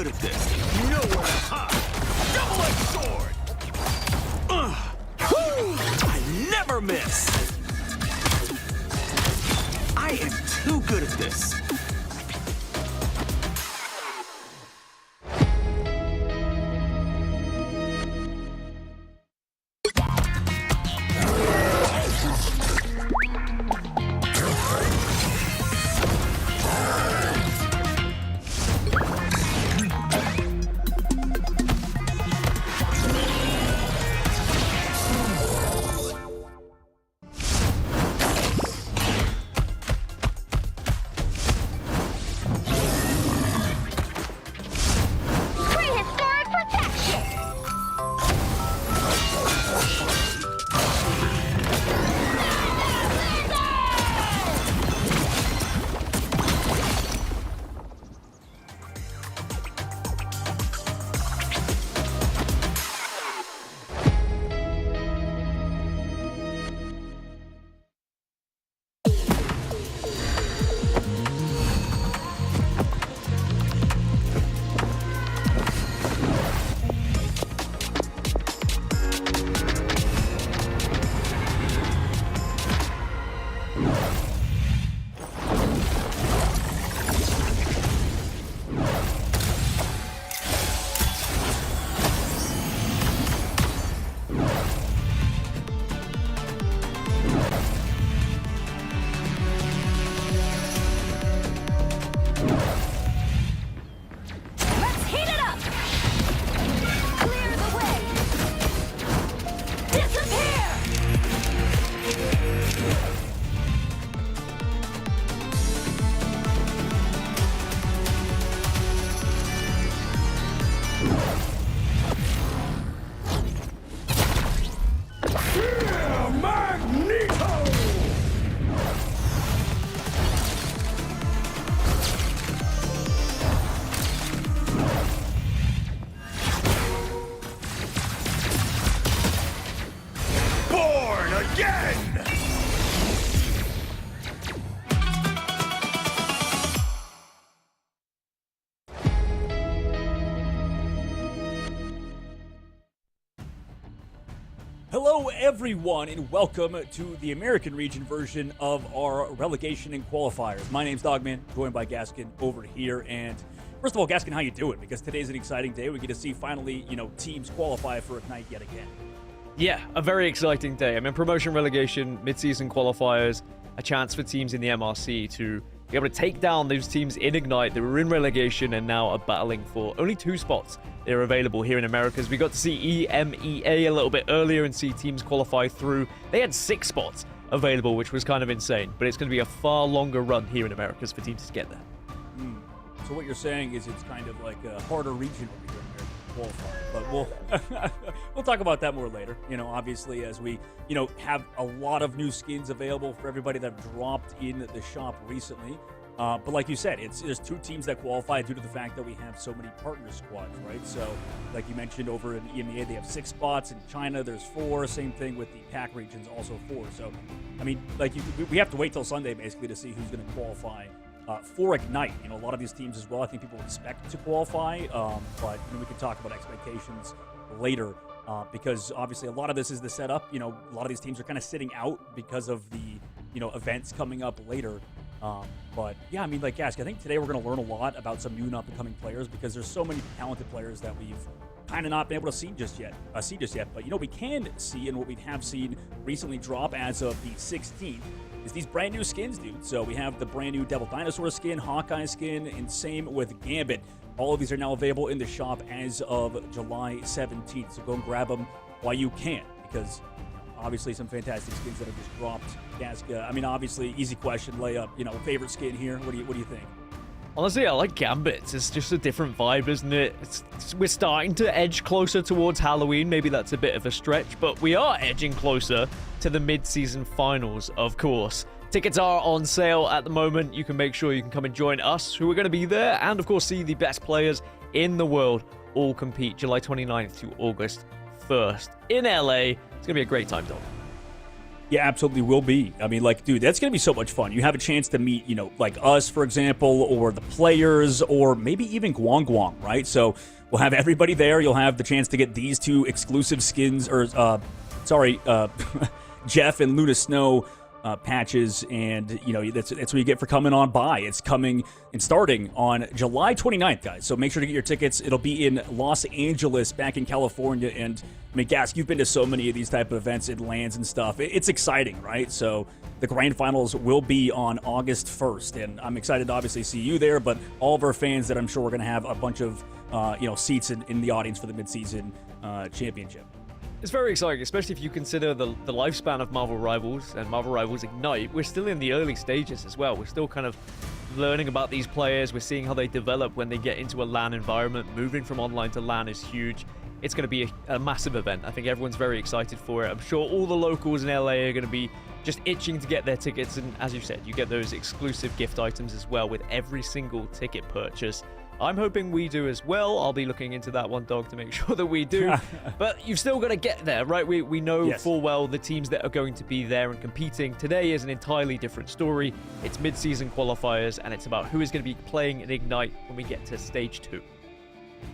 good at this. Nowhere to hide. Double-edged sword! I never miss. I am too good at this. Hello everyone and welcome to the American region version of our relegation and qualifiers. My name's Dogman, joined by Gaskin over here. And first of all, Gaskin, how you doing? Because today's an exciting day. We get to see finally, teams qualify for Ignite yet again. Yeah, a very exciting day. I mean, promotion, relegation, mid-season qualifiers, a chance for teams in the MRC to be able to take down those teams in Ignite that were in relegation and now are battling for only 2 spots. They're available here in Americas. We got to see EMEA a little bit earlier and see teams qualify through. They had 6 spots available, which was kind of insane. But it's going to be a far longer run here in Americas for teams to get there. So what you're saying is it's kind of like a harder region over here in American qualifying. But we'll talk about that more later. Obviously, as we, have a lot of new skins available for everybody that have dropped in the shop recently. But like you said, there's 2 teams that qualify due to the fact that we have so many partner squads, right? So, like you mentioned, over in EMEA, they have 6 spots. In China, there's 4. Same thing with the PAC regions, also 4. So, I mean, we have to wait till Sunday, basically, to see who's going to qualify for Ignite. A lot of these teams as well, I think people expect to qualify. But, we can talk about expectations later. Because, obviously, a lot of this is the setup. A lot of these teams are kind of sitting out because of the, events coming up later. But yeah, Gask, I think today we're going to learn a lot about some new and up-and-coming players because there's so many talented players that we've kind of not been able to see just yet. But we can see, and what we have seen recently drop as of the 16th is these brand new skins, dude. So we have the brand new Devil Dinosaur skin, Hawkeye skin, and same with Gambit. All of these are now available in the shop as of July 17th. So go and grab them while you can, because obviously some fantastic skins that have just dropped. Gask, obviously, easy question, layup. Favorite skin here. What do you think? Honestly, I like Gambit. It's just a different vibe, isn't it? We're starting to edge closer towards Halloween. Maybe that's a bit of a stretch, but we are edging closer to the mid-season finals, of course. Tickets are on sale at the moment. You can make sure you can come and join us, who are going to be there, and of course see the best players in the world all compete July 29th to August 1st in LA. It's going to be a great time, Dom. Yeah, absolutely will be. I mean, like, dude, that's going to be so much fun. You have a chance to meet, like us, for example, or the players, or maybe even Guang Guang, right? So we'll have everybody there. You'll have the chance to get these 2 exclusive skins, or, Jeff and Luna Snow patches, and that's what you get for coming on by. It's coming and starting on July 29th, guys. So make sure to get your tickets. It'll be in Los Angeles, back in California. And I mean, Gask, you've been to so many of these type of events in LANs and stuff. It's exciting, right? So the grand finals will be on August 1st, and I'm excited to obviously see you there, but all of our fans that I'm sure we're going to have a bunch of seats in the audience for the midseason championship. It's very exciting, especially if you consider the lifespan of Marvel Rivals and Marvel Rivals Ignite. We're still in the early stages as well. We're still kind of learning about these players. We're seeing how they develop when they get into a LAN environment. Moving from online to LAN is huge. It's going to be a massive event. I think everyone's very excited for it. I'm sure all the locals in LA are going to be just itching to get their tickets. And as you said, you get those exclusive gift items as well with every single ticket purchase. I'm hoping we do as well. I'll be looking into that one, Dog, to make sure that we do. But you've still got to get there, right? We know full well the teams that are going to be there and competing. Today is an entirely different story. It's mid-season qualifiers, and it's about who is going to be playing in Ignite when we get to Stage 2.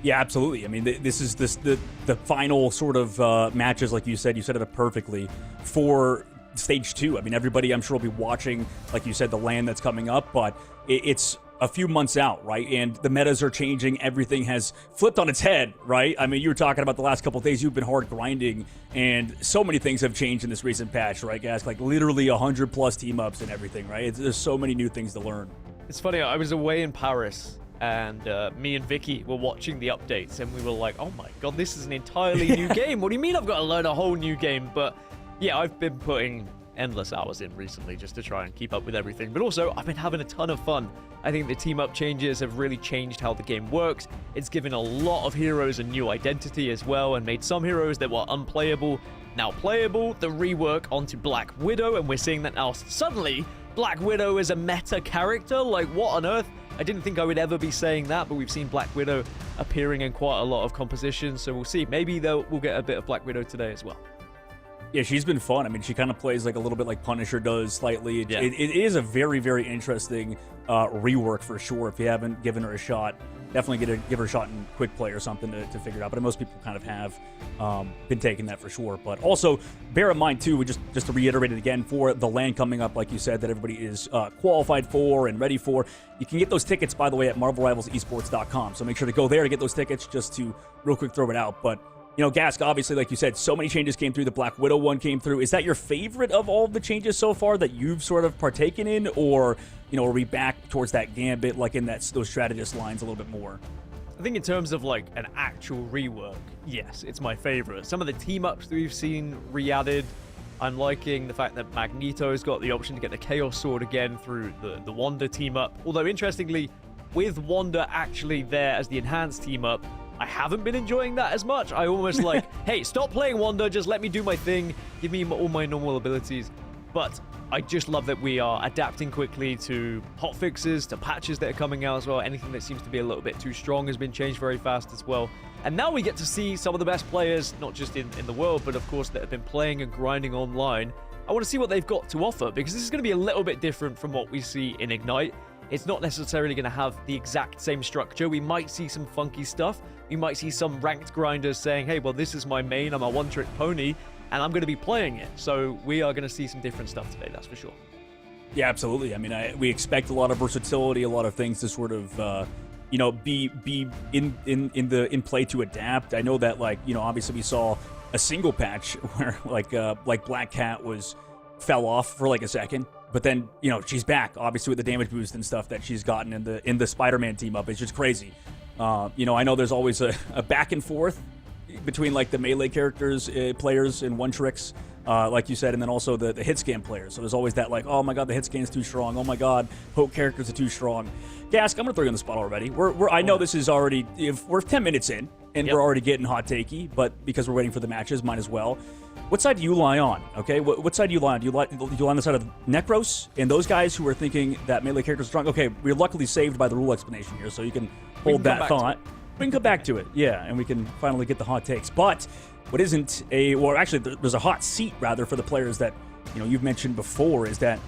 Yeah, absolutely. I mean, this is the final sort of matches, like you said it up perfectly, for Stage 2. I mean, everybody, I'm sure, will be watching, like you said, the LAN that's coming up, but it's a few months out, right? And the metas are changing. Everything has flipped on its head, right? I mean, you were talking about the last couple of days. You've been hard grinding, and so many things have changed in this recent patch, right, guys? Like literally 100+ team ups and everything, right? There's so many new things to learn. It's funny. I was away in Paris, and me and Vicky were watching the updates, and we were like, "Oh my god, this is an entirely new game. What do you mean I've got to learn a whole new game?" But yeah, I've been putting endless hours in recently just to try and keep up with everything, but also I've been having a ton of fun. I think the team up changes have really changed how the game works. It's given a lot of heroes a new identity as well, and made some heroes that were unplayable now playable. The rework onto Black Widow, and we're seeing that now suddenly Black Widow is a meta character. Like, what on earth? I didn't think I would ever be saying that, but we've seen Black Widow appearing in quite a lot of compositions, so we'll see. Maybe we'll get a bit of Black Widow today as well. Yeah, she's been fun. I mean, she kind of plays like a little bit like Punisher does slightly. Yeah. It is a very, very interesting rework for sure. If you haven't given her a shot, definitely give her a shot in Quick Play or something to figure it out. But most people kind of have been taking that for sure. But also, bear in mind, too, just to reiterate it again, for the LAN coming up, like you said, that everybody is qualified for and ready for, you can get those tickets, by the way, at MarvelRivalsEsports.com. So make sure to go there to get those tickets, just to real quick throw it out. But Gask, obviously, like you said, so many changes came through. The Black Widow one came through. Is that your favorite of all of the changes so far that you've sort of partaken in? Or, are we back towards that Gambit, like in those strategist lines a little bit more? I think in terms of like an actual rework, yes, it's my favorite. Some of the team-ups that we've seen re-added, I'm liking the fact that Magneto's got the option to get the Chaos Sword again through the Wanda team-up. Although, interestingly, with Wanda actually there as the enhanced team-up, I haven't been enjoying that as much. I almost like, hey, stop playing Wanda, just let me do my thing, give me all my normal abilities. But I just love that we are adapting quickly to hotfixes, to patches that are coming out as well. Anything that seems to be a little bit too strong has been changed very fast as well. And now we get to see some of the best players, not just in the world, but of course that have been playing and grinding online. I want to see what they've got to offer, because this is going to be a little bit different from what we see in Ignite. It's not necessarily going to have the exact same structure. We might see some funky stuff. We might see some ranked grinders saying, hey, well, this is my main. I'm a one-trick pony, and I'm going to be playing it. So we are going to see some different stuff today, that's for sure. Yeah, absolutely. I mean, we expect a lot of versatility, a lot of things to sort of, be in play to adapt. I know that, like, obviously we saw a single patch where, like Black Cat fell off for like a second. But then, she's back, obviously, with the damage boost and stuff that she's gotten in the Spider-Man team-up. It's just crazy. I know there's always a back and forth between, like, the melee characters, players, and one-tricks, like you said, and then also the hit scan players. So there's always that, like, oh, my God, the hit scan is too strong. Oh, my God, poke characters are too strong. Gask, I'm going to throw you on the spot already. I know this is already, we're 10 minutes in, and we're already getting hot takey, but because we're waiting for the matches, might as well. What side do you lie on, okay? What side do you lie on? Do you lie on the side of Necros and those guys who are thinking that melee characters are strong? Okay, we're luckily saved by the rule explanation here, so you can hold that thought. We can come back to it, yeah, and we can finally get the hot takes. But what isn't there's a hot seat, rather, for the players that you've mentioned before is that,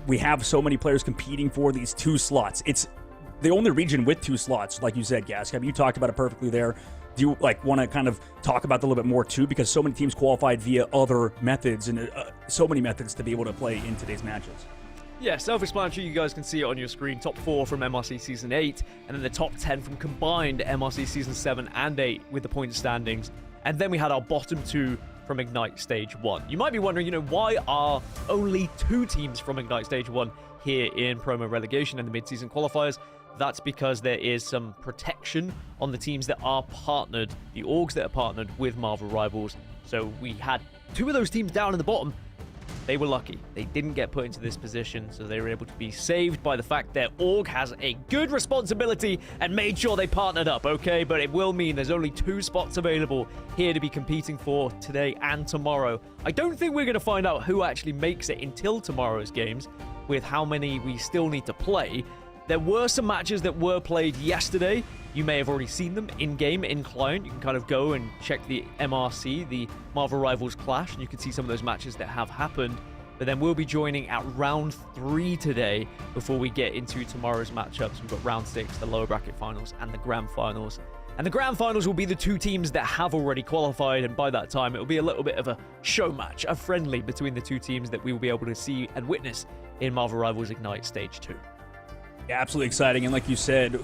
we have so many players competing for these 2 slots. It's the only region with 2 slots, like you said, Gask. You talked about it perfectly there. Do you want to kind of talk about that a little bit more too? Because so many teams qualified via other methods and so many methods to be able to play in today's matches. Yeah, self-explanatory. You guys can see it on your screen. Top 4 from MRC Season 8, and then the top 10 from combined MRC Season 7 and 8 with the point standings. And then we had our bottom 2 from Ignite Stage 1. You might be wondering, why are only 2 teams from Ignite Stage 1 here in promo relegation and the mid-season qualifiers? That's because there is some protection on the teams that are partnered, the orgs that are partnered with Marvel Rivals. So we had 2 of those teams down in the bottom. They were lucky. They didn't get put into this position, so they were able to be saved by the fact their org has a good responsibility and made sure they partnered up, okay? But it will mean there's only 2 spots available here to be competing for today and tomorrow. I don't think we're going to find out who actually makes it until tomorrow's games, with how many we still need to play. There were some matches that were played yesterday. You may have already seen them in-game, in client. You can kind of go and check the MRC, the Marvel Rivals Clash, and you can see some of those matches that have happened. But then we'll be joining at round 3 today before we get into tomorrow's matchups. We've got round 6, the lower bracket finals, and the grand finals. And the grand finals will be the 2 teams that have already qualified, and by that time, it will be a little bit of a show match, a friendly between the 2 teams that we will be able to see and witness in Marvel Rivals Ignite Stage 2. Yeah, absolutely exciting. And like you said,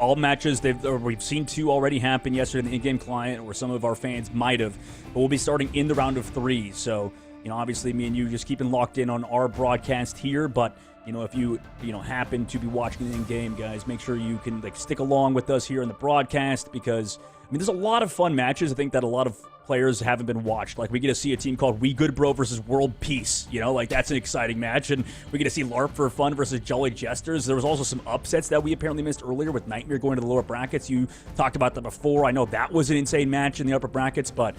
all matches, we've seen 2 already happen yesterday in the in-game client, or some of our fans might have. But we'll be starting in the round of 3. So, obviously me and you just keeping locked in on our broadcast here. But, if you happen to be watching the in-game, guys, make sure you can stick along with us here in the broadcast, because, there's a lot of fun matches. I think that a lot of players haven't been watched. We get to see a team called We Good Bro versus World Peace. That's an exciting match. And we get to see LARP for Fun versus Jolly Jesters. There was also some upsets that we apparently missed earlier with Nightmare going to the lower brackets. You talked about that before. I know that was an insane match in the upper brackets, but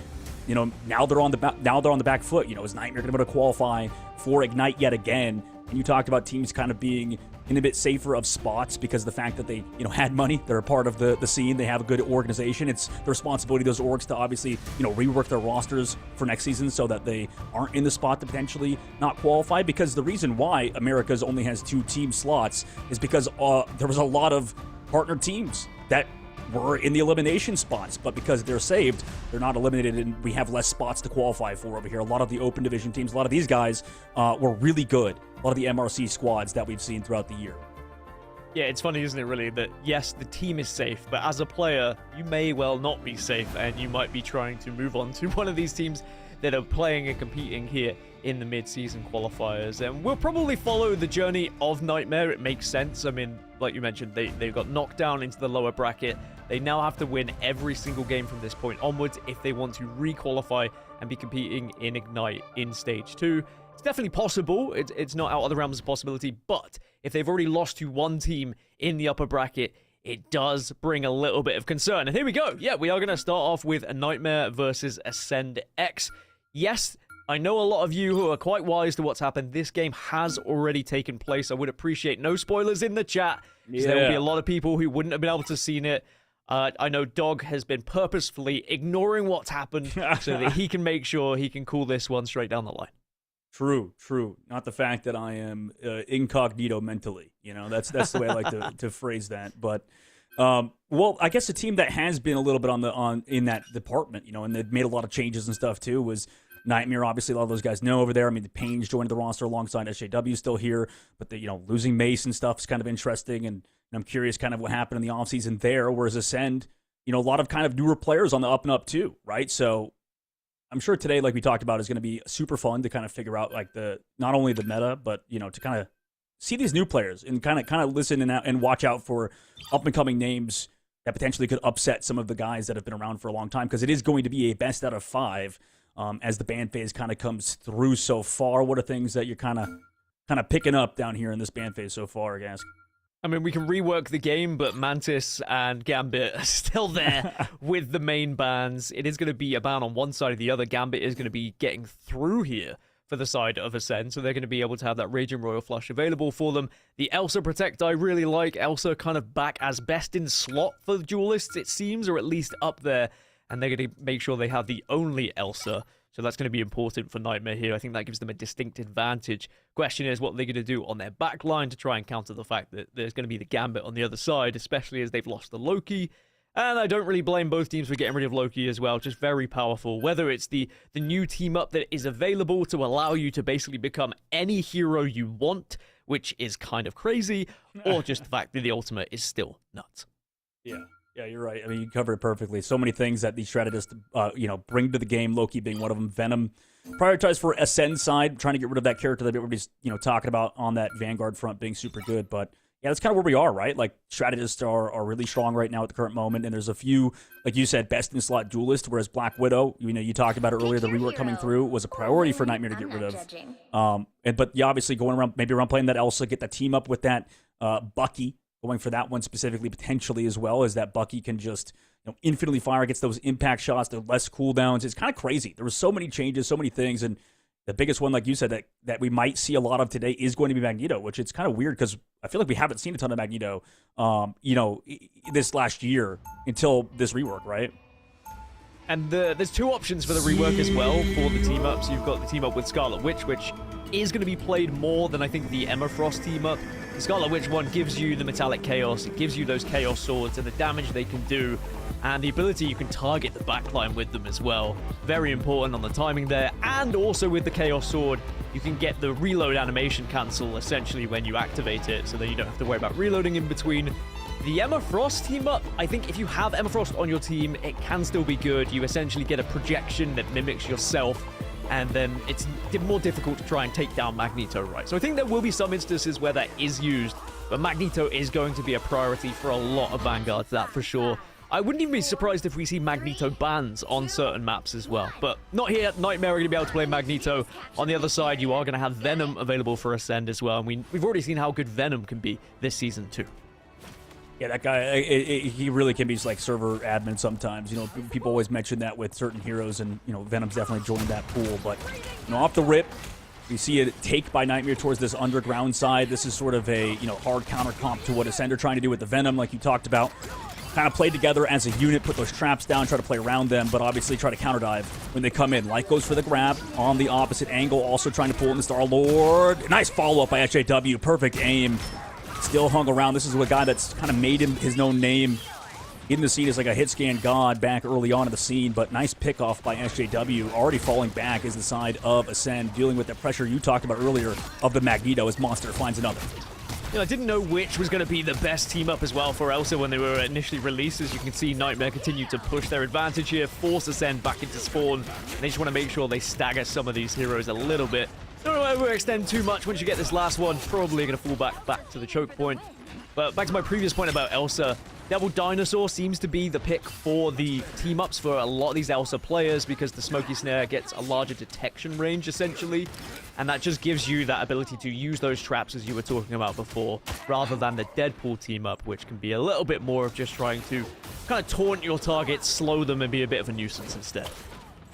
now they're on the back foot. Is Nightmare going to be able to qualify for Ignite yet again? And you talked about teams kind of being in a bit safer of spots because of the fact that they, had money. They're a part of the scene. They have a good organization. It's the responsibility of those orgs to obviously, rework their rosters for next season so that they aren't in the spot to potentially not qualify. Because the reason why America's only has 2 team slots is because there was a lot of partner teams that were in the elimination spots, but because they're saved, they're not eliminated, and we have less spots to qualify for over here. A lot of the open division teams, a lot of these guys were really good. A lot of the MRC squads that we've seen throughout the year. Yeah, it's funny, isn't it, really, that yes, the team is safe, but as a player, you may well not be safe, and you might be trying to move on to one of these teams that are playing and competing here in the mid-season qualifiers. And we'll probably follow the journey of Nightmare. It makes sense. Like you mentioned, they got knocked down into the lower bracket. They now have to win every single game from this point onwards if they want to re-qualify and be competing in Ignite in Stage 2. It's definitely possible. It's not out of the realms of possibility, but if they've already lost to one team in the upper bracket, it does bring a little bit of concern. And here we go. Yeah, we are going to start off with a Nightmare versus Ascend X. Yes, I know a lot of you who are quite wise to what's happened. This game has already taken place. I would appreciate no spoilers in the chat, because there will be a lot of people who wouldn't have been able to seen it. I know Dog has been purposefully ignoring what's happened so that he can make sure he can call this one straight down the line. True. Not the fact that I am incognito mentally. That's the way I like to phrase that. But well, I guess a team that has been a little bit in that department, and they've made a lot of changes and stuff too, was Nightmare. Obviously, a lot of those guys know over there. The Pains joined the roster alongside SJW still here, but losing Mace and stuff is kind of interesting, and I'm curious kind of what happened in the offseason there, whereas Ascend, a lot of kind of newer players on the up and up too, right? So I'm sure today, like we talked about, is going to be super fun to kind of figure out not only the meta, but to kind of see these new players and kind of listen and watch out for up and coming names that potentially could upset some of the guys that have been around for a long time, because it is going to be a best out of 5 as the ban phase kind of comes through so far. What are things that you're kind of picking up down here in this ban phase so far, guys? We can rework the game, but Mantis and Gambit are still there with the main bans. It is going to be a ban on one side or the other. Gambit is going to be getting through here for the side of Ascend, so they're going to be able to have that Raging Royal Flush available for them. The Elsa Protect I really like. Elsa kind of back as best in slot for the duelists, it seems, or at least up there, and they're going to make sure they have the only Elsa. So that's going to be important for Nightmare here. I think that gives them a distinct advantage. Question is what they're going to do on their back line to try and counter the fact that there's going to be the Gambit on the other side, especially as they've lost the Loki. And I don't really blame both teams for getting rid of Loki as well. Just very powerful. Whether it's the new team up that is available to allow you to basically become any hero you want, which is kind of crazy, or just the fact that the ultimate is still nuts. Yeah, you're right. I mean, you covered it perfectly. So many things that these strategists, bring to the game. Loki being one of them. Venom, prioritized for Ascend side, trying to get rid of that character that everybody's, talking about on that Vanguard front being super good. But yeah, that's kind of where we are, right? Like, strategists are really strong right now at the current moment, and there's a few, like you said, best in slot duelist. Whereas Black Widow, you talked about it earlier, the rework coming through was a priority for Nightmare to get rid of. But yeah, obviously going around, maybe around playing that Elsa, get that team up with that Bucky. Going for that one specifically, potentially as well, as that Bucky can just infinitely fire, gets those impact shots, the less cooldowns. It's kind of crazy. There were so many changes, so many things, and the biggest one, like you said, that we might see a lot of today is going to be Magneto, which it's kind of weird because I feel like we haven't seen a ton of Magneto, this last year until this rework, right? And there's two options for the rework as well for the team-ups. You've got the team-up with Scarlet Witch, which is going to be played more than I think the Emma Frost team-up. The Scarlet Witch one gives you the Metallic Chaos, it gives you those Chaos Swords and the damage they can do, and the ability you can target the backline with them as well. Very important on the timing there, and also with the Chaos Sword, you can get the reload animation cancel essentially when you activate it, so that you don't have to worry about reloading in between. The Emma Frost team up, I think if you have Emma Frost on your team, it can still be good. You essentially get a projection that mimics yourself, and then it's more difficult to try and take down Magneto, right? So I think there will be some instances where that is used, but Magneto is going to be a priority for a lot of Vanguards, that for sure. I wouldn't even be surprised if we see Magneto bans on certain maps as well, but not here. Nightmare are going to be able to play Magneto. On the other side, you are going to have Venom available for Ascend as well, and we've already seen how good Venom can be this season too. Yeah, that guy, he really can be like server admin sometimes. People always mention that with certain heroes, and, Venom's definitely joined that pool. But, off the rip, we see a take by Nightmare towards this underground side. This is sort of a, hard counter comp to what Ascend are trying to do with the Venom, like you talked about. Kind of play together as a unit, put those traps down, try to play around them, but obviously try to counter dive when they come in. Light goes for the grab on the opposite angle, also trying to pull in the Star-Lord. Nice follow-up by SJW, perfect aim. Still hung around. This is a guy that's kind of made him his own name in the scene as like a hit scan god back early on in the scene, but nice pickoff by SJW. Already falling back is the side of Ascend, dealing with the pressure you talked about earlier of the Magneto as Monster finds another. I didn't know which was going to be the best team up as well for Elsa when they were initially released. As you can see, Nightmare continue to push their advantage here, force Ascend back into spawn. And they just want to make sure they stagger some of these heroes a little bit. Don't overextend too much once you get this last one. Probably going to fall back to the choke point. But back to my previous point about Elsa, Devil Dinosaur seems to be the pick for the team-ups for a lot of these Elsa players because the Smoky Snare gets a larger detection range, essentially. And that just gives you that ability to use those traps, as you were talking about before, rather than the Deadpool team-up, which can be a little bit more of just trying to kind of taunt your targets, slow them, and be a bit of a nuisance instead.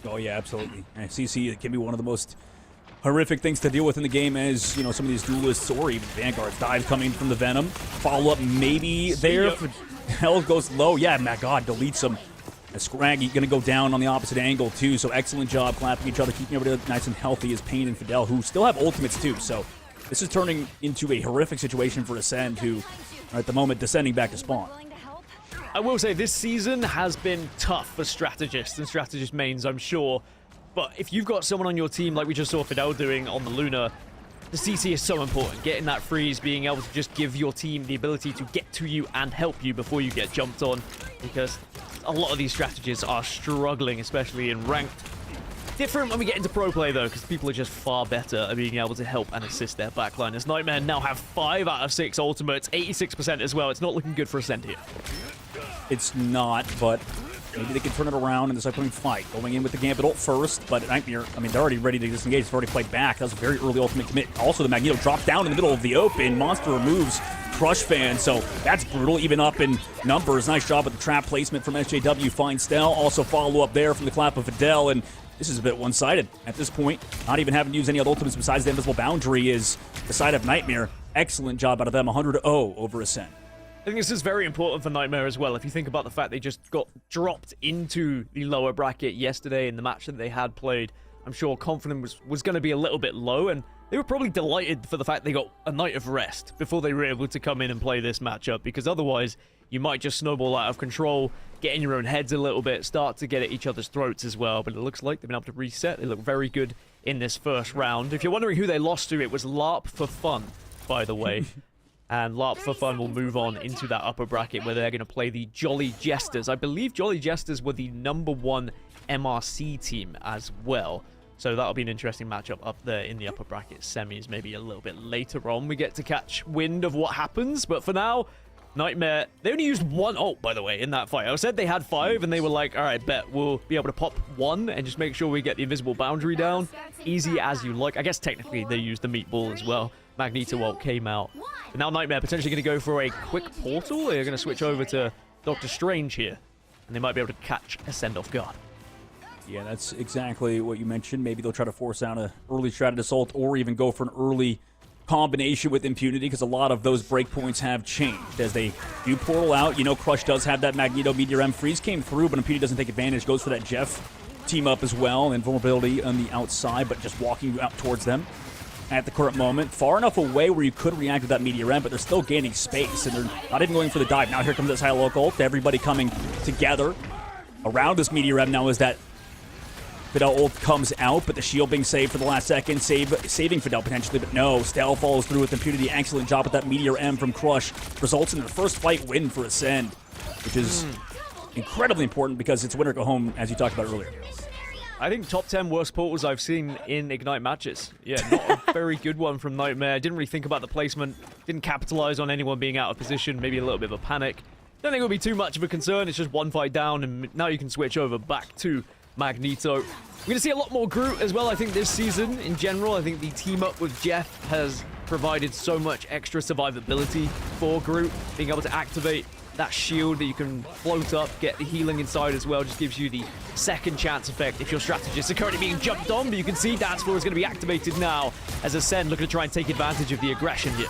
Oh, yeah, absolutely. And CC can be one of the most horrific things to deal with in the game as, some of these duelists or even Vanguards. Dive coming from the Venom. Follow-up maybe there. Health goes low. Yeah, my God, deletes him. Scraggy going to go down on the opposite angle, too. So excellent job clapping each other, keeping everybody nice and healthy as Pain and Fidel, who still have ultimates, too. So this is turning into a horrific situation for Ascend, who are at the moment descending back to spawn. I will say this season has been tough for strategists and strategist mains, I'm sure. But if you've got someone on your team like we just saw Fidel doing on the Luna, the CC is so important. Getting that freeze, being able to just give your team the ability to get to you and help you before you get jumped on. Because a lot of these strategists are struggling, especially in ranked. Different when we get into pro play, though, because people are just far better at being able to help and assist their backliners. Nightmare now have 5 out of 6 ultimates, 86% as well. It's not looking good for Ascend here. It's not, but maybe they can turn it around in this upcoming fight. Going in with the Gambit ult first, but Nightmare, they're already ready to disengage. They've already played back. That was a very early ultimate commit. Also, the Magneto dropped down in the middle of the open. Monster removes Crush Fan, so that's brutal, even up in numbers. Nice job with the trap placement from SJW. Fine Stel. Also follow up there from the clap of Fidel, and this is a bit one-sided at this point. Not even having to use any other ultimates besides the Invisible Boundary is the side of Nightmare. Excellent job out of them. 100-0 over Ascend. I think this is very important for Nightmare as well. If you think about the fact they just got dropped into the lower bracket yesterday in the match that they had played, I'm sure confidence was going to be a little bit low, and they were probably delighted for the fact they got a night of rest before they were able to come in and play this matchup, because otherwise you might just snowball out of control, get in your own heads a little bit, start to get at each other's throats as well. But it looks like they've been able to reset. They look very good in this first round. If you're wondering who they lost to, it was LARP for Fun, by the way. And LARP for Fun will move on into that upper bracket where they're going to play the Jolly Jesters. I believe Jolly Jesters were the #1 MRC team as well. So that'll be an interesting matchup up there in the upper bracket semis. Maybe a little bit later on we get to catch wind of what happens. But for now, Nightmare, they only used 1 ult, by the way, in that fight. I said they had 5, and they were like, all right, bet we'll be able to pop 1 and just make sure we get the invisible boundary down. Easy as you like. I guess technically they used the meatball as well. Magneto ult came out. But now Nightmare potentially going to go for a quick portal. They're going to switch over to Doctor Strange here, and they might be able to catch Ascend off guard. Yeah, that's exactly what you mentioned. Maybe they'll try to force out an early shrouded assault or even go for an early combination with impunity, because a lot of those breakpoints have changed as they do portal out. You know, Crush does have that Magneto Meteor M. Freeze came through, but impunity doesn't take advantage. Goes for that Jeff team up as well, and vulnerability on the outside, but just walking out towards them at the current moment. Far enough away where you could react with that Meteor M, but they're still gaining space, and they're not even going for the dive. Now here comes this high local ult. Everybody coming together around this Meteor M now as that Fidel ult comes out, but the shield being saved for the last second, saving Fidel potentially, but no. Stell follows through with impunity. Excellent job with that Meteor M from Crush. Results in the first fight win for Ascend, which is incredibly important because it's winner go home, as you talked about earlier. I think top 10 worst portals I've seen in Ignite matches. Yeah, not a very good one from Nightmare. Didn't really think about the placement. Didn't capitalize on anyone being out of position. Maybe a little bit of a panic. Don't think it'll be too much of a concern. It's just one fight down, and now you can switch over back to Magneto. We're going to see a lot more Groot as well, I think, this season in general. I think the team up with Jeff has provided so much extra survivability for Groot. Being able to activate that shield that you can float up, get the healing inside as well, just gives you the second chance effect if your strategists are currently being jumped on. But you can see Dance Floor is going to be activated now as Ascend looking to try and take advantage of the aggression here.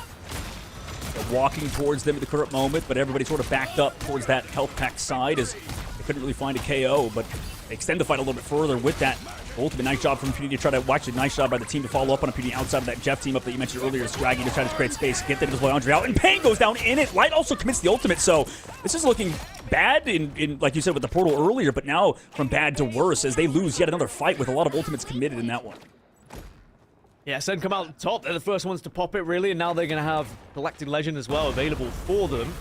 They're walking towards them at the current moment, but everybody sort of backed up towards that health pack side as they couldn't really find a KO, but they extend the fight a little bit further with that ultimate. Nice job from Impunity to try to watch it. Nice job by the team to follow up on Impunity outside of that Jeff team up that you mentioned earlier. Scraggy to try to create space, get the invisible boundary out, and Pain goes down in it. Light also commits the ultimate, so this is looking bad in like you said with the portal earlier, but now from bad to worse as they lose yet another fight with a lot of ultimates committed in that one. Yeah, Ascend come out top. They're the first ones to pop it, really, and now they're going to have Galactic Legend as well available for them.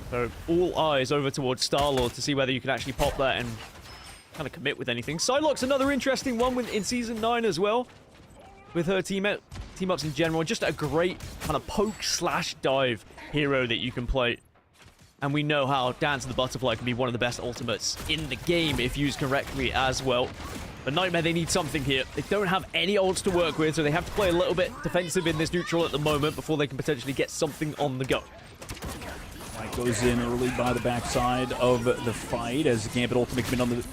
So all eyes over towards Star-Lord to see whether you can actually pop that and kind of commit with anything. Psylocke's another interesting one in Season 9 as well, with her team-ups in general. Just a great kind of poke/dive hero that you can play. And we know how Dance of the Butterfly can be one of the best ultimates in the game if used correctly as well. But Nightmare, they need something here. They don't have any ults to work with, so they have to play a little bit defensive in this neutral at the moment before they can potentially get something on the go. Light goes in early by the backside of the fight as Gambit ultimate commit on the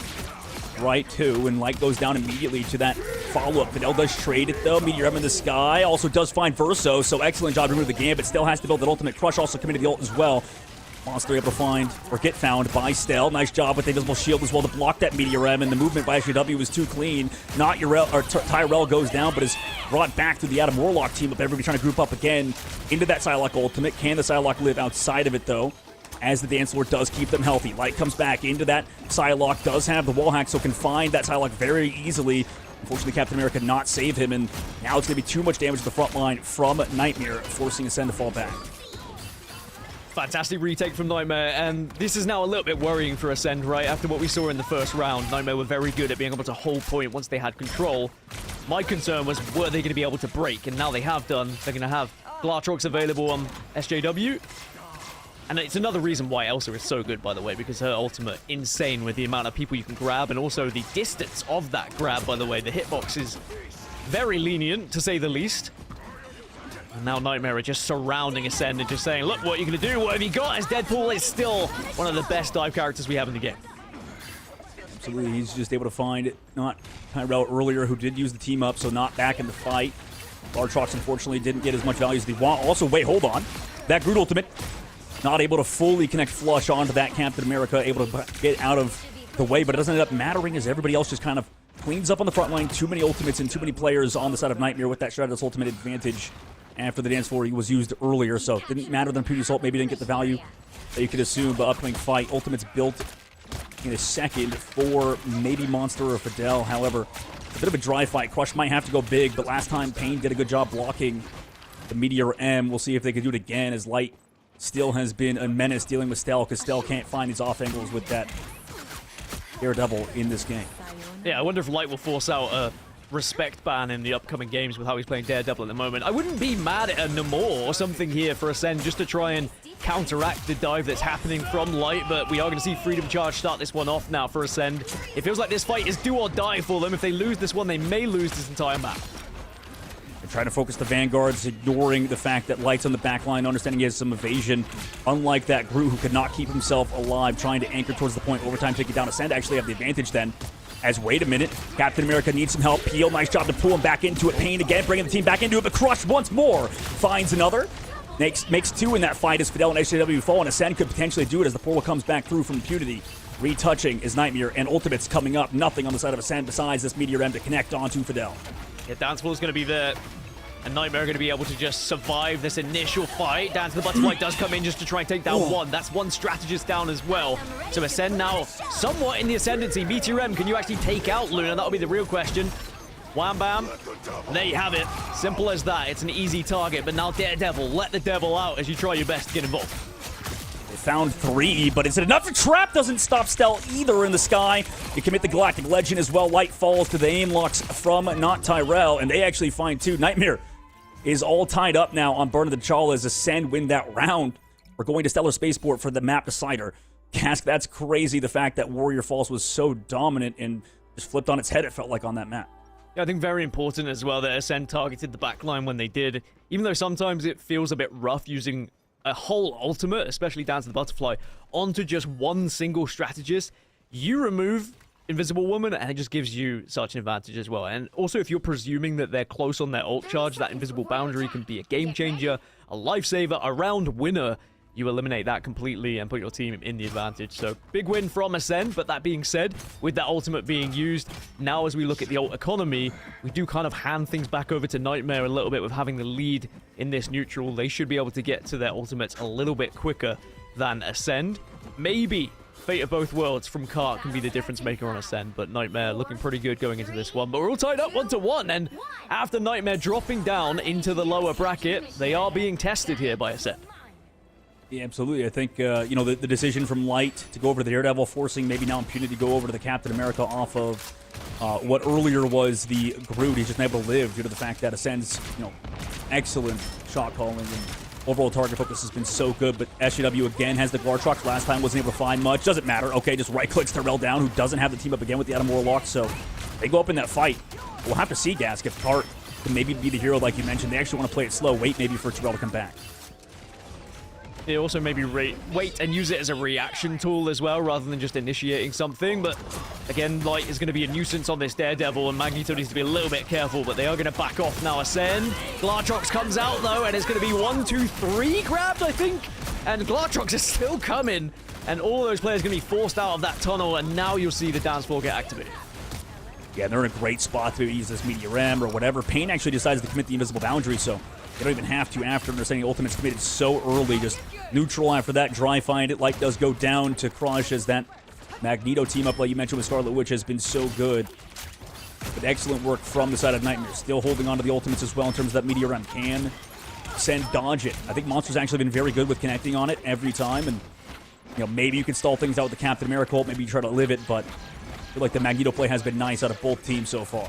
right too, and Light goes down immediately to that follow-up. Fidel does trade it though. Meteor M in the sky also does find Verso, so excellent job to remove the Gambit. Still has to build that ultimate. Crush also committed the ult as well. Monster able to find or get found by Stell. Nice job with the invisible shield as well to block that Meteor M, and the movement by SJW was too clean. Not Tyrell goes down, but is brought back through the Adam Warlock team up. Everybody trying to group up again into that Psylocke ultimate. Can the Psylocke live outside of it though? As the Dance Lord does keep them healthy. Light comes back into that Psylocke, does have the wall hack, so can find that Psylocke very easily. Unfortunately, Captain America not save him, and now it's going to be too much damage to the front line from Nightmare, forcing Ascend to fall back. Fantastic retake from Nightmare, and this is now a little bit worrying for Ascend, right? After what we saw in the first round, Nightmare were very good at being able to hold point once they had control. My concern was, were they going to be able to break? And now they have done. They're going to have Glatrox available on SJW. And it's another reason why Elsa is so good, by the way, because her ultimate, insane with the amount of people you can grab, and also the distance of that grab, by the way. The hitbox is very lenient, to say the least. And now Nightmare are just surrounding Ascend and just saying, look, what are you going to do? What have you got? As Deadpool is still one of the best dive characters we have in the game. Absolutely, he's just able to find not Tyrell earlier, who did use the team up, so not back in the fight. Glatrox, unfortunately, didn't get as much value as they want. Also, wait, hold on. That Groot ultimate, not able to fully connect flush onto that Captain America, able to get out of the way, but it doesn't end up mattering as everybody else just kind of cleans up on the front line. Too many ultimates and too many players on the side of Nightmare with that Shredder's ultimate advantage after the dance floor he was used earlier. So it didn't matter than previous ult. Maybe didn't get the value that you could assume. But upcoming fight, ultimates built in a second for maybe Monster or Fidel. However, a bit of a dry fight. Crush might have to go big, but last time Pain did a good job blocking the Meteor M. We'll see if they can do it again, as Light still has been a menace dealing with Stell, because Stell can't find these off angles with that Daredevil in this game. Yeah, I wonder if Light will force out a respect ban in the upcoming games with how he's playing Daredevil at the moment. I wouldn't be mad at a Namor or something here for Ascend just to try and counteract the dive that's happening from Light, but we are going to see Freedom Charge start this one off now for Ascend. It feels like this fight is do or die for them. If they lose this one, they may lose this entire map. They're trying to focus the Vanguards, ignoring the fact that Light's on the back line, understanding he has some evasion. Unlike that Groot, who could not keep himself alive, trying to anchor towards the point. Overtime taking down Ascend actually have the advantage then. As, wait a minute, Captain America needs some help. Peel, nice job to pull him back into it. Pain again, bringing the team back into it. But Crush once more finds another. Makes two in that fight as Fidel and SJW fall, and Ascend could potentially do it as the portal comes back through from Impunity. Retouching is Nightmare, and Ultimate's coming up. Nothing on the side of Ascend besides this Meteor M to connect onto Fidel. Yeah, Dancefall's going to be there. And Nightmare are going to be able to just survive this initial fight. Dance the Butterfly does come in just to try and take down one. That's one strategist down as well. So Ascend now somewhat in the ascendancy. Meteor M, can you actually take out Luna? That'll be the real question. Wham bam. There you have it. Simple as that. It's an easy target. But now Daredevil, let the devil out as you try your best to get involved. They found 3, but is it enough? The trap doesn't stop Stell either in the sky. You commit the Galactic Legend as well. Light falls to the aim locks from not Tyrell, and they actually find 2. Nightmare is all tied up now on Burn of the T'Challa as Ascend win that round. We're going to Stellar Spaceport for the map decider. Cask, that's crazy, the fact that Warrior Falls was so dominant and just flipped on its head, it felt like, on that map. Yeah, I think very important as well that Ascend targeted the backline when they did. Even though sometimes it feels a bit rough using a whole ultimate, especially down to the Butterfly, onto just one single strategist, you remove Invisible Woman, and it just gives you such an advantage as well. And also, if you're presuming that they're close on their ult charge, that invisible boundary can be a game changer, a lifesaver, a round winner. You eliminate that completely and put your team in the advantage. So, big win from Ascend. But that being said, with that ultimate being used, now as we look at the ult economy, we do kind of hand things back over to Nightmare a little bit with having the lead in this neutral. They should be able to get to their ultimates a little bit quicker than Ascend. Maybe Fate of Both Worlds from Kart can be the difference maker on Ascend, but Nightmare looking pretty good going into this one. But we're all tied up 1-1, and after Nightmare dropping down into the lower bracket, they are being tested here by Ascend. Yeah, absolutely. I think, you know, the decision from Light to go over to the Daredevil, forcing maybe now Impunity to go over to the Captain America off of what earlier was the Groot. He's just been able to live due to the fact that Ascend's, you know, excellent shot calling and overall target focus has been so good, but SJW again has the Glartrox. Last time wasn't able to find much. Doesn't matter. Okay, just right-clicks Tyrell down, who doesn't have the team up again with the Adam Warlock, so they go up in that fight. We'll have to see, Gask, if Kart can maybe be the hero like you mentioned. They actually want to play it slow, wait maybe for Tyrell to come back. They also maybe wait and use it as a reaction tool as well, rather than just initiating something. But again, Light is going to be a nuisance on this Daredevil, and Magneto needs to be a little bit careful, but they are going to back off now. Ascend. Glartrox comes out, though, and it's going to be 1, 2, 3 grabbed, I think. And Glartrox is still coming, and all those players are going to be forced out of that tunnel, and now you'll see the dance floor get activated. Yeah, they're in a great spot to use this Meteor M or whatever. Pain actually decides to commit the invisible boundary, so they don't even have to after understanding Ultimate's committed so early. Just neutral after that. Dry find it. Light does go down to Crush as that Magneto team up, like you mentioned with Scarlet Witch, has been so good. But excellent work from the side of Nightmare. Still holding on to the Ultimates as well in terms of that Meteor M. Can Ascend dodge it. I think Monster's actually been very good with connecting on it every time. And, you know, maybe you can stall things out with the Captain America ult. Maybe you try to live it, but I feel like the Magneto play has been nice out of both teams so far.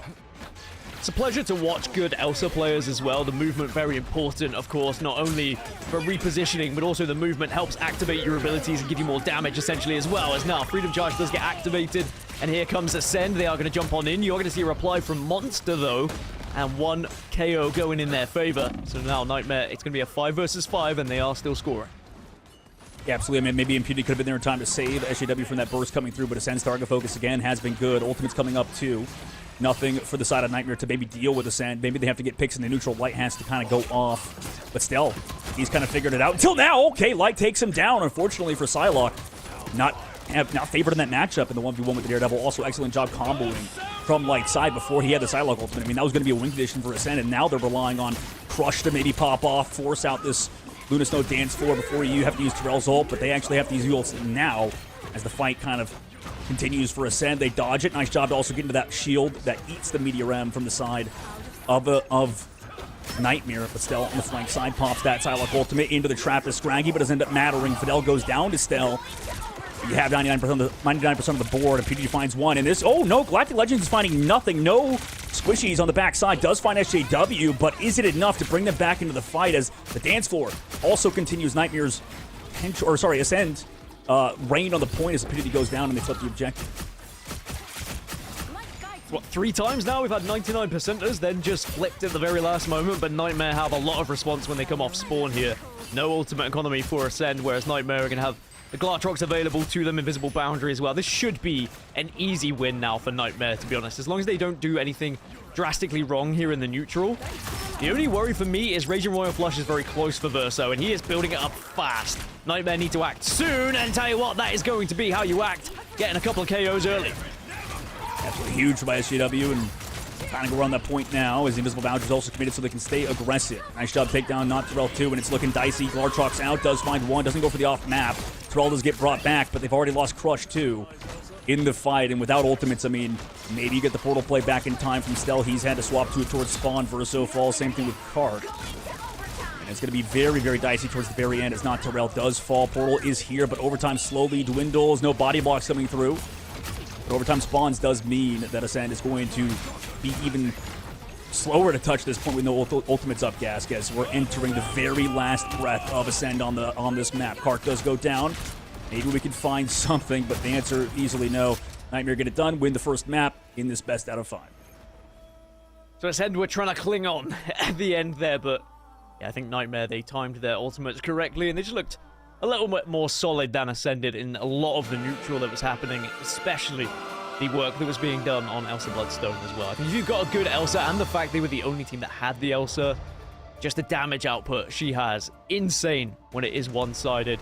It's a pleasure to watch good Elsa players as well. The movement very important, of course, not only for repositioning, but also the movement helps activate your abilities and give you more damage, essentially, as well. As now, Freedom Charge does get activated, and here comes Ascend. They are going to jump on in. You're going to see a reply from Monster, though, and 1 KO going in their favor. So now, Nightmare, it's going to be a 5 versus 5, and they are still scoring. Yeah, absolutely. I mean, maybe Impunity could have been there in time to save SJW from that burst coming through, but Ascend's target focus, again, has been good. Ultimate's coming up, too. Nothing for the side of Nightmare to maybe deal with Ascend. Maybe they have to get picks in the neutral. Light has to kind of go off. But still, he's kind of figured it out. Until now, okay, Light takes him down, unfortunately for Psylocke. Not have now favored in that matchup in the 1v1 with the Daredevil. Also, excellent job comboing from light side before he had the Psylocke ultimate. I mean, that was going to be a win condition for Ascend, and now they're relying on Crush to maybe pop off, force out this Luna Snow dance floor before you have to use Terrell's ult, but they actually have to use the ults now as the fight kind of continues for Ascend. They dodge it. Nice job to also get into that shield that eats the Meteor M from the side of Nightmare, but still on the flank side pops that Psylocke ultimate into the trap of Scraggy, but doesn't end up mattering. Fidel goes down to Stell. You have 99% of the board, and PG finds one. And this, oh no, Galactic Legends is finding nothing. No squishies on the backside. Does find SJW, but is it enough to bring them back into the fight as the dance floor also continues Nightmare's, Ascend reign on the point as the PG goes down and they flip the objective. What, 3 times now? We've had 99%ers, then just flipped at the very last moment, but Nightmare have a lot of response when they come off spawn here. No ultimate economy for Ascend, whereas Nightmare are going to have the Glartrox available to them, Invisible Boundary as well. This should be an easy win now for Nightmare, to be honest, as long as they don't do anything drastically wrong here in the neutral. The only worry for me is Raging Royal Flush is very close for Verso, and he is building it up fast. Nightmare need to act soon, and tell you what, that is going to be how you act, getting a couple of KOs early. Absolutely huge by SJW, and trying to go around that point now as the Invisible Boundary is also committed so they can stay aggressive. Nice job takedown, not Terrell 2, and it's looking dicey. Glartrox out, does find one, doesn't go for the off map. Terrell does get brought back, but they've already lost Crush 2 in the fight, and without ultimates, I mean, maybe you get the portal play back in time from Stell. He's had to swap to it towards Spawn. Verso falls, same thing with Card. And it's going to be very, very dicey towards the very end as not Terrell does fall. Portal is here, but overtime slowly dwindles. No body blocks coming through. But overtime spawns does mean that Ascend is going to be even slower to touch this point with no ultimates up, Gask, as we're entering the very last breath of Ascend on this map. Kark does go down. Maybe we can find something, but the answer easily no. Nightmare get it done, win the first map in this best out of 5. So Ascend were trying to cling on at the end there, but yeah, I think Nightmare, they timed their ultimates correctly, and they just looked a little bit more solid than Ascend did in a lot of the neutral that was happening, especially the work that was being done on Elsa Bloodstone as well. I think if you've got a good Elsa, and the fact they were the only team that had the Elsa, just the damage output she has, insane when it is one-sided.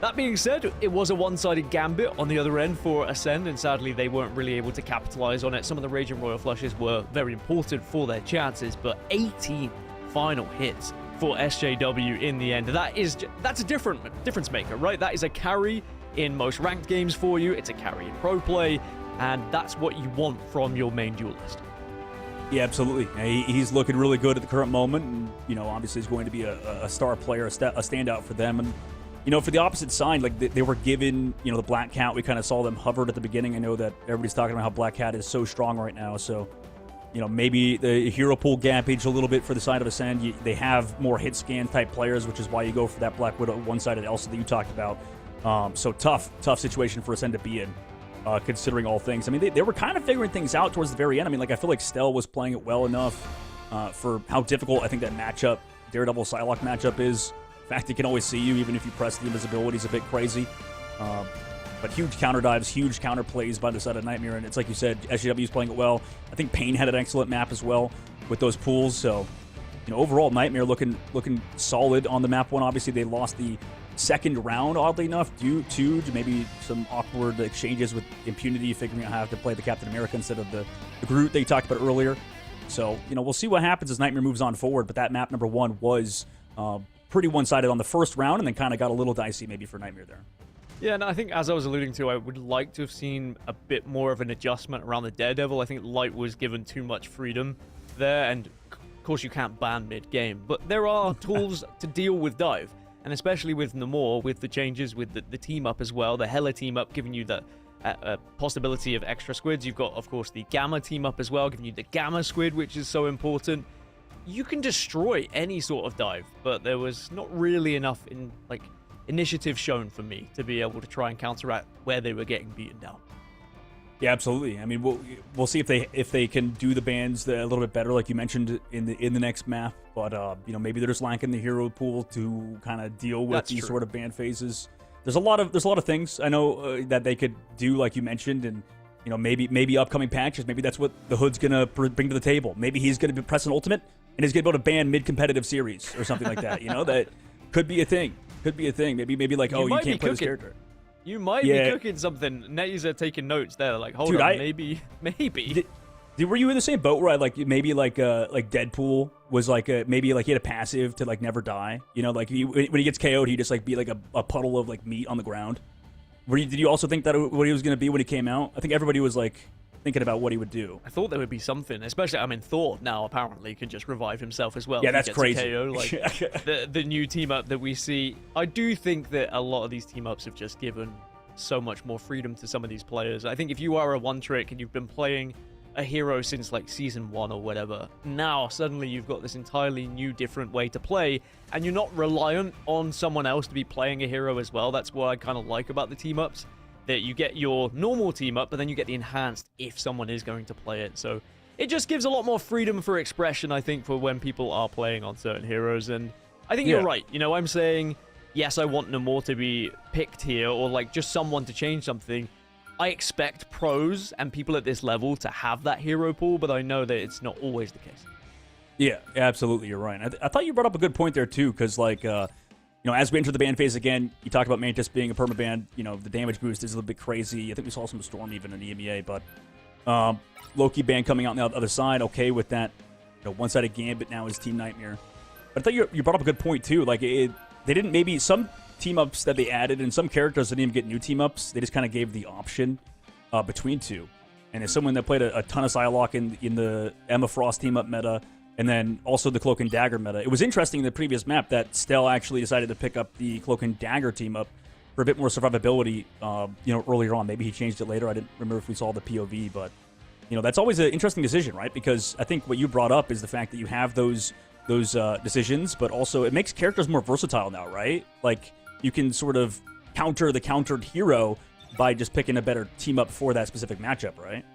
That being said, it was a one-sided gambit on the other end for Ascend, and sadly they weren't really able to capitalize on it. Some of the Raging Royal Flushes were very important for their chances, but 18 final hits for SJW in the end. That's a difference maker, right? That is a carry in most ranked games for you. It's a carry in pro play, and that's what you want from your main duelist. Yeah, absolutely. He's looking really good at the current moment, and obviously he's going to be a star player, a standout for them. And for the opposite side, like they were given, the Black Cat. We kind of saw them hovered at the beginning. I know that everybody's talking about how Black Cat is so strong right now. So, maybe the hero pool gap aged a little bit for the side of Ascend. They have more hit scan type players, which is why you go for that Black Widow one-sided Elsa that you talked about. So tough situation for Ascend to be in, considering all things. I mean, they were kind of figuring things out towards the very end. I mean, I feel like Stell was playing it well enough for how difficult I think that matchup, Daredevil Psylocke matchup is. In fact, he can always see you, even if you press the invisibility is a bit crazy. But huge counter dives, huge counter plays by the side of Nightmare, and it's like you said, SJW is playing it well. I think Pain had an excellent map as well with those pools. So, overall, Nightmare looking solid on the map one. Obviously, they lost the second round, oddly enough, due to maybe some awkward exchanges with Impunity, figuring out how to play the Captain America instead of the Groot that you talked about earlier. So, we'll see what happens as Nightmare moves on forward. But that map number 1 was pretty one-sided on the first round, and then kind of got a little dicey maybe for Nightmare there. Yeah, and I think as I was alluding to, I would like to have seen a bit more of an adjustment around the Daredevil. I think Light was given too much freedom there, and of course you can't ban mid-game, but there are tools to deal with dive, and especially with Namor, with the changes with the team-up as well, the Hela team-up giving you the possibility of extra squids. You've got, of course, the Gamma team-up as well, giving you the Gamma squid, which is so important. You can destroy any sort of dive, but there was not really enough initiative shown for me to be able to try and counteract where they were getting beaten down. Yeah, absolutely. I mean, we'll see if they can do the bans a little bit better, like you mentioned in the next map. But maybe they're just lacking the hero pool to kind of deal with these sort of ban phases. There's a lot of things I know that they could do, like you mentioned, and maybe upcoming patches. Maybe that's what the Hood's gonna bring to the table. Maybe he's gonna press an ultimate and he's gonna be able to ban mid-competitive series or something like that. That could be a thing. Could be a thing. Maybe like, you can't play this character. You might be cooking something. Netties are taking notes there. Like, hold on, maybe. Were you in the same boat where maybe Deadpool was maybe he had a passive to never die? You know, when he gets KO'd, he just be a puddle of meat on the ground. Did you also think that what he was going to be when he came out? I think everybody was thinking about what he would do. I thought there would be something, especially Thor now apparently can just revive himself as well. Yeah, that's crazy. KO, the new team up that we see. I do think that a lot of these team ups have just given so much more freedom to some of these players. I think if you are a one trick and you've been playing a hero since season 1 or whatever, now suddenly you've got this entirely new different way to play, and you're not reliant on someone else to be playing a hero as well. That's what I kind of like about the team ups, that you get your normal team up, but then you get the enhanced if someone is going to play it. So it just gives a lot more freedom for expression, I think, for when people are playing on certain heroes. And I think you're right. You know, I'm saying, yes, I want Namor to be picked here, or just someone to change something. I expect pros and people at this level to have that hero pool, but I know that it's not always the case. Yeah, absolutely, you're right. I thought you brought up a good point there, too, because, as we enter the ban phase again, you talked about Mantis being a permaban. You know, the damage boost is a little bit crazy. I think we saw some Storm even in the EMEA, but Loki ban coming out on the other side, okay with that one-sided Gambit now is Team Nightmare. But I thought you brought up a good point, too. They didn't maybe... Some team-ups that they added, and some characters didn't even get new team-ups. They just kind of gave the option between two. And as someone that played a ton of Psylocke in the Emma Frost team-up meta, and then also the Cloak and Dagger meta, it was interesting in the previous map that Stell actually decided to pick up the Cloak and Dagger team-up for a bit more survivability earlier on. Maybe he changed it later. I didn't remember if we saw the POV, but that's always an interesting decision, right? Because I think what you brought up is the fact that you have those decisions, but also it makes characters more versatile now, right? You can sort of counter the countered hero by just picking a better team up for that specific matchup, right?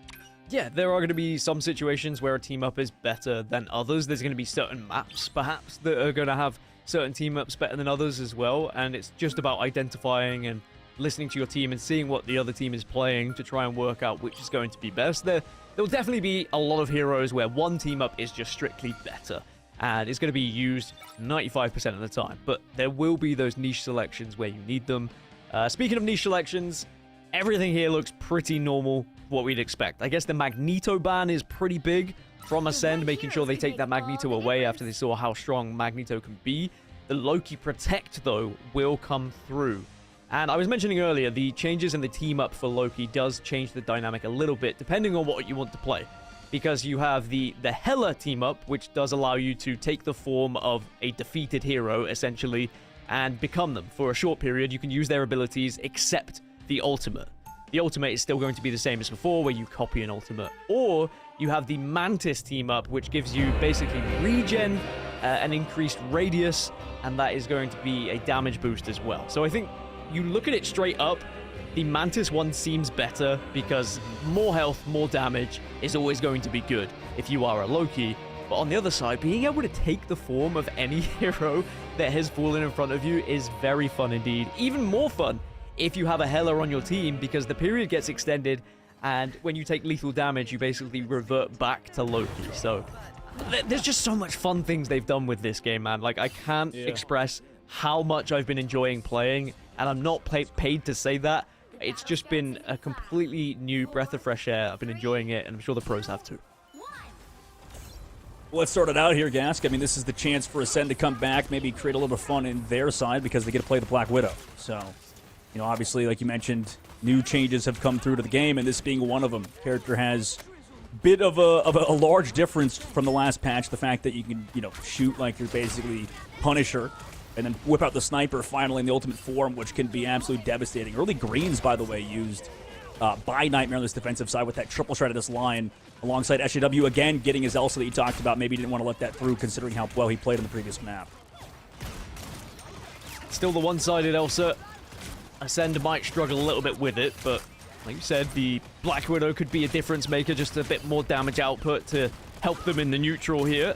Yeah, there are going to be some situations where a team up is better than others. There's going to be certain maps, perhaps, that are going to have certain team ups better than others as well. And it's just about identifying and listening to your team and seeing what the other team is playing to try and work out which is going to be best. There'll definitely be a lot of heroes where one team up is just strictly better, and it's going to be used 95% of the time. But there will be those niche selections where you need them. Speaking of niche selections, everything here looks pretty normal, what we'd expect. I guess the Magneto ban is pretty big from Ascend, making sure they take that Magneto away after they saw how strong Magneto can be. The Loki Protect, though, will come through. And I was mentioning earlier, the changes in the team up for Loki does change the dynamic a little bit, depending on what you want to play. Because you have the Hela team-up, which does allow you to take the form of a defeated hero, essentially, and become them. For a short period, you can use their abilities, except the ultimate. The ultimate is still going to be the same as before, where you copy an ultimate. Or you have the Mantis team-up, which gives you basically regen, an increased radius, and that is going to be a damage boost as well. So I think you look at it straight up, the Mantis one seems better because more health, more damage is always going to be good if you are a Loki. But on the other side, being able to take the form of any hero that has fallen in front of you is very fun indeed. Even more fun if you have a Hela on your team, because the period gets extended, and when you take lethal damage, you basically revert back to Loki. So there's just so much fun things they've done with this game, man. I can't express how much I've been enjoying playing, and I'm not paid to say that. It's just been a completely new breath of fresh air. I've been enjoying it, and I'm sure the pros have too. Let's start it out here, Gask. I mean, this is the chance for Ascend to come back, maybe create a little fun in their side because they get to play the Black Widow. So, obviously, like you mentioned, new changes have come through to the game, and this being one of them. Character has a bit of a large difference from the last patch. The fact that you can, shoot like you're basically Punisher, and then whip out the sniper finally in the ultimate form, which can be absolutely devastating. Early greens, by the way, used by Nightmare on this defensive side with that triple shred of this line, alongside SJW again getting his Elsa that you talked about. Maybe he didn't want to let that through considering how well he played on the previous map. Still the one-sided Elsa. Ascend might struggle a little bit with it, but like you said, the Black Widow could be a difference maker, just a bit more damage output to help them in the neutral here.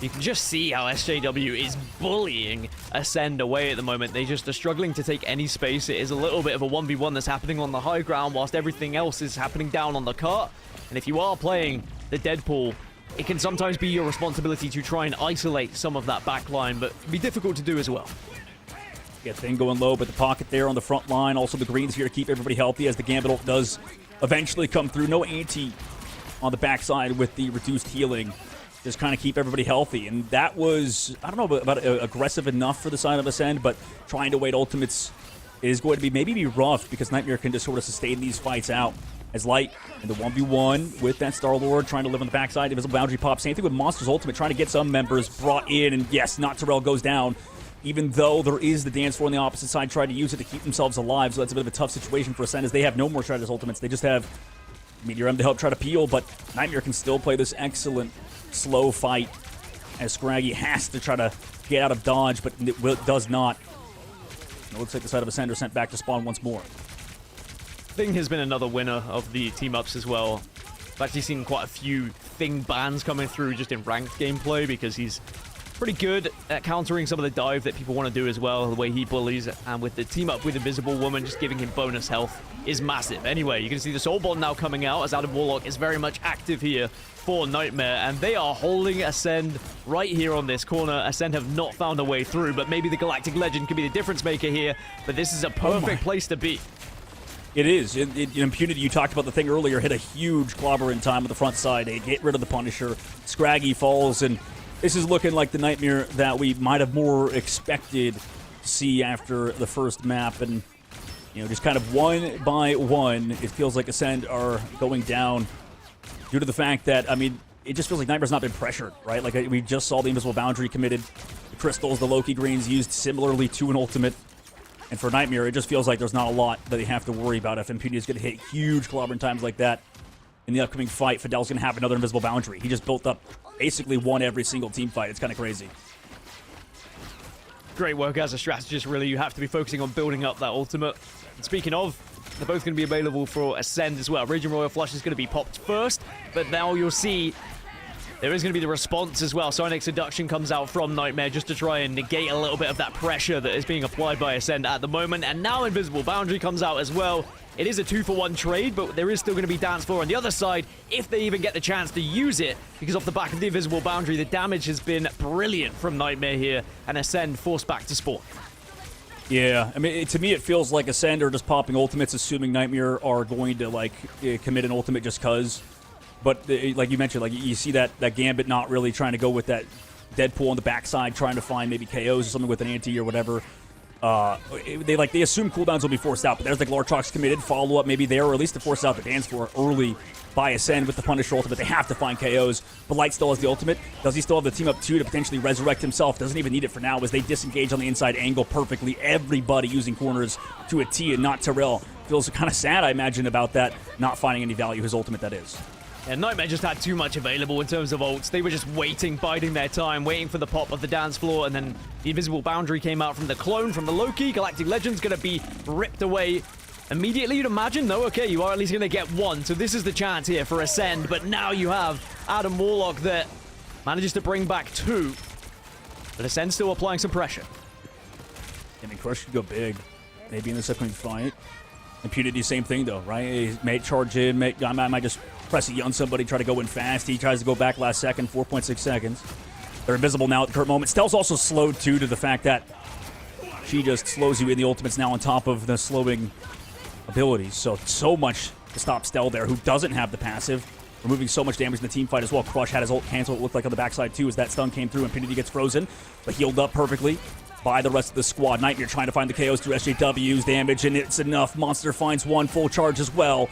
You can just see how SJW is bullying Ascend away at the moment. They just are struggling to take any space. It is a little bit of a 1v1 that's happening on the high ground whilst everything else is happening down on the cart. And if you are playing the Deadpool, it can sometimes be your responsibility to try and isolate some of that backline, but it can be difficult to do as well. Yeah, thing going low, but the pocket there on the front line. Also, the greens here to keep everybody healthy as the Gambit ult does eventually come through. No anti on the backside with the reduced healing. Just kind of keep everybody healthy. And that was, I don't know about aggressive enough for the side of Ascend, but trying to wait ultimates is going to be maybe rough because Nightmare can just sort of sustain these fights out. As Light in the 1v1 with that Star-Lord trying to live on the backside. Invisible Boundary pop. Same thing with Monster's Ultimate, trying to get some members brought in. And yes, Not Terrell goes down, even though there is the dance floor on the opposite side trying to use it to keep themselves alive. So that's a bit of a tough situation for Ascend as they have no more Shredder's Ultimates. They just have Meteor M to help try to peel, but Nightmare can still play this excellent slow fight as Scraggy has to try to get out of dodge, but it does not. It looks like the side of Ascend are sent back to spawn once more. Thing has been another winner of the team-ups as well. I've actually seen quite a few Thing bans coming through just in ranked gameplay because he's pretty good at countering some of the dive that people want to do as well, the way he bullies, and with the team-up with Invisible Woman just giving him bonus health is massive. Anyway, you can see the Soul Bond now coming out as Adam Warlock is very much active here for Nightmare, and they are holding Ascend right here on this corner. Ascend have not found a way through, but maybe the Galactic Legend could be the difference maker here, but this is a perfect place to be. It is. In Impunity, you talked about the Thing earlier, hit a huge clobber in time on the front side. They get rid of the Punisher. Scraggy falls, and this is looking like the Nightmare that we might have more expected to see after the first map. And, you know, just kind of one by one, it feels like Ascend are going down due to the fact that, I mean, it just feels like Nightmare's not been pressured, right? Like, we just saw the Invisible Boundary committed. The Crystals, the Loki Greens used similarly to an ultimate. And for Nightmare, it just feels like there's not a lot that they have to worry about. If Impunity is going to hit huge clobbering times like that in the upcoming fight, Fidel's going to have another Invisible Boundary. He just built up, basically won every single team fight. It's kind of crazy. Great work as a strategist, really. You have to be focusing on building up that ultimate. And speaking of, they're both going to be available for Ascend as well. Raging Royal Flush is going to be popped first, but now you'll see there is going to be the response as well. Sonic Seduction comes out from Nightmare just to try and negate a little bit of that pressure that is being applied by Ascend at the moment. And now Invisible Boundary comes out as well. It is a 2-for-1 trade, but there is still going to be Dance Floor on the other side if they even get the chance to use it. Because off the back of the Invisible Boundary, the damage has been brilliant from Nightmare here. And Ascend forced back to spawn. Yeah, I mean, to me, it feels like Ascend are just popping ultimates, assuming Nightmare are going to, like, commit an ultimate just because. But, like you mentioned, like you see that Gambit not really trying to go with that Deadpool on the backside, trying to find maybe KOs or something with an anti or whatever. They assume cooldowns will be forced out, but there's like Larchok's committed follow-up maybe there, or at least to force out the dance floor early by Ascend with the Punisher ultimate. They have to find KOs, but Light still has the ultimate. Does he still have the team up 2 to potentially resurrect himself? Doesn't even need it for now as they disengage on the inside angle perfectly. Everybody using corners to a T and not Terrell. Feels kind of sad, I imagine, about that, not finding any value, his ultimate that is. Yeah, Nightmare just had too much available in terms of ults. They were just waiting, biding their time, waiting for the pop of the dance floor, and then the Invisible Boundary came out from the clone, from the Loki. Galactic Legend's going to be ripped away immediately, you'd imagine. No, okay, you are at least going to get one, so this is the chance here for Ascend, but now you have Adam Warlock that manages to bring back 2, but Ascend still applying some pressure. I mean, Crush could go big, maybe in this upcoming fight. Impunity, same thing, though, right? He may charge in, might just press E on somebody, try to go in fast. He tries to go back last second, 4.6 seconds. They're invisible now at the current moment. Stell's also slowed, too, to the fact that she just slows you in the ultimates now on top of the slowing abilities. So much to stop Stell there, who doesn't have the passive. Removing so much damage in the team fight as well. Crush had his ult cancel, it looked like on the backside, too, as that stun came through. Impunity gets frozen, but healed up perfectly by the rest of the squad. Nightmare trying to find the KOs through SJW's damage, and it's enough. Monster finds one full charge as well.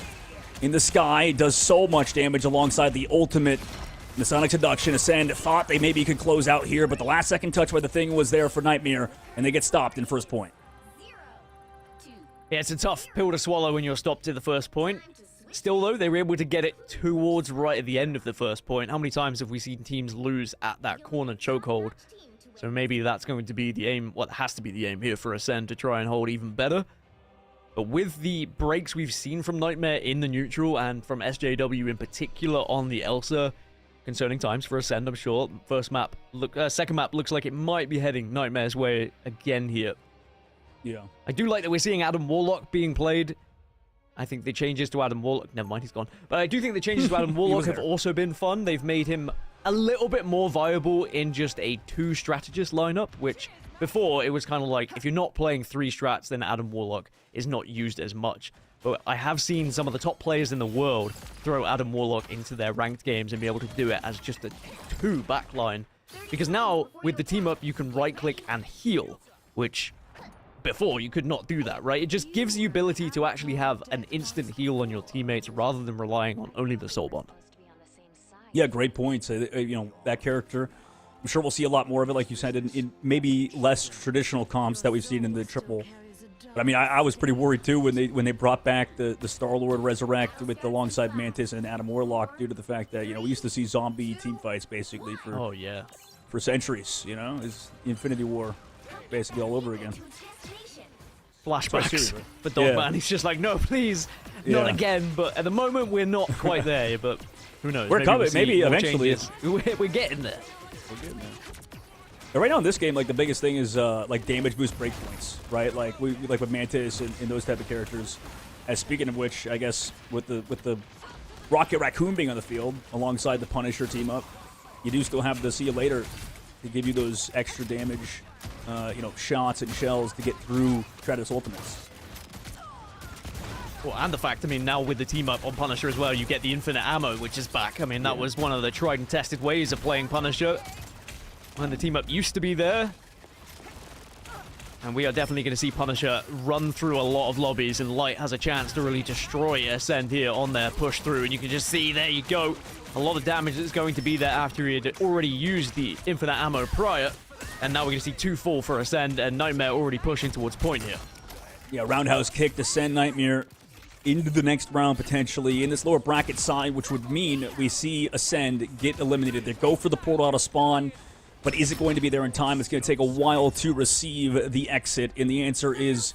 In the sky, does so much damage alongside the ultimate. The Sonic Seduction. Ascend thought they maybe could close out here, but the last second touch by the Thing was there for Nightmare, and they get stopped in first point. Yeah, it's a tough pill to swallow when you're stopped at the first point. Still, though, they were able to get it towards right at the end of the first point. How many times have we seen teams lose at that corner chokehold? So maybe that's going to be the aim, well, it has to be the aim here for Ascend to try and hold even better. But with the breaks we've seen from Nightmare in the neutral and from SJW in particular on the Elsa, concerning times for Ascend, I'm sure. Second map looks like it might be heading Nightmare's way again here. Yeah. I do like that we're seeing Adam Warlock being played. I think the changes to Adam Warlock... Never mind, he's gone. But I do think the changes to Adam Warlock have also been fun. They've made him a little bit more viable in just a 2 strategist lineup, which before it was kind of like, if you're not playing 3 strats, then Adam Warlock is not used as much. But I have seen some of the top players in the world throw Adam Warlock into their ranked games and be able to do it as just a 2 backline. Because now, with the team up, you can right-click and heal, which before you could not do that, right? It just gives you ability to actually have an instant heal on your teammates rather than relying on only the soul bond. Yeah, great points. You know, that character, I'm sure we'll see a lot more of it, like you said, in maybe less traditional comps that we've seen in the triple. But I mean, I was pretty worried too when they brought back the Star-Lord Resurrect with alongside Mantis and Adam Warlock, due to the fact that, you know, we used to see zombie team fights basically for centuries. You know, it's Infinity War basically all over again. Flashbacks. But Dogman, he's just like, no, please, not again. But at the moment, we're not quite there. But who knows? We're coming. Maybe eventually. We're getting there. But right now in this game, like, the biggest thing is like damage boost breakpoints, right? Like like with Mantis and those type of characters. As speaking of which, I guess with the Rocket Raccoon being on the field alongside the Punisher team up, you do still have the See You Later to give you those extra damage, you know, shots and shells to get through Travis ultimates. Well, and the fact, I mean, now with the team up on Punisher as well, you get the infinite ammo, which is back. I mean, that was one of the tried and tested ways of playing Punisher when the team up used to be there. And we are definitely going to see Punisher run through a lot of lobbies, and Light has a chance to really destroy Ascend here on their push through. And you can just see, there you go, a lot of damage that's going to be there after he had already used the infinite ammo prior. And now we're going to see 2 fall for Ascend, and Nightmare already pushing towards point here. Yeah, roundhouse kick to send Nightmare into the next round potentially in this lower bracket side, which would mean we see Ascend get eliminated. They go for the portal out of spawn, but is it going to be there in time? It's going to take a while to receive the exit, and the answer is,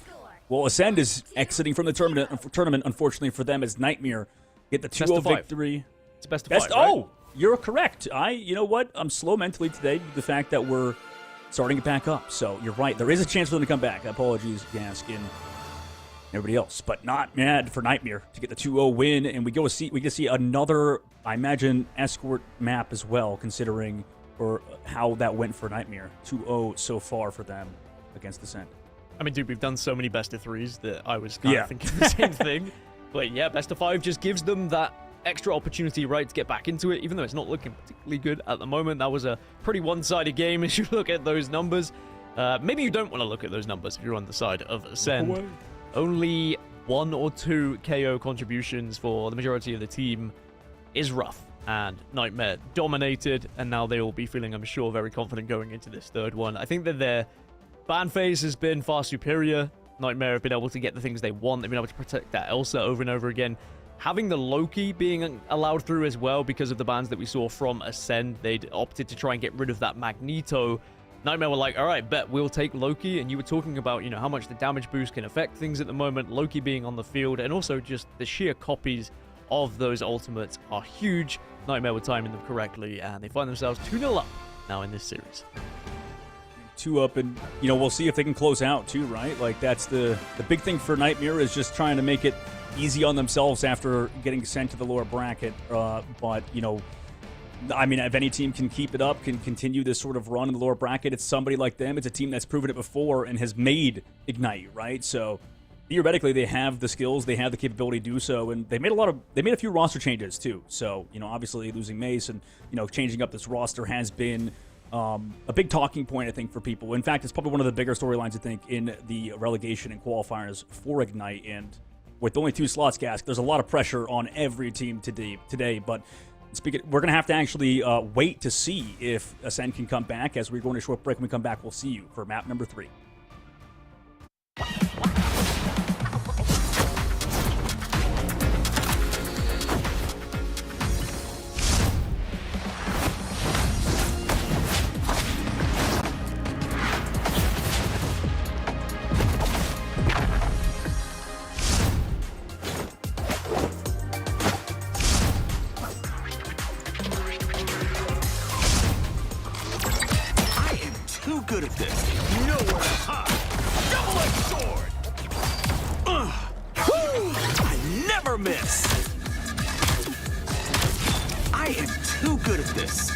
well, Ascend is exiting from the tournament, unfortunately for them, as Nightmare get the 2-0 victory. It's best of 5, right? Oh, you're correct. You know what? I'm slow mentally today due to the fact that we're starting it back up. So you're right. There is a chance for them to come back. Apologies, Gask and everybody else, but not mad for Nightmare to get the 2-0 win, and we get to see another, I imagine, escort map as well, considering or how that went for Nightmare. 2-0 so far for them against Ascend. I mean, dude, we've done so many best of 3s that I was kind of thinking the same thing. But yeah, best of 5 just gives them that extra opportunity, right, to get back into it, even though it's not looking particularly good at the moment. That was a pretty one-sided game as you look at those numbers. Maybe you don't want to look at those numbers if you're on the side of Ascend. Only 1 or 2 KO contributions for the majority of the team is rough. And Nightmare dominated, and now they will be feeling, I'm sure, very confident going into this third one. I think that their ban phase has been far superior. Nightmare have been able to get the things they want. They've been able to protect that Elsa over and over again. Having the Loki being allowed through as well because of the bans that we saw from Ascend, they'd opted to try and get rid of that Magneto. Nightmare were like, all right, bet we'll take Loki. And you were talking about, you know, how much the damage boost can affect things at the moment. Loki being on the field, and also just the sheer copies of those ultimates are huge. Nightmare were timing them correctly, and they find themselves 2-0 up now in this series. 2 up, and, you know, we'll see if they can close out too, right? Like, that's the big thing for Nightmare, is just trying to make it easy on themselves after getting sent to the lower bracket. But, you know, I mean, if any team can keep it up, can continue this sort of run in the lower bracket, it's somebody like them. It's a team that's proven it before and has made Ignite, right? So theoretically, they have the skills, they have the capability to do so, and they made a few roster changes too. So, you know, obviously losing Mace and, you know, changing up this roster has been a big talking point, I think, for people. In fact, it's probably one of the bigger storylines, I think, in the relegation and qualifiers for Ignite. And with only 2 slots, Gask, there's a lot of pressure on every team today. But we're going to have to actually wait to see if Ascend can come back. As we're going to a short break, when we come back, we'll see you for map number 3. Good at this. Nowhere to hide. Double-edged sword. I never miss. I am too good at this.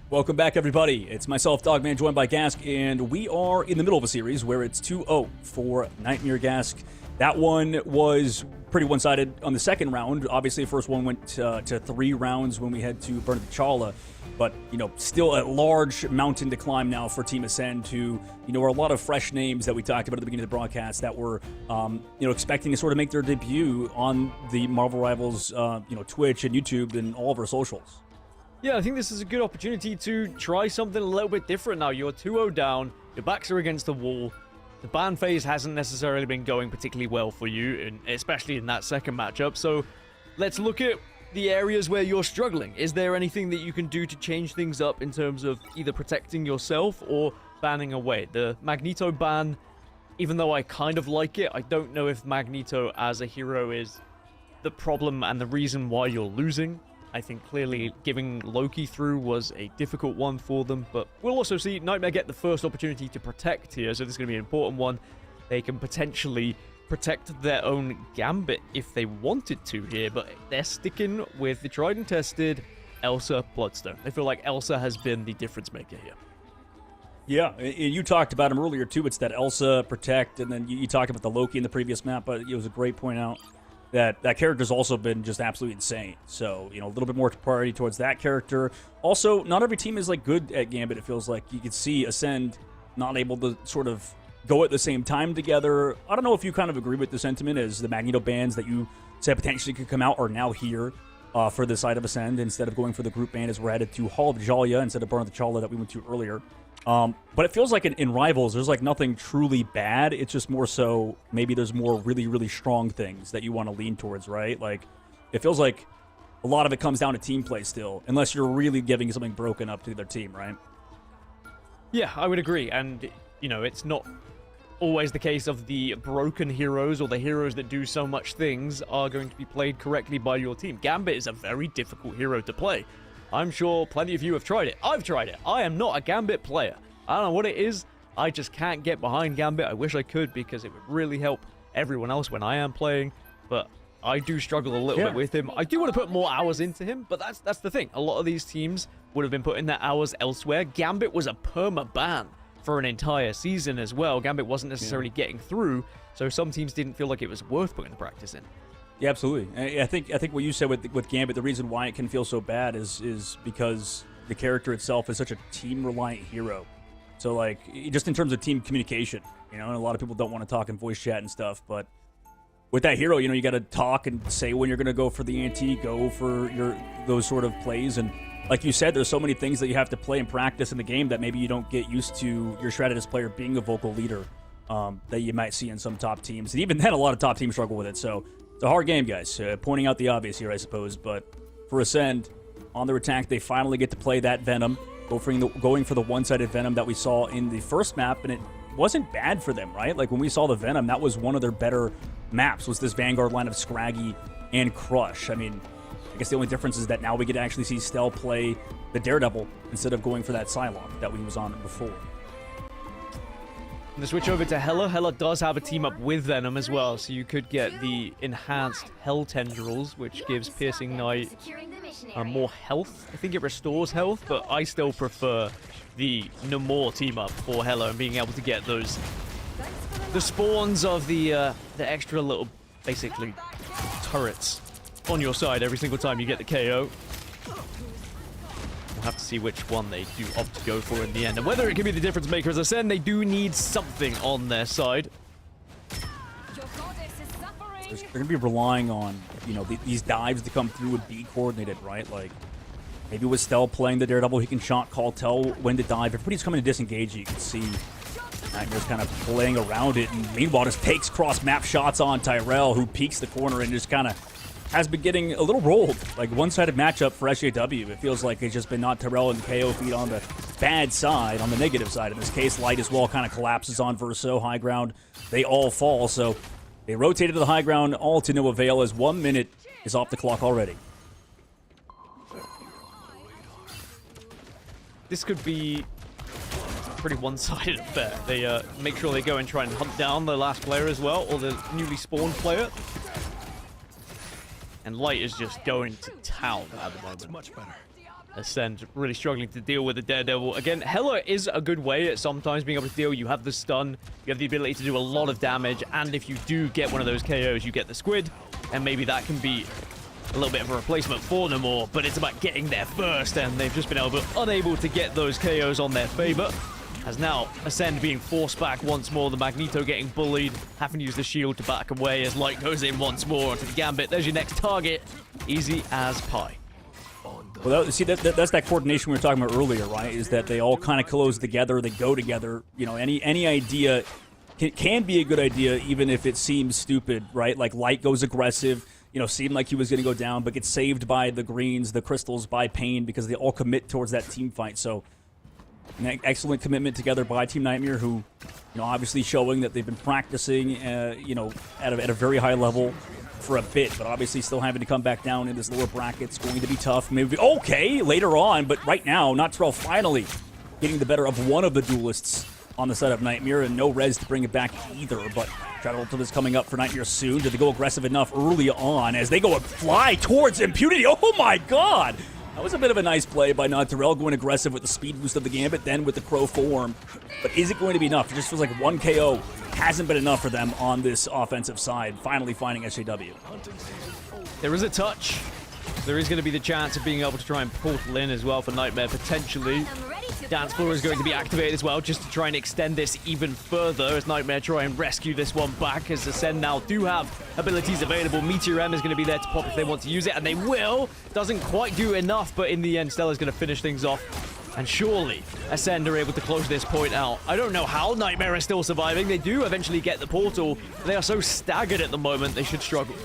Welcome back, everybody. It's myself, Dogman, joined by Gask, and we are in the middle of a series where it's 2-0 for Nightmare Gask. That one was pretty one-sided on the second round. Obviously, the first one went to 3 rounds when we had to burn the Chala. But, you know, still a large mountain to climb now for Team Ascend, who, you know, are a lot of fresh names that we talked about at the beginning of the broadcast that were, you know, expecting to sort of make their debut on the Marvel Rivals, you know, Twitch and YouTube and all of our socials. Yeah, I think this is a good opportunity to try something a little bit different now. You're 2-0 down, your backs are against the wall. The ban phase hasn't necessarily been going particularly well for you, and especially in that second matchup. So let's look at the areas where you're struggling. Is there anything that you can do to change things up in terms of either protecting yourself or banning away? The Magneto ban, even though I kind of like it, I don't know if Magneto as a hero is the problem and the reason why you're losing. I think clearly giving Loki through was a difficult one for them, but we'll also see Nightmare get the first opportunity to protect here, so this is going to be an important one. They can potentially protect their own Gambit if they wanted to here, but they're sticking with the tried and tested Elsa Bloodstone. They feel like Elsa has been the difference maker here. Yeah, and you talked about him earlier too. It's that Elsa protect, and then you talked about the Loki in the previous map, but it was a great point out that character's also been just absolutely insane. So, you know, a little bit more priority towards that character. Also, not every team is like good at Gambit. It feels like you could see Ascend not able to sort of go at the same time together. I don't know if you kind of agree with the sentiment as the Magneto bans that you said potentially could come out are now here for the side of Ascend instead of going for the group ban as we're headed to Hall of Jalia instead of Burn of the Chala that we went to earlier. But it feels like in Rivals, there's like nothing truly bad. It's just more so maybe there's more really, really strong things that you want to lean towards, right? Like, it feels like a lot of it comes down to team play still, unless you're really giving something broken up to their team, right? Yeah, I would agree. And, you know, it's not always the case of the broken heroes or the heroes that do so much things are going to be played correctly by your team. Gambit is a very difficult hero to play. I'm sure plenty of you have tried it. I've tried it. I am not a Gambit player. I don't know what it is. I just can't get behind Gambit. I wish I could because it would really help everyone else when I am playing. But I do struggle a little bit with him. I do want to put more hours into him, but that's the thing. A lot of these teams would have been putting their hours elsewhere. Gambit was a perma ban for an entire season as well. Gambit wasn't necessarily getting through, so some teams didn't feel like it was worth putting the practice in. Yeah, absolutely. I think what you said with Gambit, the reason why it can feel so bad is because the character itself is such a team-reliant hero. So, like, just in terms of team communication, you know, and a lot of people don't want to talk in voice chat and stuff, but with that hero, you know, you got to talk and say when you're going to go for the ante, go for those sort of plays, and like you said, there's so many things that you have to play and practice in the game that maybe you don't get used to your strategist player being a vocal leader that you might see in some top teams. And even then, a lot of top teams struggle with it, so it's a hard game, guys. Pointing out the obvious here, I suppose. But for Ascend, on their attack, they finally get to play that Venom, going for the one-sided Venom that we saw in the first map, and it wasn't bad for them, right? Like, when we saw the Venom, that was one of their better maps, was this Vanguard line of Scraggy and Crush. I mean, I guess the only difference is that now we get to actually see Stel play the Daredevil instead of going for that Psylocke that we was on before. And the switch over to Hela. Hela does have a team up with Venom as well, so you could get the enhanced Hell Tendrils, which gives Piercing Knight more health. I think it restores health, but I still prefer the Namor team up for Hela and being able to get the spawns of the extra little, basically, turrets on your side every single time you get the KO. We'll have to see which one they do opt to go for in the end. And whether it can be the difference maker, as I said, they do need something on their side. They're going to be relying on, you know, these dives to come through and be coordinated, right? Like, maybe with Stel playing the Daredevil, he can call, tell when to dive. Everybody's coming to disengage. You can see Nightmare's kind of playing around it. And meanwhile, just takes cross-map shots on Tyrell, who peeks the corner and just kind of has been getting a little rolled. Like, one-sided matchup for SJW. It feels like it's just been not Tyrell and KO feed on the bad side, on the negative side. In this case, Light as well kind of collapses on Verso. High ground, they all fall. So they rotated to the high ground, all to no avail, as 1 minute is off the clock already. This could be a pretty one-sided affair. They make sure they go and try and hunt down the last player as well, or the newly spawned player. And Light is just going to town at the moment. Much better. Ascend really struggling to deal with the Daredevil. Again, Hela is a good way at sometimes being able to deal. You have the stun, you have the ability to do a lot of damage, and if you do get one of those KOs, you get the squid, and maybe that can be a little bit of a replacement for Namor, but it's about getting there first, and they've just been unable to get those KOs on their favor. As now, Ascend being forced back once more, the Magneto getting bullied, having to use the shield to back away as Light goes in once more onto the Gambit. There's your next target. Easy as pie. Well, see, that's that coordination we were talking about earlier, right? Is that they all kind of close together, they go together. You know, any idea can be a good idea, even if it seems stupid, right? Like Light goes aggressive, you know, seemed like he was going to go down, but gets saved by the greens, the crystals, by Pain, because they all commit towards that team fight. So, an excellent commitment together by Team Nightmare, who, you know, obviously showing that they've been practicing, you know, at a very high level for a bit, but obviously still having to come back down in this lower bracket. It's going to be tough. Maybe okay later on, but right now, Noxrel finally getting the better of one of the duelists on the side of Nightmare, and no res to bring it back either. But Shadow Ultimate is coming up for Nightmare soon. Did they go aggressive enough early on as they go and fly towards Impunity? Oh my god! That was a bit of a nice play by Noxrel, going aggressive with the speed boost of the Gambit, then with the Crow form. But is it going to be enough? It just feels like one KO hasn't been enough for them on this offensive side, finally finding SJW. There is a touch. There is going to be the chance of being able to try and portal in as well for Nightmare, potentially. Dance Floor is going to be activated as well, just to try and extend this even further as Nightmare try and rescue this one back, as Ascend now do have abilities available. Meteor M is going to be there to pop if they want to use it, and they will. Doesn't quite do enough, but in the end, Stella's going to finish things off. And surely, Ascend are able to close this point out. I don't know how Nightmare is still surviving. They do eventually get the portal. They are so staggered at the moment, they should struggle.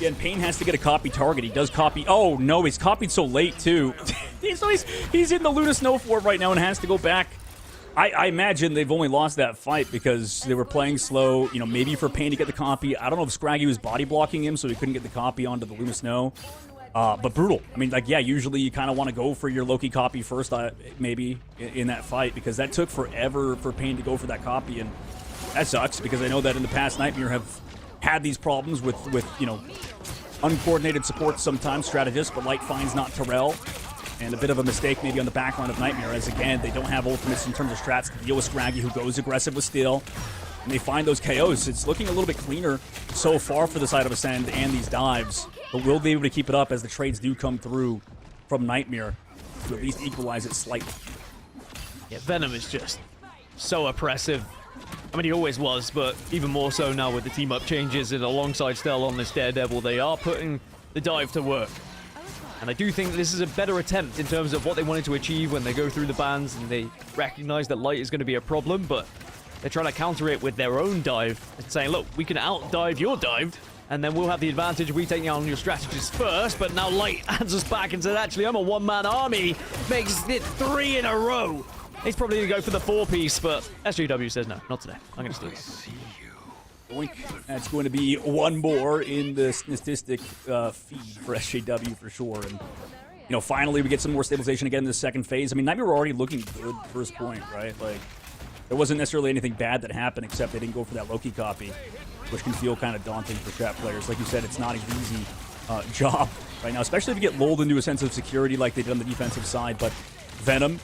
Yeah, and Pain has to get a copy target. He does copy. Oh, no, he's copied so late, too. he's in the Luna Snow Fort right now and has to go back. I imagine they've only lost that fight because they were playing slow, you know, maybe for Pain to get the copy. I don't know if Scraggy was body blocking him, so he couldn't get the copy onto the Luna Snow. But brutal. I mean, like, yeah, usually you kind of want to go for your Loki copy first, maybe, in that fight, because that took forever for Pain to go for that copy, and that sucks, because I know that in the past, Nightmare have had these problems with you know, uncoordinated support sometimes, strategists, but Light finds not Terrell, and a bit of a mistake maybe on the backline of Nightmare, as again, they don't have ultimates in terms of strats to deal with Scraggy, who goes aggressive with Steel, and they find those KOs. It's looking a little bit cleaner so far for the side of Ascend and these dives, but will they be able to keep it up as the trades do come through from Nightmare to at least equalize it slightly? Yeah, Venom is just so oppressive. I mean, he always was, but even more so now with the team-up changes, and alongside Stell on this Daredevil, they are putting the dive to work. And I do think this is a better attempt in terms of what they wanted to achieve when they go through the bans, and they recognize that Light is going to be a problem, but they're trying to counter it with their own dive, and saying, look, we can out-dive your dive, and then we'll have the advantage of we taking out your strategists first. But now Light adds us back and says, actually, I'm a one-man army. Makes it 3 in a row. He's probably going to go for the 4-piece, but SJW says, no, not today. I'm going to steal it. Boink. That's going to be one more in the statistic feed for SJW for sure. And, you know, finally we get some more stabilization again in the second phase. I mean, Nightmare were already looking good first point, right? Like, there wasn't necessarily anything bad that happened, except they didn't go for that Loki copy, which can feel kind of daunting for chat players. Like you said, it's not an easy job right now, especially if you get lulled into a sense of security like they did on the defensive side. But Venom,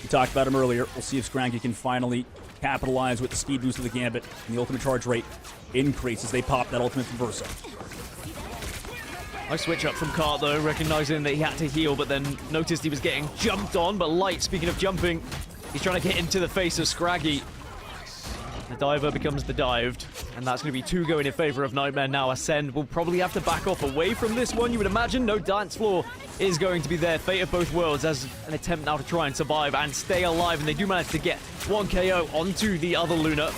we talked about him earlier. We'll see if Scraggy can finally capitalize with the speed boost of the Gambit, and the ultimate charge rate increases. They pop that ultimate from Versa. Nice switch up from Cart, though, recognizing that he had to heal, but then noticed he was getting jumped on. But Light, speaking of jumping, he's trying to get into the face of Scraggy. The diver becomes the dived, and that's going to be 2 going in favor of Nightmare now. Ascend will probably have to back off away from this one, you would imagine. No Dance Floor is going to be there. Fate of both worlds as an attempt now to try and survive and stay alive, and they do manage to get 1 KO onto the other Luna.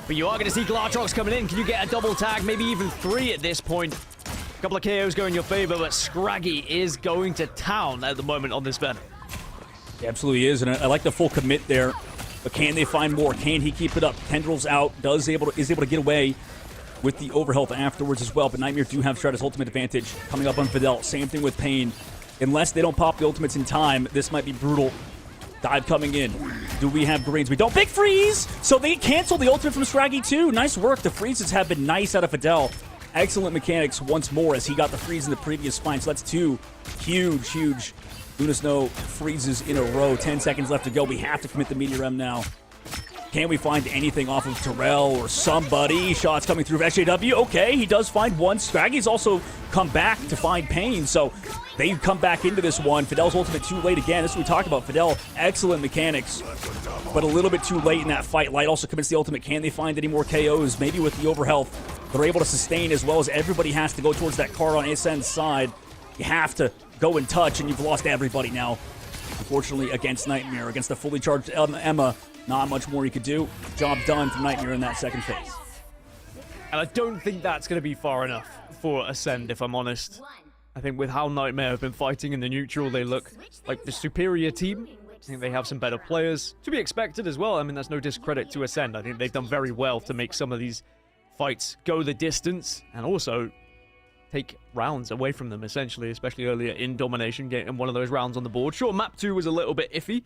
But you are going to see Glartrox coming in. Can you get a double tag? Maybe even 3 at this point. A couple of KOs go in your favor, but Scraggy is going to town at the moment on this Venom. He absolutely is, and I like the full commit there. But can they find more? Can he keep it up? Tendrils out, is able to get away with the overhealth afterwards as well. But Nightmare do have Stratus ultimate advantage coming up on Fidel. Same thing with Pain. Unless they don't pop the ultimates in time, this might be brutal. Dive coming in. Do we have greens? We don't. Big freeze! So they canceled the ultimate from Scraggy too. Nice work. The freezes have been nice out of Fidel. Excellent mechanics once more as he got the freeze in the previous spine. So that's 2 huge Lunisno freezes in a row. 10 seconds left to go. We have to commit the Meteor M now. Can we find anything off of Terrell or somebody? Shots coming through SJW. Okay, he does find one. Scraggy's also come back to find Payne, so they come back into this one. Fidel's ultimate too late again. This is what we talked about. Fidel, excellent mechanics, but a little bit too late in that fight. Light also commits the ultimate. Can they find any more KOs? Maybe with the overhealth, they're able to sustain as well as everybody has to go towards that card on Ascend's side. You have to go and touch, and you've lost everybody now. Unfortunately, against Nightmare, against the fully charged Emma, not much more you could do. Job done from Nightmare in that second phase. And I don't think that's going to be far enough for Ascend, if I'm honest. I think with how Nightmare have been fighting in the neutral, they look like the superior team. I think they have some better players. To be expected as well. I mean, that's no discredit to Ascend. I think they've done very well to make some of these fights go the distance and also take rounds away from them, essentially, especially earlier in Domination, getting one of those rounds on the board. Sure, map 2 was a little bit iffy,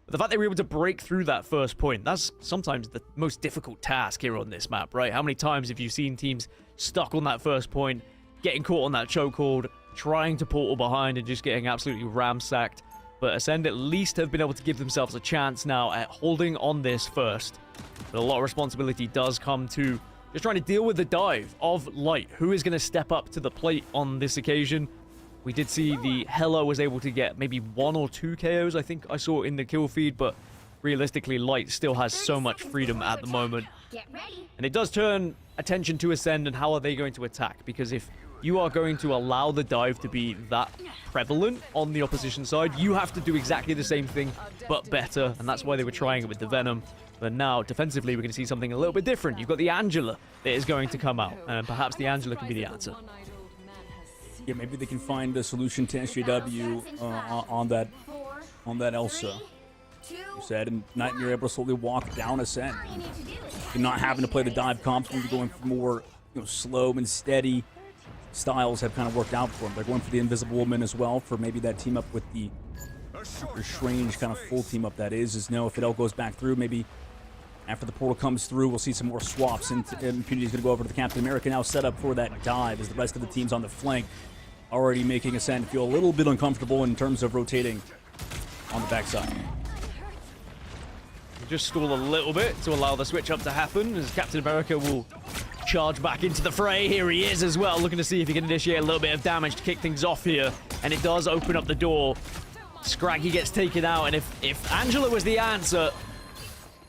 but the fact they were able to break through that first point, that's sometimes the most difficult task here on this map, right? How many times have you seen teams stuck on that first point, getting caught on that chokehold, trying to portal behind and just getting absolutely ramsacked? But Ascend at least have been able to give themselves a chance now at holding on this first. But a lot of responsibility does come to just trying to deal with the dive of Light. Who is going to step up to the plate on this occasion? We did see the Hella was able to get maybe 1 or 2 KOs, I think I saw in the kill feed, but realistically, Light still has so much freedom at the moment. And it does turn attention to Ascend and how are they going to attack, because if you are going to allow the dive to be that prevalent on the opposition side, you have to do exactly the same thing, but better, and that's why they were trying it with the Venom. But now, defensively, we're going to see something a little bit different. You've got the Angela that is going to come out, and perhaps the Angela can be the answer. Yeah, maybe they can find a solution to SJW on that Elsa. You said, and Nightmare able to slowly walk down Ascend. You're not having to play the dive comps, maybe going for more slow and steady styles have kind of worked out for them. They're going for the Invisible Woman as well for maybe that team up with the Strange kind of full team up that is no, if Fidel goes back through, maybe after the portal comes through, we'll see some more swaps, and Impunity's going to go over to the Captain America now set up for that dive as the rest of the teams on the flank already making Ascend feel a little bit uncomfortable in terms of rotating on the backside. Just stall a little bit to allow the switch up to happen as Captain America will charge back into the fray. Here he is as well, looking to see if he can initiate a little bit of damage to kick things off here, and it does open up the door. Scraggy gets taken out, and if Angela was the answer,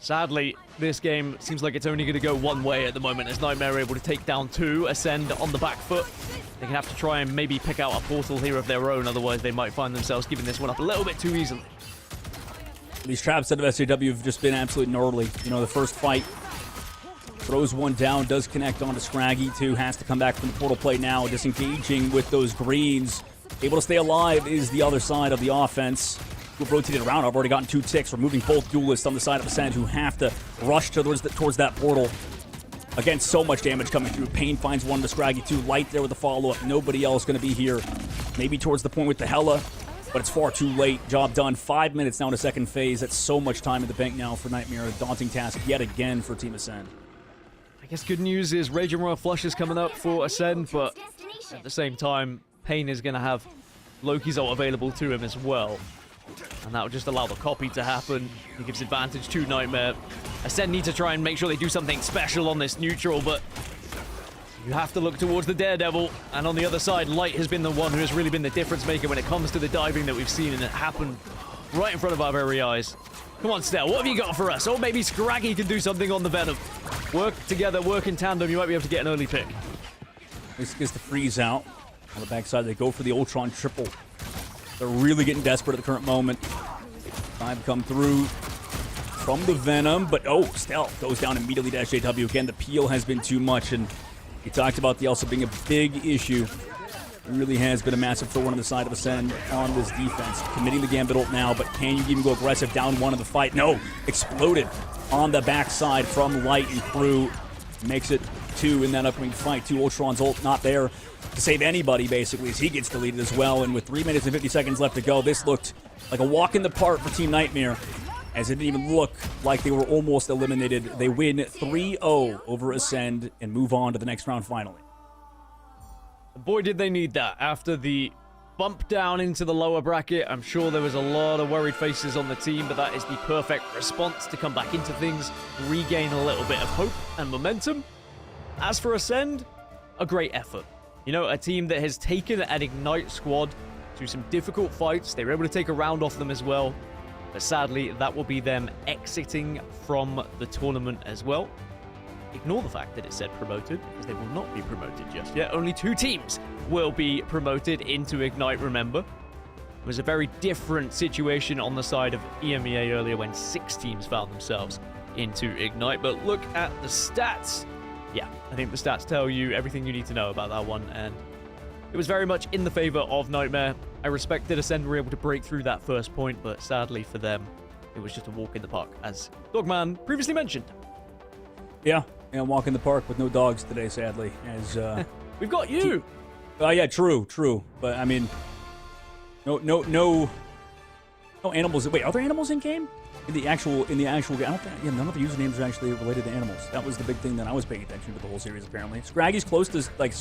sadly, this game seems like it's only going to go one way at the moment as Nightmare are able to take down 2, Ascend on the back foot. They can have to try and maybe pick out a portal here of their own, otherwise they might find themselves giving this one up a little bit too easily. These traps out of SJW have just been absolutely gnarly. You know, the first fight throws one down, does connect onto Scraggy, too, has to come back from the portal play now, disengaging with those greens. Able to stay alive is the other side of the offense. We've rotated around. I've already gotten 2 ticks, removing both duelists on the side of Ascend who have to rush towards that portal. Again, so much damage coming through. Payne finds one to Scraggy, too. Light there with the follow-up. Nobody else going to be here. Maybe towards the point with the Hella, but it's far too late. Job done. 5 minutes now in the second phase. That's so much time in the bank now for Nightmare. A daunting task yet again for Team Ascend. I guess good news is Raging Royal Flush is coming up for Ascend, but at the same time, Payne is going to have Loki's ult available to him as well. And that will just allow the copy to happen. He gives advantage to Nightmare. Ascend need to try and make sure they do something special on this neutral, but you have to look towards the Daredevil. And on the other side, Light has been the one who has really been the difference maker when it comes to the diving that we've seen, and it happened right in front of our very eyes. Come on, Stell, what have you got for us? Or maybe Scraggy can do something on the Venom. Work together, work in tandem, you might be able to get an early pick. This gets the freeze out. On the backside, they go for the Ultron triple. They're really getting desperate at the current moment. Time come through from the Venom, but Stealth goes down immediately to SJW. Again, the peel has been too much, and he talked about the Elsa being a big issue. It really has been a massive thorn on the side of Ascend on this defense. Committing the Gambit ult now, but can you even go aggressive down one of the fight? No, exploded on the backside from Light and crew. Makes it 2 in that upcoming fight. 2 Ultron's ult not there to save anybody, basically, as he gets deleted as well. And with 3 minutes and 50 seconds left to go, this looked like a walk in the park for Team Nightmare, as it didn't even look like they were almost eliminated. They win 3-0 over Ascend and move on to the next round finally. Boy, did they need that after the bump down into the lower bracket. I'm sure there was a lot of worried faces on the team, but that is the perfect response to come back into things, regain a little bit of hope and momentum. As for Ascend, a great effort. You know, a team that has taken an Ignite squad to some difficult fights. They were able to take a round off them as well. But sadly, that will be them exiting from the tournament as well. Ignore the fact that it said promoted, because they will not be promoted just yet. Only 2 teams will be promoted into Ignite, remember. It was a very different situation on the side of EMEA earlier when 6 teams found themselves into Ignite. But look at the stats. Yeah, I think the stats tell you everything you need to know about that one, and it was very much in the favor of Nightmare. I respect that Ascend were able to break through that first point, but sadly for them, it was just a walk in the park, as Dogman previously mentioned. Yeah, walk in the park with no dogs today, sadly. As We've got you! Yeah, true. But, I mean, no animals. Wait, are there animals in game? In the actual game, I don't think. Yeah, none of the usernames are actually related to animals. That was the big thing that I was paying attention to the whole series. Apparently, Scraggy's close to like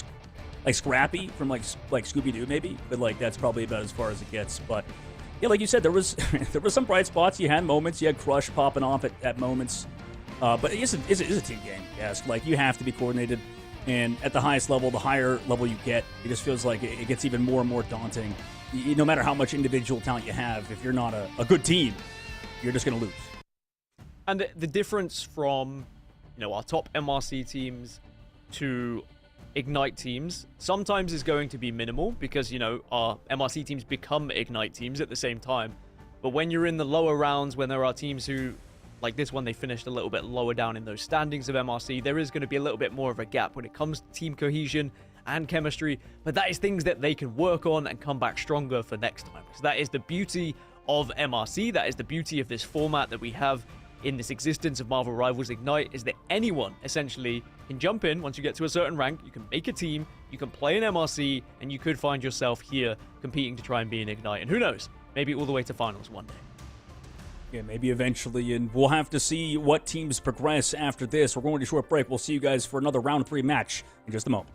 Scrappy from like Scooby Doo, maybe, but like that's probably about as far as it gets. But yeah, like you said, there was some bright spots. You had moments. You had Crush popping off at moments. But it is a team game. Yes, like you have to be coordinated, and at the highest level, the higher level you get, it just feels like it gets even more and more daunting. No matter how much individual talent you have, if you're not a good team, you're just going to lose. And the difference from, our top MRC teams to Ignite teams sometimes is going to be minimal because, our MRC teams become Ignite teams at the same time. But when you're in the lower rounds, when there are teams who, like this one, they finished a little bit lower down in those standings of MRC, there is going to be a little bit more of a gap when it comes to team cohesion and chemistry. But that is things that they can work on and come back stronger for next time. Because that is the beauty of MRC. That is the beauty of this format that we have in this existence of Marvel Rivals Ignite, is that anyone essentially can jump in once you get to a certain rank. You can make a team, you can play an MRC, and you could find yourself here competing to try and be an Ignite. And who knows, maybe all the way to finals one day. Yeah, maybe eventually, and we'll have to see what teams progress after this. We're going to short break. We'll see you guys for another round 3 match in just a moment.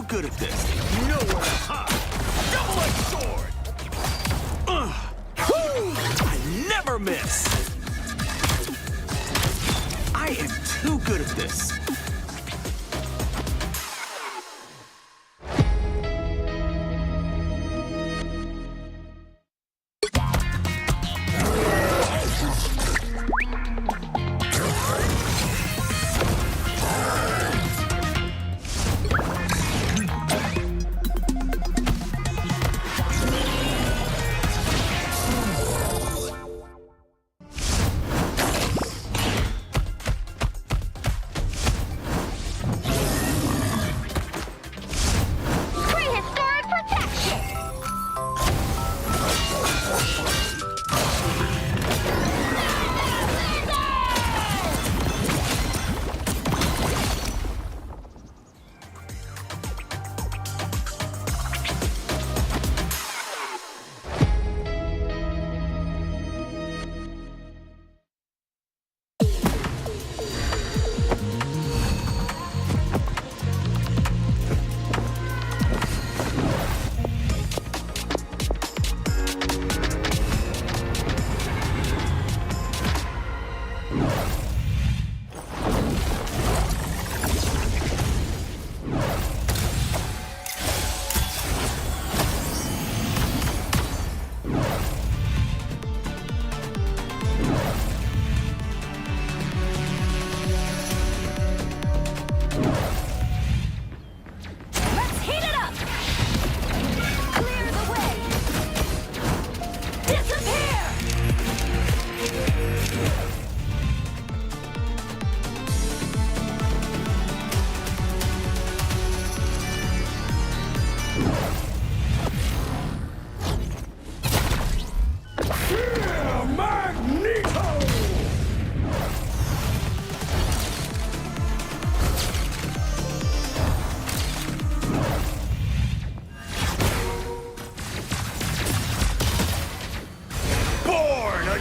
Good at this. Nowhere to hide. Double-edged sword. I never miss. I am too good at this.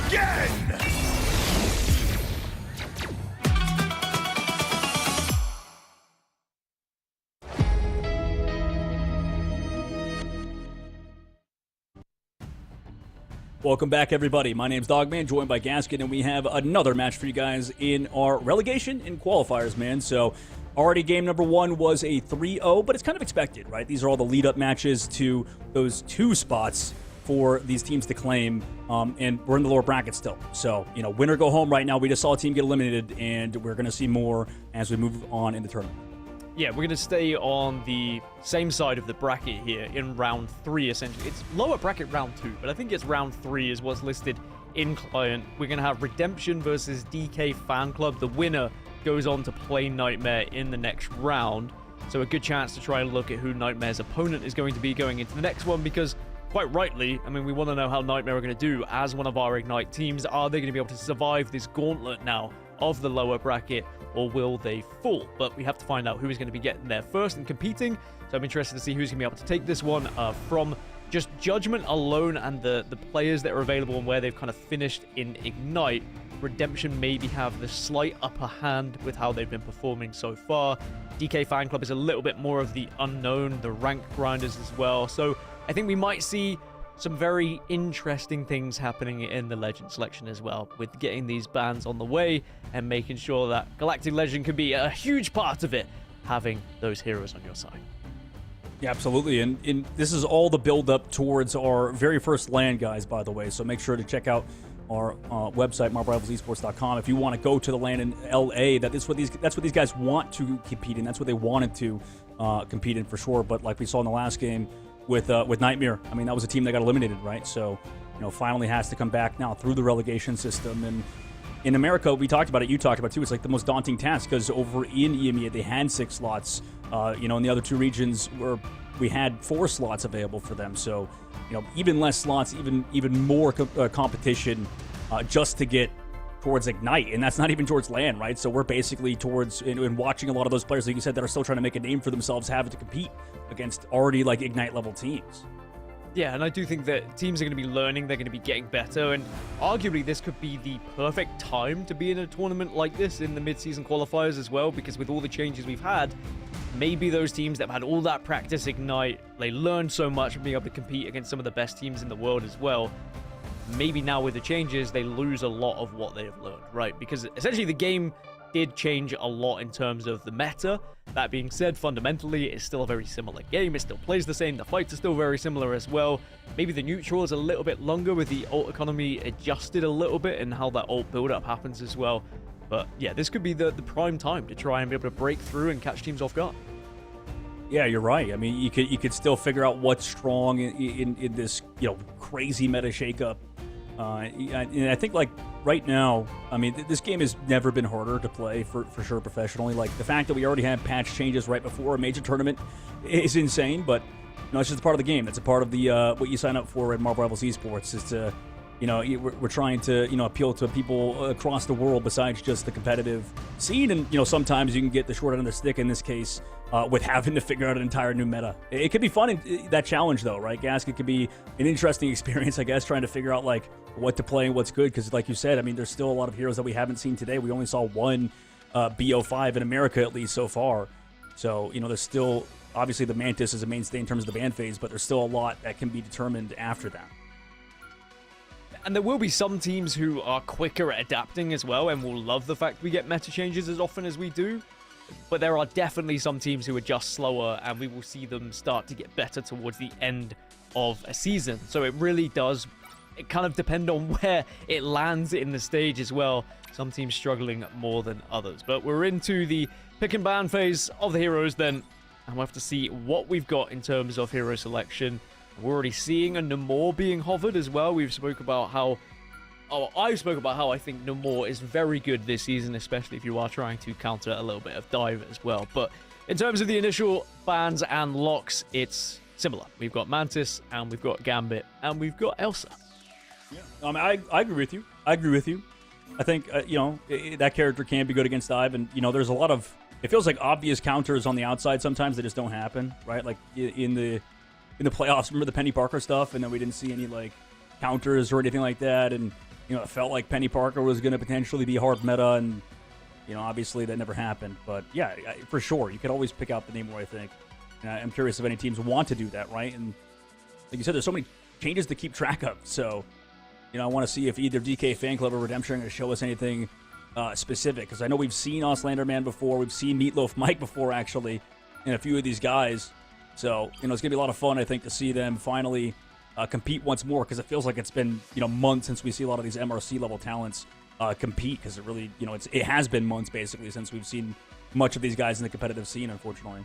again! Welcome back, everybody. My name's Dogman, joined by Gasket, and we have another match for you guys in our relegation and qualifiers, man. So, already game number 1 was a 3-0, but it's kind of expected, right? These are all the lead-up matches to those 2 spots for these teams to claim, and we're in the lower bracket still. So, win or go home right now. We just saw a team get eliminated, and we're going to see more as we move on in the tournament. Yeah, we're going to stay on the same side of the bracket here in round 3, essentially. It's lower bracket round 2, but I think it's round 3 is what's listed in client. We're going to have Redemption versus DK Fan Club. The winner goes on to play Nightmare in the next round. So a good chance to try and look at who Nightmare's opponent is going to be going into the next one, because quite rightly, I mean, we want to know how Nightmare are going to do as one of our Ignite teams. Are they going to be able to survive this gauntlet now of the lower bracket, or will they fall? But we have to find out who is going to be getting there first and competing. So I'm interested to see who's going to be able to take this one from just judgment alone and the players that are available and where they've kind of finished in Ignite. Redemption maybe have the slight upper hand with how they've been performing so far. DK Fan Club is a little bit more of the unknown, the rank grinders as well. So I think we might see some very interesting things happening in the Legend selection as well, with getting these bans on the way and making sure that Galactic Legend can be a huge part of it, having those heroes on your side. Yeah, absolutely. And this is all the build-up towards our very first LAN, guys, by the way. So make sure to check out our website, marblerivalsesports.com. If you want to go to the LAN in LA, that's what these guys want to compete in. That's what they wanted to compete in for sure. But like we saw in the last game with Nightmare, I mean, that was a team that got eliminated, right? So, finally has to come back now through the relegation system. And in America, we talked about it, you talked about it too, it's like the most daunting task, because over in EMEA, they had 6 slots. In the other 2 regions where we had 4 slots available for them. So, even less slots, even more competition just to get towards Ignite. And that's not even towards LAN, right? So we're basically towards, and watching a lot of those players, like you said, that are still trying to make a name for themselves, having to compete against already like Ignite level teams. Yeah, and I do think that teams are going to be learning, they're going to be getting better, and arguably this could be the perfect time to be in a tournament like this in the mid-season qualifiers as well, because with all the changes we've had, maybe those teams that have had all that practice Ignite, they learned so much from being able to compete against some of the best teams in the world as well. Maybe now with the changes, they lose a lot of what they have learned, right? Because essentially the game did change a lot in terms of the meta. That being said, fundamentally, it's still a very similar game. It still plays the same. The fights are still very similar as well. Maybe the neutral is a little bit longer with the ult economy adjusted a little bit and how that ult build-up happens as well. But yeah, this could be the prime time to try and be able to break through and catch teams off guard. Yeah, you're right. I mean, you could still figure out what's strong in this crazy meta shakeup. And I think like right now, I mean, this game has never been harder to play for sure professionally. Like the fact that we already had patch changes right before a major tournament is insane. But it's just a part of the game. That's a part of the what you sign up for at Marble Rivals Esports is to we're trying to appeal to people across the world besides just the competitive scene. And sometimes you can get the short end of the stick in this case with having to figure out an entire new meta. It could be fun in that challenge though, right, Gask? It could be an interesting experience, I guess, trying to figure out like what to play and what's good, because like you said, I mean, there's still a lot of heroes that we haven't seen today. We only saw one BO5 in America at least so far. So there's still obviously the Mantis is a mainstay in terms of the ban phase, but there's still a lot that can be determined after that. And there will be some teams who are quicker at adapting as well and will love the fact we get meta changes as often as we do. But there are definitely some teams who are just slower, and we will see them start to get better towards the end of a season. So it really does kind of depend on where it lands in the stage as well. Some teams struggling more than others. But we're into the pick and ban phase of the heroes then, and we'll have to see what we've got in terms of hero selection. We're already seeing a Namor being hovered as well. We've spoke about how... I spoke about how I think Namor is very good this season, especially if you are trying to counter a little bit of dive as well. But in terms of the initial bans and locks, it's similar. We've got Mantis, and we've got Gambit, and we've got Elsa. Yeah, I agree with you. I think, that character can be good against dive, and, there's a lot of... It feels like obvious counters on the outside sometimes that just don't happen, right? Like, in the playoffs, remember the Penny Parker stuff, and then we didn't see any, like, counters or anything like that, and You know, it felt like Penny Parker was going to potentially be hard meta, and, you know, obviously that never happened. But, yeah, for sure, you could always pick out the Namor, I think. And I'm curious if any teams want to do that, right? And like you said, there's so many changes to keep track of. So, you know, I want to see if either DK Fan Club or Redemption are going to show us anything specific. Because I know we've seen Auslander Man before. We've seen Meatloaf Mike before, actually, and a few of these guys. So, you know, it's going to be a lot of fun, I think, to see them finally compete once more, because it feels like it's been, you know, months since we see a lot of these MRC level talents compete, because it really, you know, it has been months basically since we've seen much of these guys in the competitive scene, unfortunately.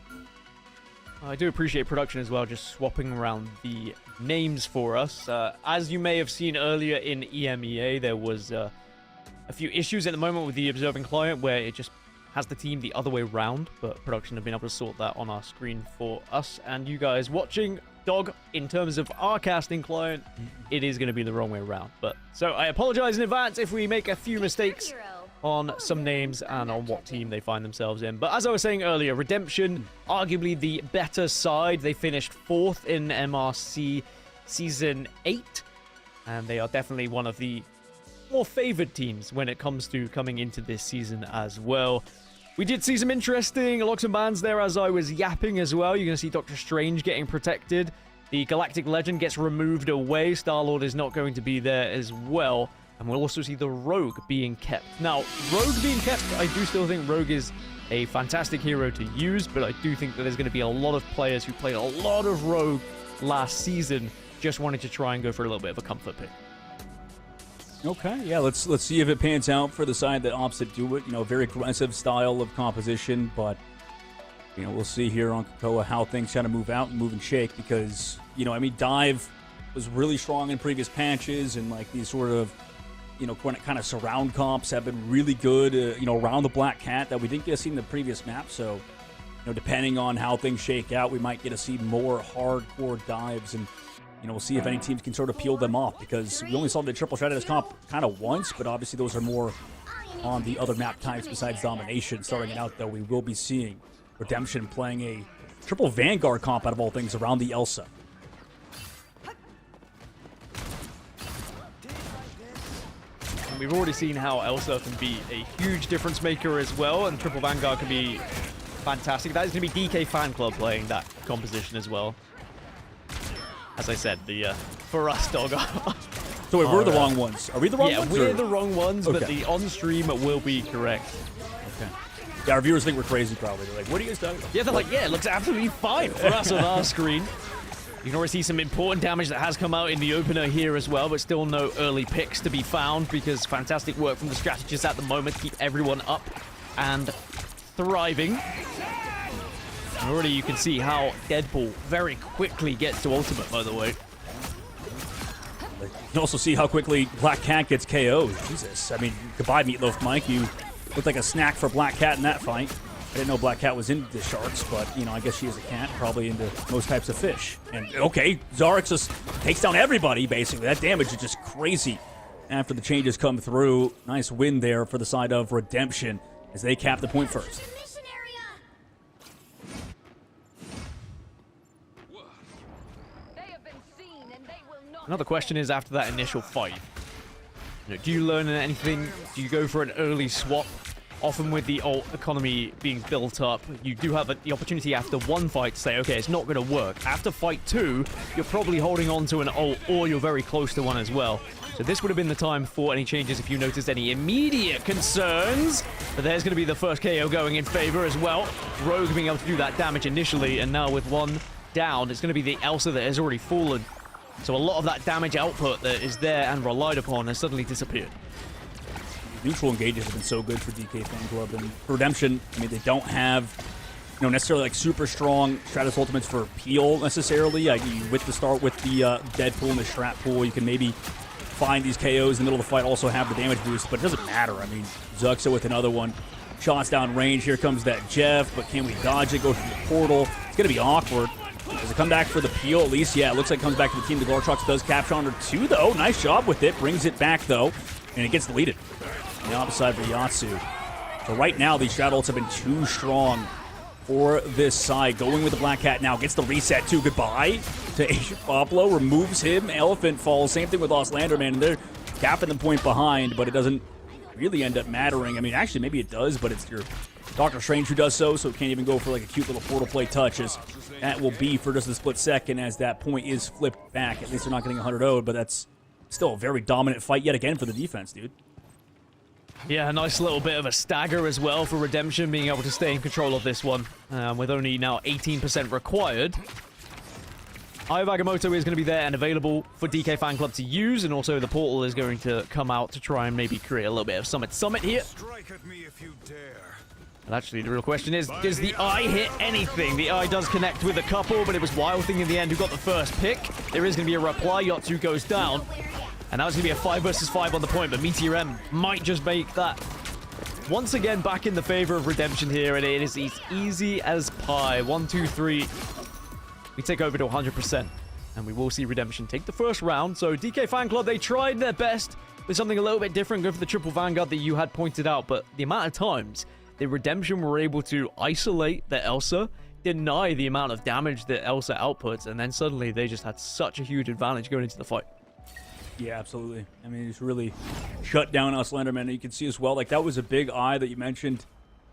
I do appreciate production as well, just swapping around the names for us. As you may have seen earlier in EMEA, there was a few issues at the moment with the observing client where it just has the team the other way round, but production have been able to sort that on our screen for us and you guys watching. Dog, in terms of our casting client, it is going to be the wrong way around. But so I apologize in advance if we make a few mistakes on some names and on what team they find themselves in. But as I was saying earlier, Redemption, arguably the better side. They finished 4th in MRC Season 8, and they are definitely one of the more favored teams when it comes to coming into this season as well. We did see some interesting locks and bands there as I was yapping as well. You're going to see Doctor Strange getting protected. The Galactic Legend gets removed away. Star-Lord is not going to be there as well. And we'll also see the Rogue being kept. Now, Rogue being kept, I do still think Rogue is a fantastic hero to use, but I do think that there's going to be a lot of players who played a lot of Rogue last season just wanted to try and go for a little bit of a comfort pick. Okay, yeah, let's see if it pans out for the side that opts to do it. You know, very aggressive style of composition, but, you know, we'll see here on Krakoa how things kind of move out and move and shake because, you know, I mean, Dive was really strong in previous patches, and, like, these sort of, you know, kind of surround comps have been really good, you know, around the Black Cat that we didn't get to see in the previous map, so, you know, depending on how things shake out, we might get to see more hardcore dives, and, you know, we'll see if any teams can sort of peel them off, because we only saw the triple strategist comp kind of once, but obviously those are more on the other map types besides Domination. Starting it out, though, we will be seeing Redemption playing a triple Vanguard comp out of all things around the Elsa. And we've already seen how Elsa can be a huge difference maker as well, and triple Vanguard can be fantastic. That is going to be DK Fan Club playing that composition as well. As I said, the for us, Dog. So wait, we're the wrong ones. Are we the wrong ones? Yeah, we're or? the wrong ones, Okay. but the on-stream will be correct. Okay. Yeah, our viewers think we're crazy, probably. They're like, what are you guys talking about? Yeah, they're like, yeah, it looks absolutely fine for us on our screen. You can already see some important damage that has come out in the opener here as well, but still no early picks to be found because fantastic work from the strategists at the moment to keep everyone up and thriving. And already you can see how Deadpool very quickly gets to ultimate, by the way. You can also see how quickly Black Cat gets KO'd. Jesus. I mean, goodbye, Meatloaf Mike. You looked like a snack for Black Cat in that fight. I didn't know Black Cat was into the sharks, but, you know, I guess she is a cat, probably into most types of fish. And, okay, Zarek just takes down everybody, basically. That damage is just crazy after the changes come through. Nice win there for the side of Redemption as they cap the point first. Another question is, after that initial fight, you know, do you learn anything? Do you go for an early swap? Often with the ult economy being built up, you do have the opportunity after one fight to say, okay, it's not going to work. After fight 2, you're probably holding on to an ult, or you're very close to one as well. So this would have been the time for any changes if you noticed any immediate concerns. But there's going to be the first KO going in favor as well. Rogue being able to do that damage initially, and now with one down, it's going to be the Elsa that has already fallen. So a lot of that damage output that is there and relied upon has suddenly disappeared. Neutral engages have been so good for DK Fan Club, and for Redemption, I mean, they don't have, you know, necessarily like super strong Stratus ultimates for peel necessarily. With the start with the Deadpool and the Strat pool, you can maybe find these KOs in the middle of the fight, also have the damage boost, but it doesn't matter. I mean, Zuxa with another one. Shots down range. Here comes that Jeff, but can we dodge it? Go through the portal. It's going to be awkward. Does it come back for the peel? At least, yeah, it looks like it comes back to the team. The Gartrox does capture on her 2, though. Nice job with it. Brings it back, though, and it gets deleted. On the opposite side for Yatsu. So right now, these Shadow ults have been too strong for this side. Going with the Black Cat now. Gets the reset, too. Goodbye to Asian Pablo. Removes him. Elephant falls. Same thing with Auslander, man. And they're gapping the point behind, but it doesn't really end up mattering. I mean, actually, maybe it does, but it's your Doctor Strange who does so it can't even go for like a cute little portal play touches. That will be for just a split second as that point is flipped back. At least they're not getting 100 0'd, but that's still a very dominant fight yet again for the defense, dude. Yeah, a nice little bit of a stagger as well for Redemption being able to stay in control of this one with only now 18% required. Eye of Agamotto is going to be there and available for DK Fan Club to use, and also the portal is going to come out to try and maybe create a little bit of Summit here. Strike at me if you dare. And actually, the real question is, does the Eye hit anything? The Eye does connect with a couple, but it was Wild Thing in the end who got the first pick. There is going to be a reply. Yotsu goes down. And now it's going to be a 5 versus 5 on the point, but Meteor M might just make that. Once again, back in the favor of Redemption here, and it is as easy as pie. 1, 2, 3. We take over to 100%, and we will see Redemption take the first round. So DK Fan Club, they tried their best with something a little bit different, go for the triple Vanguard that you had pointed out, but the amount of times the Redemption were able to isolate the Elsa, deny the amount of damage that Elsa outputs, and then suddenly they just had such a huge advantage going into the fight. Yeah, absolutely. I mean, he's really shut down us Slenderman. And you can see as well, like, that was a big eye that you mentioned.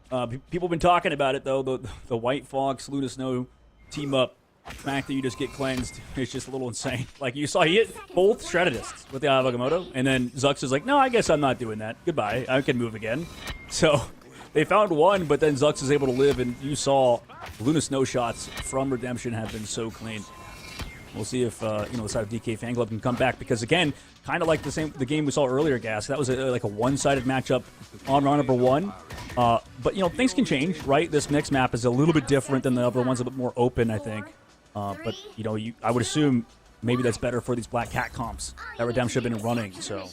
People have been talking about it, though. The White Fox, Luna Snow team up. The fact that you just get cleansed is just a little insane. Like, you saw, he hit both strategists with the Eye of Agamotto, and then Zux is like, no, I guess I'm not doing that. Goodbye. I can move again. So they found one, but then Zux is able to live, and you saw Luna Snow shots from Redemption have been so clean. We'll see if the side of DK Fan Club can come back, because again, kind of like the game we saw earlier, Gas. That was like a one-sided matchup on round number 1. But things can change, right? This next map is a little bit different than the other ones, a bit more open, I think. But I would assume maybe that's better for these Black Cat comps that Redemption have been running. So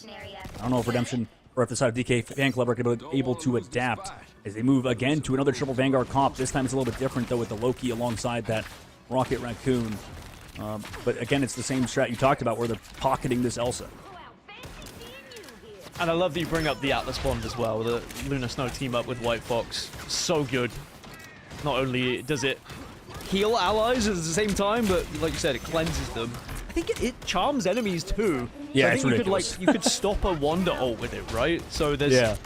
I don't know if Redemption or if the side of DK Fan Club are able to adapt as they move again to another triple Vanguard comp. This time it's a little bit different though, with the Loki alongside that Rocket Raccoon. But again, it's the same strat you talked about where they're pocketing this Elsa. And I love that you bring up the Atlas Bond as well. The Luna Snow team up with White Fox. So good. Not only does it heal allies at the same time, but like you said, it cleanses them. I think it charms enemies too. Yeah, so I it's think ridiculous. you could stop a Wonder ult with it, right? So there's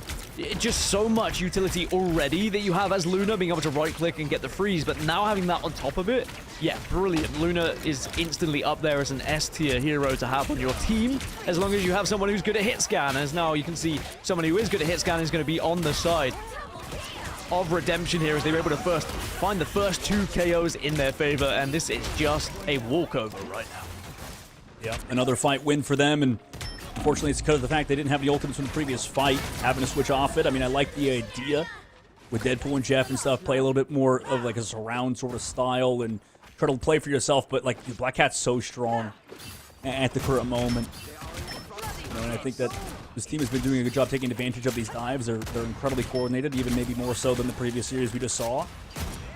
just so much utility already that you have as Luna, being able to right-click and get the freeze, but now having that on top of it, yeah, brilliant. Luna is instantly up there as an S-tier hero to have on your team, as long as you have someone who's good at hit scan, as now you can see someone who is good at hit scan is going to be on the side of Redemption here, as they were able to find the first 2 KOs in their favor, and this is just a walkover right now. Yeah, another fight win for them, and unfortunately it's because of the fact they didn't have the ultimates from the previous fight, having to switch off it. I mean, I like the idea with Deadpool and Jeff and stuff, play a little bit more of like a surround sort of style and try to play for yourself, but like the Black Cat's so strong at the current moment. And I think that this team has been doing a good job taking advantage of these dives. They're incredibly coordinated, even maybe more so than the previous series we just saw. So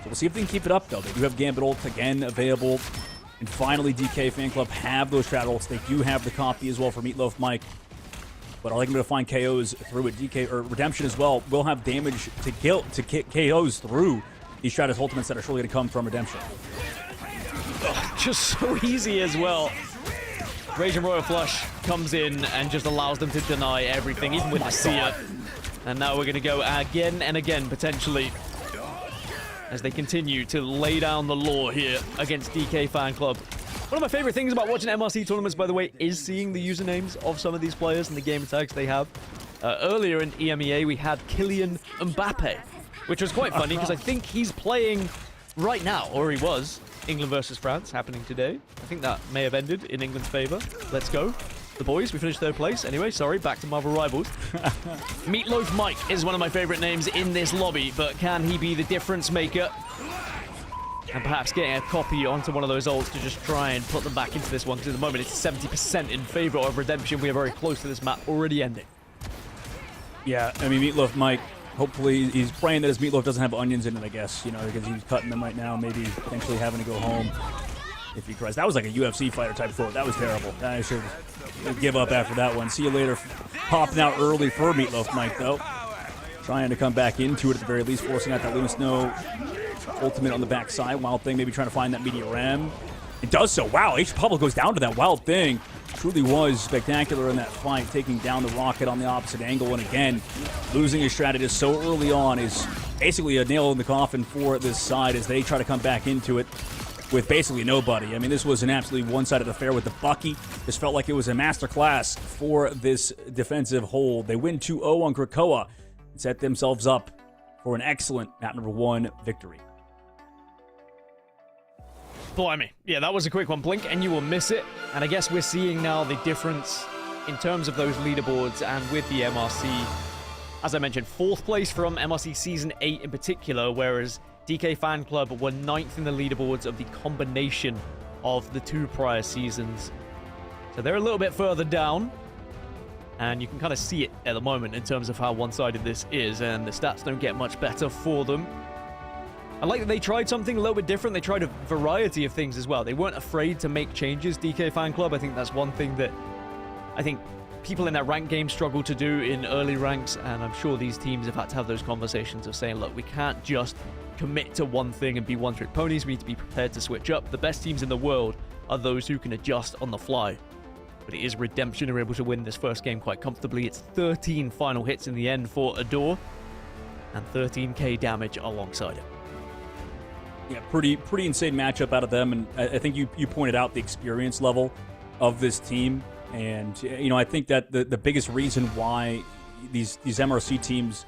we'll see if they can keep it up, though. They do have Gambit ult again available. And finally, DK Fan Club have those strat ults. They do have the copy as well for Meatloaf Mike. But I like them to find KOs through it. DK or Redemption as well will have damage to KOs through these Stratus ultimates that are surely going to come from Redemption. Just so easy as well. Rage and Royal Flush comes in and just allows them to deny everything, even with the Seer. And now we're going to go again and again, potentially, as they continue to lay down the law here against DK Fan Club. One of my favorite things about watching MRC tournaments, by the way, is seeing the usernames of some of these players and the game tags they have. Earlier in EMEA, we had Kylian Mbappe, which was quite funny because I think he's playing right now, or he was, England versus France, happening today. I think that may have ended in England's favor. Let's go. The boys, we finished 3rd place. Anyway, sorry, back to Marvel Rivals. Meatloaf Mike is one of my favorite names in this lobby, but can he be the difference maker? And perhaps getting a copy onto one of those ults to just try and put them back into this one. Because at the moment, it's 70% in favor of Redemption. We are very close to this map already ending. Yeah, I mean, Meatloaf Mike, hopefully he's praying that his meatloaf doesn't have onions in it, I guess, because he's cutting them right now, maybe potentially having to go home if he cries. That was like a UFC fighter type quote. That was terrible. I should give up after that one. See you later. Popping out early for Meatloaf Mike, though. Trying to come back into it at the very least, forcing out that Luna Snow ultimate on the backside. Wild Thing maybe trying to find that Meteor M. It does so. Wow, H Public goes down to that Wild Thing. truly was spectacular in that fight, taking down the Rocket on the opposite angle. And again, losing his strategist so early on is basically a nail in the coffin for this side as they try to come back into it with basically nobody. I mean, this was an absolutely one-sided affair with the Bucky. This felt like it was a masterclass for this defensive hold. They win 2-0 on Krakoa and set themselves up for an excellent map number 1 victory. Blimey. Yeah, that was a quick one. Blink and you will miss it. And I guess we're seeing now the difference in terms of those leaderboards and with the MRC. As I mentioned, 4th place from MRC Season 8 in particular, whereas DK Fan Club were 9th in the leaderboards of the combination of the 2 prior seasons. So they're a little bit further down. And you can kind of see it at the moment in terms of how one-sided this is. And the stats don't get much better for them. I like that they tried something a little bit different. They tried a variety of things as well. They weren't afraid to make changes, DK Fan Club. I think that's one thing that I think people in that ranked game struggle to do in early ranks. And I'm sure these teams have had to have those conversations of saying, look, we can't just commit to one thing and be one-trick ponies. We need to be prepared to switch up. The best teams in the world are those who can adjust on the fly. But it is Redemption who are able to win this first game quite comfortably. It's 13 final hits in the end for Adore and 13k damage alongside it. Yeah, pretty insane matchup out of them, and I think you pointed out the experience level of this team, and you know I think that the biggest reason why these MRC teams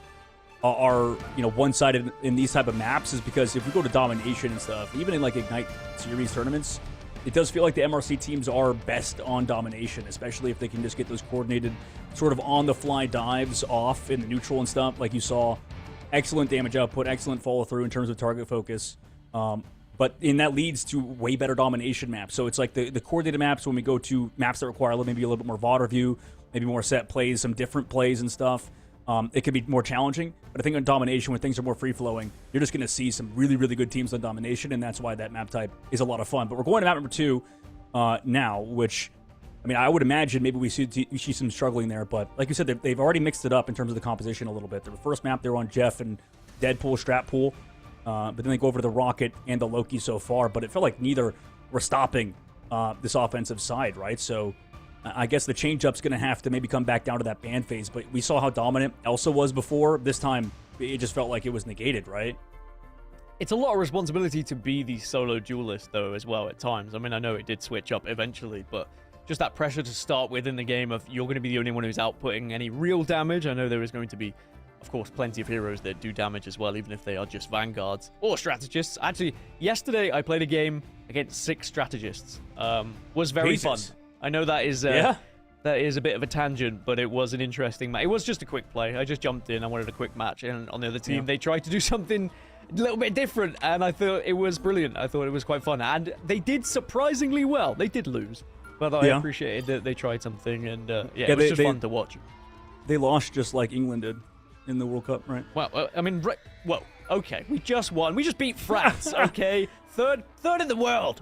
are one-sided in these type of maps is because if we go to domination and stuff, even in like Ignite series tournaments, it does feel like the MRC teams are best on domination, especially if they can just get those coordinated sort of on-the-fly dives off in the neutral and stuff. Like you saw, excellent damage output, excellent follow-through in terms of target focus. But that leads to way better domination maps. So it's like the coordinated maps when we go to maps that require maybe a little bit more VOD review, maybe more set plays, some different plays and stuff. It can be more challenging. But I think on domination, when things are more free-flowing, you're just going to see some really, really good teams on domination, and that's why that map type is a lot of fun. But we're going to map number 2 now, which, I mean, I would imagine maybe we see some struggling there. But like you said, they've already mixed it up in terms of the composition a little bit. The first map, they were on Jeff and Deadpool, Stratpool. But then they go over to the Rocket and the Loki so far. But it felt like neither were stopping this offensive side, right? So I guess the change-up's going to have to maybe come back down to that ban phase. But we saw how dominant Elsa was before. This time, it just felt like it was negated, right? It's a lot of responsibility to be the solo duelist, though, as well, at times. I mean, I know it did switch up eventually, but just that pressure to start with in the game of you're going to be the only one who's outputting any real damage. I know there is going to be, of course, plenty of heroes that do damage as well, even if they are just vanguards or strategists. Actually, yesterday I played a game against 6 strategists. Was very fun. I know that is that is a bit of a tangent, but it was an interesting match. It was just a quick play. I just jumped in. I wanted a quick match, and on the other team, they tried to do something a little bit different, and I thought it was brilliant. I thought it was quite fun, and they did surprisingly well. They did lose, but I appreciated that they tried something, and it was just fun to watch. They lost just like England did in the World Cup, right? Well, I mean, well, okay, we just won. We just beat France, okay? Third in the world.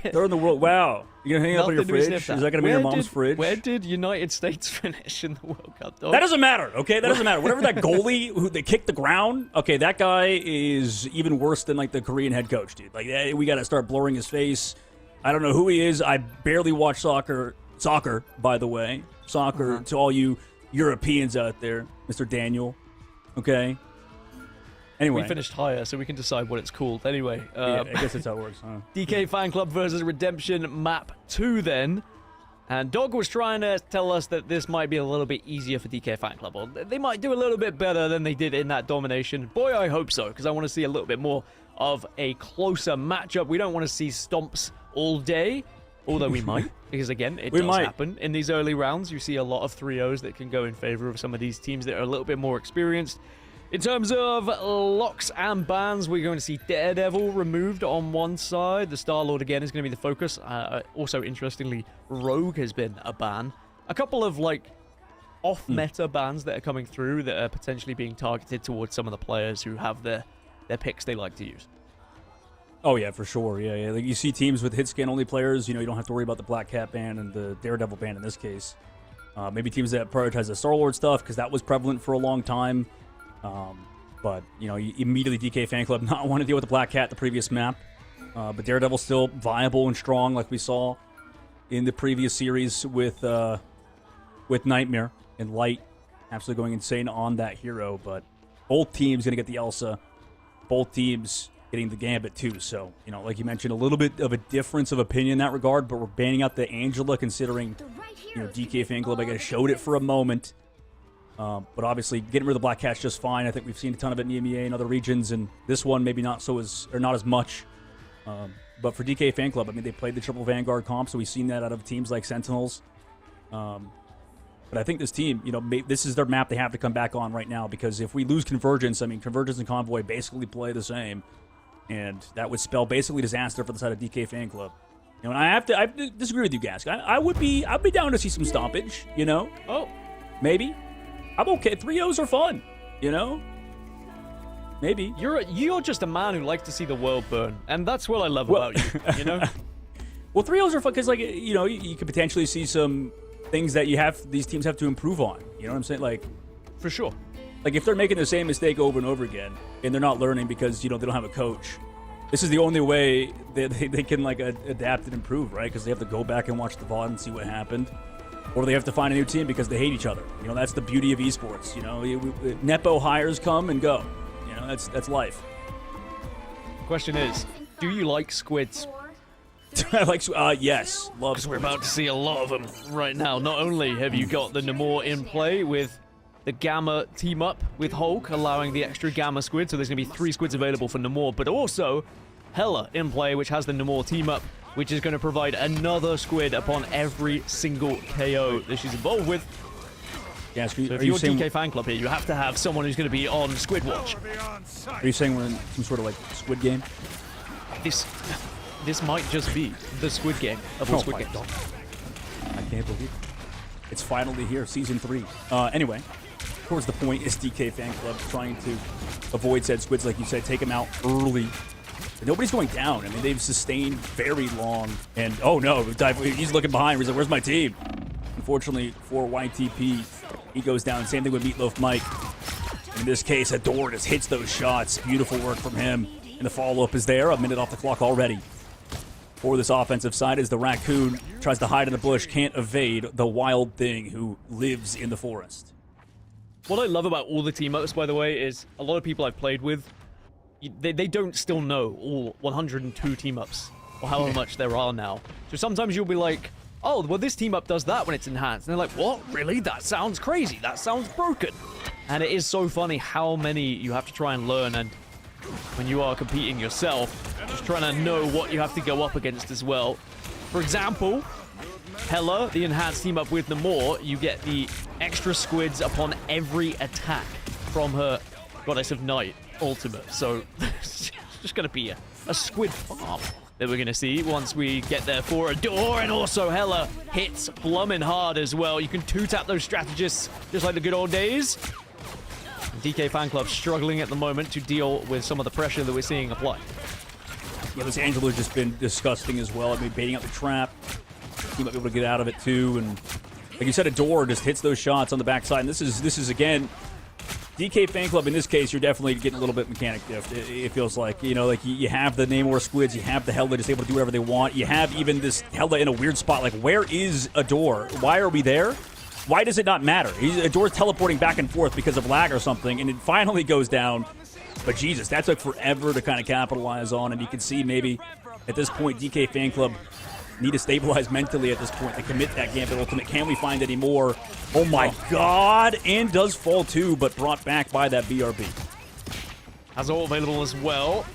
Third in the world. Wow. You're going to hang up on your fridge? Is that going to be your mom's fridge? Where did United States finish in the World Cup, dog? That doesn't matter, okay? That doesn't matter. Whatever that goalie who they kicked the ground, okay, that guy is even worse than, like, the Korean head coach, dude. Like, we got to start blurring his face. I don't know who he is. I barely watch soccer, by the way. Soccer to all you Europeans out there, Mr. Daniel, okay? Anyway. We finished higher, so we can decide what it's called. Anyway. Yeah, I guess that's how it works, huh? DK Fan Club versus Redemption map 2 then. And Dog was trying to tell us that this might be a little bit easier for DK Fan Club. Or they might do a little bit better than they did in that domination. Boy, I hope so, because I want to see a little bit more of a closer matchup. We don't want to see stomps all day, although we might. Because again, it does happen. In these early rounds, you see a lot of 3-0s that can go in favor of some of these teams that are a little bit more experienced. In terms of locks and bans, we're going to see Daredevil removed on one side. The Star-Lord, again, is going to be the focus. Also, interestingly, Rogue has been a ban. A couple of, like, off-meta bans that are coming through that are potentially being targeted towards some of the players who have their picks they like to use. Oh, yeah, for sure. Yeah. Like, you see teams with hit-scan-only players. You don't have to worry about the Black Cat ban and the Daredevil ban in this case. Maybe teams that prioritize the Star-Lord stuff, because that was prevalent for a long time. But, immediately DK Fan Club not want to deal with the Black Cat the previous map. But Daredevil's still viable and strong like we saw in the previous series with Nightmare and Light absolutely going insane on that hero. But both teams going to get the Elsa. Both teams getting the Gambit too. So, like you mentioned, a little bit of a difference of opinion in that regard, but we're banning out the Angela considering, DK Fan Club, I guess, showed it for a moment. But obviously, getting rid of the Black Cat's just fine. I think we've seen a ton of it in EMEA and other regions, and this one maybe not as much. But for DK Fan Club, I mean, they played the triple Vanguard comp, so we've seen that out of teams like Sentinels. But I think this team, this is their map they have to come back on right now, because if we lose Convergence, I mean, Convergence and Convoy basically play the same, and that would spell basically disaster for the side of DK Fan Club. And I have to disagree with you, Gask. I'd be down to see some stompage, Oh, maybe. I'm okay. 3-0s are fun, Maybe. you're just a man who likes to see the world burn, and that's what I love about you. Well, 3-0s are fun because, you could potentially see some things that these teams have to improve on. You know what I'm saying? Like, For sure. Like, if they're making the same mistake over and over again, and they're not learning because, they don't have a coach, this is the only way they can, adapt and improve, right? Because they have to go back and watch the VOD and see what happened. Or they have to find a new team because they hate each other. That's the beauty of esports. Nepo hires come and go. That's life. The question is, do you like squids? I like, yes. Love Because we're about to see a lot of them right now. Not only have you got the Namor in play with the Gamma team up with Hulk, allowing the extra Gamma squid, so there's going to be 3 squids available for Namor, but also Hela in play, which has the Namor team up, which is going to provide another squid upon every single KO that she's involved with. Yeah, so if you're DK Fan Club here, you have to have someone who's going to be on Squid Watch. Are you saying we're in some sort of Squid Game? This might just be the Squid Game of all Squid Games. I can't believe it. It's finally here, Season 3. Anyway, of course, the point is DK Fan Club trying to avoid said squids, like you said, take them out early. But nobody's going down. I mean, they've sustained very long. And, oh no, he's looking behind. He's like, where's my team? Unfortunately for YTP, he goes down. Same thing with Meatloaf Mike. In this case, Adore just hits those shots. Beautiful work from him. And the follow-up is there. A minute off the clock already. For this offensive side is the Raccoon. Tries to hide in the bush. Can't evade the Wild Thing who lives in the forest. What I love about all the team-ups, by the way, is a lot of people I've played with, they don't still know all 102 team-ups, or however much there are now. So sometimes you'll be like, oh, well, this team-up does that when it's enhanced. And they're like, what? Really? That sounds crazy. That sounds broken. And it is so funny how many you have to try and learn, and when you are competing yourself, just trying to know what you have to go up against as well. For example, Hela, the enhanced team up with Namor, you get the extra squids upon every attack from her Goddess of Night ultimate. So it's just going to be a squid farm that we're going to see once we get there for Adore. And also Hela hits Blummin hard as well. You can two-tap those strategists just like the good old days. DK Fan Club struggling at the moment to deal with some of the pressure that we're seeing apply. Yeah, this Angela has just been disgusting as well. I mean, baiting out the trap. He might be able to get out of it too. And like you said, Adore just hits those shots on the backside. And this is again, DK Fan Club in this case, you're definitely getting a little bit mechanic diff. It feels like, you have the Namor squids, you have the Hela just able to do whatever they want. You have even this Hela in a weird spot. Like, where is Adore? Why are we there? Why does it not matter? Adore's teleporting back and forth because of lag or something, and it finally goes down. But Jesus, that took forever to kind of capitalize on, and you can see maybe at this point DK Fan Club need to stabilize mentally at this point to commit that Gambit ultimate. Can we find any more? Oh my God, and does fall too, but brought back by that BRB. Has all available as well.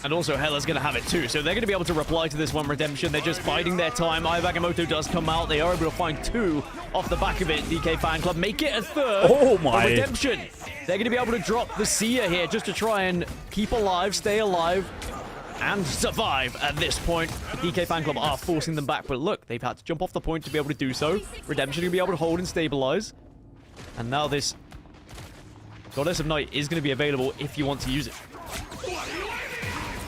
And also Hela's going to have it too, so they're going to be able to reply to this one Redemption. They're just biding their time. Ayabagamoto does come out. They are able to find 2 off the back of it. DK Fan Club make it a 3rd. Oh my. Redemption. They're going to be able to drop the Seer here just to try and keep alive, stay alive, and survive at this point. The DK Fan Club are forcing them back, but look, they've had to jump off the point to be able to do so. Redemption going to be able to hold and stabilize. And now this Goddess of Night is going to be available if you want to use it.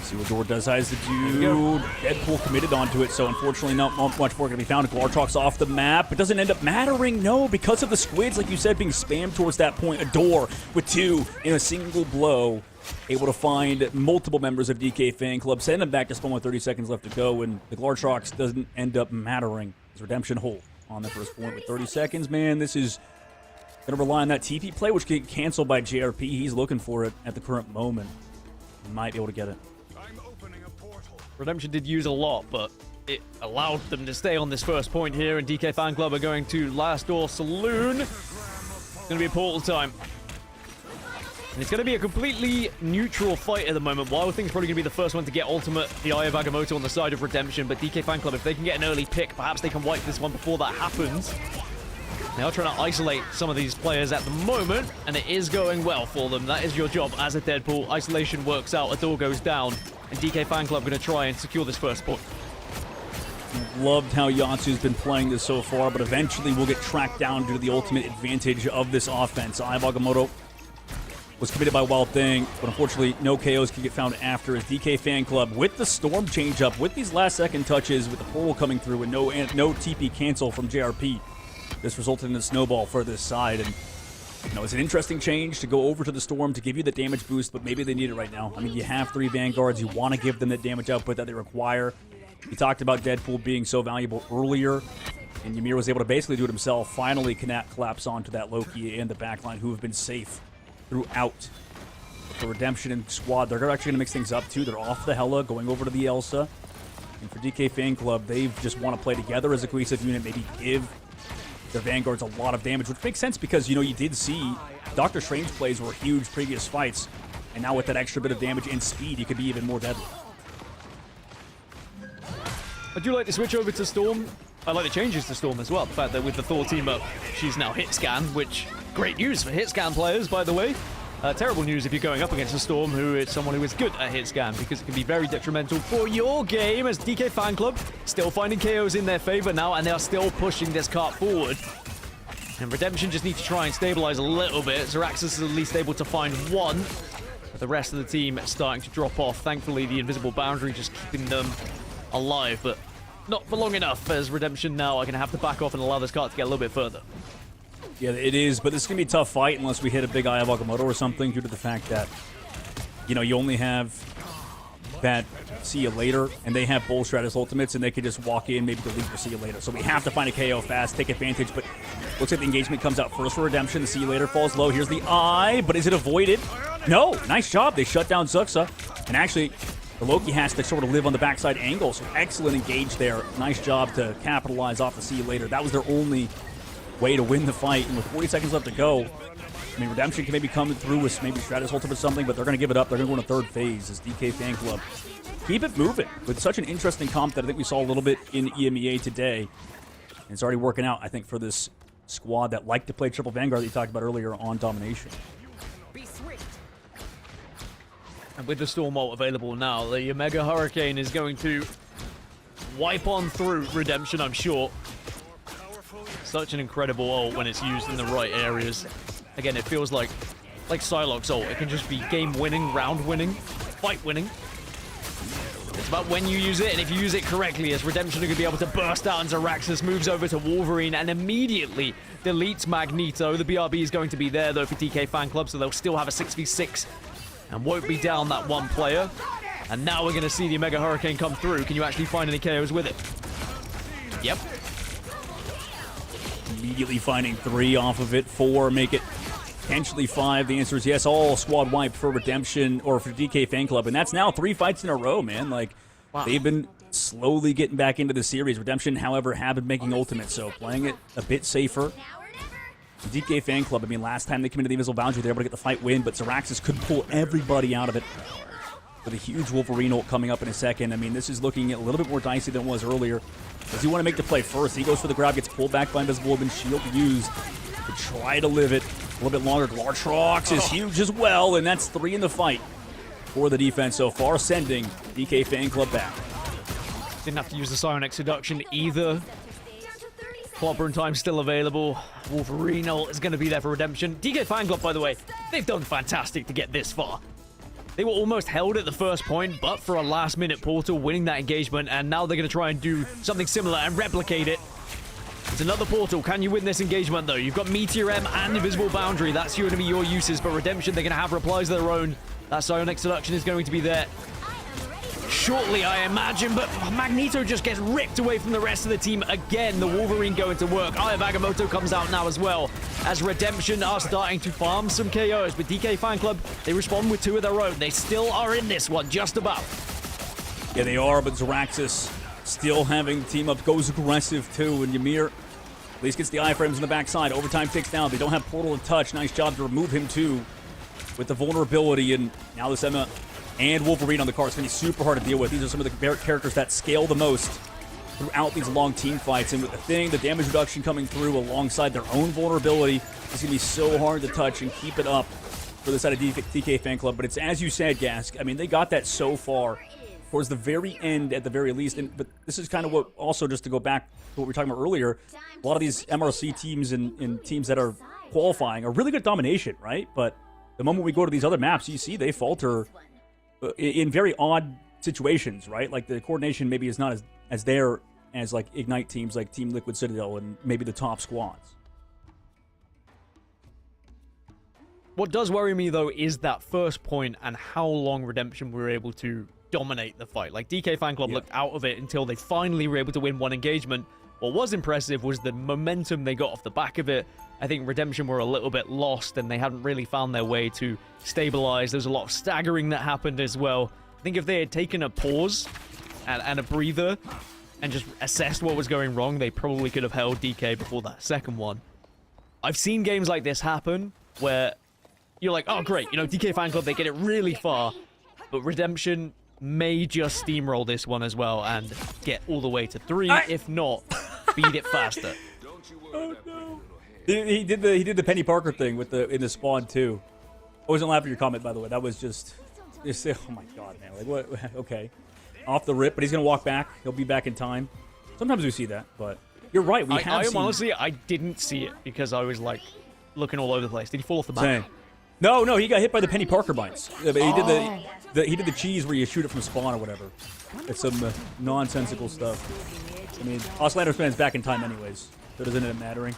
See what Adore does has to do. Deadpool committed onto it, so unfortunately not much more going to be found. Glartrox off the map. It doesn't end up mattering, no, because of the squids, like you said, being spammed towards that point. Adore with 2 in a single blow. Able to find multiple members of DK Fan Club. Send them back to spawn with 30 seconds left to go, and the Glartrox doesn't end up mattering. As Redemption hold on the first point with 30 seconds. Man, this is going to rely on that TP play, which get canceled by JRP. He's looking for it at the current moment. He might be able to get it. I'm opening a portal. Redemption did use a lot, but it allowed them to stay on this first point here, and DK Fan Club are going to Last Door Saloon. It's going to be a portal time. And it's going to be a completely neutral fight at the moment. Wild Thing's probably going to be the first one to get ultimate, the Eye of Agamotto on the side of Redemption, but DK Fan Club, if they can get an early pick, perhaps they can wipe this one before that happens. They are trying to isolate some of these players at the moment, and it is going well for them. That is your job as a Deadpool. Isolation works out, a door goes down, and DK Fan Club going to try and secure this first point. Loved how Yatsu's been playing this so far, but eventually will get tracked down due to the ultimate advantage of this offense. Eye of Agamotto was committed by Wild Thing, but unfortunately no KOs can get found after as DK Fan Club with the Storm change-up, with these last-second touches, with the portal coming through and no TP cancel from JRP. This resulted in a snowball for this side, and you know, it's an interesting change to go over to the Storm to give you the damage boost, but maybe they need it right now. I mean, you have 3 Vanguards. You want to give them the damage output that they require. We talked about Deadpool being so valuable earlier, and Ymir was able to basically do it himself, finally collapse onto that Loki and the backline, who have been safe throughout. But for Redemption and Squad, they're actually going to mix things up, too. They're off the Hela, going over to the Elsa. And for DK Fan Club, they just want to play together as a cohesive unit, maybe give their Vanguards a lot of damage, which makes sense because, you know, you did see Doctor Strange plays were huge previous fights, and now with that extra bit of damage and speed, you could be even more deadly. I do like to switch over to Storm. I like the changes to Storm as well. The fact that with the Thor team up, she's now hit scan, which great news for hit scan players, by the way. Terrible news if you're going up against a Storm who is someone who is good at hit scan, because it can be very detrimental for your game, as DK Fan Club still finding KOs in their favor now, and they are still pushing this cart forward. And Redemption just need to try and stabilize a little bit. Zeraxis is at least able to find one, but the rest of the team starting to drop off. Thankfully, the invisible boundary just keeping them alive, but not for long enough, as Redemption now are going to have to back off and allow this cart to get a little bit further. Yeah, it is, but this is going to be a tough fight unless we hit a big Eye of Agamotto or something, due to the fact that, you know, you only have that see you later, and they have Bull Stratus ultimates, and they could just walk in, maybe delete or see you later. So we have to find a KO fast, take advantage, but looks like the engagement comes out first for Redemption. The see you later falls low. Here's the Eye, but is it avoided? No, nice job. They shut down Zuxa, and actually, the Loki has to sort of live on the backside angle, so excellent engage there. Nice job to capitalize off the see you later. That was their only way to win the fight, and with 40 seconds left to go, I mean, Redemption can maybe come through with maybe Stratus ultimate or something, but they're going to give it up. They're going to go in a third phase as DK Fan Club keep it moving with such an interesting comp that I think we saw a little bit in EMEA today. And it's already working out, I think, for this squad that liked to play triple Vanguard that you talked about earlier on Domination. And with the Storm ult available now, the Omega Hurricane is going to wipe on through Redemption, I'm sure. Such an incredible ult when it's used in the right areas. Again, it feels like Psylocke's ult. It can just be game-winning, round-winning, fight-winning. It's about when you use it, and if you use it correctly, as Redemption are going to be able to burst out, and Zeraxis moves over to Wolverine and immediately deletes Magneto. The BRB is going to be there, though, for DK Fan Club, so they'll still have a 6v6 and won't be down that one player. And now we're going to see the Omega Hurricane come through. Can you actually find any KOs with it? Yep. Immediately finding 3 off of it, 4, make it potentially 5. The answer is yes. All squad wiped for Redemption, or for DK Fan Club, and that's now 3 fights in a row, man. Like, wow. They've been slowly getting back into the series. Redemption, however, have been making ultimates, so playing it a bit safer. DK Fan Club, I mean, last time they came into the Invisible Boundary, they were able to get the fight win, but Zeraxis could pull everybody out of it. With a huge Wolverine ult coming up in a second. I mean, this is looking a little bit more dicey than it was earlier. Does he want to make the play first? He goes for the grab, gets pulled back by Invisible Orb, and shield used to try to live it a little bit longer. Glartrox is huge as well, and that's 3 in the fight for the defense so far, sending DK Fan Club back. Didn't have to use the Psionic Seduction either. Clobber and time still available. Wolverine ult is going to be there for Redemption. DK Fan Club, by the way, they've done fantastic to get this far. They were almost held at the first point, but for a last-minute portal, winning that engagement, and now they're going to try and do something similar and replicate it. It's another portal. Can you win this engagement, though? You've got Meteor M and Invisible Boundary. That's going to be your uses, but Redemption, they're going to have replies of their own. That Psionic Seduction is going to be there. shortly, I imagine, but Magneto just gets ripped away from the rest of the team again. The Wolverine going to work. Aya Agamotto comes out now as well, as Redemption are starting to farm some KOs. But DK Fan Club, they respond with 2 of their own. They still are in this one, just about. Yeah, they are, but Zaraxis still having the team up, goes aggressive too, and Ymir at least gets the iframes on the backside. Overtime takes down. They don't have Portal to touch. Nice job to remove him too with the vulnerability, and now this Emma and Wolverine on the car. It's going to be super hard to deal with. These are some of the characters that scale the most throughout these long team fights, and with the thing, the damage reduction coming through alongside their own vulnerability, it's going to be so hard to touch and keep it up for the side of DK Fan Club. But it's as you said, Gask. I mean, they got that so far towards the very end at the very least. But this is kind of what, also just to go back to what we were talking about earlier, a lot of these MRC teams and teams that are qualifying are really good domination, right? But the moment we go to these other maps, you see they falter in very odd situations, right? Like the coordination maybe is not as there as like Ignite teams like Team Liquid Citadel and maybe the top squads. What does worry me, though, is that first point and how long Redemption were able to dominate the fight. Like, DK Fan Club looked out of it until they finally were able to win one engagement. What was impressive was the momentum they got off the back of it. I think Redemption were a little bit lost and they hadn't really found their way to stabilize. There's a lot of staggering that happened as well. I think if they had taken a pause and a breather and just assessed what was going wrong, they probably could have held DK before that second one. I've seen games like this happen where you're like, oh great, you know, DK Fan Club, they get it really far, but Redemption may just steamroll this one as well and get all the way to 3, if not beat it faster. Oh no! He did the Penny Parker thing with in the spawn too. I wasn't laughing at your comment, by the way. That was just oh my god, man! Like what? Okay, off the rip, but he's gonna walk back. He'll be back in time. Sometimes we see that, but you're right. Honestly, I didn't see it because I was like looking all over the place. Did he fall off the map? Same. No, he got hit by the Penny Parker mines. He did the cheese where you shoot it from spawn or whatever. It's some nonsensical stuff. I mean, Auslander's fans back in time anyways, so doesn't end up mattering.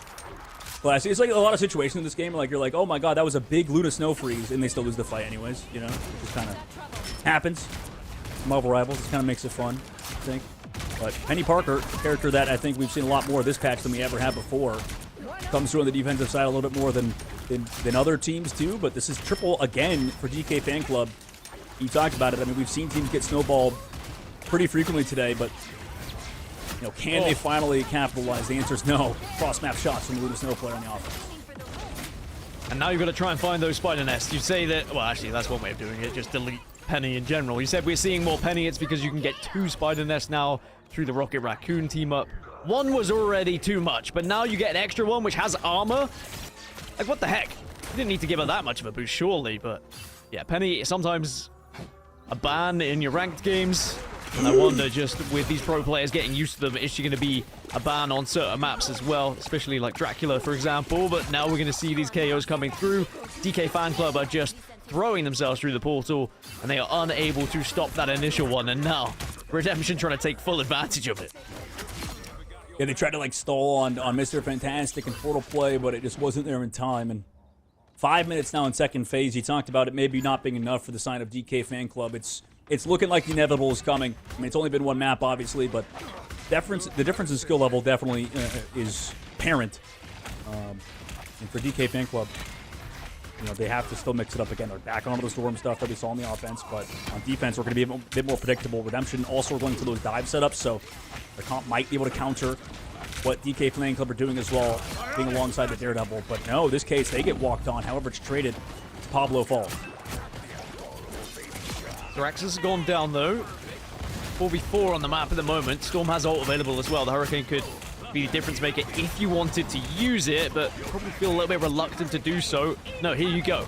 But it's like a lot of situations in this game, like you're like, oh my god, that was a big Luna snow freeze, and they still lose the fight anyways, you know? It just kind of happens. Marvel Rivals, it kind of makes it fun, I think. But Penny Parker, a character that I think we've seen a lot more this patch than we ever have before, comes through on the defensive side a little bit more than other teams too, but this is triple again for DK Fan Club. You talked about it. I mean, we've seen teams get snowballed pretty frequently today, but you know, can they finally capitalize? The answer is no. Cross-map shots from the Luna Snow player on the offense. And now you've got to try and find those spider nests. You say that, well, actually, that's one way of doing it. Just delete Penny in general. You said we're seeing more Penny. It's because you can get 2 spider nests now through the Rocket Raccoon team up. One was already too much, but now you get an extra one, which has armor. Like, what the heck? You didn't need to give her that much of a boost, surely, but yeah, Penny is sometimes a ban in your ranked games. And I wonder, just with these pro players getting used to them, is she going to be a ban on certain maps as well, especially like Dracula, for example? But now we're going to see these KOs coming through. DK Fan Club are just throwing themselves through the portal, and they are unable to stop that initial one. And now, Redemption trying to take full advantage of it. Yeah, they tried to like stall on Mr. Fantastic and Portal play, but it just wasn't there in time. And 5 minutes now in second phase. You talked about it maybe not being enough for the sign of DK Fan Club. It's looking like the inevitable is coming. I mean, it's only been one map, obviously, but the difference in skill level definitely is apparent. And for DK Fan Club, you know, they have to still mix it up again. They're back onto the Storm stuff that we saw on the offense, but on defense, we're going to be a bit more predictable. Redemption also going for those dive setups, so the comp might be able to counter what DK Fan Club are doing as well, being alongside the Daredevil. But no, this case, they get walked on. However, it's traded. Pablo falls. Zaraxis has gone down, though. 4v4 on the map at the moment. Storm has ult available as well. The Hurricane could be the difference maker if you wanted to use it, but probably feel a little bit reluctant to do so. No, here you go.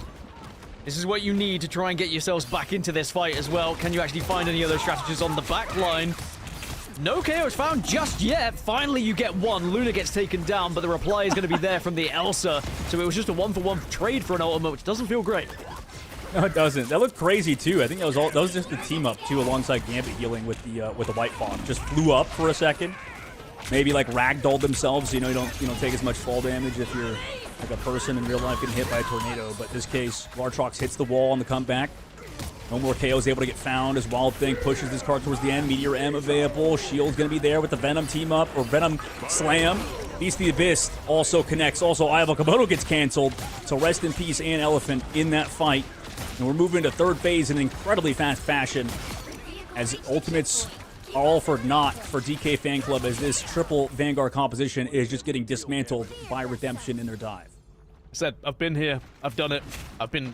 This is what you need to try and get yourselves back into this fight as well. Can you actually find any of those strategies on the back line? No KOs found just yet. Finally, you get one. Luna gets taken down, but the reply is going to be there from the Elsa. So it was just a 1-for-1 trade for an ultimate, which doesn't feel great. No, it doesn't. That looked crazy too. I think that was just the team up too, alongside Gambit healing with the White Bomb. Just flew up for a second. Maybe like ragdolled themselves. You know, you don't take as much fall damage if you're like a person in real life getting hit by a tornado. But in this case, Lartrox hits the wall on the comeback. No more KOs able to get found as Wild Thing pushes this card towards the end. Meteor M available. Shield's going to be there with the Venom team up, or Venom Slam. Beast the Abyss also connects. Also, Eye of Okamoto gets canceled. So rest in peace and Elephant in that fight. And we're moving to third phase in incredibly fast fashion as ultimates are all for naught for DK Fan Club as this triple Vanguard composition is just getting dismantled by Redemption in their dive. I said, I've been here. I've done it. I've been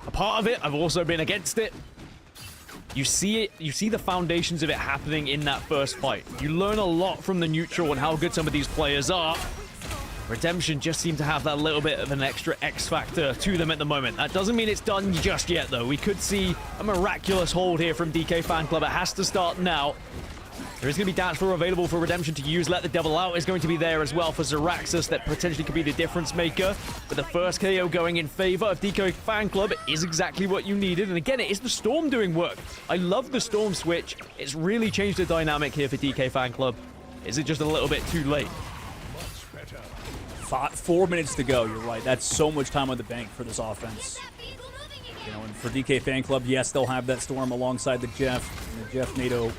a part of it. I've also been against it. You see it. You see the foundations of it happening in that first fight. You learn a lot from the neutral and how good some of these players are. Redemption just seem to have that little bit of an extra X factor to them at the moment. That doesn't mean it's done just yet, though. We could see a miraculous hold here from DK Fan Club. It has to start now. There is going to be dance floor available for Redemption to use. Let the Devil Out is going to be there as well for Zeraxis. That potentially could be the difference maker. But the first KO going in favor of DK Fan Club is exactly what you needed. And again, it is the Storm doing work. I love the Storm switch. It's really changed the dynamic here for DK Fan Club. Is it just a little bit too late? 4 minutes to go. You're right. That's so much time on the bank for this offense. You know, and for DK Fan Club, yes, they'll have that Storm alongside the Jeff and the Jeff NATO.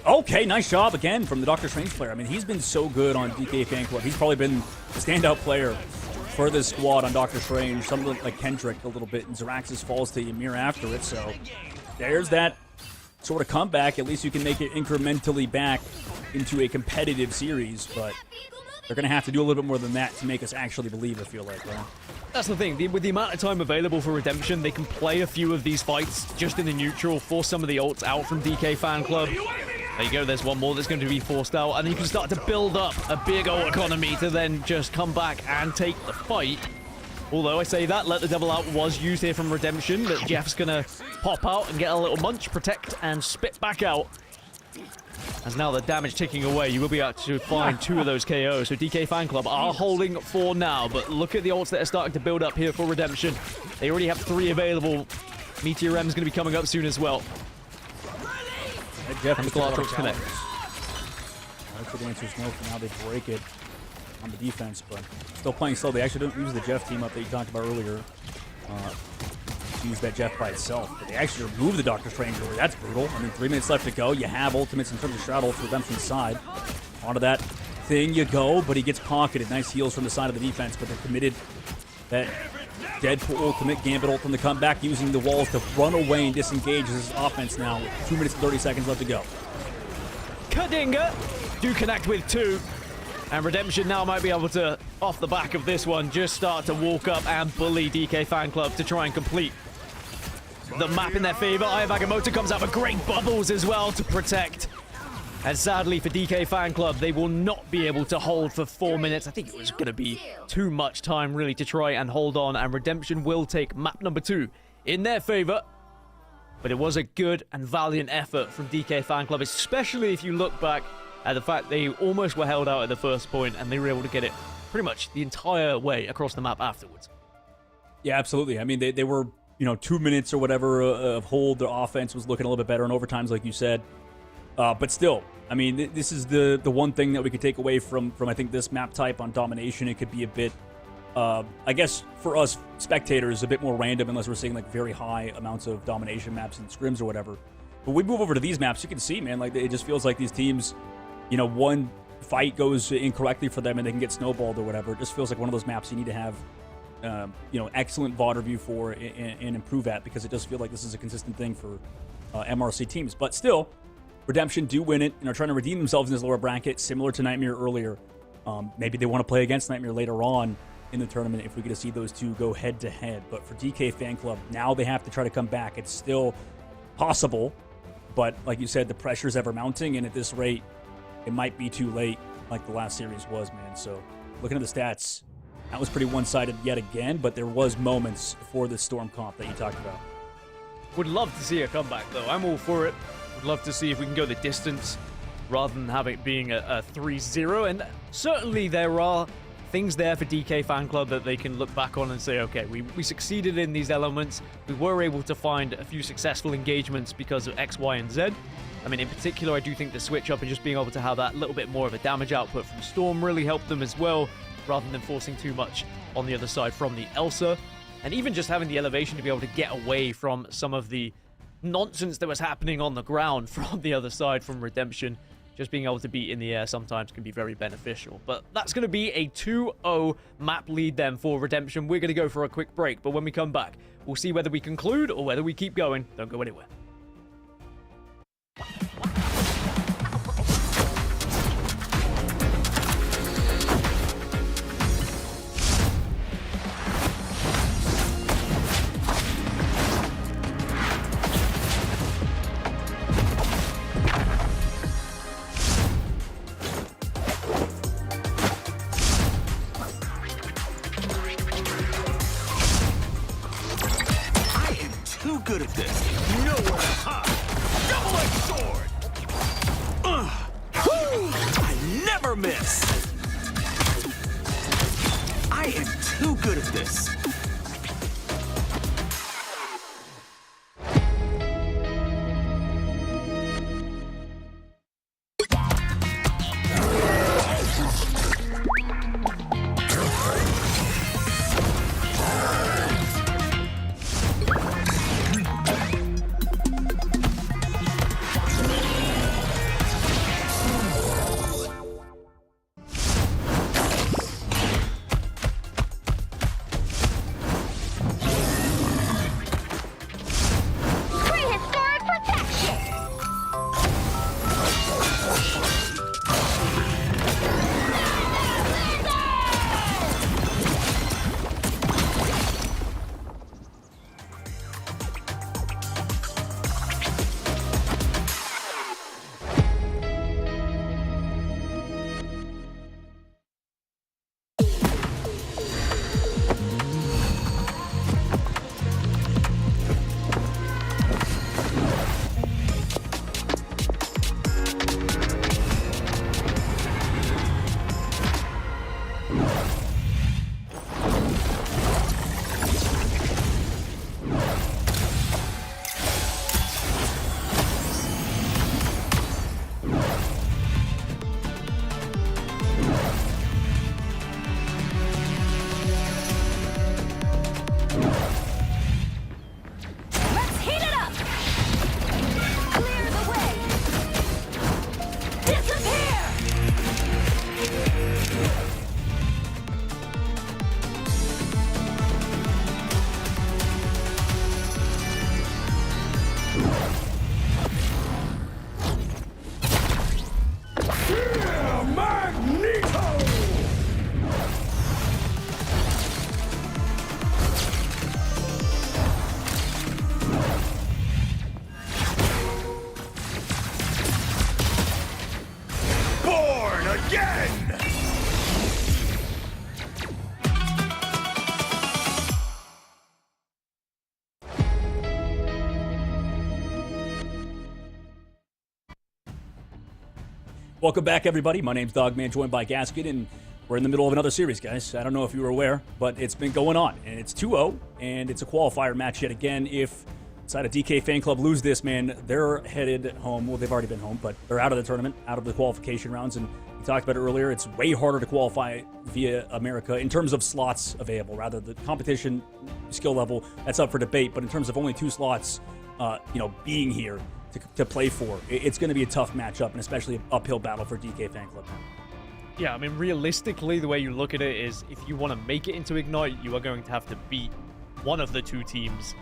Okay, nice job again from the Doctor Strange player. I mean, he's been so good on DK Fan Club. He's probably been the standout player for this squad on Doctor Strange. Something like Kendrick a little bit, and Zeraxis falls to Ymir after it. So there's that sort of comeback. At least you can make it incrementally back into a competitive series, but they're going to have to do a little bit more than that to make us actually believe, I feel like, right? That's the thing. With the amount of time available for Redemption, they can play a few of these fights just in the neutral, force some of the ults out from DK Fan Club. There you go. There's one more that's going to be forced out, and you can start to build up a big ult economy to then just come back and take the fight. Although I say that, Let the Devil Out was used here from Redemption, but Jeff's going to pop out and get a little munch, protect, and spit back out. As now the damage ticking away, you will be able to find 2 of those KOs. So DK Fan Club are holding 4 now, but look at the ults that are starting to build up here for Redemption. They already have 3 available. Meteor M is going to be coming up soon as well. Jeff and the Galactics connect. That's the answer is no for now. They break it on the defense, but still playing slow. They actually don't use the Jeff team up that you talked about earlier. Use that Jeff by itself, but they actually remove the Doctor Strange earlier. That's brutal. I mean, 3 minutes left to go. You have ultimates in terms of Shroud ult for Redemption's side. Onto that thing you go, but he gets pocketed. Nice heals from the side of the defense, but they're committed. That Deadpool ultimate, Gambit ult on the comeback, using the walls to run away and disengage this offense now with 2 minutes and 30 seconds left to go. Kadinga do connect with 2. And Redemption now might be able to, off the back of this one, just start to walk up and bully DK Fan Club to try and complete the map in their favor. Eye of Agamotto comes out with great bubbles as well to protect. And sadly for DK Fan Club, they will not be able to hold for 4 minutes. I think it was going to be too much time really to try and hold on. And Redemption will take map number 2 in their favor. But it was a good and valiant effort from DK Fan Club, especially if you look back at the fact they almost were held out at the first point and they were able to get it pretty much the entire way across the map afterwards. Yeah, absolutely. I mean, they were, 2 minutes or whatever of hold. Their offense was looking a little bit better in overtimes, like you said. But still, I mean, this is the one thing that we could take away from I think, this map type on domination. It could be a bit, I guess, for us spectators, a bit more random unless we're seeing, like, very high amounts of domination maps and scrims or whatever. But we move over to these maps, you can see, man, like, it just feels like these teams, one fight goes incorrectly for them and they can get snowballed or whatever. It just feels like one of those maps you need to have, excellent VOD review for and improve at, because it does feel like this is a consistent thing for MRC teams. But still, Redemption do win it and are trying to redeem themselves in this lower bracket, similar to Nightmare earlier. Maybe they want to play against Nightmare later on in the tournament if we get to see those two go head-to-head. But for DK Fan Club, now they have to try to come back. It's still possible, but like you said, the pressure's ever mounting, and at this rate, it might be too late like the last series was, man. So looking at the stats, that was pretty one-sided yet again, but there was moments for the Storm comp that you talked about. Would love to see a comeback, though. I'm all for it. Would love to see if we can go the distance rather than have it being a 3-0. And certainly there are things there for DK Fan Club that they can look back on and say, okay, we succeeded in these elements. We were able to find a few successful engagements because of X, Y, and Z. I mean, in particular, I do think the switch up and just being able to have that little bit more of a damage output from Storm really helped them as well, rather than forcing too much on the other side from the Elsa. and even just having the elevation to be able to get away from some of the nonsense that was happening on the ground from the other side from Redemption. Just being able to be in the air sometimes can be very beneficial. But that's going to be a 2-0 map lead then for Redemption. We're going to go for a quick break, but when we come back, we'll see whether we conclude or whether we keep going. Don't go anywhere. Too good at this. Nowhere to hide. Double-edged sword. I never miss. I am too good at this. Welcome back, everybody. My name's Dogman, joined by Gasket, and we're in the middle of another series, guys. I don't know if you were aware, but it's been going on, and it's 2-0, and it's a qualifier match yet again. If side of DK Fan Club lose this, man, they're headed home. Well, they've already been home, but they're out of the tournament, out of the qualification rounds, and we talked about it earlier. It's way harder to qualify via America in terms of slots available. Rather, the competition skill level, that's up for debate, but in terms of only 2 slots, being here to play for, it's going to be a tough matchup, and especially an uphill battle for DK Fan Club now. Yeah, I mean, realistically, the way you look at it is if you want to make it into Ignite, you are going to have to beat one of the 2 teams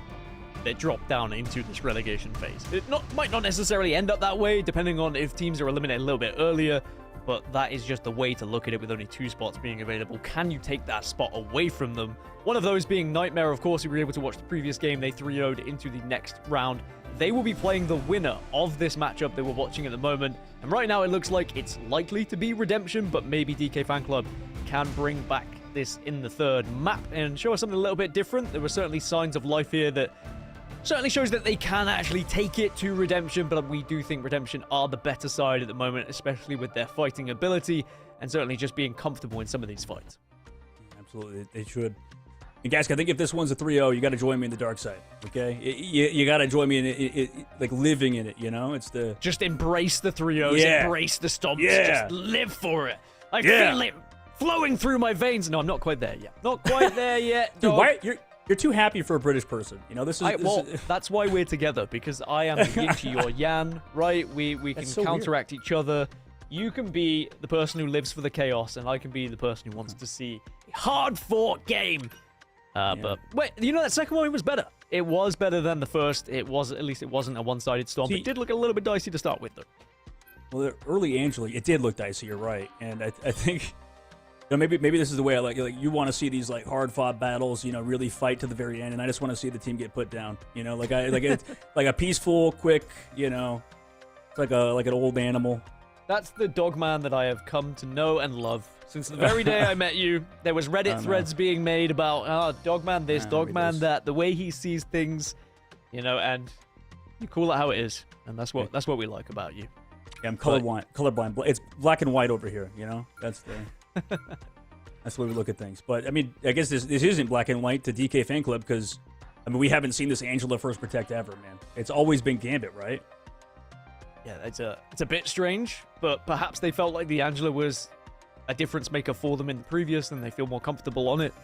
that drop down into this relegation phase. It might not necessarily end up that way, depending on if teams are eliminated a little bit earlier, but that is just the way to look at it with only 2 spots being available. Can you take that spot away from them? One of those being Nightmare, of course. We were able to watch the previous game. They 3-0'd into the next round. They will be playing the winner of this matchup that we're watching at the moment. And right now it looks like it's likely to be Redemption, but maybe DK Fan Club can bring back this in the 3rd map and show us something a little bit different. There were certainly signs of life here that certainly shows that they can actually take it to Redemption, but we do think Redemption are the better side at the moment, especially with their fighting ability and certainly just being comfortable in some of these fights. Absolutely, they should. And guys, I think if this one's a 3-0, you got to join me in the dark side, okay? You got to join me in it, like living in it, you know? It's the... Just embrace the 3-0s, embrace the stomps, just live for it. I feel it flowing through my veins. No, I'm not quite there yet. Not quite there yet, Dude, dog. You're too happy for a British person. You know, this is... Well, that's why we're together, because I am the yin to your yang, right? We can so counteract each other. You can be the person who lives for the chaos, and I can be the person who wants to see a hard-fought game. But wait, you know, that second one was better. It was better than the first. It was, at least it wasn't a one-sided storm. It did look a little bit dicey to start with, though. Well, the early Angela, it did look dicey. You're right, and I think, you know, maybe this is the way I like you want to see these like hard-fought battles. You know, really fight to the very end, and I just want to see the team get put down. You know, like it's like a peaceful, quick. You know, it's like an old animal. That's the Dogman that I have come to know and love. Since the very day I met you, there was Reddit threads being made about, Dogman this, Dogman that, the way he sees things, you know, and you call it how it is. And that's what we like about you. Yeah, I'm colorblind. It's black and white over here, you know? That's the way we look at things. But, I mean, I guess this isn't black and white to DK Fan Club because, I mean, we haven't seen this Angela First Protect ever, man. It's always been Gambit, right? Yeah, it's a bit strange, but perhaps they felt like the Angela was a difference maker for them in the previous, and they feel more comfortable on it.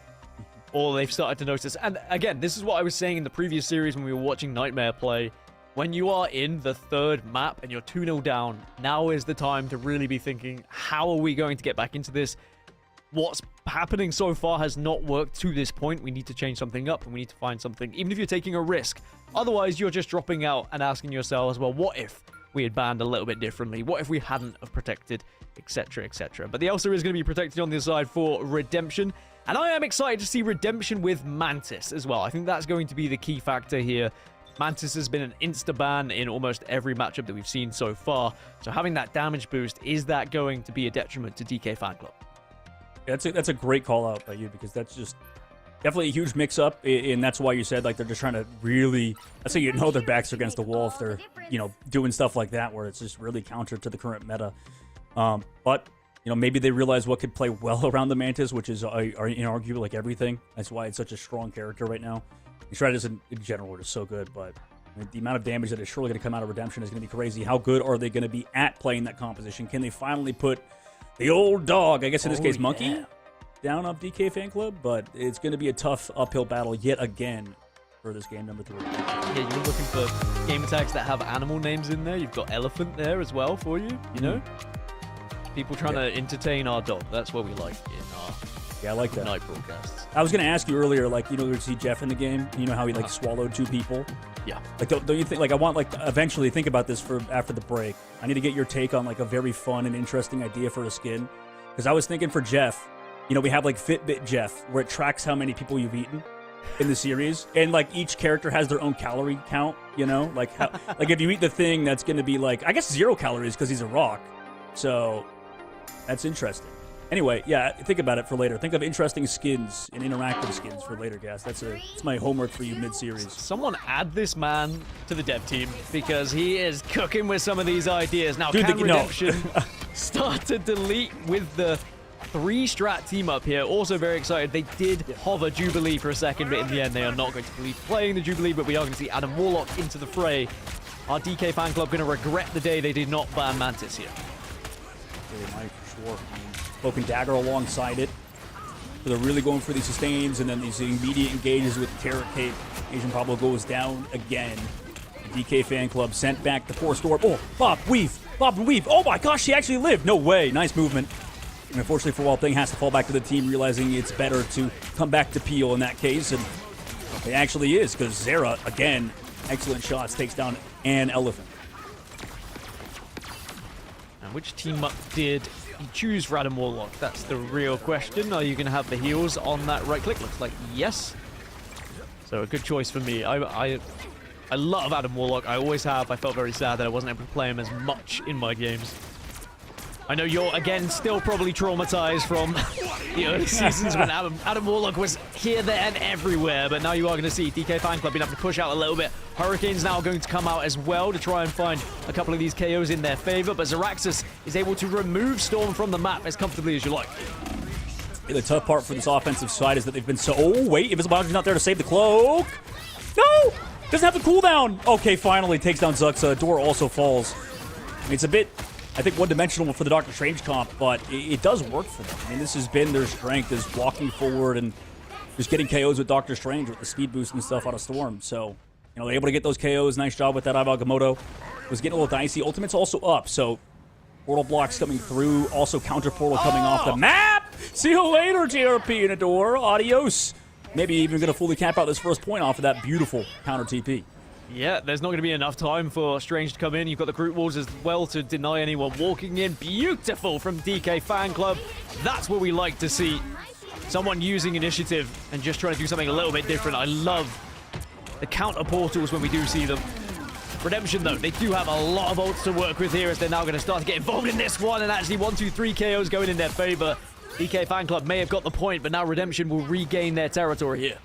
Or they've started to notice. And again, this is what I was saying in the previous series when we were watching Nightmare play. When you are in the third map and you're 2-0 down, now is the time to really be thinking, how are we going to get back into this? What's happening so far has not worked to this point. We need to change something up, and we need to find something, even if you're taking a risk. Otherwise, you're just dropping out and asking yourselves, well, what if we had banned a little bit differently? What if we hadn't have protected, etc., etc.? But the Elsa is going to be protected on the side for Redemption. And I am excited to see Redemption with Mantis as well. I think that's going to be the key factor here. Mantis has been an insta-ban in almost every matchup that we've seen so far. So having that damage boost, is that going to be a detriment to DK Fan Club? Yeah, that's a great call out by you, because that's just definitely a huge mix-up, and that's why you said, like, they're just trying to really... That's how you know their backs are against the wall if they're, you know, doing stuff like that, where it's just really counter to the current meta. But, you know, maybe they realize what could play well around the Mantis, which is inarguable, like everything. That's why it's such a strong character right now. The Shredders in general are just so good, but I mean, the amount of damage that is surely going to come out of Redemption is going to be crazy. How good are they going to be at playing that composition? Can they finally put the old dog, I guess in this case, Monkey, down up DK Fan Club? But it's going to be a tough uphill battle yet again for this game number 3. Yeah, you're looking for game attacks that have animal names in there. You've got Elephant there as well for you, you know? People trying to entertain our dog. That's what we like in our I like that. night broadcasts. I was going to ask you earlier, like, you know, we see Jeff in the game. You know how he, like, swallowed 2 people? Yeah. Like, don't you think, like, I want, like, eventually think about this for after the break. I need to get your take on, like, a very fun and interesting idea for a skin. Because I was thinking for Jeff, you know, we have, like, Fitbit Jeff, where it tracks how many people you've eaten in the series. And, like, each character has their own calorie count, you know? Like, how, like if you eat the thing, that's going to be, like, I guess 0 calories because he's a rock. So, that's interesting. Anyway, yeah, think about it for later. Think of interesting skins and interactive skins for later, guys. That's my homework for you mid-series. Someone add this man to the dev team, because he is cooking with some of these ideas. Now, Dude, can Redemption start to delete with the 3-strat team up here? Also very excited. They did hover Jubilee for a second, but in the end, they are not going to be playing the Jubilee, but we are going to see Adam Warlock into the fray. Our DK Fan Club going to regret the day they did not ban Mantis here. Yeah, they might, for sure. I mean, Cloak and Dagger alongside it. So they're really going for these sustains, and then these immediate engages with Terror Cape. Asian Pablo goes down again. The DK Fan Club sent back the Force Storm. Oh, Bob and weave. Oh my gosh, she actually lived. No way. Nice movement. And unfortunately for Wild Thing, has to fall back to the team, realizing it's better to come back to Peel in that case. And it actually is, because Zera, again, excellent shots, takes down an Elephant. And which team up did you choose for Adam Warlock? That's the real question. Are you going to have the heals on that right click? Looks like yes. So a good choice for me. I love Adam Warlock. I always have. I felt very sad that I wasn't able to play him as much in my games. I know you're, again, still probably traumatized from the early seasons when Adam Warlock was here, there, and everywhere, but now you are going to see DK Fan Club being able to push out a little bit. Hurricane's now going to come out as well to try and find a couple of these KOs in their favor, but Zeraxis is able to remove Storm from the map as comfortably as you like. Yeah, the tough part for this offensive side is that they've been so... Oh, wait, Invisible Bounty's not there to save the cloak. No! Doesn't have the cooldown. Okay, finally takes down Zuxa. Door also falls. I mean, it's a bit... I think one-dimensional for the Doctor Strange comp, but it does work for them. I mean, this has been their strength, is walking forward and just getting KOs with Doctor Strange with the speed boost and stuff out of Storm. So, they're able to get those KOs. Nice job with that. Agamotto was getting a little dicey. Ultimate's also up, so portal blocks coming through. Also counter portal coming off the map. See you later, JRP and Adore. Adios. Maybe even going to fully cap out this first point off of that beautiful counter TP. Yeah, there's not going to be enough time for Strange to come in. You've got the group walls as well to deny anyone walking in. Beautiful from DK Fan Club. That's what we like to see. Someone using initiative and just trying to do something a little bit different. I love the counter portals when we do see them. Redemption, though, they do have a lot of ults to work with here as they're now going to start to get involved in this one. And actually 1, 2, 3 KOs going in their favor. DK Fan Club may have got the point, but now Redemption will regain their territory here.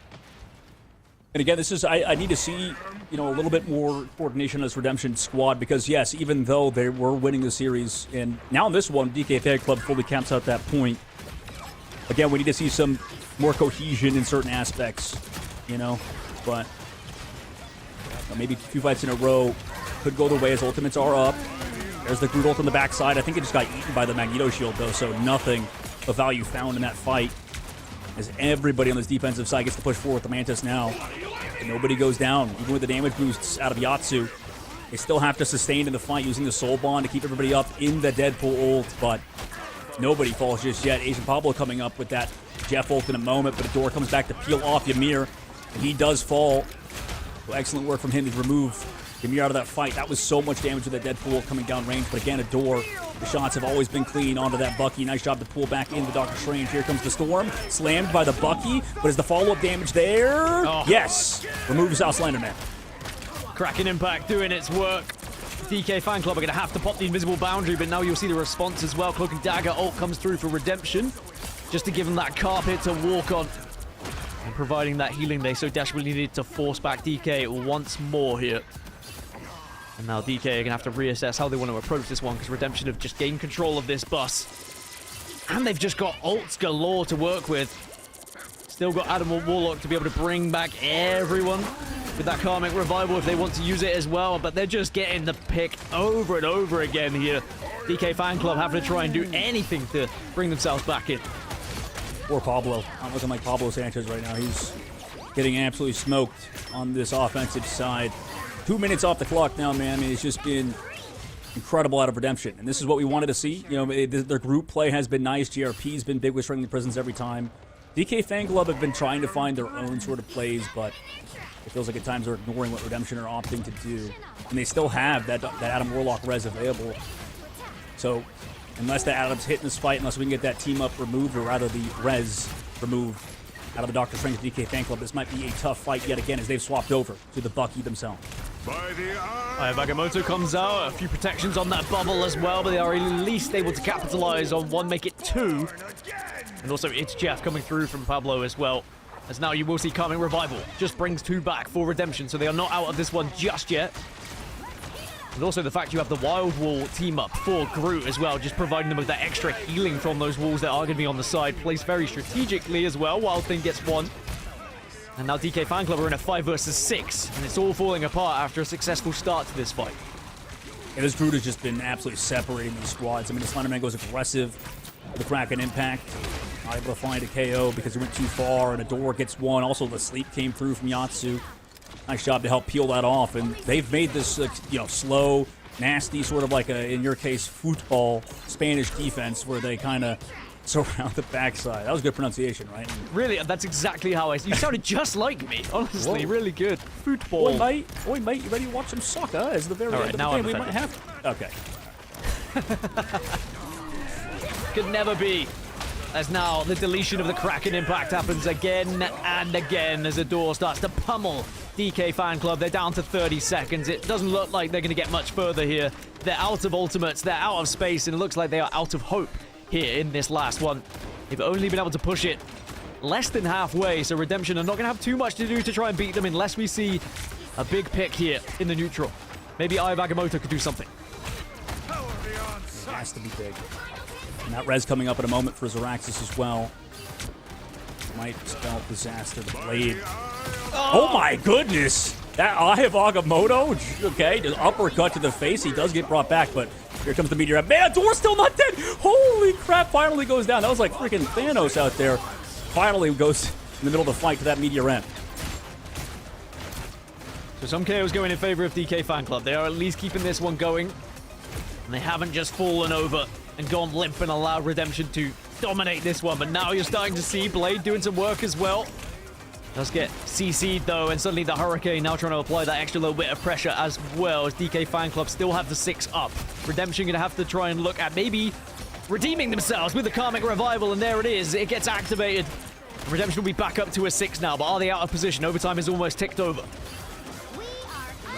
And again, this is, I need to see, a little bit more coordination on this Redemption squad because, yes, even though they were winning the series, and now in this one, DK Fan Club fully caps out that point. Again, we need to see some more cohesion in certain aspects, but maybe a few fights in a row could go the way as ultimates are up. There's the Groot ult on the backside. I think it just got eaten by the Magneto shield, though, so nothing of value found in that fight. As everybody on this defensive side gets to push forward with the Mantis now. And nobody goes down. Even with the damage boosts out of Yatsu, they still have to sustain in the fight using the Soul Bond to keep everybody up in the Deadpool ult, but nobody falls just yet. Asian Pablo coming up with that Jeff ult in a moment, but Adore comes back to peel off Ymir, and he does fall. So excellent work from him to remove Ymir out of that fight. That was so much damage with that Deadpool coming down range, but again, Adore, the shots have always been clean onto that Bucky. Nice job to pull back into Doctor Strange. Here comes the Storm, slammed by the Bucky, but is the follow-up damage there? Oh. Yes! Removes out Slenderman. Kraken Impact doing its work. DK Fan Club are going to have to pop the invisible boundary, but now you'll see the response as well. Cloak and Dagger ult comes through for Redemption, just to give them that carpet to walk on. And providing that healing they so desperately needed to force back DK once more here. And now DK are going to have to reassess how they want to approach this one because Redemption have just gained control of this bus. And they've just got ults galore to work with. Still got Adam Warlock to be able to bring back everyone with that Karmic Revival if they want to use it as well. But they're just getting the pick over and over again here. DK Fan Club having to try and do anything to bring themselves back in. Poor Pablo. I'm looking like Pablo Sanchez right now. He's getting absolutely smoked on this offensive side. 2 minutes off the clock now, man. I mean, it's just been incredible out of Redemption. And this is what we wanted to see. Their group play has been nice. GRP's been big with Strangling Prisons every time. DK Fan Club have been trying to find their own sort of plays, but it feels like at times they're ignoring what Redemption are opting to do. And they still have that Adam Warlock res available. So unless the Adam's hitting this fight, unless we can get that team up removed, or rather the res removed out of the Doctor Strange DK Fan Club, this might be a tough fight yet again as they've swapped over to the Bucky themselves. Agamotto comes out, a few protections on that bubble as well, but they are at least able to capitalize on one, make it 2. And also it's Jeff coming through from Pablo as well. As now you will see Karmic Revival just brings 2 back for Redemption, so they are not out of this one just yet. And also the fact you have the Wild Wall team up for Groot as well, just providing them with that extra healing from those walls that are going to be on the side, placed very strategically as well. Wild Thing gets 1. And now DK Fan Club are in a 5 versus 6, and it's all falling apart after a successful start to this fight. Yeah, this Groot has just been absolutely separating these squads. I mean, the Slenderman goes aggressive with the Kraken Impact. Not able to find a KO because he went too far, and Adore gets 1. Also, the sleep came through from Yatsu. Nice job to help peel that off, and they've made this, slow, nasty, sort of like in your case, football Spanish defense where they kind of surround the backside. That was good pronunciation, right? Really, that's exactly how you sounded just like me, honestly. Whoa. Really good. Football. Oi, mate, you ready to watch some soccer? As the very end of the game, we might have... Okay. Could never be. As now the deletion of the Kraken Impact happens again and again as Adore starts to pummel DK Fan Club. They're down to 30 seconds. It doesn't look like they're going to get much further here. They're out of ultimates. They're out of space, and it looks like they are out of hope here in this last one. They've only been able to push it less than halfway, so Redemption are not going to have too much to do to try and beat them unless we see a big pick here in the neutral. Maybe Agamotto could do something. It has to be big. And that res coming up in a moment for Zaraxis as well. Might spell disaster. The blade. Oh my goodness! That Eye of Agamotto. Okay, just uppercut to the face. He does get brought back, but here comes the meteor. Man, Door's still not dead! Holy crap, finally goes down. That was like freaking Thanos out there. Finally goes in the middle of the fight to that meteor end. So some KOs going in favor of DK Fan Club. They are at least keeping this one going. And they haven't just fallen over and gone limp and allowed Redemption to dominate this one. But now you're starting to see Blade doing some work as well. Does get CC'd though, and suddenly the Hurricane now trying to apply that extra little bit of pressure as well, as DK Fan Club still have the 6 up. Redemption gonna have to try and look at maybe redeeming themselves with the Karmic Revival, and there it is. It gets activated. Redemption will be back up to a 6 now, but are they out of position? Overtime is almost ticked over.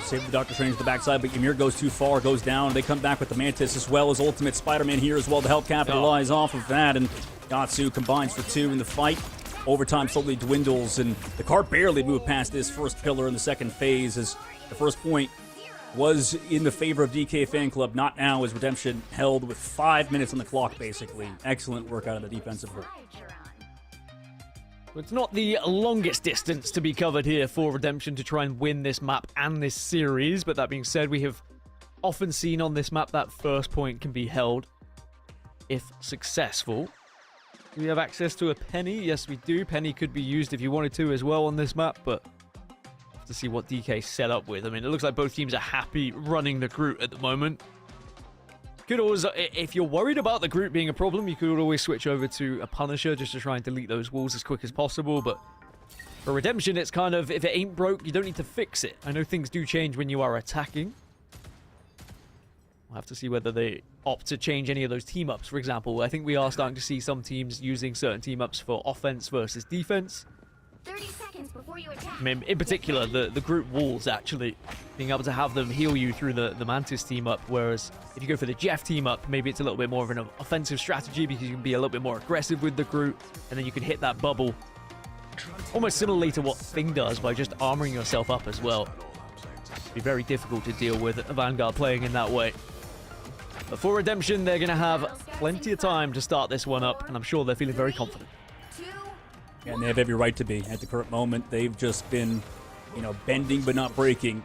Save the Doctor Strange to the backside, but Ymir goes too far, goes down. They come back with the Mantis as well as Ultimate Spider-Man here as well to help capitalize off of that, and Yatsu combines for 2 in the fight. Overtime slowly dwindles, and the car barely moved past this first pillar in the second phase, as the first point was in the favor of DK Fan Club. Not now, as Redemption held with 5 minutes on the clock, basically. Excellent work out of the defensive group. It's not the longest distance to be covered here for Redemption to try and win this map and this series, but that being said, we have often seen on this map that first point can be held if successful. Do we have access to a penny? Yes, we do. Penny could be used if you wanted to as well on this map, but have to see what DK set up with. I mean, it looks like both teams are happy running the Groot at the moment. Could always, if you're worried about the Groot being a problem, you could always switch over to a Punisher just to try and delete those walls as quick as possible, but for Redemption, it's kind of, if it ain't broke, you don't need to fix it. I know things do change when you are attacking. We'll have to see whether they opt to change any of those team-ups, for example. I think we are starting to see some teams using certain team-ups for offense versus defense. 30 seconds before you attack. I mean, in particular, the group walls, actually, being able to have them heal you through the Mantis team-up, whereas if you go for the Jeff team-up, maybe it's a little bit more of an offensive strategy because you can be a little bit more aggressive with the Groot, and then you can hit that bubble. Almost similarly to what Thing does by just armoring yourself up as well. It'd be very difficult to deal with a Vanguard playing in that way. But for Redemption, they're going to have plenty of time to start this one up, and I'm sure they're feeling very confident. Yeah, and they have every right to be. At the current moment, they've just been, bending but not breaking.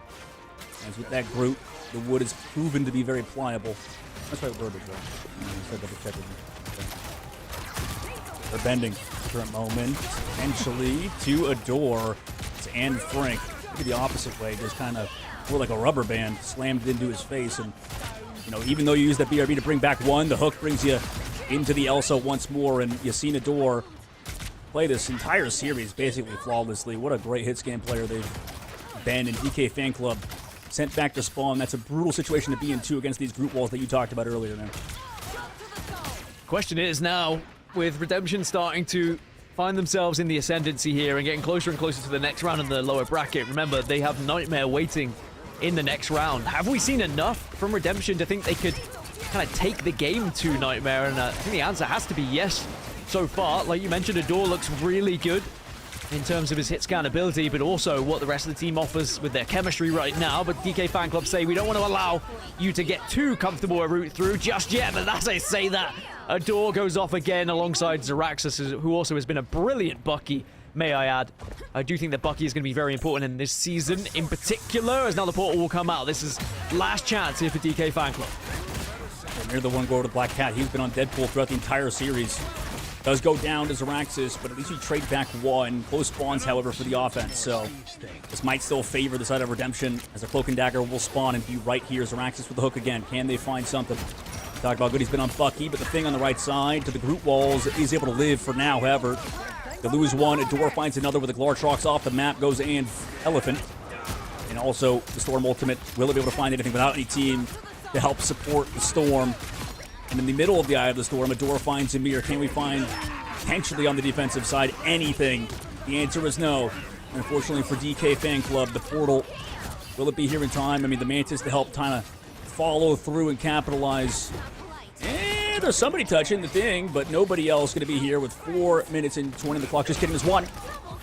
As with that Groot, the wood has proven to be very pliable. That's right, verbiage, right? They're bending at the current moment. Potentially to a door. It's Anne Frank. Look at the opposite way. Just kind of more like a rubber band slammed into his face. And, even though you use that BRB to bring back one, the hook brings you into the Elsa once more. And you've seen Adore play this entire series basically flawlessly. What a great hit scan player they've been. And DK Fan Club sent back to spawn. That's a brutal situation to be in, too, against these group walls that you talked about earlier, man. Question is now, with Redemption starting to find themselves in the ascendancy here and getting closer and closer to the next round in the lower bracket. Remember, they have Nightmare waiting in the next round. Have we seen enough from Redemption to think they could kind of take the game to Nightmare? And I think the answer has to be yes so far. Like you mentioned, Adore looks really good in terms of his hit scan ability, but also what the rest of the team offers with their chemistry right now. But DK Fan Club say, we don't want to allow you to get too comfortable a route through just yet. But as I say that, Adore goes off again alongside Zaraxus, who also has been a brilliant Bucky, may I add. I do think that Bucky is going to be very important in this season in particular, as now the portal will come out. This is last chance here for DK Fan Club. And near the one go to Black Cat. He's been on Deadpool throughout the entire series. Does go down to Zaraxus, but at least you trade back one. Close spawns, however, for the offense. So this might still favor the side of Redemption, as a Cloak and Dagger will spawn and be right here. Zaraxus with the hook again. Can they find something? Talk about good, he's been on Bucky, but the Thing on the right side to the group walls is able to live for now, however. They lose one, Adore finds another with the Glartrox off the map, goes and Elephant. And also the Storm Ultimate, will it be able to find anything without any team to help support the Storm? And in the middle of the Eye of the Storm, Adore finds Ymir. Can we find, potentially on the defensive side, anything? The answer is no. And unfortunately for DK Fan Club, the portal, will it be here in time? I mean, the Mantis to help kind of follow through and capitalize. And there's somebody touching the Thing, but nobody else going to be here with 4 minutes and 20 on the clock. Just kidding, there's one.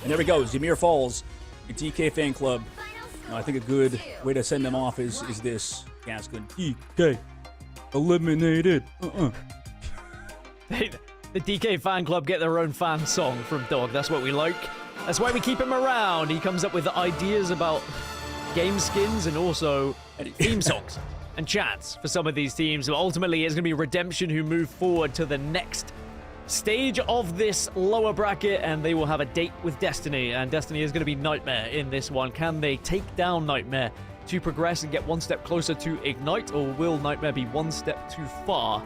And there he goes. Ymir falls. The DK Fan Club. I think a good way to send them off is this. Gaskin. DK. Eliminated. The DK Fan Club get their own fan song from Dog. That's what we like. That's why we keep him around. He comes up with ideas about game skins and also theme songs and chants for some of these teams. But ultimately, it's going to be Redemption who move forward to the next stage of this lower bracket, and they will have a date with Destiny, and Destiny is going to be Nightmare in this one. Can they take down Nightmare to progress and get one step closer to Ignite, or will Nightmare be one step too far?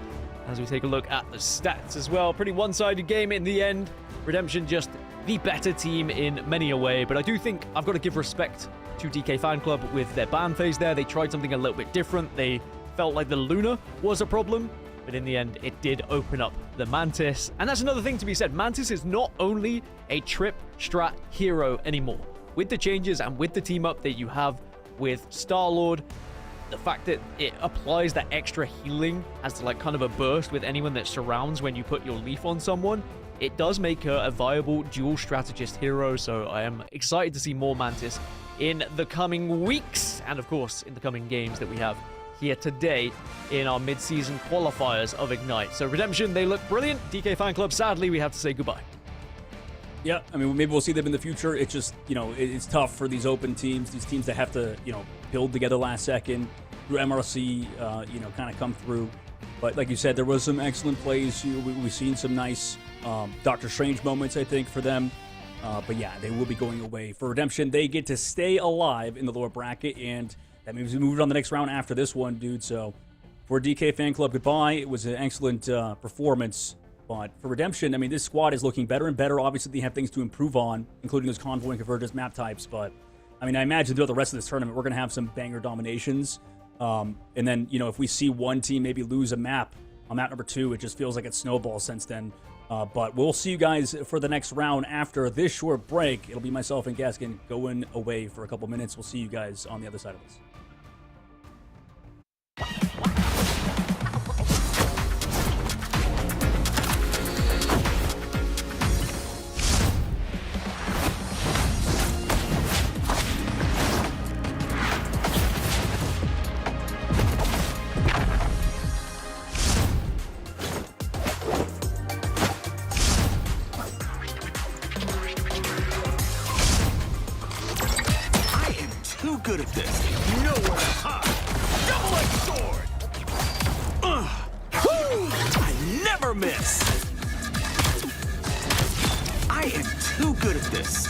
As we take a look at the stats as well, pretty one-sided game in the end. Redemption just the better team in many a way, but I do think I've got to give respect to DK Fan Club with their ban phase there. They tried something a little bit different. They felt like the Luna was a problem, but in the end, it did open up the Mantis. And that's another thing to be said. Mantis is not only a trip strat hero anymore. With the changes and with the team up that you have with Star-Lord, the fact that it applies that extra healing as like kind of a burst with anyone that surrounds when you put your leaf on someone, it does make her a viable dual strategist hero. So I am excited to see more Mantis in the coming weeks, and of course in the coming games that we have here today in our mid-season qualifiers of Ignite. So Redemption, they look brilliant. DK Fan Club, sadly, we have to say goodbye. Yeah, I mean, maybe we'll see them in the future. It's just, it's tough for these open teams, these teams that have to, build together last second, through MRC, kind of come through. But like you said, there was some excellent plays. We've seen some nice Doctor Strange moments, I think, for them. But yeah, they will be going away. For Redemption, they get to stay alive in the lower bracket, and that means we move on the next round after this one, dude. So for DK Fan Club, goodbye. It was an excellent performance. But for Redemption, I mean, this squad is looking better and better. Obviously, they have things to improve on, including those Convoy and Convergence map types. But, I mean, I imagine throughout the rest of this tournament, we're going to have some banger dominations. And then, if we see one team maybe lose a map on map number 2, it just feels like it snowballs since then. But we'll see you guys for the next round after this short break. It'll be myself and Gaskin going away for a couple minutes. We'll see you guys on the other side of this. Too good at this. Nowhere to hide. Double-edged sword. I never miss. I am too good at this.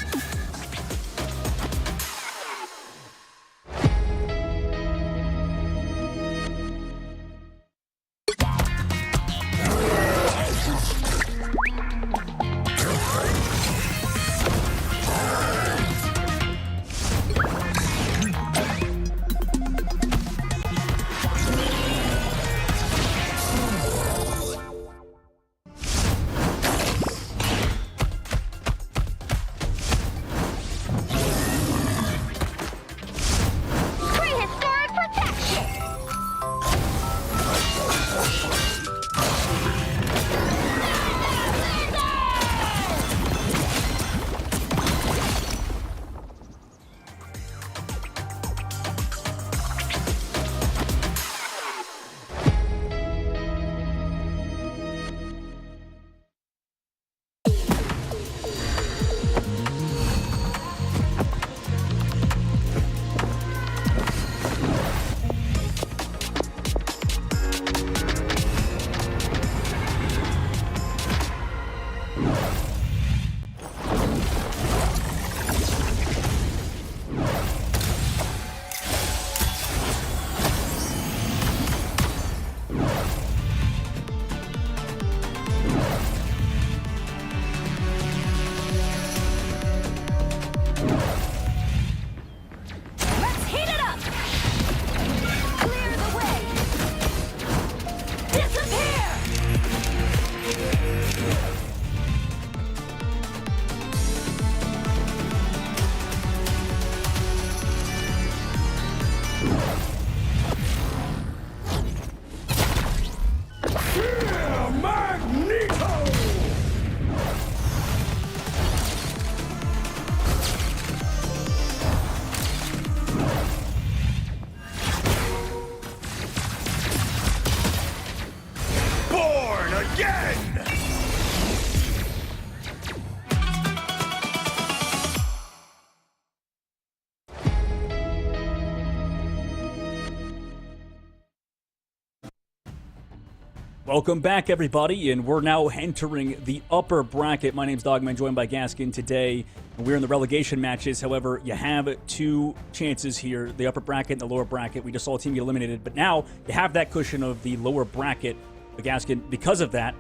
Welcome back, everybody, and we're now entering the upper bracket. My name's Dogman, joined by Gaskin today. We're in the relegation matches. However, you have two chances here, the upper bracket and the lower bracket. We just saw a team get eliminated, but now you have that cushion of the lower bracket. But Gaskin, because of that,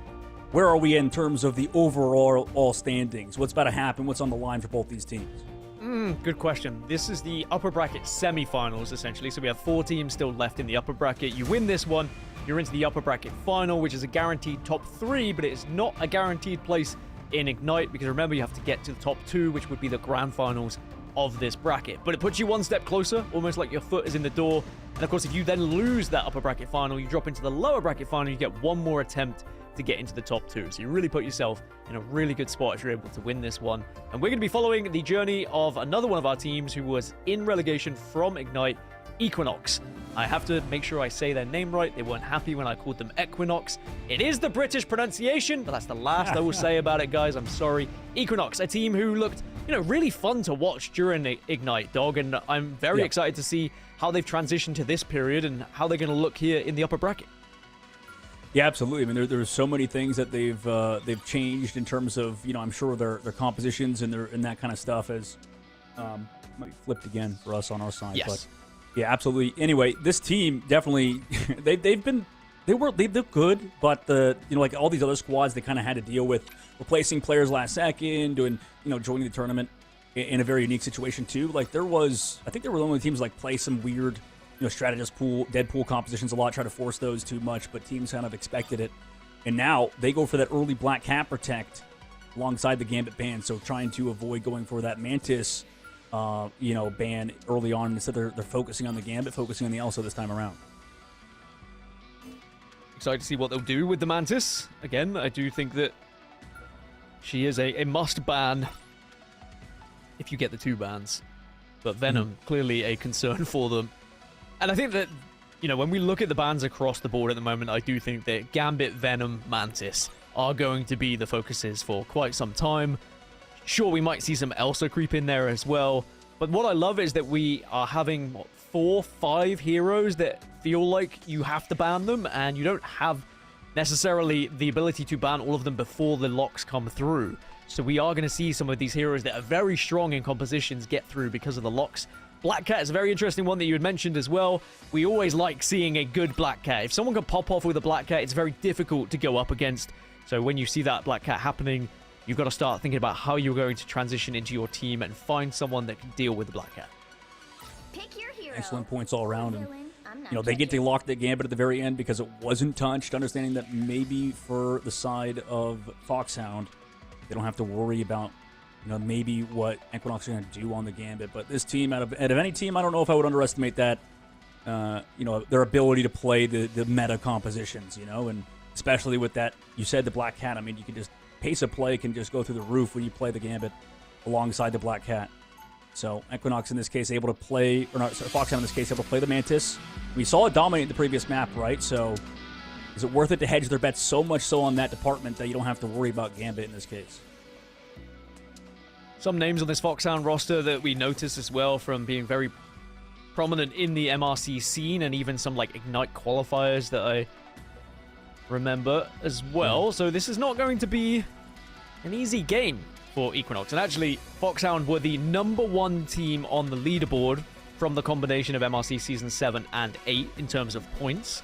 where are we in terms of the overall all standings? What's about to happen? What's on the line for both these teams? Good question. This is the upper bracket semifinals, essentially. So we have 4 teams still left in the upper bracket. You win this one, you're into the upper bracket final, which is a guaranteed top 3, but it is not a guaranteed place in Ignite, because remember, you have to get to the top 2, which would be the grand finals of this bracket. But it puts you one step closer, almost like your foot is in the door. And of course, if you then lose that upper bracket final, you drop into the lower bracket final, you get one more attempt to get into the top 2. So you really put yourself in a really good spot if you're able to win this one. And we're going to be following the journey of another one of our teams who was in relegation from Ignite, Equinox. I have to make sure I say their name right. They weren't happy when I called them Equinox. It is the British pronunciation, but that's the last I will say about it, guys. I'm sorry. Equinox, a team who looked, really fun to watch during the Ignite, Dog, and I'm very excited to see how they've transitioned to this period and how they're going to look here in the upper bracket. Yeah, absolutely. I mean, there's so many things that they've changed in terms of, I'm sure their compositions and that kind of stuff as might be flipped again for us on our side. Yes. But yeah, absolutely. Anyway, this team definitely they look good, but like all these other squads, they kind of had to deal with replacing players last second, doing joining the tournament in a very unique situation too. Like I think there were only teams like play some weird strategist pool, dead pool compositions a lot, try to force those too much, but teams kind of expected it. And now they go for that early Black Cat Protect alongside the Gambit ban, so trying to avoid going for that Mantis, ban early on. Instead, they're focusing on the Gambit, focusing on the Elsa this time around. Excited to see what they'll do with the Mantis. Again, I do think that she is a must ban if you get the 2 bans. But Venom, clearly a concern for them. And I think that, when we look at the bans across the board at the moment, I do think that Gambit, Venom, Mantis are going to be the focuses for quite some time. Sure, we might see some Elsa creep in there as well. But what I love is that we are having, 4, 5 heroes that feel like you have to ban them, and you don't have necessarily the ability to ban all of them before the locks come through. So we are going to see some of these heroes that are very strong in compositions get through because of the locks. Black Cat is a very interesting one that you had mentioned as well. We always like seeing a good Black Cat. If someone can pop off with a Black Cat, it's very difficult to go up against. So when you see that Black Cat happening, you've got to start thinking about how you're going to transition into your team and find someone that can deal with the Black Cat. Pick your hero. Excellent points all around. And I'm not they get to judging. lock the Gambit at the very end because it wasn't touched, understanding that maybe for the side of Foxhound, they don't have to worry about maybe what Equinox are going to do on the Gambit. But this team, out of any team, I don't know if I would underestimate that, their ability to play the meta compositions, and especially with that, you said the Black Cat. I mean, you can just, pace of play can just go through the roof when you play the Gambit alongside the Black Cat. So Equinox in this case able to play, or not, sorry, Foxhound in this case able to play the Mantis. We saw it dominate the previous map, right? So is it worth it to hedge their bets so much so on that department that you don't have to worry about Gambit in this case? Some names on this Foxhound roster that we notice as well from being very prominent in the MRC scene, and even some like Ignite qualifiers that I remember as well. So this is not going to be an easy game for Equinox. And actually, Foxhound were the #1 team on the leaderboard from the combination of MRC Season 7 and 8 in terms of points.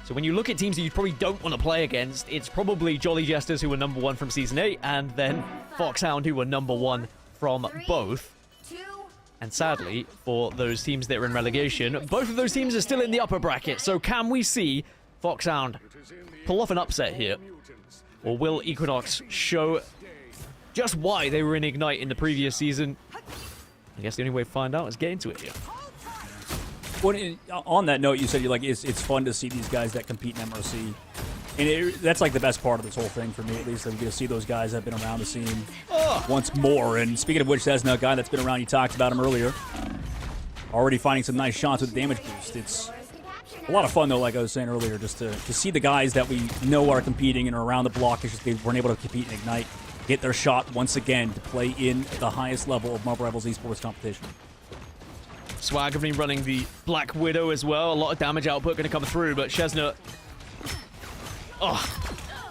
So when you look at teams that you probably don't want to play against, it's probably Jolly Jesters, who were #1 from Season 8, and then Foxhound, who were #1 from both. 2, And sadly, for those teams that are in relegation, both of those teams are still in the upper bracket. So can we see Foxhound pull off an upset here? Or will Equinox show just why they were in Ignite in the previous season? I guess the only way to find out is get into it here. Well, on that note, you said it's fun to see these guys that compete in MRC. And that's like the best part of this whole thing for me, at least. I'm going to see those guys that have been around the scene once more. And speaking of which, Cessna, a guy that's been around, you talked about him earlier, already finding some nice shots with damage boost. It's a lot of fun, though, like I was saying earlier, just to see the guys that we know are competing and are around the block. It's just they weren't able to compete in Ignite, get their shot once again to play in the highest level of Marble Rivals esports competition. Swag have been running the Black Widow as well. A lot of damage output going to come through, but Chesna Oh,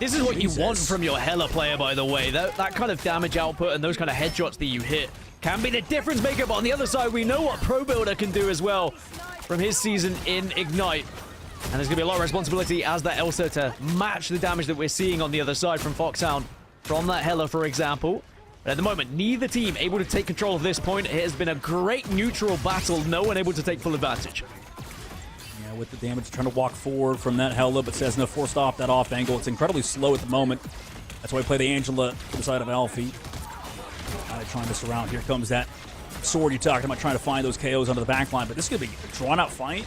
this is what you want from your Hela player, by the way. That kind of damage output and those kind of headshots that you hit can be the difference maker. But on the other side, we know what Pro Builder can do as well from his season in Ignite. And there's going to be a lot of responsibility as that Elsa to match the damage that we're seeing on the other side from Foxhound. From that Hela, for example. But at the moment, neither team able to take control of this point. It has been a great neutral battle. No one able to take full advantage. Yeah, with the damage trying to walk forward from that Hela, but Cessna forced off that off angle. It's incredibly slow at the moment. That's why I play the Angela to the side of Alfie. Trying this around. Here comes that sword you talked about, trying to find those KOs under the back line. But this is going to be a drawn-out fight,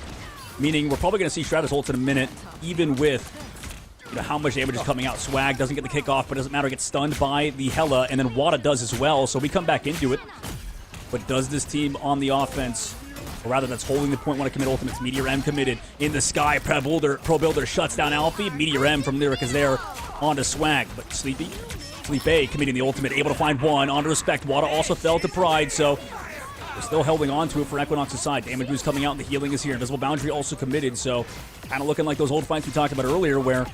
meaning we're probably going to see Stratus ult in a minute, even with how much damage is coming out. Swag doesn't get the kickoff, but it doesn't matter. Gets stunned by the Hela, and then Wada does as well. So we come back into it. But does this team on the offense, or rather that's holding the point, want to commit ultimates? Meteor M committed in the sky. Pro Builder shuts down Alfie. Meteor M from Lyric is there onto Swag. But Sleep A committing the ultimate, able to find one onto Respect. Wada also fell to Pride, so they're still holding on to it for Equinox's side. Damage was coming out, and the healing is here. Invisible Boundary also committed, so kind of looking like those old fights we talked about earlier where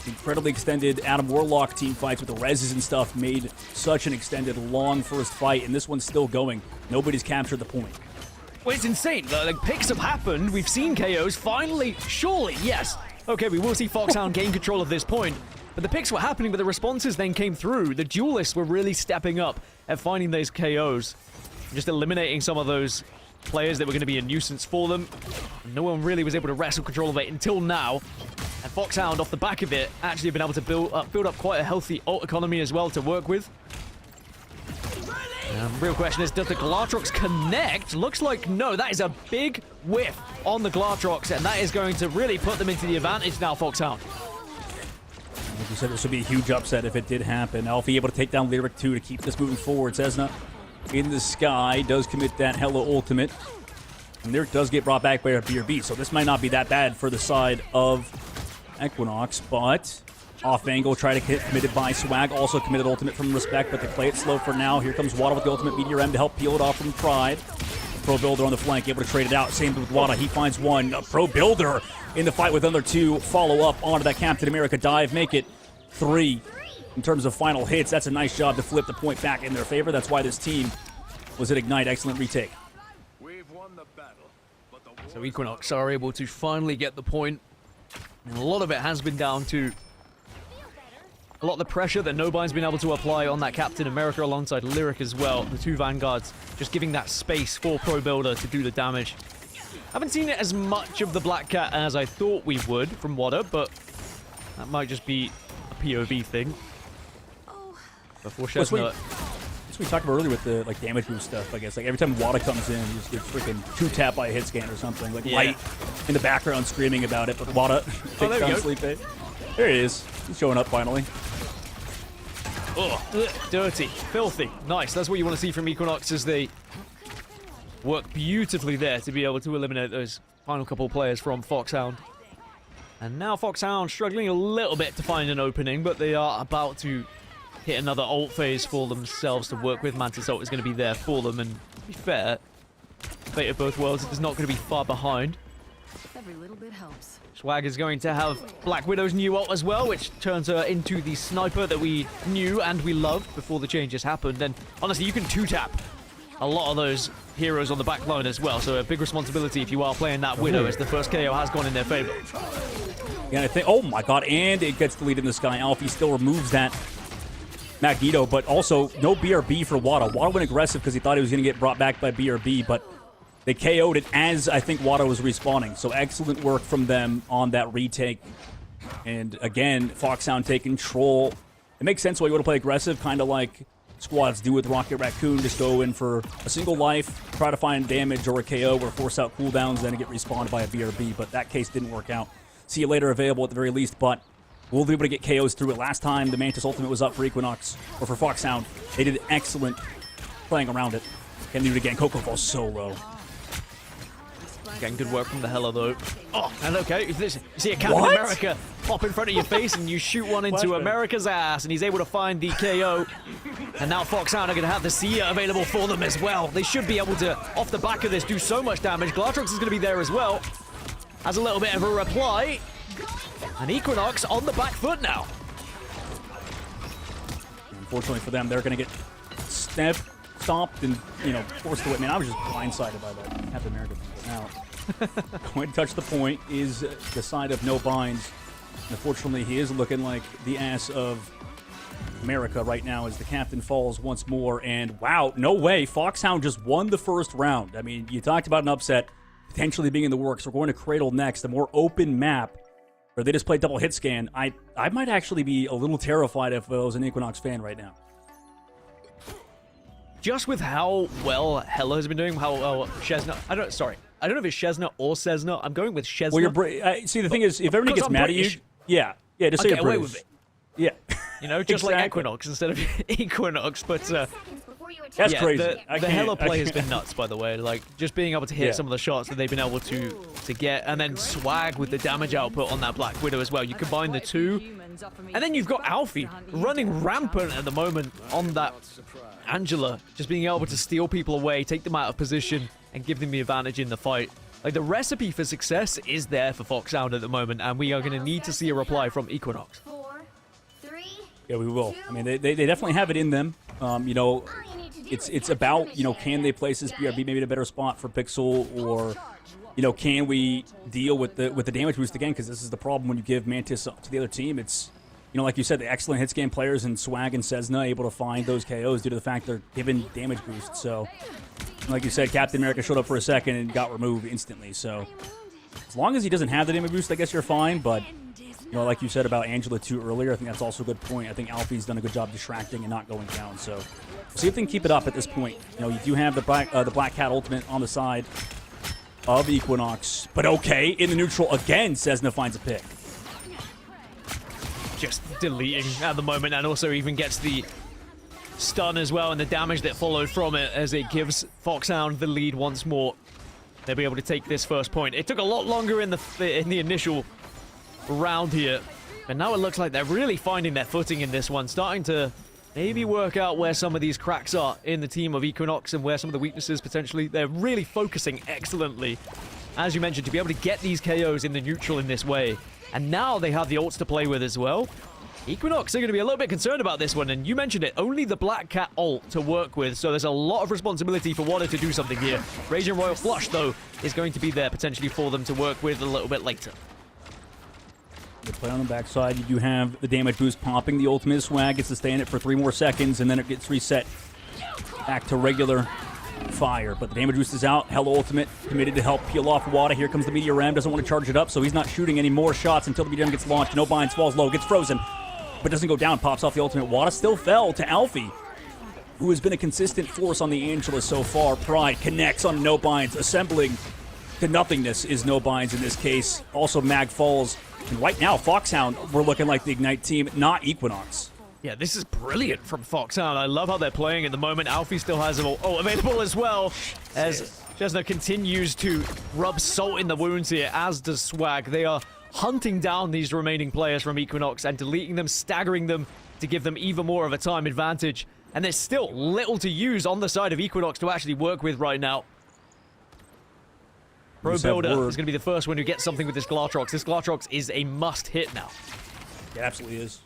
incredibly extended Adam Warlock team fights with the reses and stuff made such an extended, long first fight, and this one's still going. Nobody's captured the point. Well, it's insane. Like, picks have happened. We've seen KOs. Finally, surely, yes. Okay, we will see Foxhound gain control of this point. But the picks were happening, but the responses then came through. The duelists were really stepping up at finding those KOs. Just eliminating some of those players that were going to be a nuisance for them. And no one really was able to wrestle control of it until now. And Foxhound, off the back of it, actually been able to build up quite a healthy ult economy as well to work with. Real question is, does the Glatrox connect? Looks like no. That is a big whiff on the Glatrox, and that is going to really put them into the advantage now, Foxhound. Like you said, this would be a huge upset if it did happen. Alfie able to take down Lyric 2 to keep this moving forward. Cessna in the sky does commit that Hela ultimate. And Lyric does get brought back by a BRB, so this might not be that bad for the side of Equinox, but off angle, try to get committed by Swag. Also committed ultimate from Respect, but they play it slow for now. Here comes Wada with the ultimate Meteor M to help peel it off from Pride. Pro Builder on the flank, able to trade it out. Same with Wada. He finds one. Pro Builder in the fight with other two. Follow up onto that Captain America dive. Make it 3 in terms of final hits. That's a nice job to flip the point back in their favor. That's why this team was at Ignite. Excellent retake. We've won the battle, but the war So Equinox are able to finally get the point. And a lot of it has been down to a lot of the pressure that Nobine's been able to apply on that Captain America alongside Lyric as well. The two Vanguards just giving that space for Pro Builder to do the damage. Haven't seen it as much of the Black Cat as I thought we would from Wada, but that might just be a POV thing. Before Chestnut. That's what we talked about earlier with the damage boost stuff, I guess. Like every time Wada comes in, you just get freaking 2-tap by a hit scan or something. Like Light in the background screaming about it, but Wada takes down Sleep A. There he is. He's showing up finally. Oh, dirty, filthy. Nice. That's what you want to see from Equinox as they work beautifully there to be able to eliminate those final couple players from Foxhound. And now Foxhound struggling a little bit to find an opening, but they are about to hit another ult phase for themselves to work with. Mantis ult is going to be there for them, and to be fair, Fate of both worlds is not going to be far behind. Every little bit helps. Swag is going to have Black Widow's new ult as well, which turns her into the sniper that we knew and we loved before the changes happened. And honestly, you can 2-tap a lot of those heroes on the back line as well, so a big responsibility if you are playing that Widow, as the first KO has gone in their favor. Yeah, I think, oh my god, and it gets the lead in the sky. Alfie still removes that Magneto, but also no BRB for Wada. Wada went aggressive because he thought he was going to get brought back by BRB, but they KO'd it as I think Wada was respawning. So excellent work from them on that retake. And again, Foxhound take control. It makes sense why you want to play aggressive, kind of like squads do with Rocket Raccoon. Just go in for a single life, try to find damage or a KO or force out cooldowns, then get respawned by a BRB. But that case didn't work out. See you later available at the very least, but we'll be able to get KOs through it. Last time the Mantis ultimate was up for Equinox, or for Foxhound. They did excellent playing around it. Can't do it again. Coco falls so low. Again, good work from the Hela, though. Oh, and okay, you see a Captain America pop in front of your face and you shoot one into America's ass, and he's able to find the KO. And now Foxhound are going to have the Seer available for them as well. They should be able to, off the back of this, do so much damage. Glatrox is going to be there as well. Has a little bit of a reply. And Equinox on the back foot now. Unfortunately for them, they're going to get stopped and, forced away. Man, I was just blindsided by that Captain America thing now. Going to touch the point is the side of no binds. Unfortunately, he is looking like the ass of America right now as the captain falls once more. And wow, no way. Foxhound just won the first round. I mean, you talked about an upset potentially being in the works. We're going to Cradle next, a more open map where they just play double hit scan. I might actually be a little terrified if I was an Equinox fan right now. Just with how well Hella has been doing, how well Chesna... I don't know if it's Chesna or Cessna. I'm going with Chesna. Well, see, the thing is, if everybody gets mad at you... Yeah, just say get away British. with it. Yeah. Just like Equinox instead of Equinox, but... That's yeah, crazy. The Hella play has been nuts, by the way. Like, just being able to hit some of the shots that they've been able to get, and then Swag with the damage output on that Black Widow as well. You combine the two, and then you've got Alfie running rampant at the moment on that Angela, just being able to steal people away, take them out of position, and give them the advantage in the fight. Like, the recipe for success is there for Foxhound at the moment, and we are going to need to see a reply from Equinox. 4, 3, Yeah, we will. I mean, they definitely have it in them. It's about, can they place this BRB maybe in a better spot for Pixel, or, can we deal with the damage boost again? Because this is the problem when you give Mantis to the other team. It's, like you said, the excellent hit scan players and Swag and Cessna able to find those KOs due to the fact they're given damage boost. So, like you said, Captain America showed up for a second and got removed instantly. So, as long as he doesn't have the damage boost, I guess you're fine. But, like you said about Angela too earlier, I think that's also a good point. I think Alfie's done a good job distracting and not going down. So, we'll see if they can keep it up at this point. You do have the Black Cat ultimate on the side of Equinox. But okay, in the neutral again, Cessna finds a pick. Just deleting at the moment, and also even gets the stun as well, and the damage that followed from it as it gives Foxhound the lead once more. They'll be able to take this first point. It took a lot longer in the initial round here, but now it looks like they're really finding their footing in this one, starting to maybe work out where some of these cracks are in the team of Equinox and where some of the weaknesses potentially. They're really focusing excellently, as you mentioned, to be able to get these KOs in the neutral in this way. And now they have the ults to play with as well. Equinox are going to be a little bit concerned about this one, and you mentioned it, only the Black Cat ult to work with, so there's a lot of responsibility for Water to do something here. Raging Royal Flush, though, is going to be there potentially for them to work with a little bit later. The play on the backside, you do have the damage boost popping. The ultimate Swag gets to stay in it for 3 more seconds, and then it gets reset back to regular fire. But the damage boost is out. Hella ultimate committed to help peel off Wada. Here comes the Meteor Ram. Doesn't want to charge it up, so he's not shooting any more shots until the Meteor Ram gets launched. No binds, falls low, gets frozen, but doesn't go down. Pops off the ultimate. Wada still fell to Alfie, who has been a consistent force on the Angela so far. Pride connects on no binds. Assembling to nothingness is no binds in this case. Also, Mag falls. And right now, Foxhound, we're looking like the Ignite team, not Equinox. Yeah, this is brilliant from Foxhound. I love how they're playing at the moment. Alfie still has an ult available as well, as Chesna continues to rub salt in the wounds here, as does Swag. They are hunting down these remaining players from Equinox and deleting them, staggering them to give them even more of a time advantage. And there's still little to use on the side of Equinox to actually work with right now. Pro Builder is going to be the first one who gets something with this Glatrox. This Glatrox is a must-hit now. It absolutely is.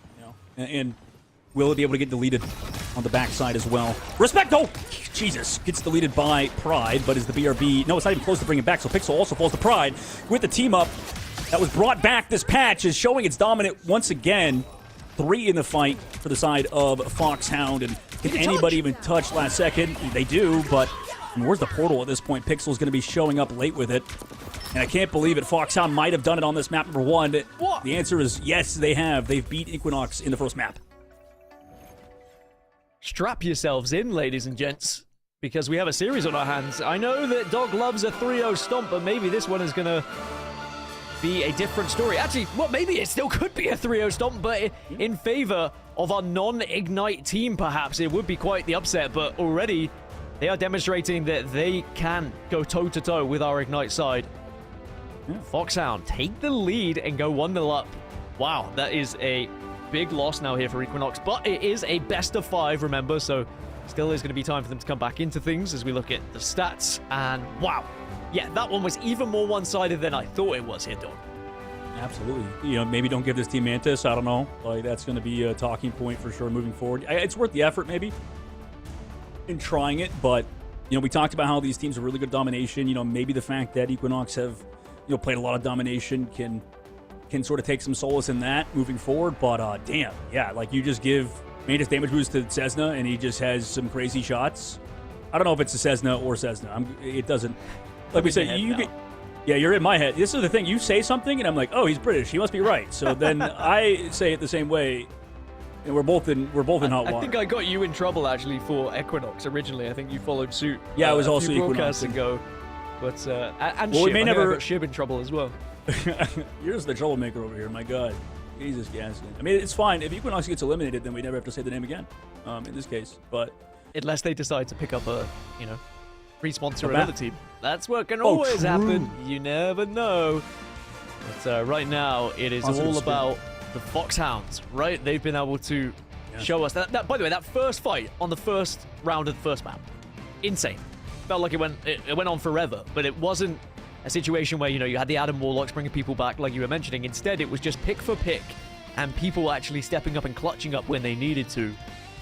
And will it be able to get deleted on the backside as well? Respect! Oh! Jesus. Gets deleted by Pride, but is the BRB... No, it's not even close to bring it back, so Pixel also falls to Pride with the team-up that was brought back. This patch is showing its dominant once again. 3 in the fight for the side of Foxhound. And can anybody even touch last second? They do, but... where's the portal at this point? Pixel's going to be showing up late with it. And I can't believe it. Foxhound might have done it on this map number 1. What? The answer is yes, they have. They've beat Equinox in the first map. Strap yourselves in, ladies and gents, because we have a series on our hands. I know that Dog loves a 3-0 stomp, but maybe this one is going to be a different story. Actually, well, maybe it still could be a 3-0 stomp, but in favor of our non-Ignite team, perhaps. It would be quite the upset, but already... they are demonstrating that they can go toe-to-toe with our Ignite side. Yeah. Foxhound take the lead and go 1-0 up. Wow, that is a big loss now here for Equinox, but it is a best of 5, remember, so still is going to be time for them to come back into things as we look at the stats. And wow, yeah, that one was even more one-sided than I thought it was here, Don. Absolutely. You know, maybe don't give this team Mantis. I don't know. Like, that's going to be a talking point for sure moving forward. It's worth the effort, maybe, in trying it. But, you know, we talked about how these teams are really good domination. You know, maybe the fact that Equinox have, you know, played a lot of domination can sort of take some solace in that moving forward. But, damn, yeah, like, you just give Mantis damage boost to Cessna, and he just has some crazy shots. I don't know if it's a Cessna or Cessna. It doesn't... Like we said, you get... Yeah, you're in my head. This is the thing. You say something, and I'm like, oh, he's British. He must be right. So then I say it the same way, and we're both in hot water. I think I got you in trouble, actually, for Equinox originally. I think you followed suit. Yeah, it was also Equinox Equinox. ago. But, and Well, we Shib. may I think I never- got Shib in trouble as well. You're just the troublemaker over here. My God. Jesus, Gaskin. I mean, it's fine. If Equinox gets eliminated, then we never have to say the name again, in this case. But Unless they decide to pick up a, you know, re-sponsor A another map. team. That's what can Oh, always true. happen. You never know. But right now, it is Positive all spin. about the Foxhounds, right? They've been able to show us that. By the way, that first fight on the first round of the first map, insane. Felt like it went on forever, but it wasn't a situation where, you know, you had the Adam Warlocks bringing people back like you were mentioning. Instead, it was just pick for pick, and people actually stepping up and clutching up when they needed to,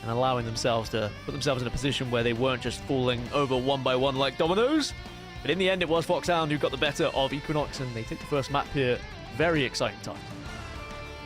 and allowing themselves to put themselves in a position where they weren't just falling over one by one like dominoes. But in the end, it was Foxhound who got the better of Equinox, and they take the first map here. Very exciting time.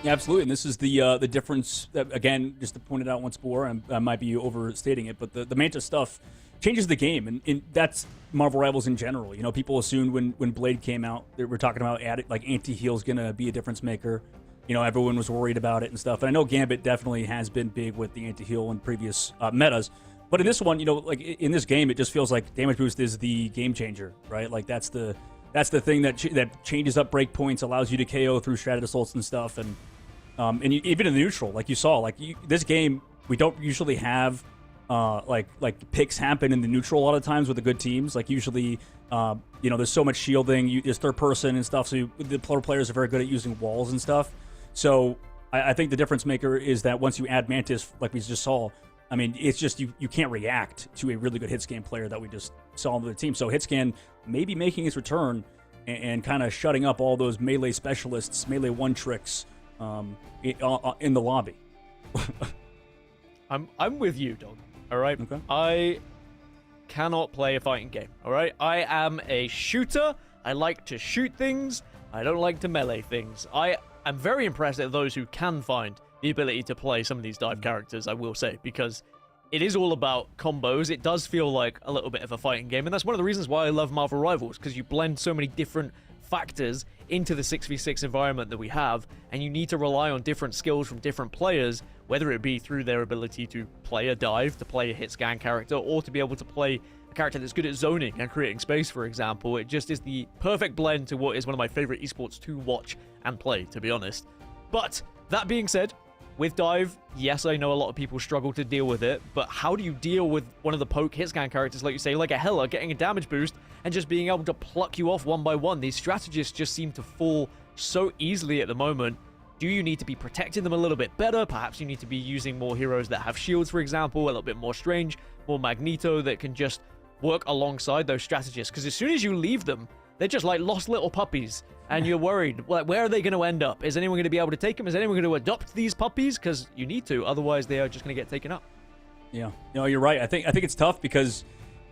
yeah, absolutely. And this is the difference, that, again, just to point it out once more, and I might be overstating it, but the Manta stuff changes the game, and that's Marvel Rivals in general. You know, people assumed when Blade came out, they were talking about like anti-heal's going to be a difference maker. You know, everyone was worried about it and stuff. And I know Gambit definitely has been big with the anti-heal in previous metas. But in this one, you know, like in this game, it just feels like damage boost is the game changer, right? Like that's the thing that changes up breakpoints, allows you to KO through stratted assaults and stuff. And even in the neutral, like you saw, like this game, we don't usually have like picks happen in the neutral a lot of times with the good teams. Like usually, you know, there's so much shielding, there's third person and stuff. So the pro players are very good at using walls and stuff. So I think the difference maker is that once you add Mantis, like we just saw, I mean, it's just you can't react to a really good hitscan player that we just saw on the team. So hitscan maybe making his return and kind of shutting up all those melee specialists, melee one tricks in the lobby. I'm with you, dog. All right. Okay. I cannot play a fighting game. All right. I am a shooter. I like to shoot things. I don't like to melee things. I'm very impressed at those who can find the ability to play some of these dive characters, I will say, because it is all about combos. It does feel like a little bit of a fighting game, and that's one of the reasons why I love Marvel Rivals, because you blend so many different factors into the 6v6 environment that we have, and you need to rely on different skills from different players, whether it be through their ability to play a dive, to play a hit scan character, or to be able to play a character that's good at zoning and creating space, for example. It just is the perfect blend to what is one of my favorite esports to watch and play, to be honest. But that being said, with dive, yes, I know a lot of people struggle to deal with it, but how do you deal with one of the poke hit scan characters, like you say, like a Hela, getting a damage boost and just being able to pluck you off one by one? These strategists just seem to fall so easily at the moment. Do you need to be protecting them a little bit better? Perhaps you need to be using more heroes that have shields, for example, a little bit more Strange, more Magneto that can just work alongside those strategists, because as soon as you leave them, they're just like lost little puppies, and you're worried, like, where are they going to end up? Is anyone going to be able to take them? Is anyone going to adopt these puppies? Because you need to, otherwise they are just going to get taken up. Yeah, no, you're right. I think it's tough because,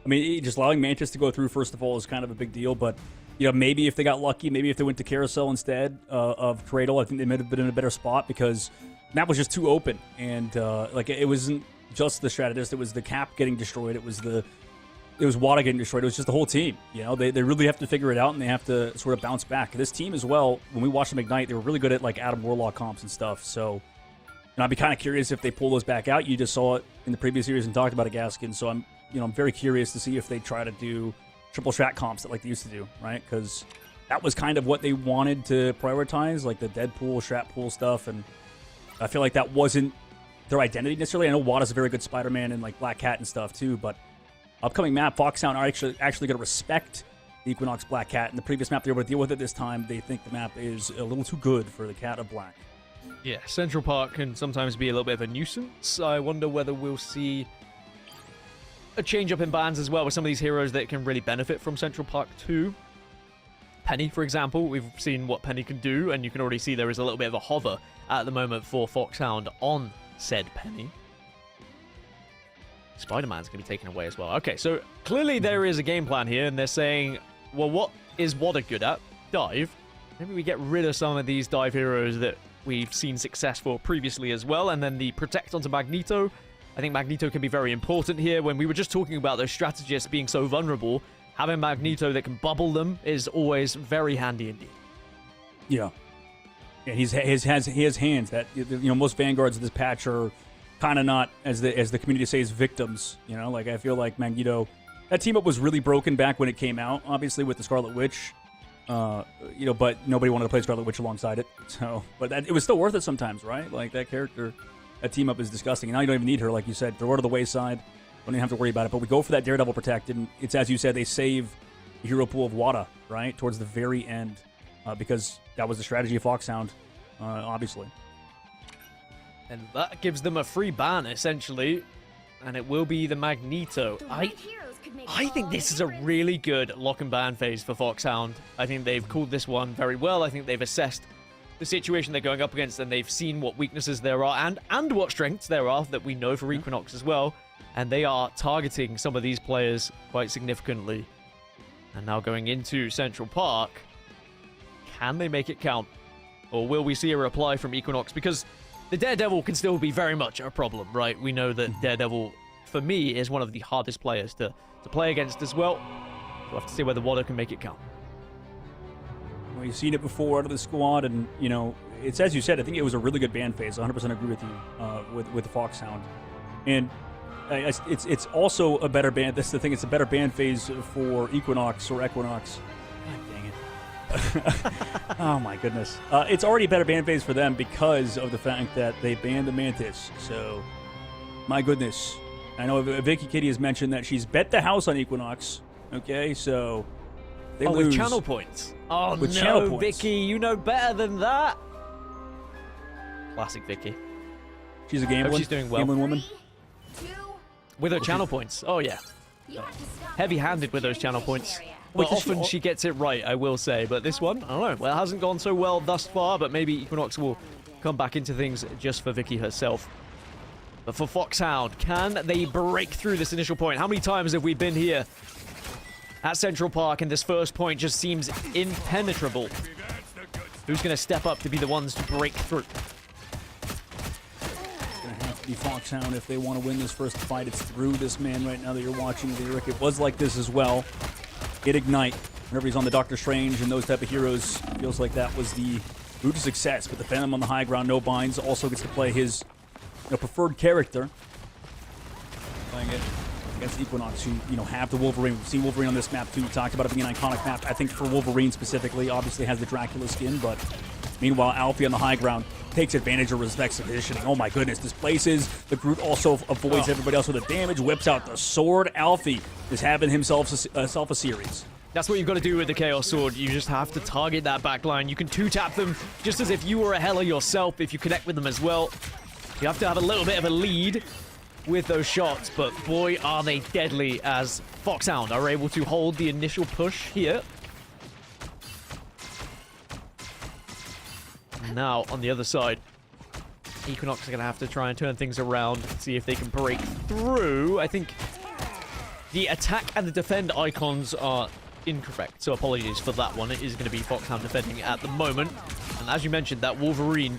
I mean, just allowing Mantis to go through, first of all, is kind of a big deal. But, you know, maybe if they got lucky, maybe if they went to Carousel instead of Cradle, I think they might have been in a better spot, because that was just too open. And, like, it wasn't just the strategist. It was the Cap getting destroyed. It was Wada getting destroyed. It was just the whole team. You know, they really have to figure it out, and they have to sort of bounce back. This team as well, when we watched them ignite, they were really good at, like, Adam Warlock comps and stuff. So, and I'd be kind of curious if they pull those back out. You just saw it in the previous series and talked about it, Gaskin. So I'm very curious to see if they try to do triple strat comps that like they used to do, right? Because that was kind of what they wanted to prioritize, like the Deadpool, strat pool stuff. And I feel like that wasn't their identity necessarily. I know Wada's a very good Spider-Man and like Black Cat and stuff too, but upcoming map, Foxhound are actually going to respect the Equinox Black Cat. In the previous map, they were able to deal with it. This time, they think the map is a little too good for the Cat of Black. Yeah, Central Park can sometimes be a little bit of a nuisance. I wonder whether we'll see a change up in bans as well with some of these heroes that can really benefit from Central Park too. Penny, for example. We've seen what Penny can do, and you can already see there is a little bit of a hover at the moment for Foxhound on said Penny. Spider-Man's going to be taken away as well. Okay, so clearly there is a game plan here, and they're saying, well, what is Wada good at? Dive. Maybe we get rid of some of these dive heroes that we've seen successful previously as well, and then the protect onto Magneto. I think Magneto can be very important here. When we were just talking about those strategists being so vulnerable, having Magneto that can bubble them is always very handy indeed. Yeah. Yeah, he has hands that, you know, most Vanguards of this patch are kind of not, as the community says, victims. You know, like I feel like Magneto, that team up was really broken back when it came out, obviously with the Scarlet Witch. You know, but nobody wanted to play Scarlet Witch alongside it. So, but it was still worth it sometimes, right? Like that character, that team up is disgusting. And now you don't even need her, like you said. Throw her to the wayside. Don't even have to worry about it. But we go for that Daredevil protect, and it's as you said, they save the hero pool of Wada, right, towards the very end, because that was the strategy of Foxhound, obviously. And that gives them a free ban, essentially. And it will be the Magneto. I think this is a really good lock and ban phase for Foxhound. I think they've called this one very well. I think they've assessed the situation they're going up against, and they've seen what weaknesses there are and what strengths there are that we know for Equinox as well. And they are targeting some of these players quite significantly. And now going into Central Park, can they make it count? Or will we see a reply from Equinox? Because the Daredevil can still be very much a problem, right? We know that Daredevil, for me, is one of the hardest players to play against as well. We'll have to see whether Wada can make it count. Well, you've seen it before out of the squad, and, you know, it's as you said, I think it was a really good ban phase. 100% agree with you with the Foxhound. And it's also a better ban. That's the thing. It's a better ban phase for Equinox or Equinox. God dang it. Oh, my goodness. It's already a better ban phase for them because of the fact that they banned the Mantis. So, my goodness. I know Vicky Kitty has mentioned that she's bet the house on Equinox. Okay, so they lose. With channel points. Oh, with no, channel points. Vicky, you know better than that. Classic Vicky. She's a gambling, she's doing well. gambling woman. 3, 2, With her channel points. Oh, yeah. you have to stop Heavy-handed with those channel points. But often she gets it right, I will say. But this one, I don't know. Well, it hasn't gone so well thus far, but maybe Equinox will come back into things just for Vicky herself. But for Foxhound, can they break through this initial point? How many times have we been here at Central Park and this first point just seems impenetrable? Who's going to step up to be the ones to break through? It's going to have to be Foxhound if they want to win this first fight. It's through this man right now that you're watching, Lyric. It was like this as well. Get Ignite. Whenever he's on the Doctor Strange and those type of heroes, feels like that was the route to success. But the Phantom on the high ground, no binds, also gets to play his preferred character. Playing it against Equinox, who, have the Wolverine. We've seen Wolverine on this map, too. We talked about it being an iconic map. I think for Wolverine specifically, obviously has the Dracula skin, but meanwhile, Alfie on the high ground takes advantage of Respect's positioning. Oh my goodness, displaces. The Groot also avoids everybody else with the damage, whips out the sword. Alfie is having himself a series. That's what you've got to do with the Chaos Sword. You just have to target that backline. You can two-tap them just as if you were a Hela yourself if you connect with them as well. You have to have a little bit of a lead with those shots, but boy, are they deadly as Foxhound are able to hold the initial push here. Now, on the other side, Equinox are going to have to try and turn things around, see if they can break through. I think the attack and the defend icons are incorrect, so apologies for that one. It is going to be Foxhound defending at the moment. And as you mentioned, that Wolverine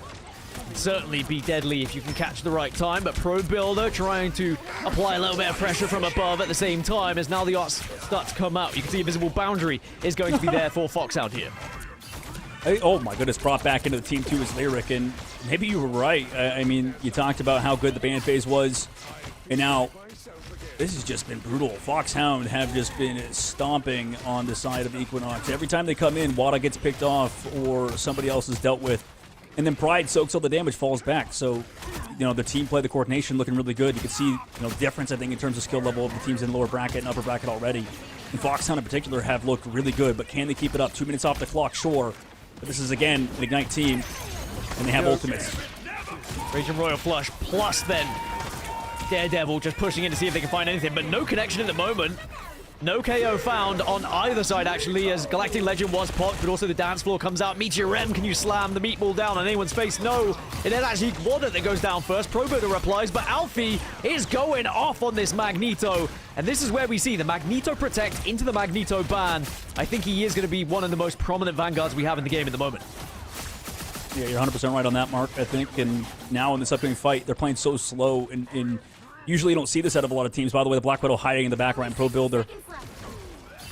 can certainly be deadly if you can catch the right time, but Pro Builder trying to apply a little bit of pressure from above at the same time as now the arts start to come out. You can see a visible boundary is going to be there for Foxhound here. Hey, oh my goodness, brought back into the team too is Lyric, and maybe you were right. I mean, you talked about how good the ban phase was, and now this has just been brutal. Foxhound have just been stomping on the side of Equinox. Every time they come in, Wada gets picked off or somebody else is dealt with, and then Pride soaks all the damage, falls back. So, the team play, the coordination looking really good. You can see, difference, I think, in terms of skill level of the teams in the lower bracket and upper bracket already. And Foxhound in particular have looked really good, but can they keep it up? 2 minutes off the clock, sure. But this is, again, an Ignite team, and they have ultimates. Raging Royal Flush, plus then Daredevil just pushing in to see if they can find anything, but no connection at the moment. No KO found on either side, actually, as Galactic Legend was popped, but also the dance floor comes out. Meteor M, can you slam the meatball down on anyone's face? No. It is actually Water that goes down first. Probuilder replies, but Alfie is going off on this Magneto. And this is where we see the Magneto Protect into the Magneto ban. I think he is going to be one of the most prominent Vanguards we have in the game at the moment. Yeah, you're 100% right on that, Mark, I think. And now in this upcoming fight, they're playing so slow. And usually you don't see this out of a lot of teams. By the way, the Black Widow hiding in the background. Pro Builder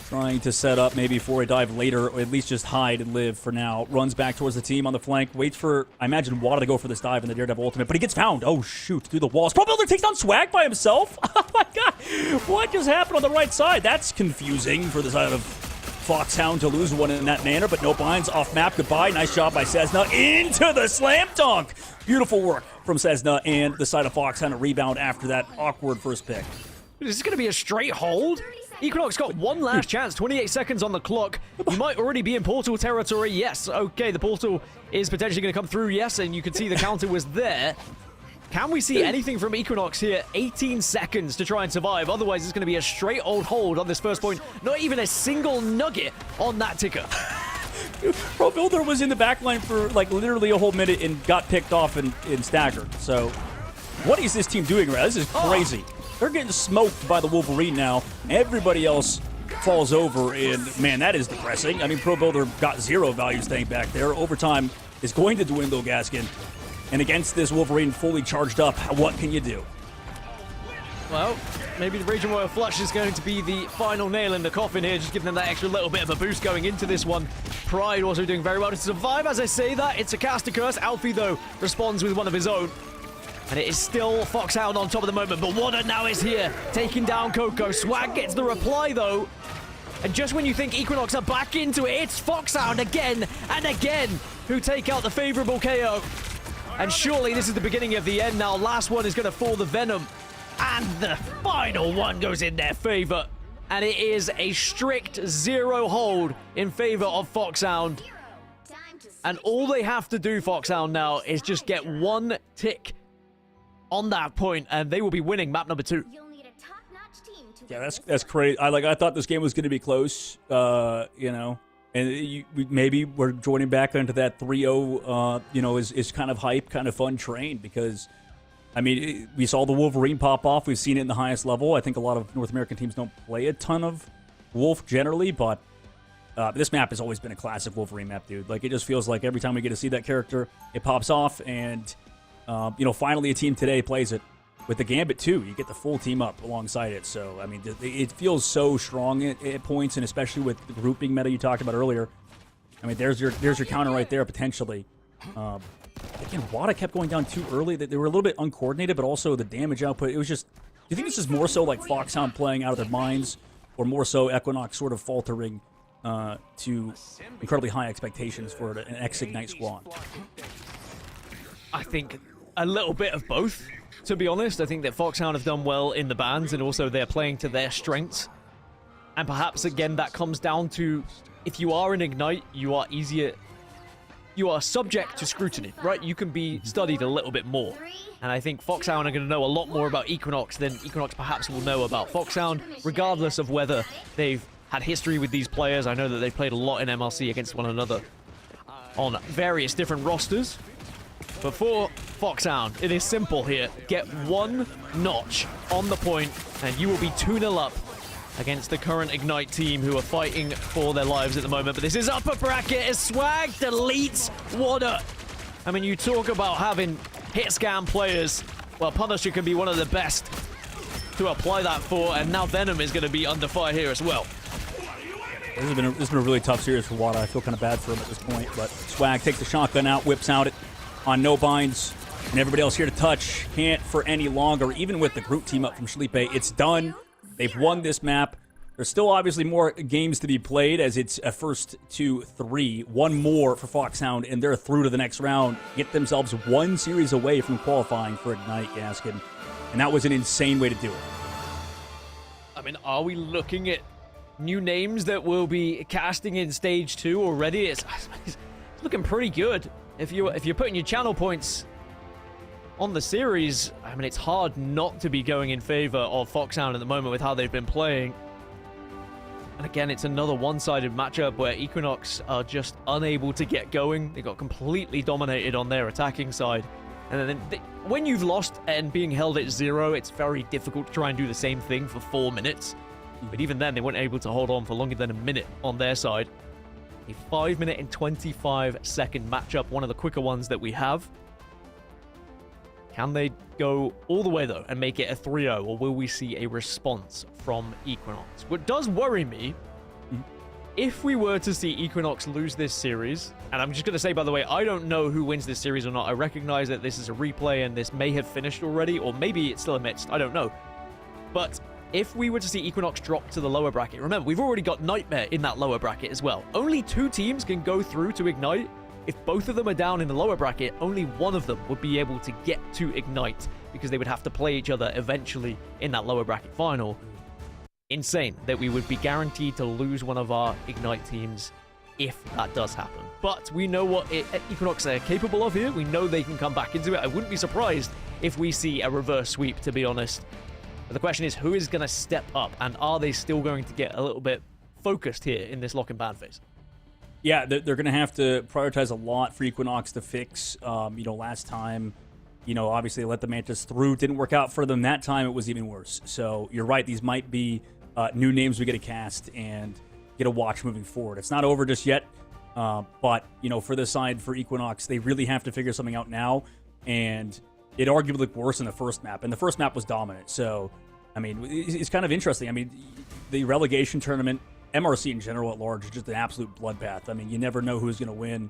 trying to set up maybe for a dive later, or at least just hide and live for now. Runs back towards the team on the flank. Waits for, I imagine, Wada to go for this dive in the Daredevil ultimate. But he gets found. Oh, shoot. Through the walls. Pro Builder takes down Swag by himself. Oh, my God. What just happened on the right side? That's confusing for the side of Foxhound to lose one in that manner, but no binds off map. Goodbye. Nice job by Cessna into the slam dunk. Beautiful work from Cessna and the side of Foxhound. A rebound after that awkward first pick. Is this going to be a straight hold? Equinox got one last chance, 28 seconds on the clock. You might already be in portal territory. Yes, okay, the portal is potentially going to come through. Yes, and you can see the counter was there. Can we see anything from Equinox here? 18 seconds to try and survive. Otherwise, it's going to be a straight old hold on this first point. Not even a single nugget on that ticker. Pro Builder was in the backline for like literally a whole minute and got picked off and staggered. So what is this team doing right now? This is crazy. They're getting smoked by the Wolverine now. Everybody else falls over, and man, that is depressing. I mean, Pro Builder got 0 value staying back there. Overtime is going to dwindle, Gaskin. And against this Wolverine fully charged up, what can you do? Well, maybe the Raging Royal Flush is going to be the final nail in the coffin here, just giving them that extra little bit of a boost going into this one. Pride also doing very well to survive. As I say that, it's a caster curse. Alfie, though, responds with one of his own. And it is still Foxhound on top of the moment, but Water now is here, taking down Coco. Swag gets the reply, though. And just when you think Equinox are back into it, it's Foxhound again and again who take out the favorable KO. And surely this is the beginning of the end now. Last one is going to fall the Venom. And the final one goes in their favor. And it is a strict 0 hold in favor of Foxhound. And all they have to do, Foxhound, now is just get one tick on that point, and they will be winning map number 2. Yeah, that's crazy. I thought this game was going to be close, you know. And maybe we're joining back into that 3-0, you know, is kind of hype, kind of fun train because, I mean, we saw the Wolverine pop off. We've seen it in the highest level. I think a lot of North American teams don't play a ton of Wolf generally, but this map has always been a classic Wolverine map, dude. Like, it just feels like every time we get to see that character, it pops off, and, you know, finally a team today plays it. With the Gambit, too, you get the full team up alongside it. So, I mean, it feels so strong at points, and especially with the grouping meta you talked about earlier. I mean, there's your counter right there, potentially. Again, Wada kept going down too early. They were a little bit uncoordinated, but also the damage output. It was just... Do you think this is more so like Foxhound playing out of their minds, or more so Equinox sort of faltering to incredibly high expectations for an X-Ignite squad? I think a little bit of both. To be honest, I think that Foxhound have done well in the bans, and also they're playing to their strengths. And perhaps, again, that comes down to, if you are an Ignite, you are subject to scrutiny, right? You can be studied a little bit more. And I think Foxhound are going to know a lot more about Equinox than Equinox perhaps will know about Foxhound, regardless of whether they've had history with these players. I know that they've played a lot in MLC against one another on various different rosters. But for Foxhound, it is simple here. Get one notch on the point, and you will be 2-0 up against the current Ignite team who are fighting for their lives at the moment. But this is upper bracket as Swag deletes Water. I mean, you talk about having hit scam players. Well, Punisher can be one of the best to apply that for, and now Venom is going to be under fire here as well. This has been a really tough series for Wada. I feel kind of bad for him at this point, but Swag takes the shotgun out, whips out it on no binds, and everybody else here to touch can't for any longer. Even with the group team up from Schlippe, it's done. They've won this map. There's still obviously more games to be played, as it's a first 2-3. One more for Foxhound, and they're through to the next round. Get themselves one series away from qualifying for Ignite, Gaskin. And that was an insane way to do it. I mean, are we looking at new names that will be casting in Stage 2 already? It's looking pretty good. If you're putting your channel points on the series, I mean, it's hard not to be going in favor of Foxhound at the moment with how they've been playing. And again, it's another one-sided matchup where Equinox are just unable to get going. They got completely dominated on their attacking side. And then when you've lost and being held at 0, it's very difficult to try and do the same thing for 4 minutes. But even then, they weren't able to hold on for longer than a minute on their side. A 5-minute and 25-second matchup, one of the quicker ones that we have. Can they go all the way, though, and make it a 3-0, or will we see a response from Equinox? What does worry me, if we were to see Equinox lose this series, and I'm just going to say, by the way, I don't know who wins this series or not. I recognize that this is a replay and this may have finished already, or maybe it's still a mixed. I don't know. But if we were to see Equinox drop to the lower bracket, remember, we've already got Nightmare in that lower bracket as well. Only 2 teams can go through to Ignite. If both of them are down in the lower bracket, only one of them would be able to get to Ignite because they would have to play each other eventually in that lower bracket final. Insane that we would be guaranteed to lose one of our Ignite teams if that does happen. But we know what Equinox are capable of here. We know they can come back into it. I wouldn't be surprised if we see a reverse sweep, to be honest. But the question is, who is going to step up? And are they still going to get a little bit focused here in this lock and ban phase? Yeah, they're going to have to prioritize a lot for Equinox to fix. Last time, obviously they let the Mantis through. Didn't work out for them. That time it was even worse. So you're right. These might be new names we get to cast and get a watch moving forward. It's not over just yet. But, for this side, for Equinox, they really have to figure something out now. And it arguably looked worse in the first map. And the first map was dominant. So, it's kind of interesting. The relegation tournament, MRC in general at large, is just an absolute bloodbath. You never know who's going to win.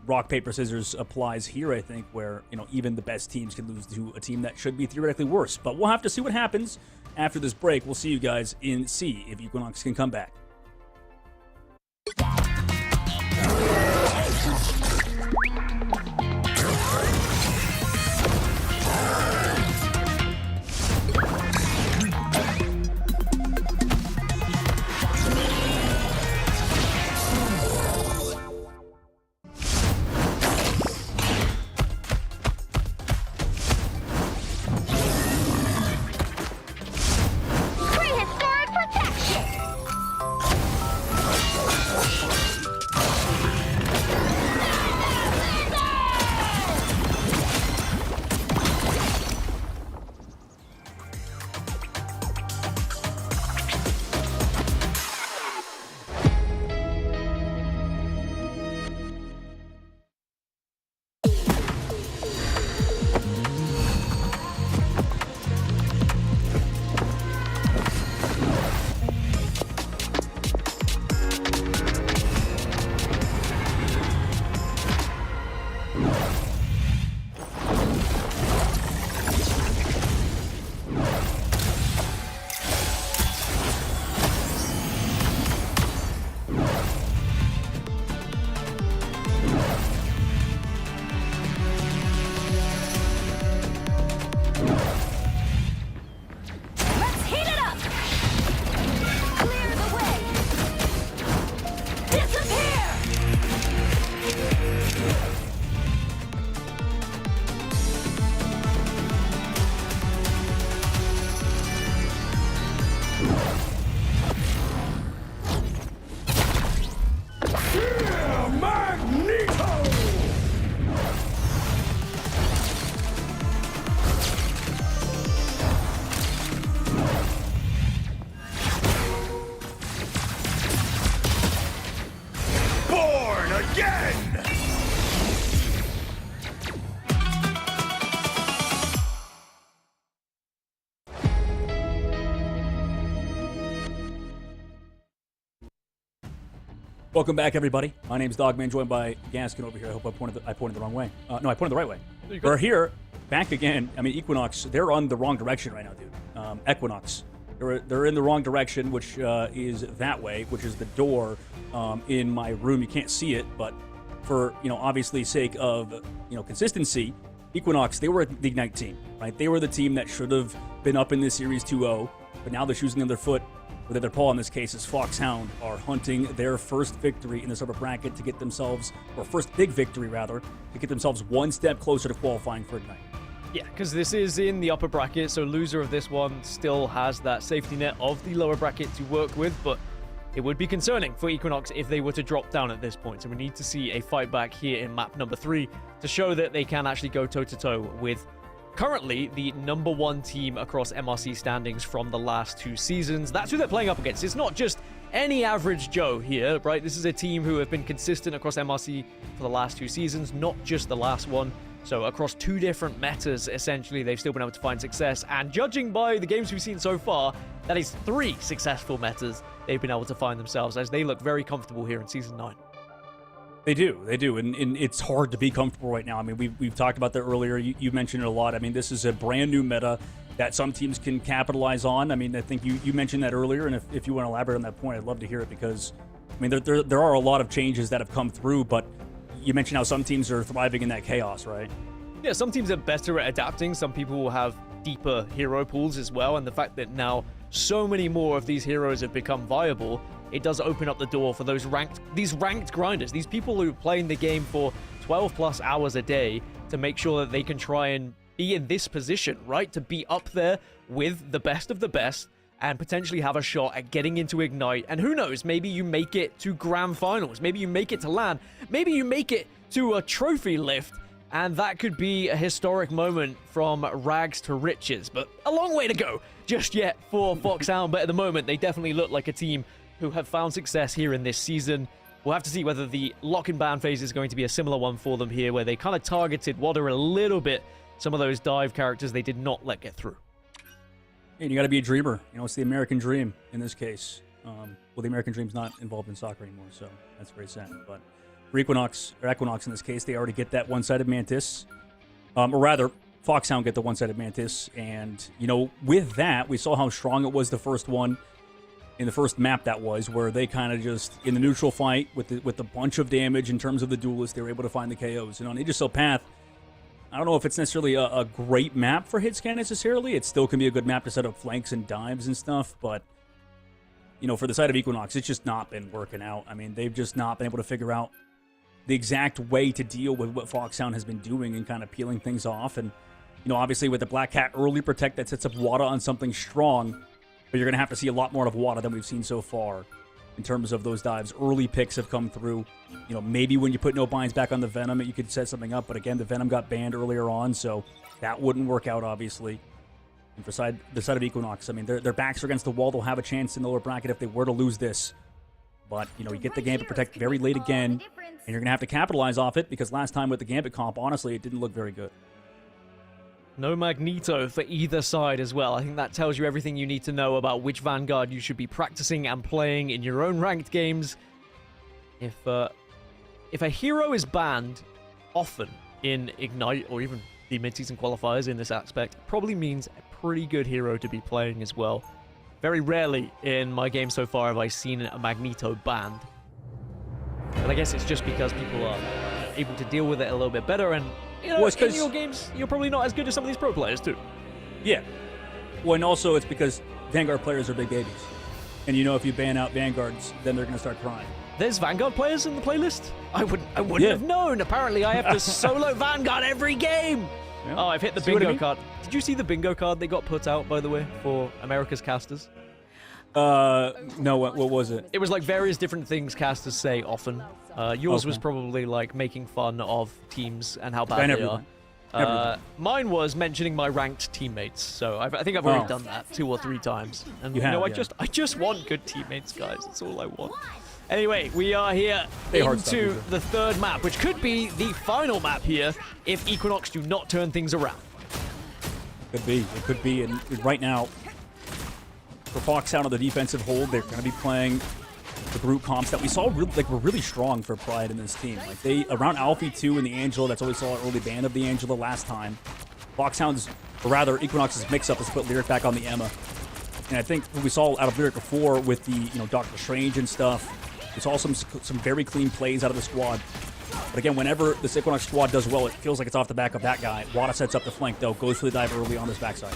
Rock, paper, scissors applies here, I think, where, even the best teams can lose to a team that should be theoretically worse. But we'll have to see what happens after this break. We'll see you guys in C if Equinox can come back. Prehistoric protection! Welcome back, everybody. My name's Dogman, joined by Gaskin over here. I hope I pointed the wrong way. No, I pointed the right way. We're here, back again. Equinox, they're on the wrong direction right now, dude. Equinox, they're in the wrong direction, which is that way, which is the door in my room. You can't see it, but for, obviously sake of, consistency, Equinox, they were the Ignite team, right? They were the team that should have been up in this series 2-0, but now they're choosing their foot. With their paw in this case is Foxhound, are hunting their first victory in this upper bracket to get themselves, or first big victory rather, to get themselves one step closer to qualifying for Ignite. Yeah, because this is in the upper bracket, so loser of this one still has that safety net of the lower bracket to work with, but it would be concerning for Equinox if they were to drop down at this point. So we need to see a fight back here in map number 3 to show that they can actually go toe-to-toe with currently the #1 team across MRC standings from the last 2 seasons. That's who they're playing up against. It's not just any average Joe here, right? This is a team who have been consistent across MRC for the last 2 seasons, not just the last one. So across 2 different metas, essentially, they've still been able to find success. And judging by the games we've seen so far, that is 3 successful metas they've been able to find themselves, as they look very comfortable here in Season 9. They do, and it's hard to be comfortable right now. I mean, we've talked about that earlier. You mentioned it a lot. I mean, this is a brand new meta that some teams can capitalize on. I mean, I think you mentioned that earlier, and if you want to elaborate on that point, I'd love to hear it, because, I mean, there are a lot of changes that have come through, but you mentioned how some teams are thriving in that chaos, right? Yeah, some teams are better at adapting. Some people will have deeper hero pools as well, and the fact that now so many more of these heroes have become viable, it does open up the door for these ranked grinders, these people who are playing the game for 12 plus hours a day to make sure that they can try and be in this position, right? To be up there with the best of the best and potentially have a shot at getting into Ignite. And who knows, maybe you make it to Grand Finals, maybe you make it to LAN, maybe you make it to a trophy lift, and that could be a historic moment from rags to riches. But a long way to go just yet for Foxhound, but at the moment, they definitely look like a team who have found success here in this season. We'll have to see whether the lock-in ban phase is going to be a similar one for them here, where they kind of targeted Water a little bit. Some of those dive characters they did not let get through. And you got to be a dreamer. You know, it's the American dream in this case. Well, the American dream's not involved in soccer anymore, so that's very sad. But for Equinox in this case, they already get that one-sided Mantis. Or rather, Foxhound get the one-sided Mantis. And, you know, with that, we saw how strong it was the first one, in the first map that was, where they kind of just, in the neutral fight, with a bunch of damage in terms of the duelists, they were able to find the KOs. And on Aegis Path, I don't know if it's necessarily a great map for hit scan necessarily. It still can be a good map to set up flanks and dives and stuff, but, you know, for the side of Equinox, it's just not been working out. I mean, they've just not been able to figure out the exact way to deal with what Foxhound has been doing and kind of peeling things off. And, you know, obviously with the Black Cat early protect that sets up Wada on something strong, but you're going to have to see a lot more of Wada than we've seen so far in terms of those dives. Early picks have come through. You know, maybe when you put no binds back on the Venom, you could set something up. But again, the Venom got banned earlier on, so that wouldn't work out, obviously. And for the side of Equinox, I mean, their backs are against the wall. They'll have a chance in the lower bracket if they were to lose this. But, you know, you get the Gambit Protect very late again, and you're going to have to capitalize off it, because last time with the Gambit comp, honestly, it didn't look very good. No Magneto for either side as well. I think that tells you everything you need to know about which Vanguard you should be practicing and playing in your own ranked games. If a hero is banned often in Ignite, or even the mid-season qualifiers in this aspect, it probably means a pretty good hero to be playing as well. Very rarely in my game so far have I seen a Magneto banned. But I guess it's just because people are able to deal with it a little bit better, and you know, in your games, you're probably not as good as some of these pro players, too. Yeah. Well, and also it's because Vanguard players are big babies. And you know, if you ban out Vanguards, then they're going to start crying. There's Vanguard players in the playlist? I wouldn't have known. Apparently, I have to solo Vanguard every game. Yeah. Oh, I've hit the bingo card. Did you see the bingo card they got put out, by the way, for America's casters? No, what was it? It was like various different things casters say often. Yours was probably like making fun of teams and how bad they are. Mine was mentioning my ranked teammates. So I think I've already done that 2 or 3 times. And you know, I just want good teammates, guys. That's all I want. Anyway, we are here into the 3rd map, which could be the final map here if Equinox do not turn things around. Could be. It could be. And right now, for Foxhound on the defensive hold, they're going to be playing the group comps that we saw were really strong for Pride in this team. Like they around Alfie 2 and the Angela, that's why we saw an early ban of the Angela last time. Foxhound's, or rather Equinox's mix-up has put Lyric back on the Emma. And I think what we saw out of Lyric before with the, you know, Doctor Strange and stuff, we saw some very clean plays out of the squad. But again, whenever this Equinox squad does well, it feels like it's off the back of that guy. Wada sets up the flank, though, goes for the dive early on this backside.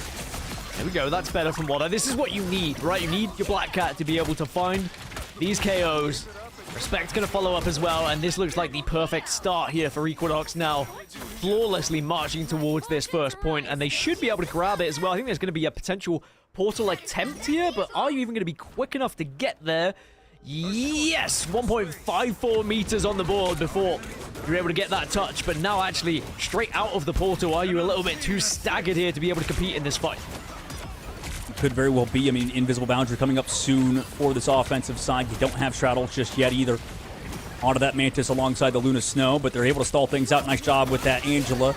There we go. That's better from Wada. This is what you need, right? You need your Black Cat to be able to find these KOs. Respect's going to follow up as well, and this looks like the perfect start here for Equinox now. Flawlessly marching towards this first point, and they should be able to grab it as well. I think there's going to be a potential portal attempt here, but are you even going to be quick enough to get there? Yes! 1.54 meters on the board before you're able to get that touch, but now actually straight out of the portal. Are you a little bit too staggered here to be able to compete in this fight? Could very well be. I mean, Invisible Boundary coming up soon for this offensive side. You don't have Straddle just yet either. Onto that Mantis alongside the Luna Snow, but they're able to stall things out. Nice job with that Angela.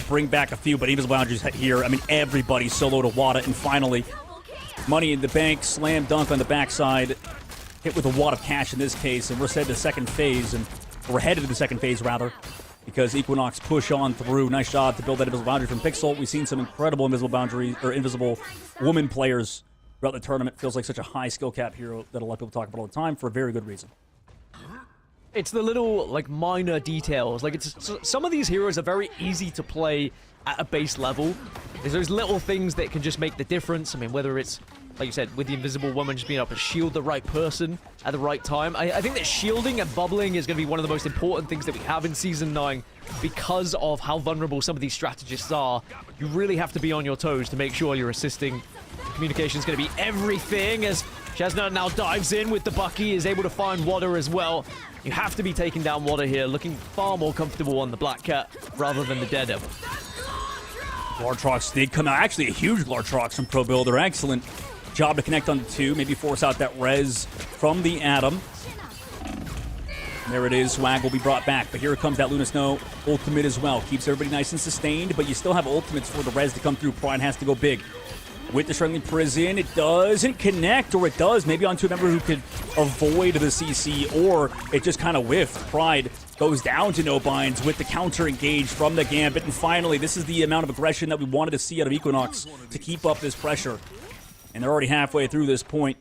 Bring back a few, but Invisible Boundary's here. I mean, everybody solo to Wada, and finally, Money in the Bank, slam dunk on the backside. Hit with a wad of cash in this case, and we're headed to the second phase, and we're headed to the second phase, rather, because Equinox push on through. Nice job to build that Invisible Boundary from Pixel. We've seen some incredible Invisible Boundary, or Invisible Woman players throughout the tournament. Feels like such a high skill cap hero that a lot of people talk about all the time for a very good reason. It's the little, like, minor details. Like, some of these heroes are very easy to play at a base level. There's those little things that can just make the difference. I mean, whether it's, like you said, with the Invisible Woman just being able to shield the right person at the right time. I think that shielding and bubbling is going to be one of the most important things that we have in Season 9 because of how vulnerable some of these strategists are. You really have to be on your toes to make sure you're assisting. Communication is going to be everything as Chestnut now dives in with the Bucky, is able to find Wada as well. You have to be taking down Wada here, looking far more comfortable on the Black Cat rather than the Daredevil. Glartrox did come out. Actually, a huge Glartrox from Pro Builder. Excellent job to connect on the two. Maybe force out that res from the Atom. And there it is. Swag will be brought back. But here comes that Luna Snow ultimate as well. Keeps everybody nice and sustained, but you still have ultimates for the res to come through. Pride has to go big. With the Strangling Prison, it doesn't connect, or it does. Maybe onto a member who could avoid the CC, or it just kind of whiffed. Pride goes down to no binds with the counter engage from the Gambit. And finally, this is the amount of aggression that we wanted to see out of Equinox to keep up this pressure. And they're already halfway through this point.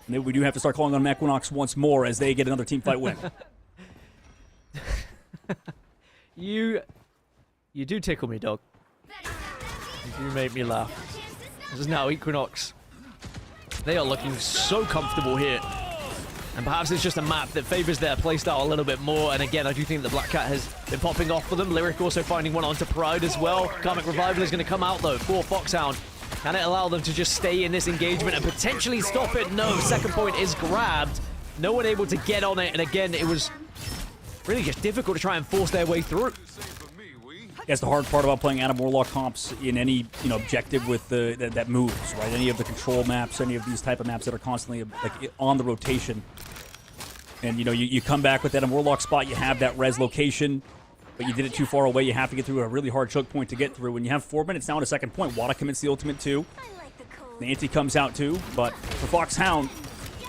Maybe we do have to start calling on Equinox once more as they get another team fight win. You do tickle me, dog. You do make me laugh. This is now Equinox. They are looking so comfortable here. And perhaps it's just a map that favors their playstyle a little bit more. And again, I do think the Black Cat has been popping off for them. Lyric also finding one onto Pride as well. Karmic Revival is going to come out, though, for Foxhound. Can it allow them to just stay in this engagement and potentially stop it? No, second point is grabbed. No one able to get on it. And again, it was really just difficult to try and force their way through. That's the hard part about playing Adam Warlock comps in any objective with that moves, right? Any of the control maps, any of these type of maps that are constantly like on the rotation. And you come back with that Warlock spot, you have that res location, but you did it too far away. You have to get through a really hard choke point to get through. When you have 4 minutes now at a second point, Wada commits the ultimate too. Nancy comes out too, but for Foxhound,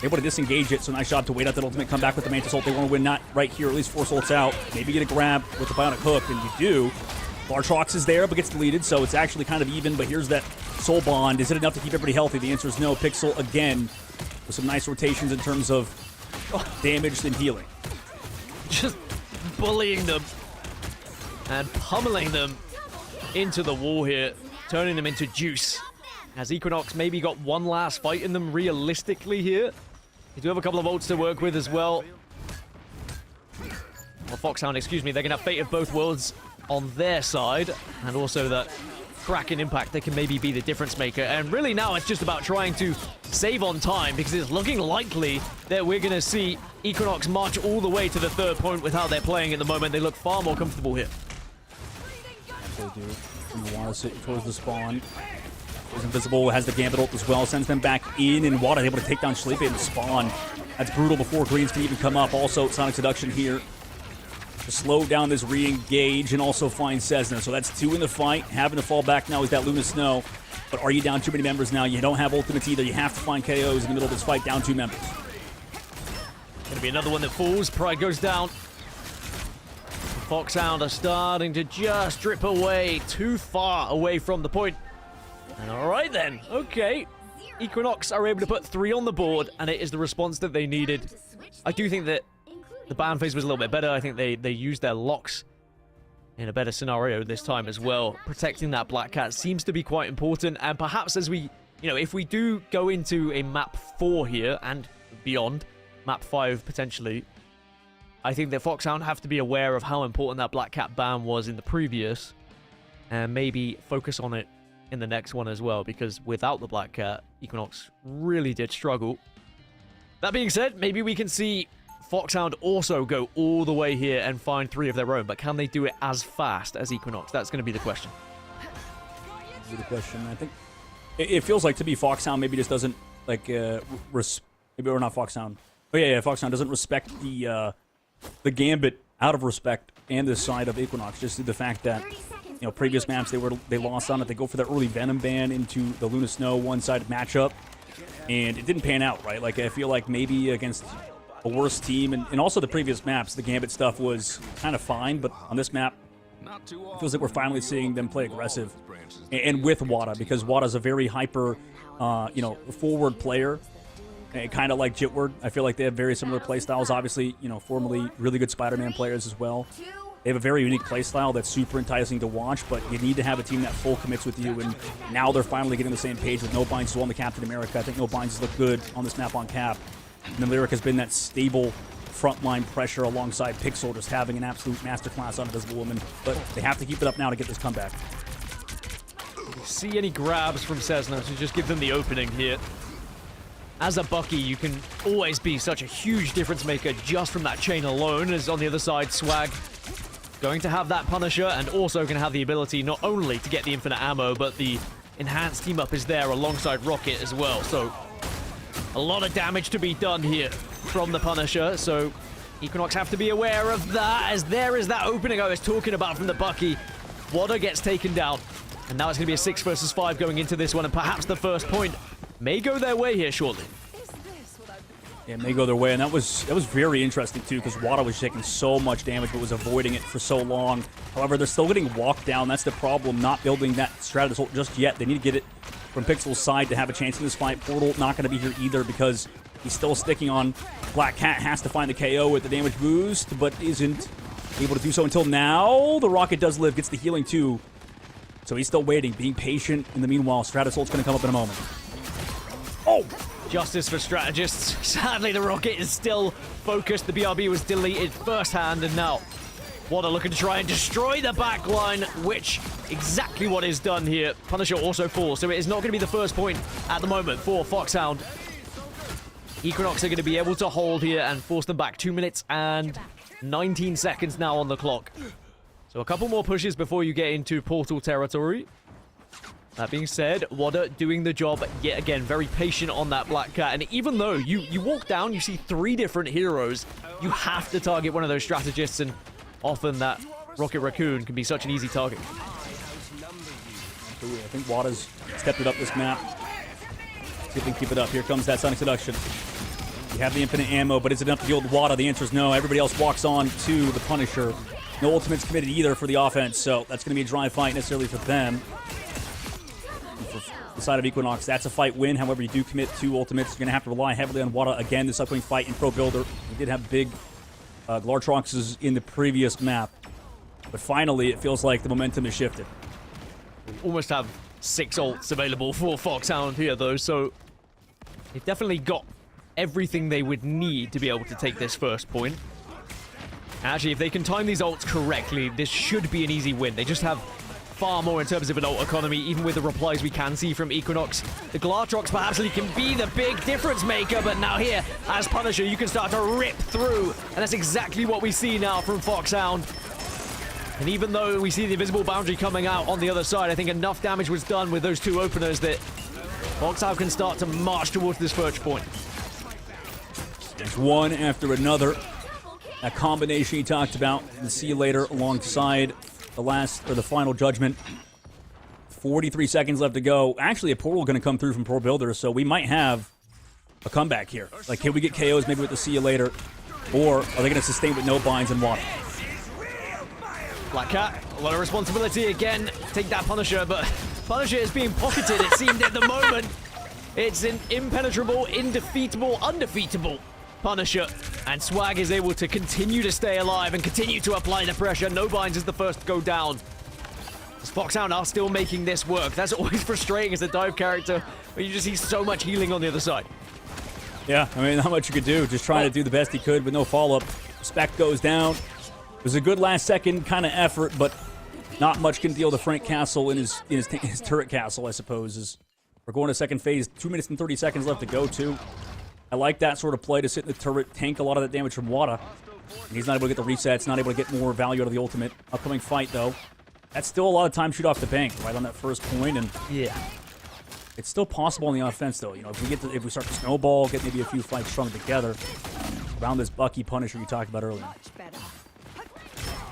able to disengage it, so nice job to wait out that ultimate, come back with the Mantis ult. They want to win not right here, at least force ults out. Maybe get a grab with the Bionic Hook, and you do. Lartrox is there, but gets deleted, so it's actually kind of even, but here's that Soul Bond. Is it enough to keep everybody healthy? The answer is no. Pixel, again, with some nice rotations in terms of damage and healing. Just bullying them and pummeling them into the wall here, turning them into juice. As Equinox maybe got one last fight in them realistically here. They do have a couple of ults to work with as well. Or Foxhound, excuse me. They're going to have Fate of both worlds on their side. And also that Kraken impact that can maybe be the difference maker. And really now it's just about trying to save on time, because it's looking likely that we're going to see Equinox march all the way to the third point with how they're playing at the moment. They look far more comfortable here. They do. You want to sit towards the spawn. Goes invisible, has the Gambit ult as well, sends them back in, and Wada able to take down Schlepe in the spawn. That's brutal before greens can even come up. Also, Sonic Seduction here to slow down this re-engage and also find Cessna. So that's two in the fight. Having to fall back now is that Luna Snow. But are you down too many members now? You don't have ultimates either. You have to find KOs in the middle of this fight, down 2 members. Gonna be another one that falls. Pride goes down. Foxhound are starting to just drip away, too far away from the point. And all right then, okay. Equinox are able to put 3 on the board, and it is the response that they needed. I do think that the ban phase was a little bit better. I think they used their locks in a better scenario this time as well. Protecting that Black Cat seems to be quite important, and perhaps as we, if we do go into a map 4 here and beyond, map 5 potentially, I think that Foxhound have to be aware of how important that Black Cat ban was in the previous, and maybe focus on it in the next one as well, because without the Black Cat, Equinox really did struggle. That being said, maybe we can see Foxhound also go all the way here and find 3 of their own, but can they do it as fast as Equinox? That's going to be the question. Be the question. I think it feels like to be Foxhound maybe just doesn't like maybe we're not Foxhound. Oh yeah, Foxhound doesn't respect the Gambit out of respect and this side of Equinox, just through the fact that previous maps they lost on it. They go for that early Venom ban into the Luna Snow one-sided matchup, and it didn't pan out right. Like I feel like maybe against a worse team, and also the previous maps, the Gambit stuff was kind of fine, but on this map, it feels like we're finally seeing them play aggressive, and with Wada, because Wada's a very hyper, forward player, kind of like Jitward. I feel like they have very similar play styles. Obviously, formerly really good Spider-Man players as well. They have a very unique play style that's super enticing to watch, but you need to have a team that full commits with you, and now they're finally getting the same page with No Binds as well on the Captain America. I think No Binds has looked good on this map on Cap. And the Lyric has been that stable frontline pressure alongside Pixel, just having an absolute masterclass on Invisible Woman. But they have to keep it up now to get this comeback. See any grabs from Cessna to just give them the opening here. As a Bucky, you can always be such a huge difference maker just from that chain alone. As on the other side, Swag going to have that Punisher and also going to have the ability not only to get the infinite ammo, but the enhanced team up is there alongside Rocket as well. So a lot of damage to be done here from the Punisher, so Equinox have to be aware of that, as there is that opening I was talking about from the Bucky. Wada gets taken down, and now it's going to be a 6 versus 5 going into this one, and perhaps the first point may go their way here shortly. Yeah, may go their way, and that was very interesting too, because Wada was taking so much damage but was avoiding it for so long. However, they're still getting walked down. That's the problem, not building that Stratus ult just yet. They need to get it from Pixel's side to have a chance in this fight. Portal not going to be here either because he's still sticking on. Black Cat has to find the KO with the damage boost, but isn't able to do so until now. The Rocket does live, gets the healing too. So he's still waiting, being patient. In the meanwhile, Stratus ult's going to come up in a moment. Oh! Justice for strategists. Sadly, the Rocket is still focused. The BRB was deleted firsthand, and now Wada looking to try and destroy the backline, which exactly what is done here. Punisher also falls, so it is not going to be the first point at the moment for Foxhound. Equinox are going to be able to hold here and force them back. 2 minutes and 19 seconds now on the clock. So a couple more pushes before you get into Portal territory. That being said, Wada doing the job yet again. Very patient on that Black Cat. And even though you walk down, you see 3 different heroes, you have to target one of those strategists, and often that Rocket Raccoon can be such an easy target. I think Wada's stepped it up this map. See if they can keep it up. Here comes that Sonic Seduction. You have the infinite ammo, but is it enough to deal with Wada? The answer is no. Everybody else walks on to the Punisher. No ultimates committed either for the offense, so that's going to be a dry fight necessarily for them. For the side of Equinox, that's a fight win. However, you do commit 2 ultimates. You're going to have to rely heavily on Wada again this upcoming fight in Pro Builder. We did have big Glartroxes in the previous map, but finally it feels like the momentum is shifted. We almost have 6 ults available for Foxhound here, though, so they've definitely got everything they would need to be able to take this first point. Actually, if they can time these ults correctly, this should be an easy win. They just have far more in terms of an ult economy, even with the replies we can see from Equinox. The Glartrox perhaps can be the big difference maker, but now here, as Punisher, you can start to rip through, and that's exactly what we see now from Foxhound. And even though we see the invisible boundary coming out on the other side, I think enough damage was done with those 2 openers that Foxhound can start to march towards this first point. It's one after another. That combination he talked about, the See You Later alongside the final judgment. 43 seconds left to go. Actually, a portal going to come through from Pro Builder, so we might have a comeback here. Like, can we get KOs maybe with the See You Later, or are they going to sustain with no binds and Wada? Black Cat, a lot of responsibility again. Take that Punisher, but Punisher is being pocketed, it seemed at the moment. It's an impenetrable, undefeatable Punisher, and Swag is able to continue to stay alive and continue to apply the pressure. No binds is the first to go down. As Foxhound are still making this work. That's always frustrating as a dive character, but you just see so much healing on the other side. Yeah, I mean, not much you could do. Just trying to do the best he could with no follow-up. Spec goes down. It was a good last-second kind of effort, but not much can deal to Frank Castle in his turret castle, I suppose. We're going to second phase. 2 minutes and 30 seconds left to go, too. I like that sort of play to sit in the turret, tank a lot of that damage from Wada. And he's not able to get the resets, not able to get more value out of the ultimate. Upcoming fight, though. That's still a lot of time shoot off the bank, right on that first point, and Yeah. it's still possible on the offense, though. You know, if we start to snowball, get maybe a few fights strung together around this Bucky Punisher you talked about earlier. Much better.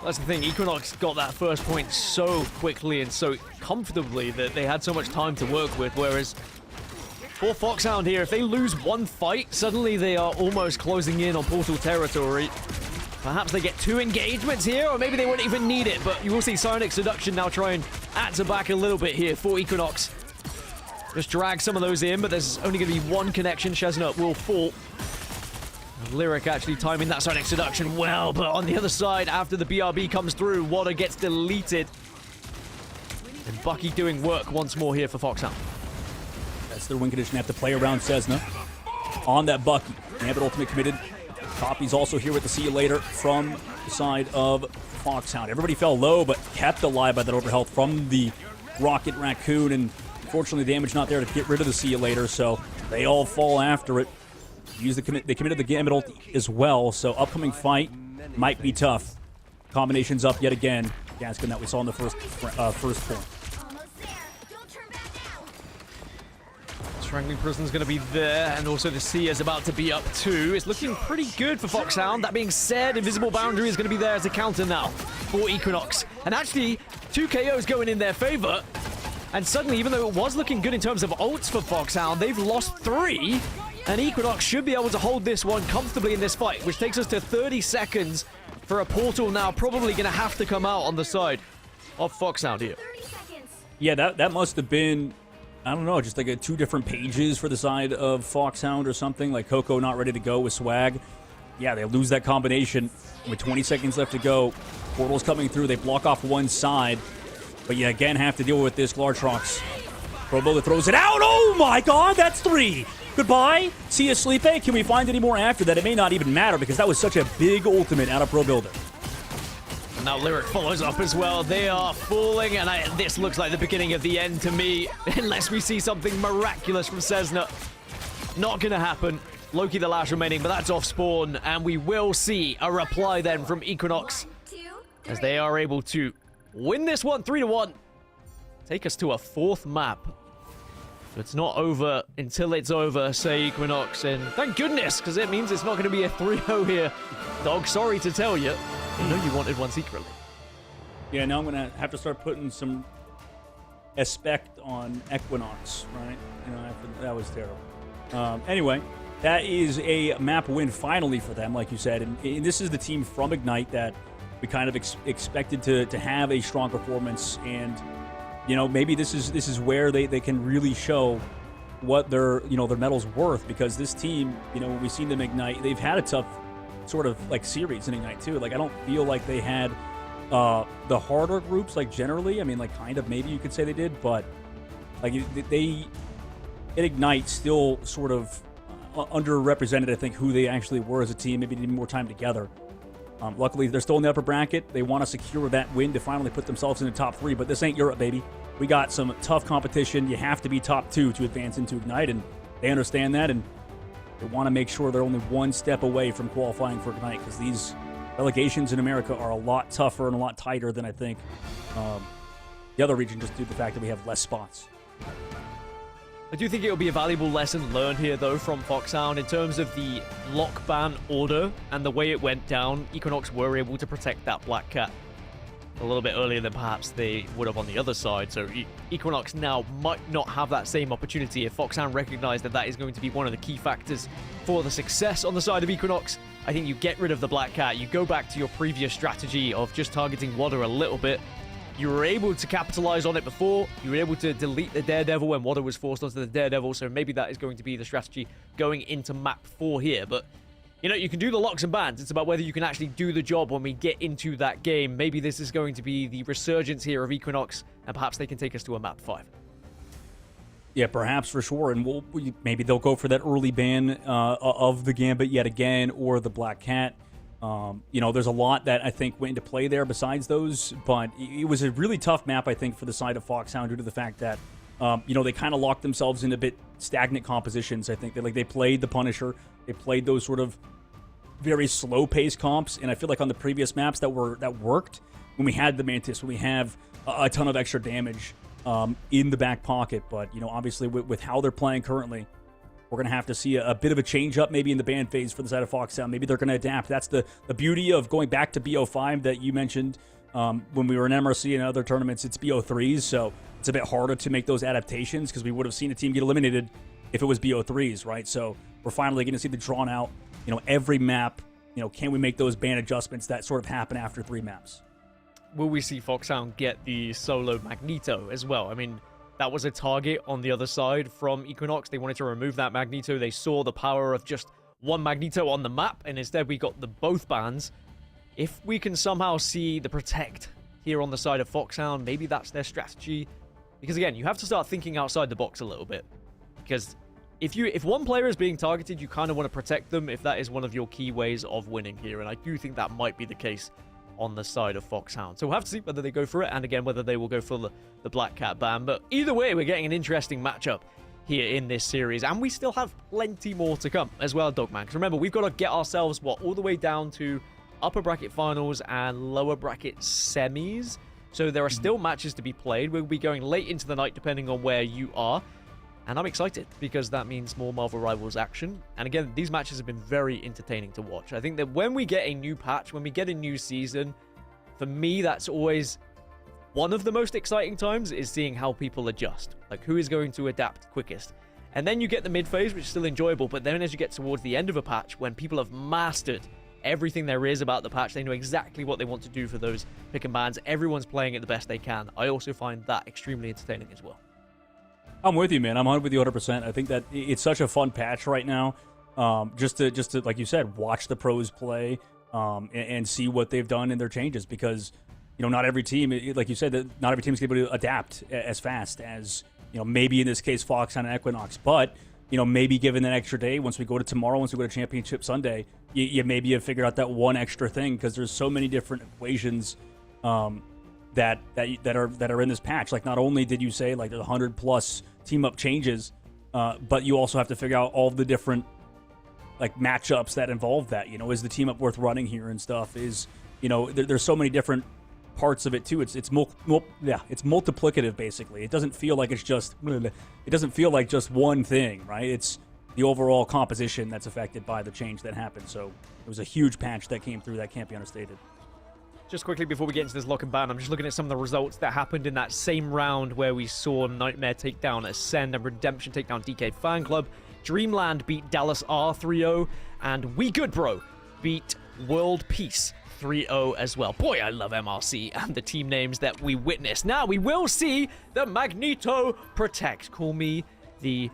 That's the thing. Equinox got that first point so quickly and so comfortably that they had so much time to work with, whereas for Foxhound here, if they lose one fight, suddenly they are almost closing in on Portal territory. Perhaps they get 2 engagements here, or maybe they wouldn't even need it, but you will see Psionic Seduction now try and answer back a little bit here for Equinox. Just drag some of those in, but there's only going to be one connection. Chestnut will fall. And Lyric actually timing that Psionic Seduction well, but on the other side, after the BRB comes through, Wada gets deleted. And Bucky doing work once more here for Foxhound. That's their win condition. They have to play around Cessna on that Bucky. Gambit ultimate committed. Copy's also here with the see you later from the side of Foxhound. Everybody fell low, but kept alive by that overhealth from the Rocket Raccoon. And unfortunately, damage not there to get rid of the see you later, so they all fall after it. They committed the Gambit ult as well, so upcoming fight might be tough. Combinations up yet again. Gaskin that we saw in the first point. Almost there. Don't turn back now. Strangling Prison's going to be there, and also the Sea is about to be up too. It's looking pretty good for Foxhound. That being said, Invisible Boundary is going to be there as a counter now for Equinox. And actually, 2 KOs going in their favor. And suddenly, even though it was looking good in terms of ults for Foxhound, they've lost 3. And Equinox should be able to hold this one comfortably in this fight, which takes us to 30 seconds for a Portal now probably going to have to come out on the side of Foxhound here. 30 seconds. Yeah, that must have been, I don't know, just like 2 different pages for the side of Foxhound or something. Like Coco not ready to go with swag. Yeah, they lose that combination with 20 seconds left to go. Portal's coming through. They block off one side. But you again have to deal with this Lartrox. Pro Builder throws it out. Oh my god, that's 3. Goodbye. See you, Sleep. Can we find any more after that? It may not even matter because that was such a big ultimate out of Pro Builder. And now Lyric follows up as well. They are falling, and this looks like the beginning of the end to me, unless we see something miraculous from Cessna. Not going to happen. Loki the last remaining, but that's off spawn, and we will see a reply then from Equinox 1, 2, 3. as they are able to win this one 3-1. Take us to a 4th map. So it's not over until it's over, say Equinox, and thank goodness, because it means it's not going to be a 3-0 here. Dog, sorry to tell you. I know you wanted one secretly. Yeah, now I'm going to have to start putting some aspect on Equinox, right? You know, that was terrible. Anyway, that is a map win finally for them, like you said. And this is the team from Ignite that we kind of expected to have a strong performance. And, you know, maybe this is where they can really show what their medal's worth, because this team, you know, when we've seen them Ignite, they've had a tough sort of like series in Ignite too. Like, I don't feel like they had the harder groups, like generally. I mean, like kind of maybe you could say they did, but like they in Ignite still sort of underrepresented, I think, who they actually were as a team. Maybe needed more time together. Luckily, they're still in the upper bracket. They want to secure that win to finally put themselves in the top 3, but this ain't Europe, baby. We got some tough competition. You have to be top 2 to advance into Ignite, and they understand that, and they want to make sure they're only one step away from qualifying for Ignite, because these relegations in America are a lot tougher and a lot tighter than I think the other region, just due to the fact that we have less spots. I do think it'll be a valuable lesson learned here, though, from Foxhound in terms of the lock ban order and the way it went down. Equinox were able to protect that Black Cat a little bit earlier than perhaps they would have on the other side. So Equinox now might not have that same opportunity. If Foxhound recognize that that is going to be one of the key factors for the success on the side of Equinox, I think you get rid of the Black Cat. You go back to your previous strategy of just targeting Wada a little bit. You were able to capitalize on it before. You were able to delete the Daredevil when Wada was forced onto the Daredevil, so maybe that is going to be the strategy going into map 4 here. But, you know, you can do the locks and bans. It's about whether you can actually do the job when we get into that game. Maybe this is going to be the resurgence here of Equinox, and perhaps they can take us to a map 5. Yeah, perhaps, for sure. And maybe they'll go for that early ban of the Gambit yet again, or the Black Cat. You know, there's a lot that I think went into play there besides those, but it was a really tough map, I think, for the side of Foxhound due to the fact that they kind of locked themselves in a bit stagnant compositions. I think they played the Punisher, they played those sort of very slow paced comps, and I feel like on the previous maps that worked when we had the Mantis, when we have a ton of extra damage in the back pocket. But obviously with how they're playing currently, we're going to have to see a bit of a change up maybe in the ban phase for the side of Foxhound. Maybe they're going to adapt. That's the beauty of going back to BO5 that you mentioned when we were in MRC and other tournaments. It's BO3s, so it's a bit harder to make those adaptations because we would have seen a team get eliminated if it was BO3s, right? So we're finally going to see the drawn out, every map, can we make those ban adjustments that sort of happen after 3 maps? Will we see Foxhound get the solo Magneto as well? I mean, that was a target on the other side from Equinox. They wanted to remove that Magneto. They saw the power of just one Magneto on the map, and instead we got the both bans. If we can somehow see the Protect here on the side of Foxhound, maybe that's their strategy. Because again, you have to start thinking outside the box a little bit. Because if one player is being targeted, you kind of want to protect them if that is one of your key ways of winning here. And I do think that might be the case on the side of Foxhound. So we'll have to see whether they go for it, and again, whether they will go for the Black Cat ban. But either way, we're getting an interesting matchup here in this series, and we still have plenty more to come as well, Dogman. Because remember, we've got to get ourselves, all the way down to upper bracket finals and lower bracket semis. So there are still matches to be played. We'll be going late into the night, depending on where you are. And I'm excited because that means more Marvel Rivals action. And again, these matches have been very entertaining to watch. I think that when we get a new patch, when we get a new season, for me, that's always one of the most exciting times, is seeing how people adjust. Like, who is going to adapt quickest? And then you get the mid phase, which is still enjoyable. But then as you get towards the end of a patch, when people have mastered everything there is about the patch, they know exactly what they want to do for those pick and bans. Everyone's playing it the best they can. I also find that extremely entertaining as well. I'm with you, man. I'm with you 100%. I think that it's such a fun patch right now. Just to like you said, watch the pros play and see what they've done in their changes, because not every team, like you said, that not every team is able to adapt as fast as maybe in this case Foxhound and Equinox. But maybe given that extra day, once we go to tomorrow, once we go to Championship Sunday, you maybe have figured out that one extra thing, because there's so many different equations that are in this patch. Like, not only did you say like there's 100+ team up changes, but you also have to figure out all the different like matchups that involve that. Is the team up worth running here and stuff? Is there's so many different parts of it too. It's multiplicative basically. It doesn't feel like just one thing, right? It's the overall composition that's affected by the change that happened. So it was a huge patch that came through that can't be understated. Just quickly before we get into this lock and ban, I'm just looking at some of the results that happened in that same round where we saw Nightmare take down Ascend and Redemption take down DK Fan Club. Dreamland beat Dallas R 3-0, and We Good Bro beat World Peace 3-0 as well. Boy, I love MRC and the team names that we witnessed. Now we will see the Magneto Protect. Call me the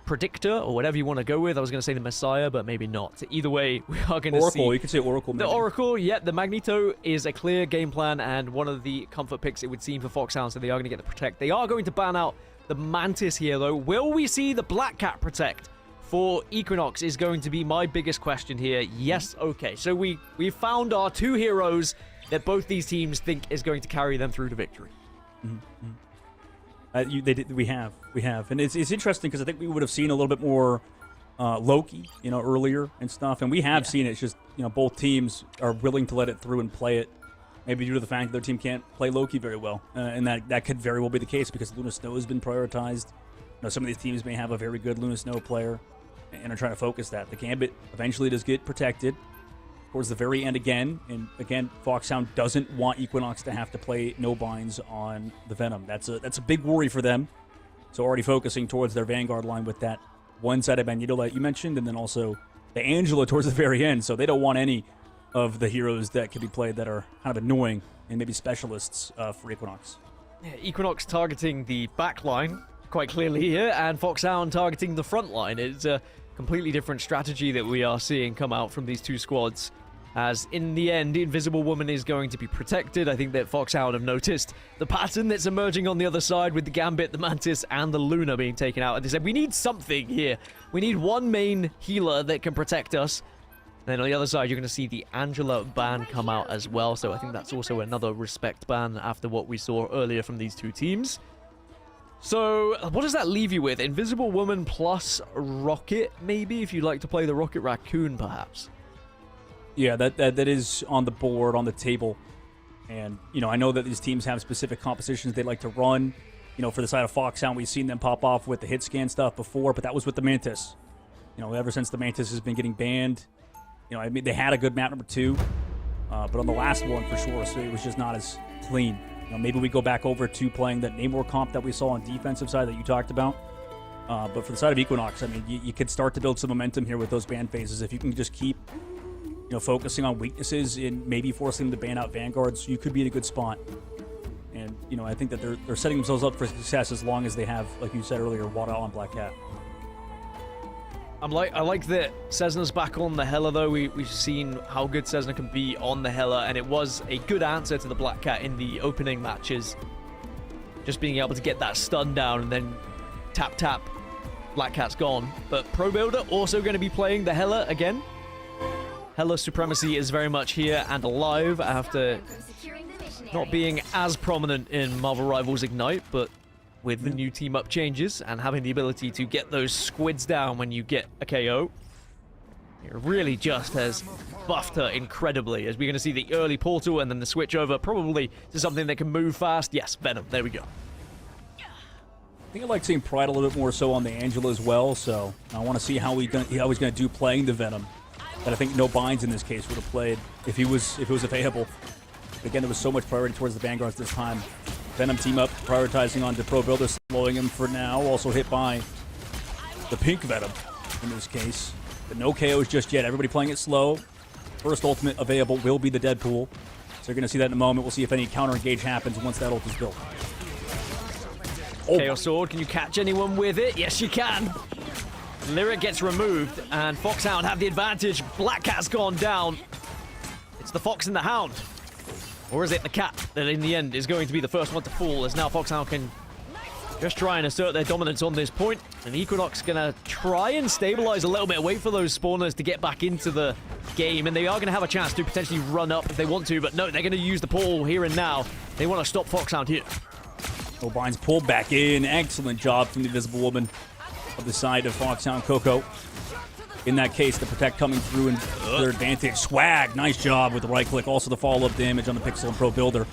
Predictor, or whatever you want to go with. I was going to say the Messiah, but maybe not. Either way, we are going to see... Oracle, you could say Oracle. Maybe. The Oracle, yeah, the Magneto is a clear game plan, and one of the comfort picks, it would seem, for Foxhound, so they are going to get the Protect. They are going to ban out the Mantis here, though. Will we see the Black Cat Protect for Equinox is going to be my biggest question here. Yes, okay. So we found our 2 heroes that both these teams think is going to carry them through to victory. Mm-hmm. We have, and it's interesting because I think we would have seen a little bit more Loki, earlier and stuff, and we have seen it. It's just both teams are willing to let it through and play it, maybe due to the fact that their team can't play Loki very well, and that could very well be the case because Luna Snow has been prioritized. Some of these teams may have a very good Luna Snow player and are trying to focus that. The Gambit eventually does get protected towards the very end again, and again, Foxhound doesn't want Equinox to have to play no binds on the Venom. That's a big worry for them. So already focusing towards their Vanguard line with that one-sided Magneto that you mentioned, and then also the Angela towards the very end. So they don't want any of the heroes that can be played that are kind of annoying and maybe specialists for Equinox. Yeah, Equinox targeting the back line quite clearly here, and Foxhound targeting the front line. It's a completely different strategy that we are seeing come out from these two squads. As in the end, the Invisible Woman is going to be protected. I think that Foxhound have noticed the pattern that's emerging on the other side with the Gambit, the Mantis, and the Luna being taken out. And they said, we need something here. We need one main healer that can protect us. Then on the other side, you're going to see the Angela ban come out as well. So I think that's also another respect ban after what we saw earlier from these two teams. So, what does that leave you with? Invisible Woman plus Rocket, maybe? If you'd like to play the Rocket Raccoon, perhaps. Yeah, that is on the board, on the table. And, you know, I know that these teams have specific compositions they like to run. You know, for the side of Foxhound, we've seen them pop off with the hit scan stuff before, but that was with the Mantis. You know, ever since the Mantis has been getting banned, you know, I mean, they had a good map number 2, but on the last one, for sure, so it was just not as clean. You know, maybe we go back over to playing that Namor comp that we saw on defensive side that you talked about. But for the side of Equinox, I mean, you could start to build some momentum here with those ban phases. If you can just keep, you know, focusing on weaknesses and maybe forcing them to ban out Vanguards, you could be in a good spot. And, you know, I think that they're setting themselves up for success as long as they have, like you said earlier, Wada on Black Cat. I like that Cessna's back on the Hela, though. We've seen how good Cessna can be on the Hela, and it was a good answer to the Black Cat in the opening matches. Just being able to get that stun down and then tap, tap, Black Cat's gone. But Pro Builder also going to be playing the Hela again. Hela Supremacy is very much here and alive after not being as prominent in Marvel Rivals Ignite, but with the new team-up changes and having the ability to get those squids down when you get a KO, it really just has buffed her incredibly, as we're going to see the early portal and then the switch over probably to something that can move fast. Yes, Venom, there we go. I think I like seeing Pride a little bit more so on the Angela as well, so I want to see how he's going to do playing the Venom. That I think no binds in this case would have played if it was available. Again, there was so much priority towards the Vanguards this time. Venom team up, prioritizing on the Pro Builder, slowing him for now. Also hit by the pink Venom in this case. But no KOs just yet. Everybody playing it slow. First ultimate available will be the Deadpool. So you're going to see that in a moment. We'll see if any counter engage happens once that ult is built. Oh. Chaos Sword, can you catch anyone with it? Yes, you can. Lyric gets removed, and Foxhound have the advantage. Black Cat's gone down. It's the Fox and the Hound. Or is it the Cat that in the end is going to be the first one to fall, as now Foxhound can just try and assert their dominance on this point. And Equinox gonna try and stabilize a little bit, wait for those spawners to get back into the game, and they are gonna have a chance to potentially run up if they want to, but no, they're gonna use the portal here and now. They want to stop Foxhound here. O'Bine's pulled back in. Excellent job from the Invisible Woman of the side of Foxhound Coco. In that case, the Protect coming through in their advantage. Swag, nice job with the right click. Also the follow-up damage on the Pixel and Pro Builder.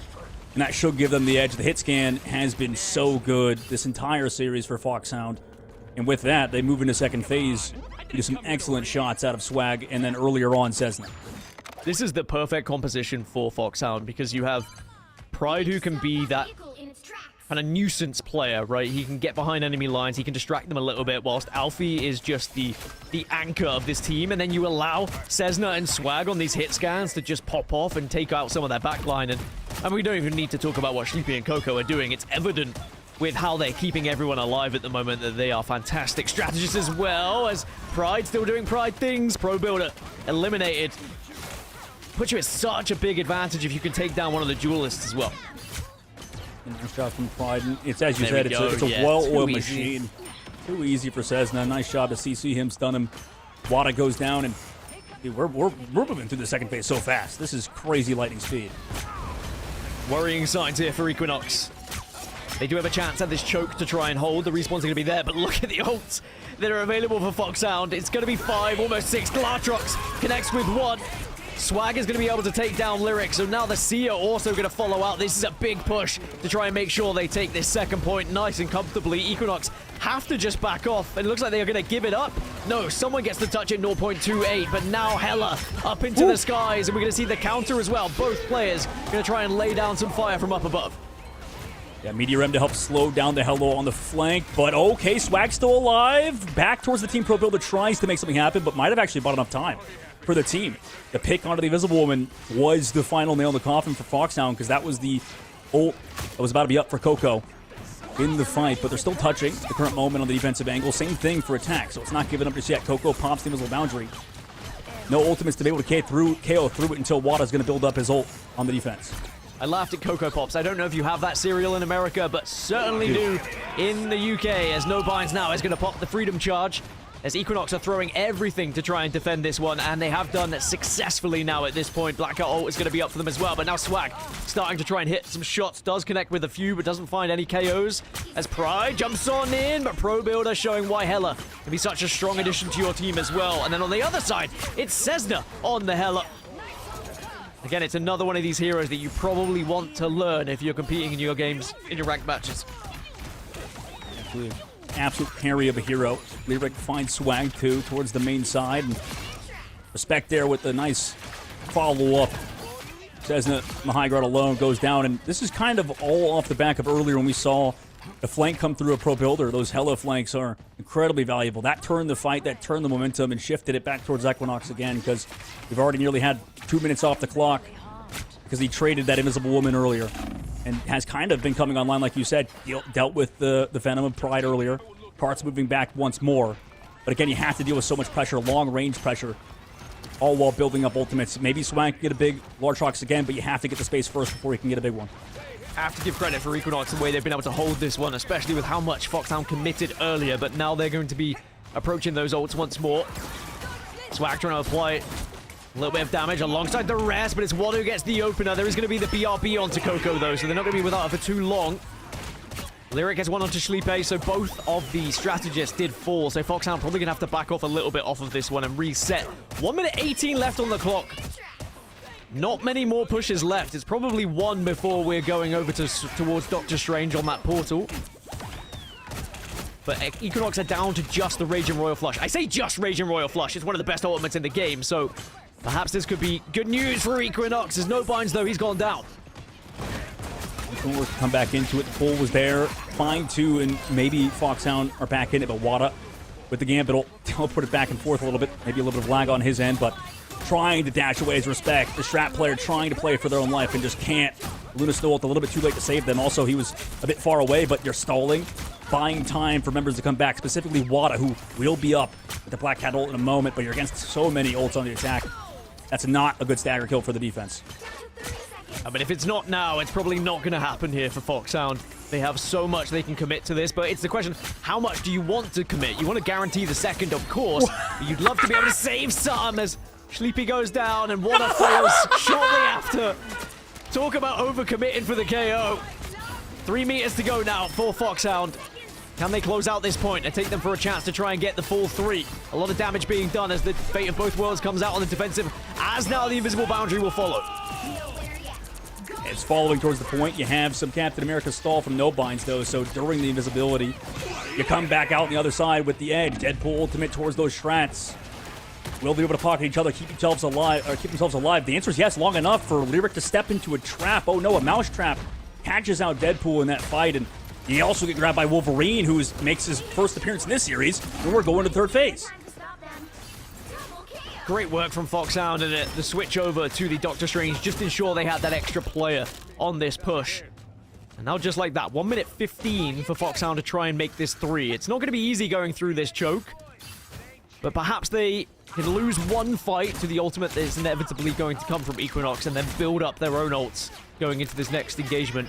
And that should give them the edge. The hit scan has been so good this entire series for Foxhound. And with that, they move into second phase. Do some excellent shots out of Swag, and then earlier on, Cessna. This is the perfect composition for Foxhound, because you have Pride, who can be that kind of nuisance player, right? He can get behind enemy lines, he can distract them a little bit, whilst Alfie is just the anchor of this team, and then you allow Cessna and Swag on these hit scans to just pop off and take out some of their backline, and we don't even need to talk about what Sleepy and Coco are doing. It's evident with how they're keeping everyone alive at the moment that they are fantastic strategists, as well as Pride still doing Pride things. Pro Builder eliminated. Puts you at such a big advantage if you can take down one of the duelists as well. Nice shot from Pride. It's, as you There said, we it's go. a Yeah, well-oiled too easy. machine. Too easy for Cessna. Nice job to CC him, stun him. Wada goes down, and dude, we're moving through the second phase so fast. This is crazy lightning speed. Worrying signs here for Equinox. They do have a chance at this choke to try and hold. The respawn's going to be there, but look at the ults that are available for Foxhound. It's going to be 5, almost 6. Glatrox connects with 1. Swag is going to be able to take down Lyric, so now the Seer also going to follow out. This is a big push to try and make sure they take this second point nice and comfortably. Equinox have to just back off, and it looks like they are going to give it up. No, someone gets the touch at 0.28, but now Hela up into the skies, and we're going to see the counter as well. Both players going to try and lay down some fire from up above. Yeah, Meteor M to help slow down the Hello on the flank, but okay, Swag still alive. Back towards the team. Pro Builder tries to make something happen, but might have actually bought enough time for the team. The pick onto the Invisible Woman was the final nail in the coffin for Foxhound, because that was the ult that was about to be up for Coco in the fight, but they're still touching the current moment on the defensive angle. Same thing for attack, so it's not giving up just yet. Coco pops the Invisible Boundary. No ultimates to be able to KO through it until Wada's going to build up his ult on the defense. I laughed at Coco Pops. I don't know if you have that cereal in America, but certainly do in the UK, as No Binds now is going to pop the Freedom Charge. as Equinox are throwing everything to try and defend this one, and they have done successfully now at this point. Blackout ult is going to be up for them as well, but now Swag starting to try and hit some shots. Does connect with a few, but doesn't find any KOs as Pride jumps on in, but Pro Builder showing why Hela can be such a strong addition to your team as well. And then on the other side, it's Cessna on the Hela. Again, it's another one of these heroes that you probably want to learn if you're competing in your games, in your ranked matches. Absolute carry of a hero. Lyric finds Swag too towards the main side, and respect there with the nice follow-up. Cessna, the high ground alone, goes down, and this is kind of all off the back of earlier when we saw the flank come through a Pro Builder. Those Hela flanks are incredibly valuable. That turned the fight, that turned the momentum, and shifted it back towards Equinox again, because we've already nearly had 2 minutes off the clock because he traded that Invisible Woman earlier, and has kind of been coming online, like you said. Dealt with the Venom of Pride earlier. Carts moving back once more. But again, you have to deal with so much pressure, long-range pressure, all while building up ultimates. Maybe Swag can get a big large Hawks again, but you have to get the space first before you can get a big one. I have to give credit for Equinox the way they've been able to hold this one, especially with how much Foxhound committed earlier, but now they're going to be approaching those ults once more. Swag trying to apply a little bit of damage alongside the rest, but it's Wad who gets the opener. There is going to be the BRB onto Coco, though, so they're not going to be without her for too long. Lyric gets one onto Schlippe, so both of the strategists did fall, so Foxhound probably going to have to back off a little bit off of this one and reset. 1 minute 18 left on the clock. Not many more pushes left. It's probably one before we're going over towards Doctor Strange on that portal. But Equinox are down to just the Raging Royal Flush. I say just Raging Royal Flush. It's one of the best ultimates in the game, so perhaps this could be good news for Equinox. There's no binds, though. He's gone down. Equinox come back into it. The pull was there. Fine, too, and maybe Foxhound are back in it, but Wada with the Gambit will put it back and forth a little bit. Maybe a little bit of lag on his end, but trying to dash away his respect. The Strat player trying to play for their own life and just can't. Luna Snow ult a little bit too late to save them. Also, he was a bit far away, but you're stalling, buying time for members to come back, specifically Wada, who will be up with the Black Cat ult in a moment, but you're against so many ults on the attack. That's not a good stagger kill for the defense. But if it's not now, it's probably not going to happen here for Foxhound. They have so much they can commit to this, but it's the question, how much do you want to commit? You want to guarantee the second, of course, but you'd love to be able to save some as Schlippe goes down and Wada follows shortly after. Talk about overcommitting for the KO. 3 meters to go now for Foxhound. Can they close out this point and take them for a chance to try and get the full 3? A lot of damage being done as the fate of both worlds comes out on the defensive, as now the invisible boundary will follow. It's following towards the point. You have some Captain America stall from no binds, though, so during the invisibility, you come back out on the other side with the edge. Deadpool ultimate towards those strats. Will they be able to pocket each other, keep themselves alive, or keep themselves alive? The answer is yes, long enough for Lyric to step into a trap. Oh no, a mouse trap catches out Deadpool in that fight, and he also get grabbed by Wolverine, who makes his first appearance in this series, and we're going to third phase. Great work from Foxhound, and the switch over to the Doctor Strange just ensure they had that extra player on this push. And now just like that, 1 minute 15 for Foxhound to try and make this 3. It's not going to be easy going through this choke, but perhaps they can lose one fight to the ultimate that is inevitably going to come from Equinox and then build up their own ults going into this next engagement.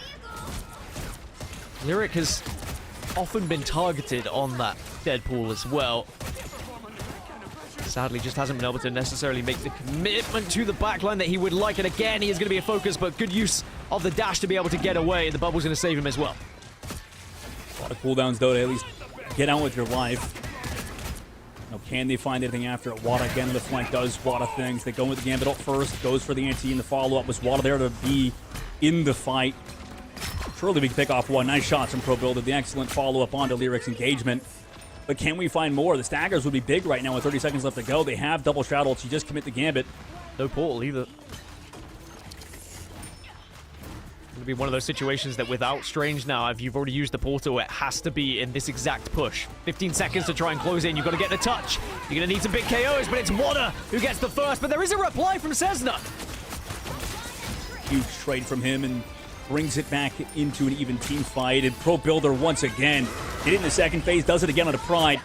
Lyric has often been targeted on that Deadpool as well. Sadly, just hasn't been able to necessarily make the commitment to the backline that he would like. And again, he is going to be a focus, but good use of the dash to be able to get away. The bubble's going to save him as well. A lot of cooldowns, though, to at least get out with your life. Now, can they find anything after it? Wada again, the flank does Wada things. They go with the Gambit ult first, goes for the anti, and the follow-up. Was Wada there to be in the fight? Surely we can pick off one. Nice shots from Pro Builder. The excellent follow-up onto Lyric's engagement. But can we find more? The staggers would be big right now with 30 seconds left to go. They have double Strat ults. You just commit the Gambit. No portal either. It'll be one of those situations that without Strange now, if you've already used the portal, it has to be in this exact push. 15 seconds to try and close in. You've got to get the touch. You're going to need some big KOs, but it's Wada who gets the first. But there is a reply from Cessna. Huge trade from him and brings it back into an even team fight. And Pro Builder once again hit it in the second phase, does it again on a Pride.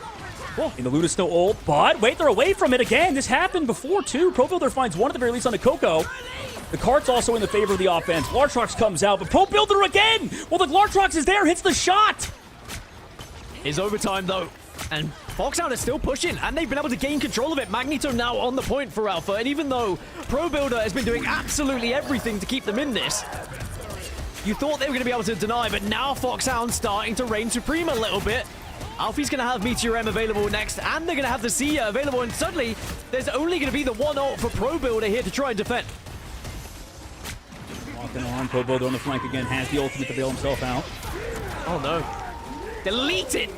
In the Luna Snow ult, but wait, they're away from it again. This happened before, too. Pro Builder finds one at the very least on the Coco. The cart's also in the favor of the offense. Lartrox comes out, but Pro Builder again! Well, the Lartrox is there, hits the shot! Is overtime, though. And Foxhound is still pushing, and they've been able to gain control of it. Magneto now on the point for Alpha, and even though Pro Builder has been doing absolutely everything to keep them in this, you thought they were going to be able to deny, but now Foxhound starting to reign supreme a little bit. Alfie's going to have Meteor M available next, and they're going to have the Sia available, and suddenly there's only going to be the one ult for Pro Builder here to try and defend. Walking on, Pro Builder on the flank again, has the ultimate to bail himself out. Oh no. Delete it!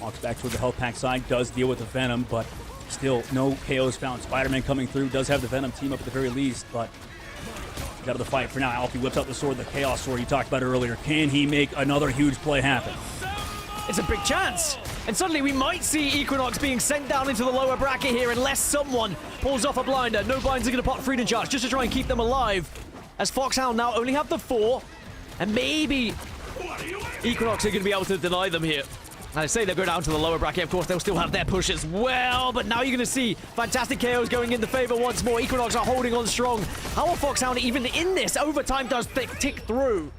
Walks back toward the health pack side, does deal with the Venom, but still no KOs found. Spider-Man coming through, does have the Venom team up at the very least, but he's out of the fight for now. Alfie whips out the sword, the Chaos Sword you talked about earlier. Can he make another huge play happen? It's a big chance. And suddenly we might see Equinox being sent down into the lower bracket here unless someone pulls off a blinder. No blinds are going to pop Freedom Charge just to try and keep them alive. As Foxhound now only have the 4. And maybe Equinox are going to be able to deny them here. I say they'll go down to the lower bracket. Of course, they'll still have their push as well. But now you're going to see fantastic KOs going into favor once more. Equinox are holding on strong. How are Foxhound even in this? Overtime does tick through.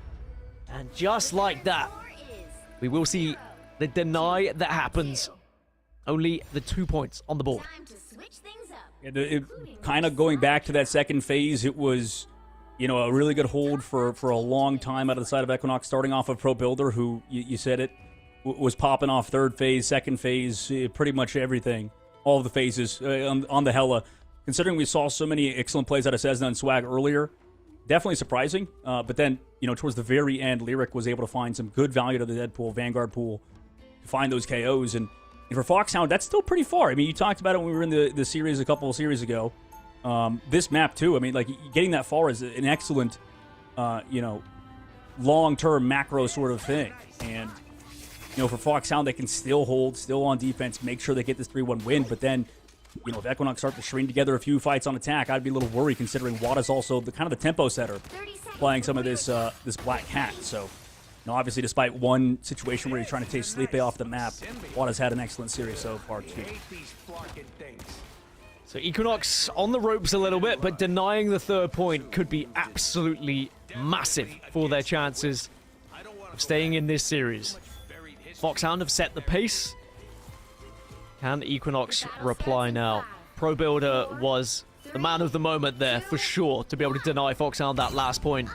And just like that, we will see the deny that happens. Only the 2 points on the board. Time to switch things up. Kind of going back to that second phase, it was, you know, a really good hold for a long time out of the side of Equinox, starting off of Pro Builder, who, you said it, was popping off third phase, second phase, pretty much everything. All of the phases on the Hella. Considering we saw so many excellent plays out of Cessna and Swag earlier, definitely surprising. But then, you know, towards the very end, Lyric was able to find some good value to the Deadpool, Vanguard pool, to find those KOs. And for Foxhound, that's still pretty far. I mean, you talked about it when we were in the series a couple of series ago. This map, too, I mean, like, getting that far is an excellent, you know, long-term macro sort of thing. And you know, for Foxhound, they can still hold, still on defense, make sure they get this 3-1 win. But then, you know, if Equinox start to string together a few fights on attack, I'd be a little worried considering Wada's also the kind of the tempo setter, playing some of this this Black Cat. So, you know, obviously, despite one situation where you're trying to take Sleepy off the map, Wada's had an excellent series so far, too. So Equinox on the ropes a little bit, but denying the 3rd point could be absolutely massive for their chances of staying in this series. Foxhound have set the pace. Can Equinox reply now? Pro Builder was the man of the moment there, for sure, to be able to deny Foxhound that last point.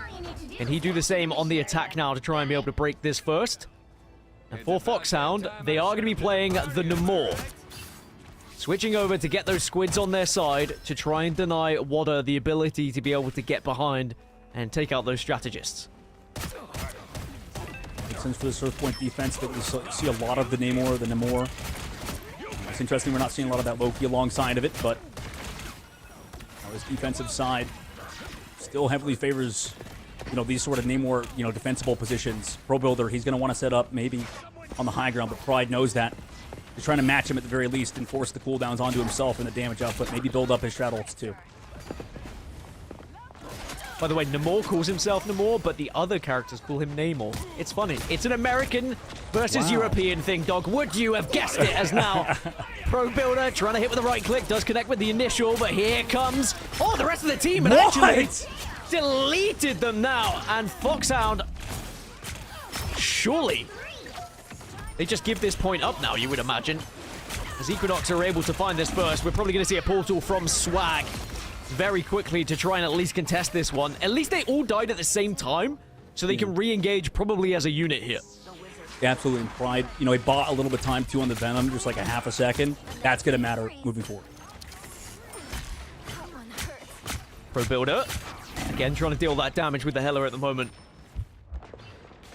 Can he do the same on the attack now to try and be able to break this first? And for Foxhound, they are going to be playing the Namor. Switching over to get those squids on their side to try and deny Wada the ability to be able to get behind and take out those strategists. Makes sense for the Surf Point defense that we see a lot of the Namor. It's interesting we're not seeing a lot of that Loki alongside of it, but his defensive side still heavily favors, you know, these sort of Namor, you know, defensible positions. Pro Builder, he's going to want to set up maybe on the high ground, but Pride knows that. He's trying to match him at the very least and force the cooldowns onto himself and the damage output. Maybe build up his Strat ults too. By the way, Namor calls himself Namor, but the other characters call him Namor. It's funny. It's an American versus European thing, dog. Would you have guessed it as now? Pro Builder trying to hit with the right click. Does connect with the initial, but here comes... Oh, the rest of the team. And actually deleted them now. And Foxhound... Surely... They just give this point up now, you would imagine. As Equinox are able to find this first, we're probably going to see a portal from Swag very quickly to try and at least contest this one. At least they all died at the same time, so they can re-engage probably as a unit here. Yeah, absolutely. And Pride, you know, he bought a little bit of time too on the Venom, just like a half a second. That's going to matter moving forward. Pro Builder, again, trying to deal that damage with the Hela at the moment.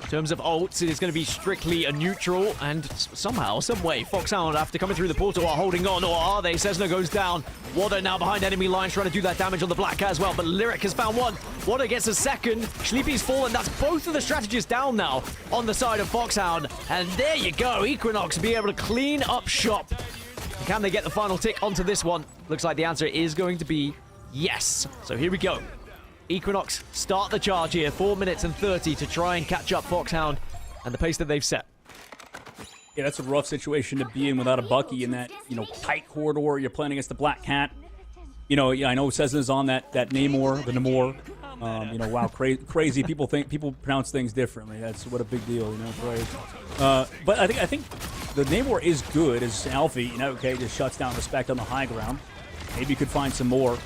In terms of ults, it is going to be strictly a neutral, and somehow, some way, Foxhound, after coming through the portal, are holding on, or are they? Cessna goes down. Wada now behind enemy lines, trying to do that damage on the Black Cat as well, but Lyric has found one. Wada gets a second. Sleepy's fallen. That's both of the strategists down now on the side of Foxhound, and there you go. Equinox be able to clean up shop. Can they get the final tick onto this one? Looks like the answer is going to be yes. So here we go. Equinox start the charge here, 4 minutes and 30 to try and catch up Foxhound and the pace that they've set. Yeah, that's a rough situation to be in without a Bucky in that, you know, tight corridor. You're playing against the Black Cat. You know, yeah, I know Cessna's on that Namor, the Namor. You know, wow, crazy. People pronounce things differently. That's what a big deal, you know. Crazy. But I think the Namor is good as Alfie. You know, okay, just shuts down Respect on the high ground. Maybe you could find some more.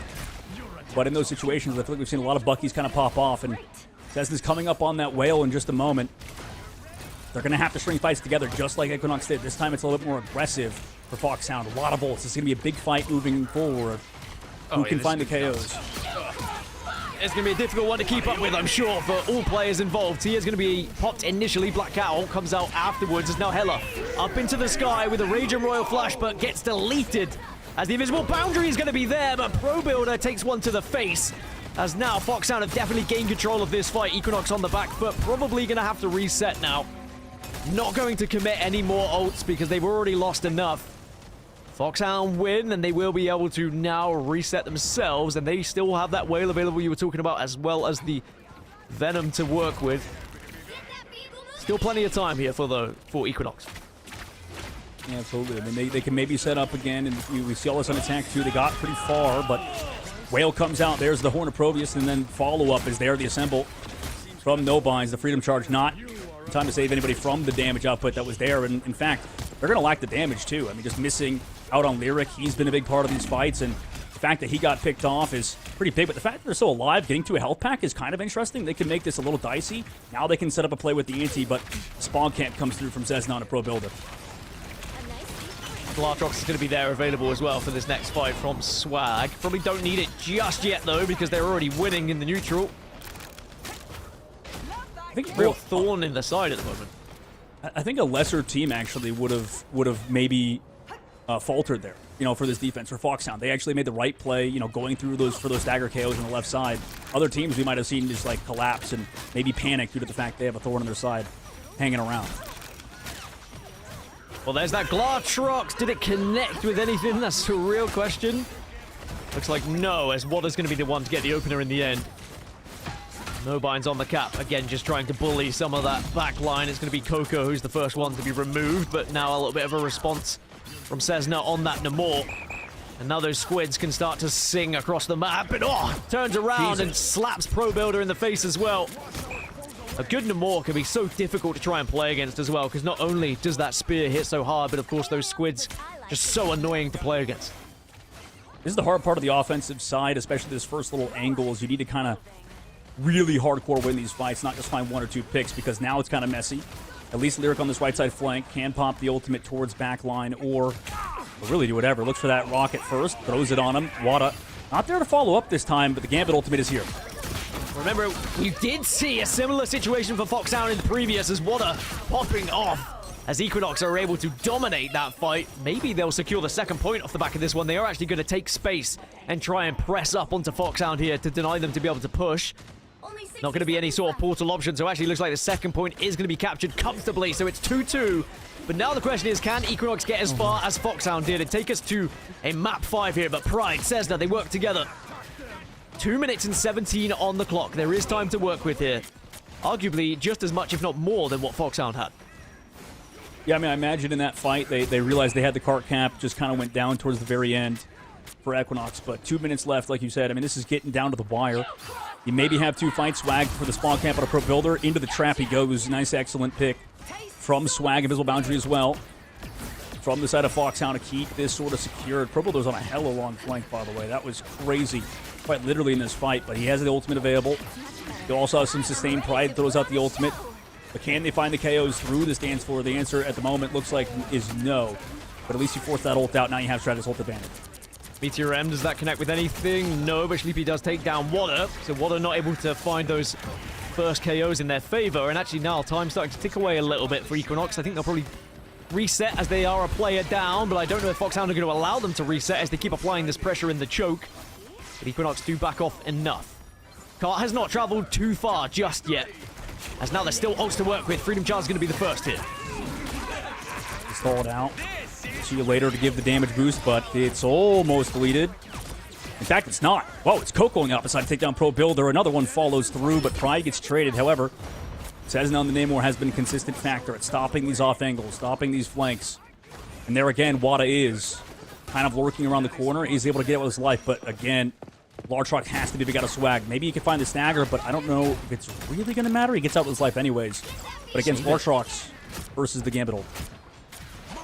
But in those situations, I feel like we've seen a lot of Buckies kind of pop off, and Cessna's coming up on that whale in just a moment. They're going to have to string fights together just like Equinox did. This time it's a little bit more aggressive for Foxhound. A lot of ults. It's going to be a big fight moving forward. Who can find the KOs? It's going to be a difficult one to keep up with, I'm sure, for all players involved. He is going to be popped initially. Black Owl comes out afterwards. Is now Hela up into the sky with a Rage and Royal Flash, but gets deleted as the invisible boundary is going to be there, but Pro Builder takes one to the face. As now Foxhound have definitely gained control of this fight. Equinox on the back foot, probably going to have to reset now. Not going to commit any more ults because they've already lost enough. Foxhound win, and they will be able to now reset themselves, and they still have that whale available you were talking about, as well as the Venom to work with. Still plenty of time here for Equinox. Yeah, absolutely. I mean, they can maybe set up again, and we see all this on attack too. They got pretty far, but Whale comes out. There's the Horn of Proteus, and then follow-up is there. The Assemble from No Binds. The Freedom Charge not in time to save anybody from the damage output that was there. And in fact, they're going to lack the damage too. I mean, just missing out on Lyric. He's been a big part of these fights, and the fact that he got picked off is pretty big. But the fact that they're still alive, getting to a health pack is kind of interesting. They can make this a little dicey. Now they can set up a play with the Anti, but Spawn Camp comes through from Cessna on a Pro Builder. Lartrox is going to be there available as well for this next fight from Swag. Probably don't need it just yet, though, because they're already winning in the neutral. I think Real thorn in the side at the moment. I think a lesser team actually would have maybe faltered there, you know, for this defense, for Foxhound. They actually made the right play, you know, going through for those dagger KOs on the left side. Other teams we might have seen just like collapse and maybe panic due to the fact they have a thorn on their side hanging around. Well, there's that Glartrox. Did it connect with anything? That's a real question. Looks like no, as Wada's going to be the one to get the opener in the end. No Binds on the cap. Again, just trying to bully some of that back line. It's going to be Coco who's the first one to be removed, but now a little bit of a response from Cessna on that Namor. And now those squids can start to sing across the map, and turns around and slaps Pro Builder in the face as well. A good Namor can be so difficult to try and play against as well, because not only does that spear hit so hard, but of course those squids just so annoying to play against. This is the hard part of the offensive side, especially this first little angle, is you need to kind of really hardcore win these fights, not just find one or two picks, because now it's kind of messy. At least Lyric on this right side flank can pop the ultimate towards backline, or really do whatever. Looks for that rocket first, throws it on him. Wada not there to follow up this time, but the Gambit ultimate is here. Remember, we did see a similar situation for Foxhound in the previous, as Wada popping off as Equinox are able to dominate that fight. Maybe they'll secure the second point off the back of this one. They are actually going to take space and try and press up onto Foxhound here to deny them to be able to push. Not going to be any sort of portal option, so actually looks like the second point is going to be captured comfortably, so it's 2-2. But now the question is, can Equinox get as far as Foxhound did and take us to a map 5 here? But Pride, Cessna, they work together. 2 minutes and 17 on the clock. There is time to work with here. Arguably just as much, if not more, than what Foxhound had. Yeah, I mean, I imagine in that fight, they realized they had the cart cap, just kind of went down towards the very end for Equinox. But 2 minutes left, like you said. I mean, this is getting down to the wire. You maybe have two fights. Swag for the spawn camp on a Pro Builder. Into the trap he goes. Nice, excellent pick from Swag. Invisible Boundary as well. From the side of Foxhound to keep this sort of secured. Pro Builder's on a hella long flank, by the way. That was crazy. Quite literally in this fight, but he has the ultimate available. He also has some sustained. Pride throws out the ultimate. But can they find the KOs through this dance floor? The answer at the moment looks like is no. But at least you force that ult out. Now you have Stratus ult advantage. Meteor M, does that connect with anything? No, but Sleepy does take down Wada. So Wada not able to find those first KOs in their favor. And actually now time's starting to tick away a little bit for Equinox. I think they'll probably reset as they are a player down, but I don't know if Foxhound are going to allow them to reset as they keep applying this pressure in the choke. But Equinox do back off enough. Cart has not traveled too far just yet, as now there's still ults to work with. Freedom Charge is going to be the first here. Stall it out. See you later to give the damage boost, but it's almost deleted. In fact, it's not. Whoa, it's Coco on the opposite side to take down Pro Builder. Another one follows through, but Pride gets traded. However, Cessna on the Namor has been a consistent factor at stopping these off angles, stopping these flanks. And there again, Wada is kind of lurking around the corner. He's able to get it with his life, but again, Larchrock has to be big out of swag. Maybe he can find the stagger, but I don't know if it's really going to matter. He gets out with his life anyways. But against Larchrocks versus the Gambit ult.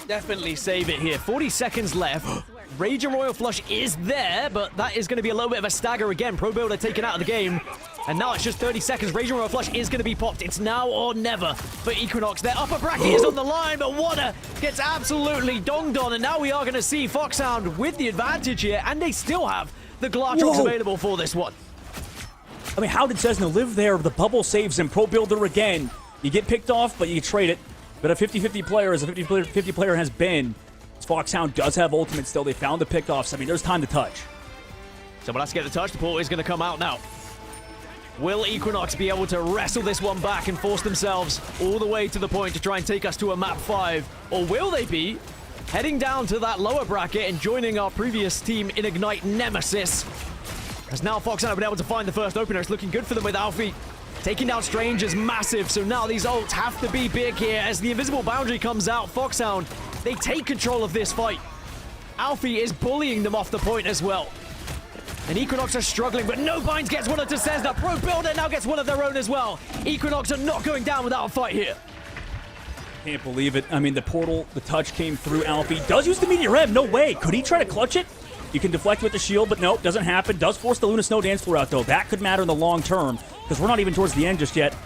Definitely save it here. 40 seconds left. Rage and Royal Flush is there, but that is going to be a little bit of a stagger again. Pro Builder taken out of the game. And now it's just 30 seconds. Rage and Royal Flush is going to be popped. It's now or never for Equinox. Their upper bracket is on the line, but Water gets absolutely donged on. And now we are going to see Foxhound with the advantage here. And they still have the Glartrox available for this one. I mean, how did Cessna live there? The bubble saves him. Pro Builder again. You get picked off, but you trade it. But a 50-50 player, as a 50 player has been, Foxhound does have ultimate still. They found the pickoffs. I mean, there's time to touch. Someone has to get the touch. The portal is going to come out now. Will Equinox be able to wrestle this one back and force themselves all the way to the point to try and take us to a map 5? Or will they be heading down to that lower bracket and joining our previous team in Ignite Nemesis? As now Foxhound have been able to find the first opener. It's looking good for them with Alfie. Taking down Strange is massive, so now these ults have to be big here. As the invisible boundary comes out, Foxhound, they take control of this fight. Alfie is bullying them off the point as well. And Equinox are struggling, but no binds gets one to Cessna. Pro Builder now gets one of their own as well. Equinox are not going down without a fight here. Can't believe it. I mean, the portal, the touch came through. Alfie does use the Meteor M. No way. Could he try to clutch it? You can deflect with the shield, but no, doesn't happen. Does force the Luna Snow dance floor out, though. That could matter in the long term, because we're not even towards the end just yet.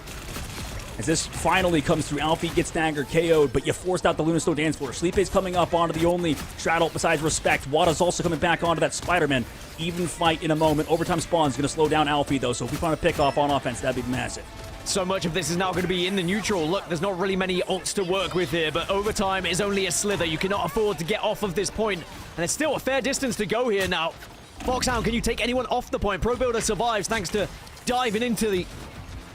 As this finally comes through, Alfie gets staggered, KO'd, but you forced out the Luna Snow dance floor. Sleep is coming up onto the only straddle besides Respect. Wada's also coming back onto that Spider-Man. Even fight in a moment. Overtime spawn's going to slow down Alfie, though, so if we find a pick off on offense, that'd be massive. So much of this is now going to be in the neutral. Look, there's not really many ults to work with here, but overtime is only a slither. You cannot afford to get off of this point, and it's still a fair distance to go here now. Foxhound, can you take anyone off the point? Pro Builder survives thanks to diving into the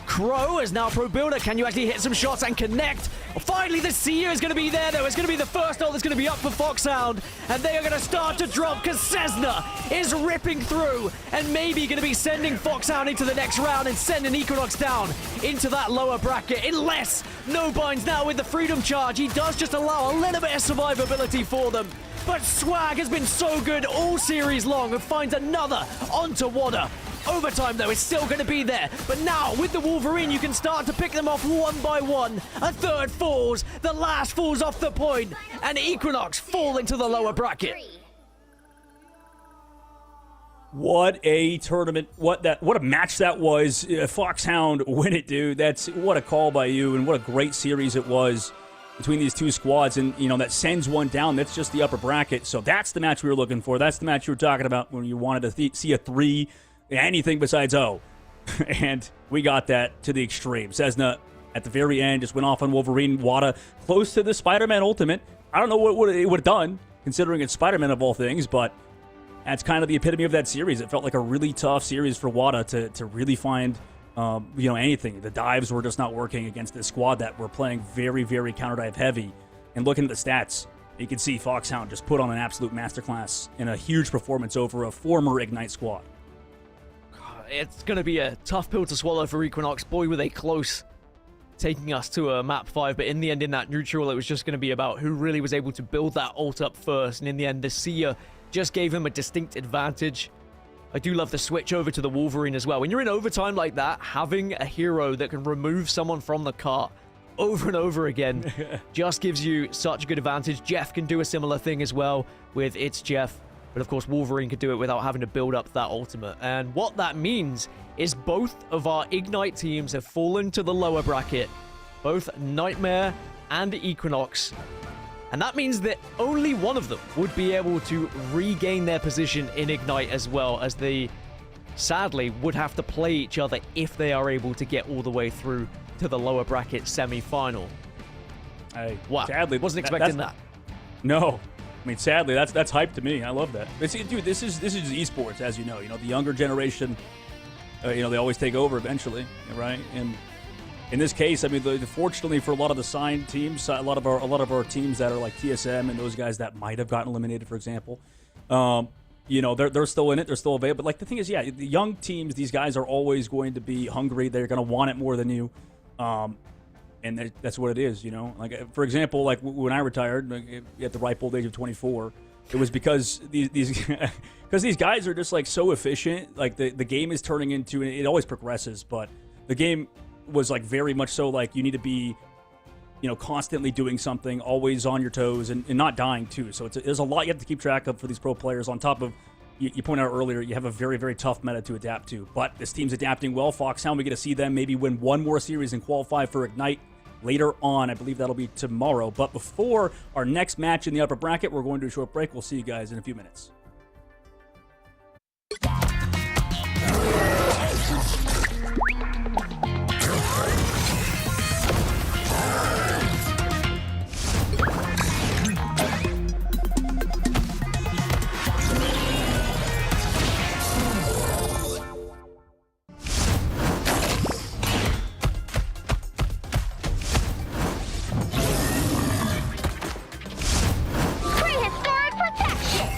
Crow. As now Pro Builder, can you actually hit some shots and connect? Finally, the Seer is going to be there, though. It's going to be the first ult that's going to be up for Foxhound, and they are going to start to drop because Cessna is ripping through and maybe going to be sending Foxhound into the next round and sending Equinox down into that lower bracket. Unless no binds now with the Freedom Charge. He does just allow a little bit of survivability for them. But Swag has been so good all series long and finds another onto Water. Overtime, though, is still going to be there. But now, with the Wolverine, you can start to pick them off one by one. A third falls. The last falls off the point. And Equinox fall into the lower bracket. What a tournament. What a match that was. Foxhound win it, dude. What a call by you, and what a great series it was between these two squads. And, you know, that sends one down. That's just the upper bracket. So that's the match we were looking for. That's the match you were talking about when you wanted to see a 3, anything besides O. And we got that to the extreme. Cessna, at the very end, just went off on Wolverine. Wada close to the Spider-Man ultimate. I don't know what it would have done, considering it's Spider-Man of all things, but that's kind of the epitome of that series. It felt like a really tough series for Wada to really find anything. The dives were just not working against this squad that were playing very, very counter-dive heavy. And looking at the stats, you can see Foxhound just put on an absolute masterclass and a huge performance over a former Ignite squad. It's going to be a tough pill to swallow for Equinox. Boy, were they close taking us to a map 5, but in the end, in that neutral, it was just going to be about who really was able to build that ult up first. And in the end, the Seer just gave him a distinct advantage. I do love the switch over to the Wolverine as well. When you're in overtime like that, having a hero that can remove someone from the cart over and over again just gives you such a good advantage. Jeff can do a similar thing as well with It's Jeff. But of course, Wolverine could do it without having to build up that ultimate. And what that means is both of our Ignite teams have fallen to the lower bracket. Both Nightmare and Equinox. And that means that only one of them would be able to regain their position in Ignite, as well as they, sadly, would have to play each other if they are able to get all the way through to the lower bracket semi-final. Hey, wow. Sadly, wasn't expecting that. No. I mean, sadly, that's hype to me. I love that. But see, dude, this is esports, as you know. You know, the younger generation, they always take over eventually, right? And in this case, I mean, fortunately for a lot of the signed teams, a lot of our teams that are like TSM and those guys that might have gotten eliminated, for example, they're still in it. They're still available. But like the thing is, yeah, the young teams, these guys are always going to be hungry. They're going to want it more than you. And that's what it is, you know. Like, for example, like when I retired at the ripe old age of 24, It was because these because these guys are just like so efficient. Like the game is turning into, it always progresses, but the game was like very much so like you need to be, you know, constantly doing something, always on your toes, and not dying too. So there's a lot you have to keep track of for these pro players. On top of, you pointed out earlier, you have a very, very tough meta to adapt to. But this team's adapting well. Foxhound, we get to see them maybe win one more series and qualify for Ignite later on. I believe that'll be tomorrow. But before our next match in the upper bracket, we're going to a short break. We'll see you guys in a few minutes. Prehistoric protection!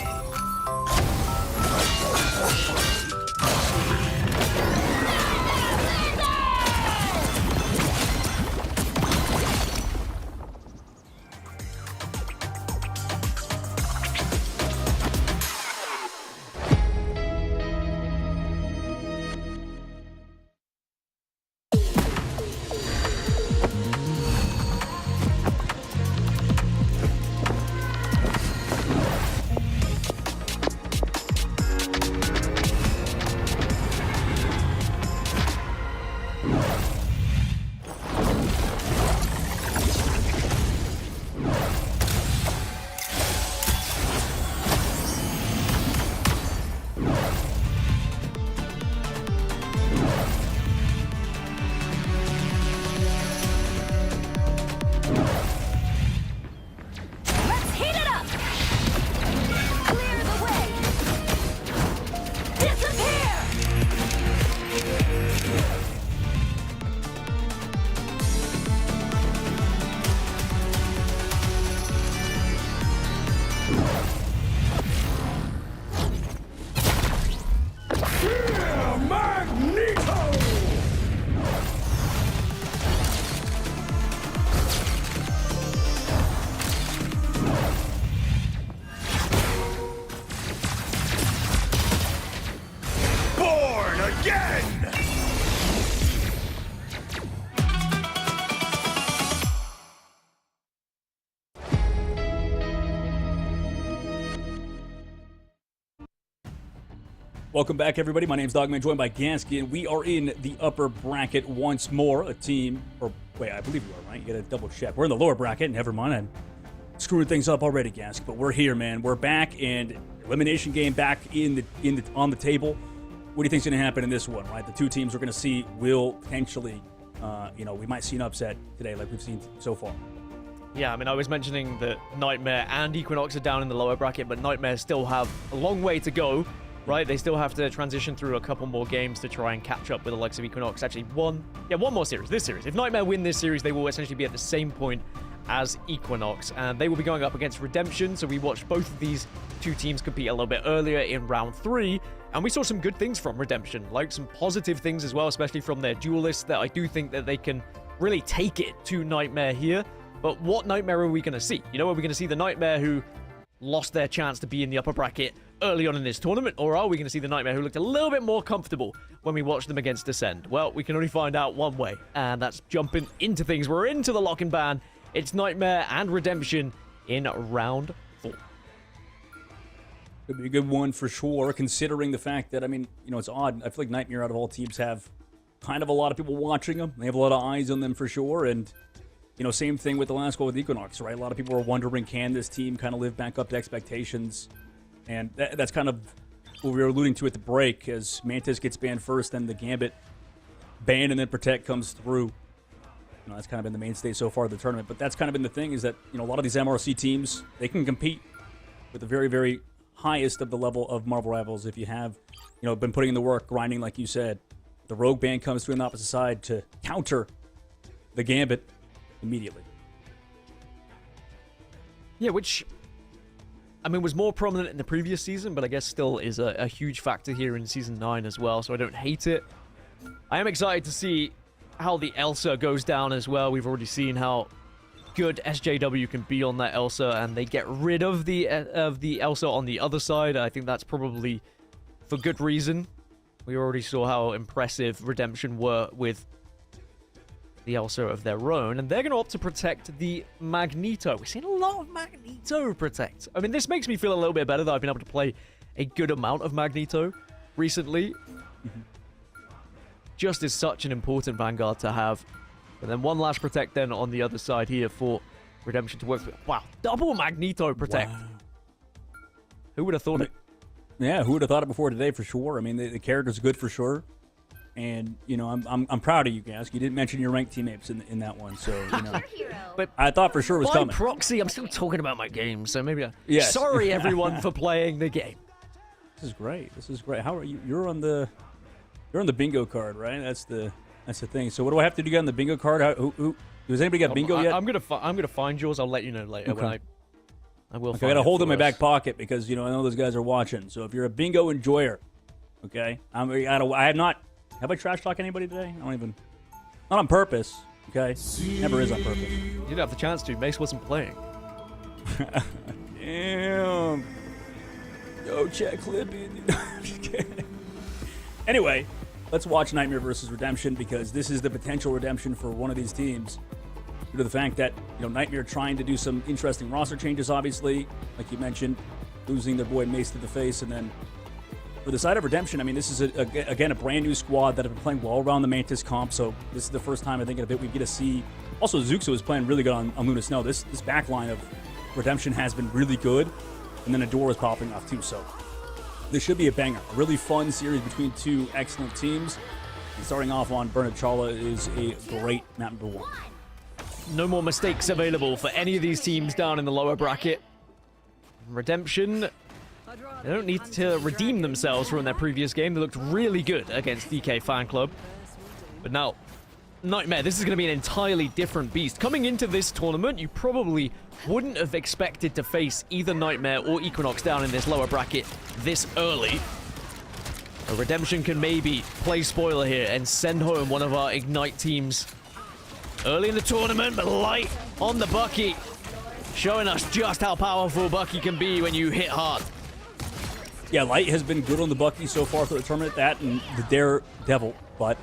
Let's heat it up! Clear the way! Disappear! Born again! Welcome back, everybody. My name's Dogman, joined by Gansky, and we are in the upper bracket once more. A team, or wait, I believe you are, right? You gotta double check. We're in the lower bracket. Never mind, I'm screwing things up already, Gansky. But we're here, man. We're back, and elimination game back on the table. What do you think's gonna happen in this one, right? The two teams we're gonna see will potentially, we might see an upset today, like we've seen so far. Yeah, I mean, I was mentioning that Nightmare and Equinox are down in the lower bracket, but Nightmare still have a long way to go, right? They still have to transition through a couple more games to try and catch up with the likes of Equinox. Actually, one more series, this series. If Nightmare win this series, they will essentially be at the same point as Equinox, and they will be going up against Redemption. So we watched both of these two teams compete a little bit earlier in round 3, and we saw some good things from Redemption, like some positive things as well, especially from their duelists, that I do think that they can really take it to Nightmare here. But what Nightmare are we going to see? You know, are we going to see the Nightmare who lost their chance to be in the upper bracket early on in this tournament, or are we going to see the Nightmare who looked a little bit more comfortable when we watched them against Descend? Well, we can only find out one way, and that's jumping into things. We're into the lock and ban. It's Nightmare and Redemption in round 4. Could be a good one for sure, considering the fact that, I mean, it's odd. I feel like Nightmare out of all teams have kind of a lot of people watching them. They have a lot of eyes on them for sure, and same thing with the last goal with Equinox, right? A lot of people are wondering, can this team kind of live back up to expectations? And that's kind of what we were alluding to at the break, as Mantis gets banned first, then the Gambit ban, and then Protect comes through. That's kind of been the mainstay so far of the tournament. But that's kind of been the thing, is that, a lot of these MRC teams, they can compete with the very, very highest of the level of Marvel Rivals if you have, been putting in the work, grinding, like you said. The Rogue ban comes through on the opposite side to counter the Gambit immediately. Yeah, which, I mean, was more prominent in the previous season, but I guess still is a huge factor here in Season 9 as well, so I don't hate it. I am excited to see how the Elsa goes down as well. We've already seen how good SJW can be on that Elsa, and they get rid of the Elsa on the other side. I think that's probably for good reason. We already saw how impressive Redemption were with the Elsa of their own, and they're going to opt to protect the Magneto. We've seen a lot of Magneto protect. I mean, this makes me feel a little bit better that I've been able to play a good amount of Magneto recently. Just is such an important Vanguard to have. And then one last protect then on the other side here for Redemption to work with. Wow, double Magneto protect. Wow. Who would have thought it? Yeah, who would have thought it before today for sure? I mean, the character's good for sure. And, you know, I'm proud of you guys. You didn't mention your ranked teammates in that one, so, you know. But I thought for sure it was by coming. proxy, I'm still talking about my game, so maybe Yes. Sorry, everyone, for playing the game. This is great. This is great. How are you? You're on the bingo card, right? That's the thing. So what do I have to do on the bingo card? Who does anybody get bingo yet? I'm gonna find yours. I'll let you know later when I will. Okay, I gotta hold it in my back pocket because I know those guys are watching. So if you're a bingo enjoyer, okay, I have not. Have I trash talked anybody today? I don't even. Not on purpose. Okay, never is on purpose. You didn't have the chance to. Mace wasn't playing. Damn. Go check clipping. Just kidding. Anyway, let's watch Nightmare versus Redemption because this is the potential redemption for one of these teams. Due to the fact that Nightmare trying to do some interesting roster changes, obviously, like you mentioned, losing their boy Mace to the face, and then for the side of Redemption, I mean, this is again a brand new squad that have been playing well around the Mantis comp. So this is the first time I think of it we get to see. Also, Zuxo is playing really good on Luna Snow. This back line of Redemption has been really good, and then Adora is popping off too. So this should be a banger. A really fun series between two excellent teams. And starting off on Bernachala is a great map number 1. No more mistakes available for any of these teams down in the lower bracket. Redemption, they don't need to redeem themselves from their previous game. They looked really good against DK Fan Club. But now, Nightmare, this is going to be an entirely different beast. Coming into this tournament, you probably wouldn't have expected to face either Nightmare or Equinox down in this lower bracket this early. A Redemption can maybe play spoiler here and send home one of our Ignite teams early in the tournament, but Light on the Bucky, showing us just how powerful Bucky can be when you hit hard. Yeah, Light has been good on the Bucky so far for the tournament, that and the Daredevil, but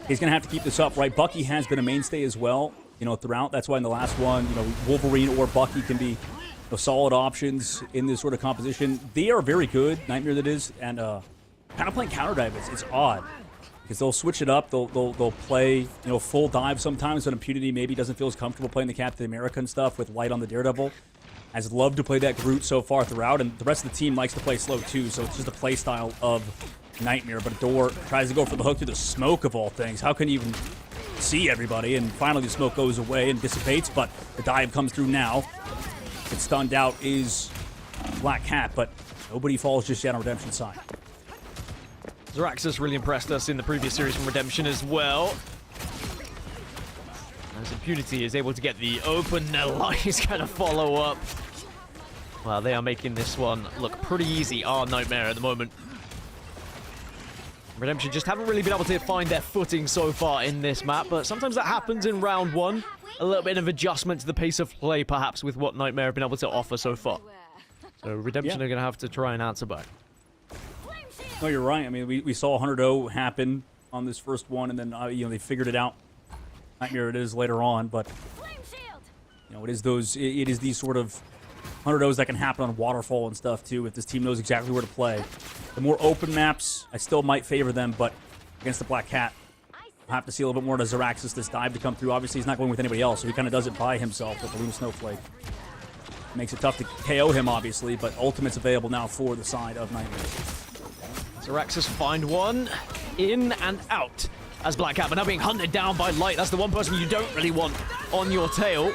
he's going to have to keep this up, right? Bucky has been a mainstay as well, throughout. That's why in the last one, Wolverine or Bucky can be solid options in this sort of composition. They are very good, Nightmare that is, and kind of playing counter dive. It's odd because they'll switch it up. They'll play full dive sometimes when Impunity maybe doesn't feel as comfortable playing the Captain America and stuff with Light on the Daredevil. Has loved to play that Groot so far throughout, and the rest of the team likes to play slow too, so it's just a play style of Nightmare. But Adore tries to go for the hook through the smoke of all things. How can you even see everybody? And finally the smoke goes away and dissipates, but the dive comes through now. It's stunned out is Black Cat, but nobody falls just yet on Redemption side. Zaraxus really impressed us in the previous series from Redemption as well. As Impunity is able to get the open, Light going to follow up. Well, they are making this one look pretty easy. Nightmare at the moment. Redemption just haven't really been able to find their footing so far in this map, but sometimes that happens in round 1. A little bit of adjustment to the pace of play, perhaps, with what Nightmare have been able to offer so far. So Redemption are going to have to try and answer back. No, you're right. I mean, we saw 100-0 happen on this first one, and then they figured it out. Nightmare it is later on, but it is these sort of 100-0s that can happen on Waterfall and stuff too if this team knows exactly where to play. The more open maps, I still might favor them, but against the Black Cat, I'll have to see a little bit more to Zaraxus this dive to come through. Obviously, he's not going with anybody else, so he kind of does it by himself with the Luna Snowflake. Makes it tough to KO him, obviously, but Ultimate's available now for the side of Nightmare. Zaraxus find one, in and out. As Black Cat, but now being hunted down by Light. That's the one person you don't really want on your tail.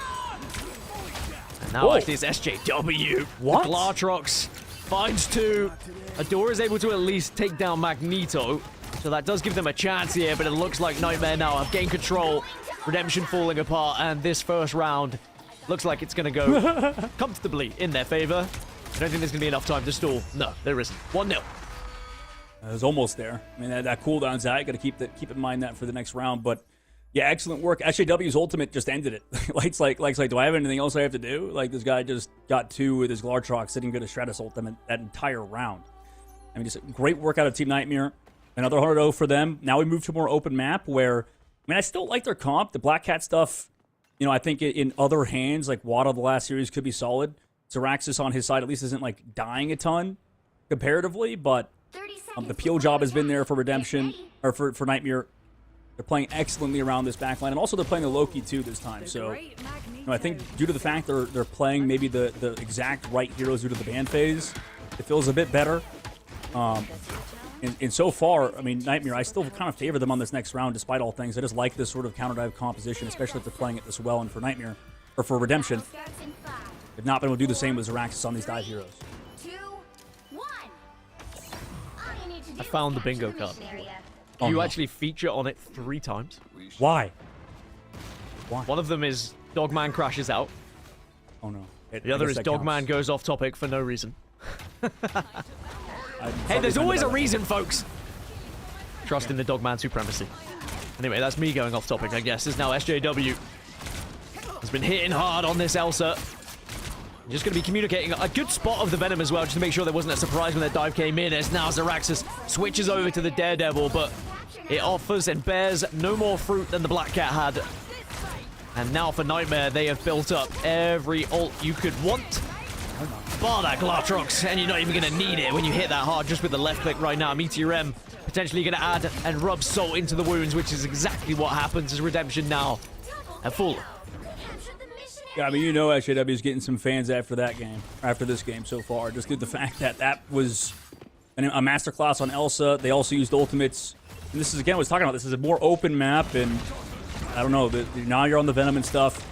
And now actually it's SJW. What? Glartrox finds 2. Adora is able to at least take down Magneto. So that does give them a chance here, but it looks like Nightmare now have gained control. Redemption falling apart, and this first round looks like it's going to go comfortably in their favor. I don't think there's going to be enough time to stall. No, there isn't. 1-0. It was almost there. I mean, that cooldown's out. You got to keep in mind that for the next round. But, Yeah, excellent work. SJW's ultimate just ended it. Light's like, do I have anything else I have to do? Like, this guy just got 2 with his Glartrox, sitting good as Stratus ultimate that entire round. I mean, just great work out of Team Nightmare. Another 100-0 for them. Now we move to a more open map where, I mean, I still like their comp. The Black Cat stuff, you know, I think in other hands, like Wada the last series could be solid. Zeraxis on his side at least isn't, like, dying a ton comparatively, but the peel job has been there for Redemption, or for Nightmare. They're playing excellently around this backline, and also they're playing the Loki too this time. So, you know, I think due to the fact they're playing maybe the exact right heroes due to the ban phase, it feels a bit better. And so far, I mean, Nightmare, I still kind of favor them on this next round, despite all things. I just like this sort of counter dive composition, especially if they're playing it this well. And for Nightmare, or for Redemption, they've not been able to do the same with Zeraxis on these dive heroes. I found the bingo card. Oh, You no. actually feature on it 3 times. Why? Why? One of them is Dogman crashes out. Oh no. The other is Dogman goes off topic for no reason. Hey, Hey, there's always a reason, folks. Trust in the Dogman supremacy. Anyway, that's me going off topic, I guess. Is now SJW. Has been hitting hard on this Elsa. Just going to be communicating a good spot of the Venom as well, just to make sure there wasn't a surprise when that dive came in, as now Zeraxis switches over to the Daredevil, but it offers and bears no more fruit than the Black Cat had. And now for Nightmare, they have built up every ult you could want. Bar that Glartrox, and you're not even going to need it when you hit that hard just with the left click right now. Meteor M potentially going to add and rub salt into the wounds, which is exactly what happens as Redemption now at full. Yeah, I mean, you know SJW is getting some fans after that game, after this game so far. Just due to the fact that that was a masterclass on Elsa. They also used ultimates. And this is, again, what I was talking about. This is a more open map, and I don't know, now you're on the Venom and stuff.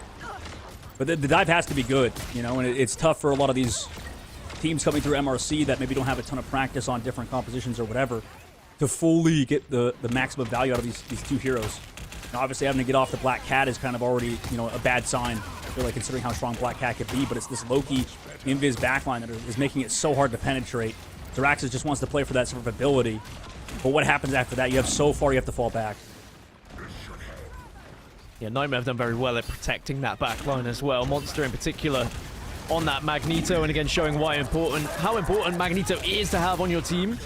But the dive has to be good, you know, and it's tough for a lot of these teams coming through MRC that maybe don't have a ton of practice on different compositions or whatever to fully get the maximum value out of these 2 heroes. Now, obviously, having to get off the Black Cat is kind of already, you know, a bad sign, really, considering how strong Black Cat could be, but it's this Loki Invis backline that is making it so hard to penetrate. Zeraxis just wants to play for that sort of ability, but what happens after that? You have so far you have to fall back. Yeah, Nightmare have done very well at protecting that backline as well. Monster in particular on that Magneto, and again showing how important Magneto is to have on your team.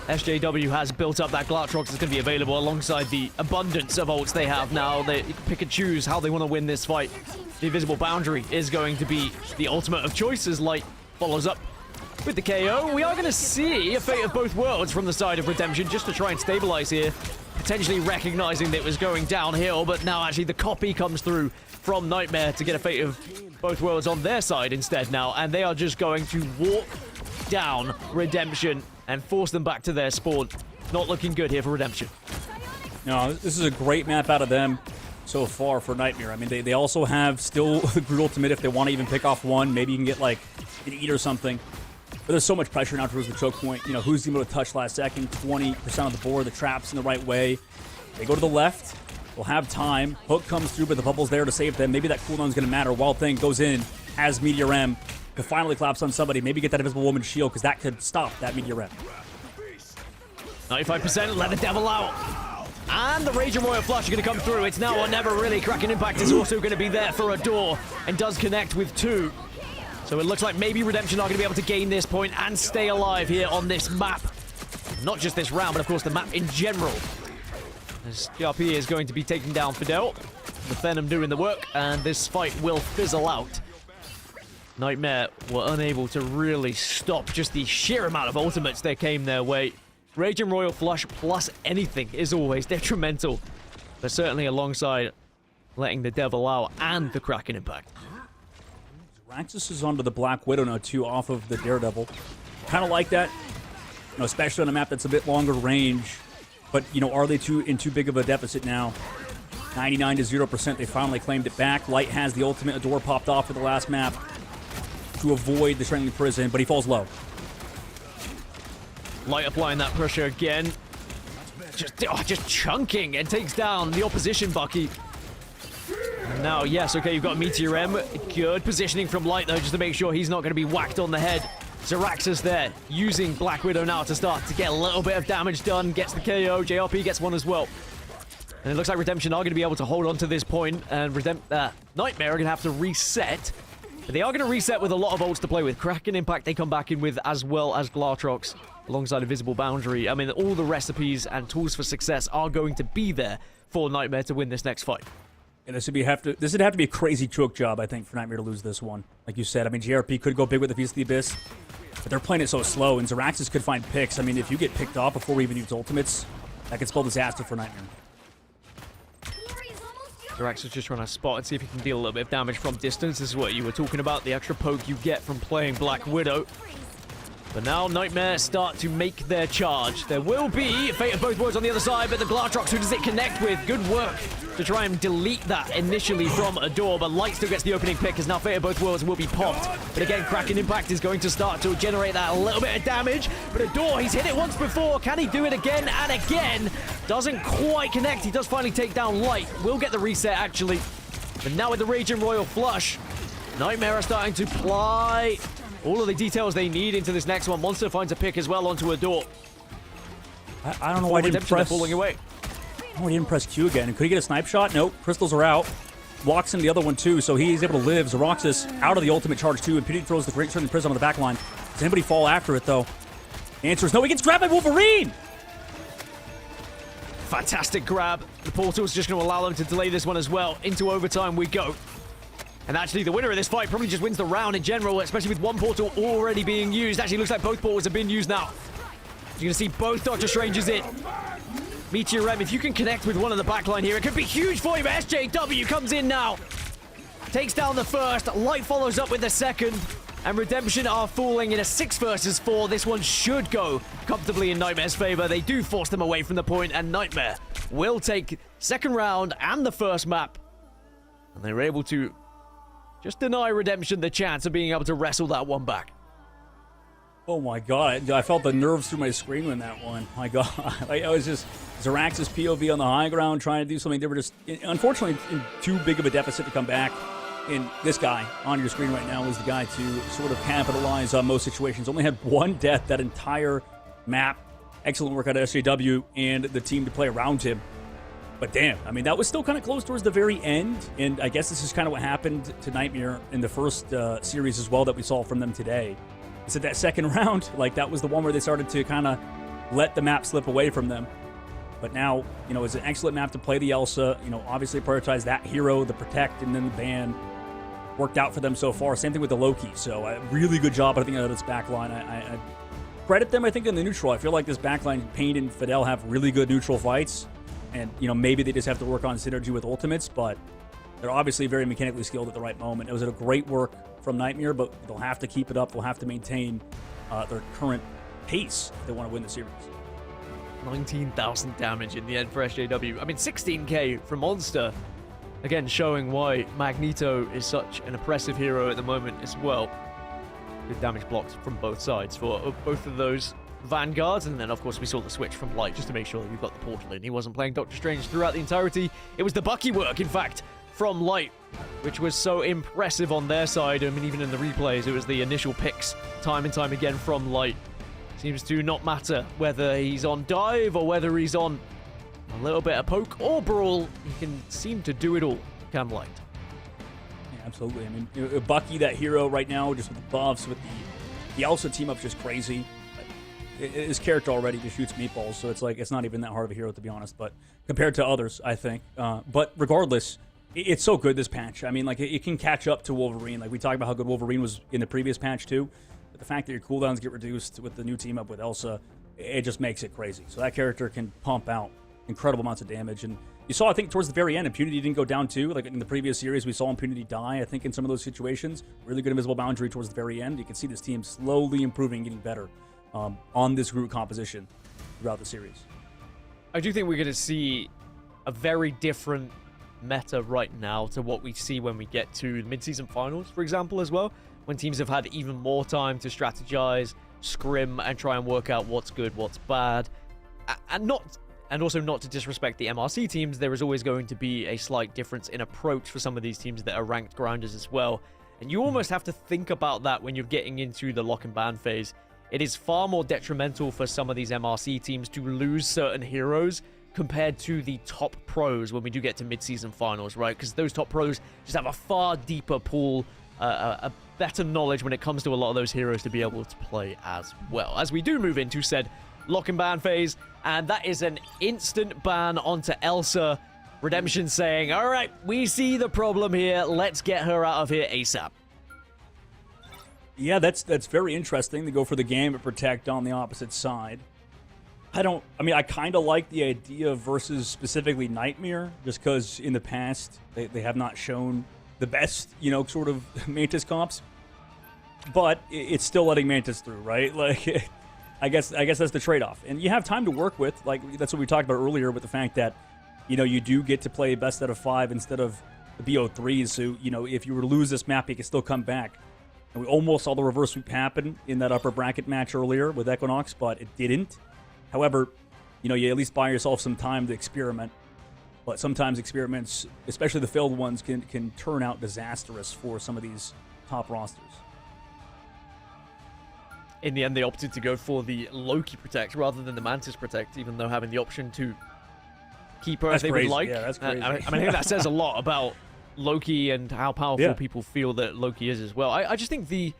SJW has built up that Glartrox that's going to be available alongside the abundance of ults they have now. They pick and choose how they want to win this fight. The Invisible Boundary is going to be the ultimate of choice as Light follows up with the KO. We are going to see a fate of both worlds from the side of Redemption just to try and stabilize here. Potentially recognizing that it was going downhill, but now actually the copy comes through from Nightmare to get a fate of both worlds on their side instead now, and they are just going to walk down Redemption and force them back to their spawn. Not looking good here for Redemption. No, this is a great map out of them so far for Nightmare. I mean, they also have still the Groot ultimate if they want to even pick off one. Maybe you can get, like, an Eat or something. But there's so much pressure now towards the choke point. You know, who's able to touch last second? 20% of the board. The trap's in the right way. They go to the left. They'll have time. Hook comes through, but the bubble's there to save them. Maybe that cooldown's going to matter. Wild Thing goes in, has Meteor M. To finally collapse on somebody. Maybe get that Invisible Woman shield, because that could stop that Meteor M. 95%, let the devil out. And the Rage and Royal Flush are going to come through. It's now or never, really. Cracking Impact is also going to be there for a door and does connect with 2. So it looks like maybe Redemption are going to be able to gain this point and stay alive here on this map. Not just this round, but of course the map in general. As GRP is going to be taking down Fidel. The Venom doing the work, and this fight will fizzle out. Nightmare were unable to really stop just the sheer amount of ultimates that came their way. Rage and Royal Flush plus anything is always detrimental. But certainly alongside letting the Devil out and the Kraken Impact. Zeraxis is onto the Black Widow now, too, off of the Daredevil. Kind of like that, you know, especially on a map that's a bit longer range. But, you know, are they in too big of a deficit now? 99 to 0%, they finally claimed it back. Light has the ultimate. A door popped off for the last map to avoid the Strangling Prison, but he falls low. Light applying that pressure again. Just chunking and takes down the opposition Bucky. And now, yes, okay, you've got Meteor M. Good positioning from Light, though, just to make sure he's not going to be whacked on the head. Zeraxis there, using Black Widow now to start to get a little bit of damage done. Gets the KO. JRP gets one as well. And it looks like Redemption are going to be able to hold on to this point, and Nightmare are going to have to reset. But they are going to reset with a lot of ults to play with. Kraken Impact they come back in with, as well as Glartrox alongside a Visible Boundary. I mean, all the recipes and tools for success are going to be there for Nightmare to win this next fight. And this would have to be a crazy choke job, I think, for Nightmare to lose this one. Like you said, I mean, JRP could go big with the Feast of the Abyss, but they're playing it so slow, and Zeraxis could find picks. I mean, if you get picked off before we even use ultimates, that could spell disaster for Nightmare. Zerax is just trying to spot and see if he can deal a little bit of damage from distance. This is what you were talking about, the extra poke you get from playing Black Widow. But now Nightmare start to make their charge. There will be Fate of Both Worlds on the other side, but the Glartrox, who does it connect with? Good work to try and delete that initially from Adore, but Light still gets the opening pick as now Fate of Both Worlds will be popped. But again, Kraken Impact is going to start to generate that a little bit of damage. But Adore, he's hit it once before. Can he do it again and again? Doesn't quite connect. He does finally take down Light. Will get the reset, actually. But now with the Raging Royal Flush, Nightmare are starting to apply all of the details they need into this next one. Monster finds a pick as well onto Adore. I don't know why I didn't press... falling away. Oh, he didn't press Q again. Could he get a snipe shot? Nope. Crystals are out. Walks in the other one, too, so he's able to live. Zeraxis out of the ultimate charge, too, and Impunity throws the Great Certain Prism on the back line. Does anybody fall after it, though? The answer is no. He gets grabbed by Wolverine! Fantastic grab. The portal's just going to allow them to delay this one as well. Into overtime we go. And actually, the winner of this fight probably just wins the round in general, especially with one portal already being used. Actually, looks like both portals have been used now. You're going to see both Doctor Stranges in. Meteor M, if you can connect with one of the backline here, it could be huge for you. But SJW comes in now. Takes down the first. Light follows up with the second. And Redemption are falling in a 6 versus 4. This one should go comfortably in Nightmare's favor. They do force them away from the point, and Nightmare will take second round and the first map. And they were able to just deny Redemption the chance of being able to wrestle that one back. Oh my god, I felt the nerves through my screen when that one. My god, I was just Zeraxis POV on the high ground trying to do something. They were just, unfortunately, in too big of a deficit to come back. And this guy on your screen right now was the guy to sort of capitalize on most situations. Only had one death that entire map. Excellent work out of SJW and the team to play around him. But damn, I mean, that was still kind of close towards the very end. And I guess this is kind of what happened to Nightmare in the first series as well that we saw from them today. Is that second round, like that was the one where they started to kind of let the map slip away from them. But now, you know, it's an excellent map to play the Elsa. You know, obviously prioritize that hero, the Protect, and then the ban. Worked out for them so far. Same thing with the Loki. So a really good job, I think, out of this backline. I credit them, I think, in the neutral. I feel like this backline, Payne and Fidel, have really good neutral fights. And, you know, maybe they just have to work on synergy with ultimates, but they're obviously very mechanically skilled at the right moment. It was a great work from Nightmare, but they'll have to keep it up. They'll have to maintain their current pace if they want to win the series. 19,000 damage in the end for SJW. I mean, 16k from Monster. Again, showing why Magneto is such an oppressive hero at the moment as well. Good damage blocks from both sides for both of those Vanguards. And then, of course, we saw the switch from Light just to make sure that we've got the portal in. He wasn't playing Doctor Strange throughout the entirety. It was the Bucky work, in fact, from Light, which was so impressive on their side. I mean, even in the replays, it was the initial picks time and time again from Light. Seems to not matter whether he's on dive or whether he's on a little bit of poke or brawl. He can seem to do it all, can Light. Yeah, absolutely. I mean, you know, Bucky, that hero right now, just with the buffs, with the Elsa team up's just crazy. His character already just shoots meatballs, so it's like it's not even that hard of a hero, to be honest. But compared to others, I think. But regardless, it's so good, this patch. I mean, like, it can catch up to Wolverine. Like, we talked about how good Wolverine was in the previous patch, too. But the fact that your cooldowns get reduced with the new team up with Elsa, it just makes it crazy. So that character can pump out incredible amounts of damage. And you saw, I think, towards the very end, Impunity didn't go down, too. Like, in the previous series, we saw Impunity die, I think, in some of those situations. Really good Invisible Boundary towards the very end. You can see this team slowly improving, getting better on this group composition throughout the series. I do think we're going to see a very different meta right now to what we see when we get to the mid-season finals, for example, as well, when teams have had even more time to strategize, scrim, and try and work out what's good, what's bad. And also not to disrespect the MRC teams, there is always going to be a slight difference in approach for some of these teams that are ranked grinders as well. And you almost have to think about that when you're getting into the lock and ban phase. It is far more detrimental for some of these MRC teams to lose certain heroes compared to the top pros when we do get to mid-season finals, right? Because those top pros just have a far deeper pool, a better knowledge when it comes to a lot of those heroes to be able to play as well. As we do move into said lock and ban phase, and that is an instant ban onto Elsa. Redemption saying, all right, we see the problem here. Let's get her out of here ASAP. Yeah, that's very interesting to go for the game and protect on the opposite side. I kind of like the idea versus specifically Nightmare, just because in the past they have not shown the best, sort of Mantis comps. But it's still letting Mantis through, right? Like, I guess that's the trade-off. And you have time to work with. Like, that's what we talked about earlier with the fact that, you do get to play best out of 5 instead of the BO3s. So, if you were to lose this map, you can still come back. And we almost saw the reverse sweep happen in that upper bracket match earlier with Equinox, but it didn't. However, you at least buy yourself some time to experiment. But sometimes experiments, especially the failed ones, can turn out disastrous for some of these top rosters. In the end, they opted to go for the Loki Protect rather than the Mantis Protect, even though having the option to keep her as they would like. Yeah, that's crazy. I think that says a lot about Loki and how powerful people feel that Loki is as well. I just think the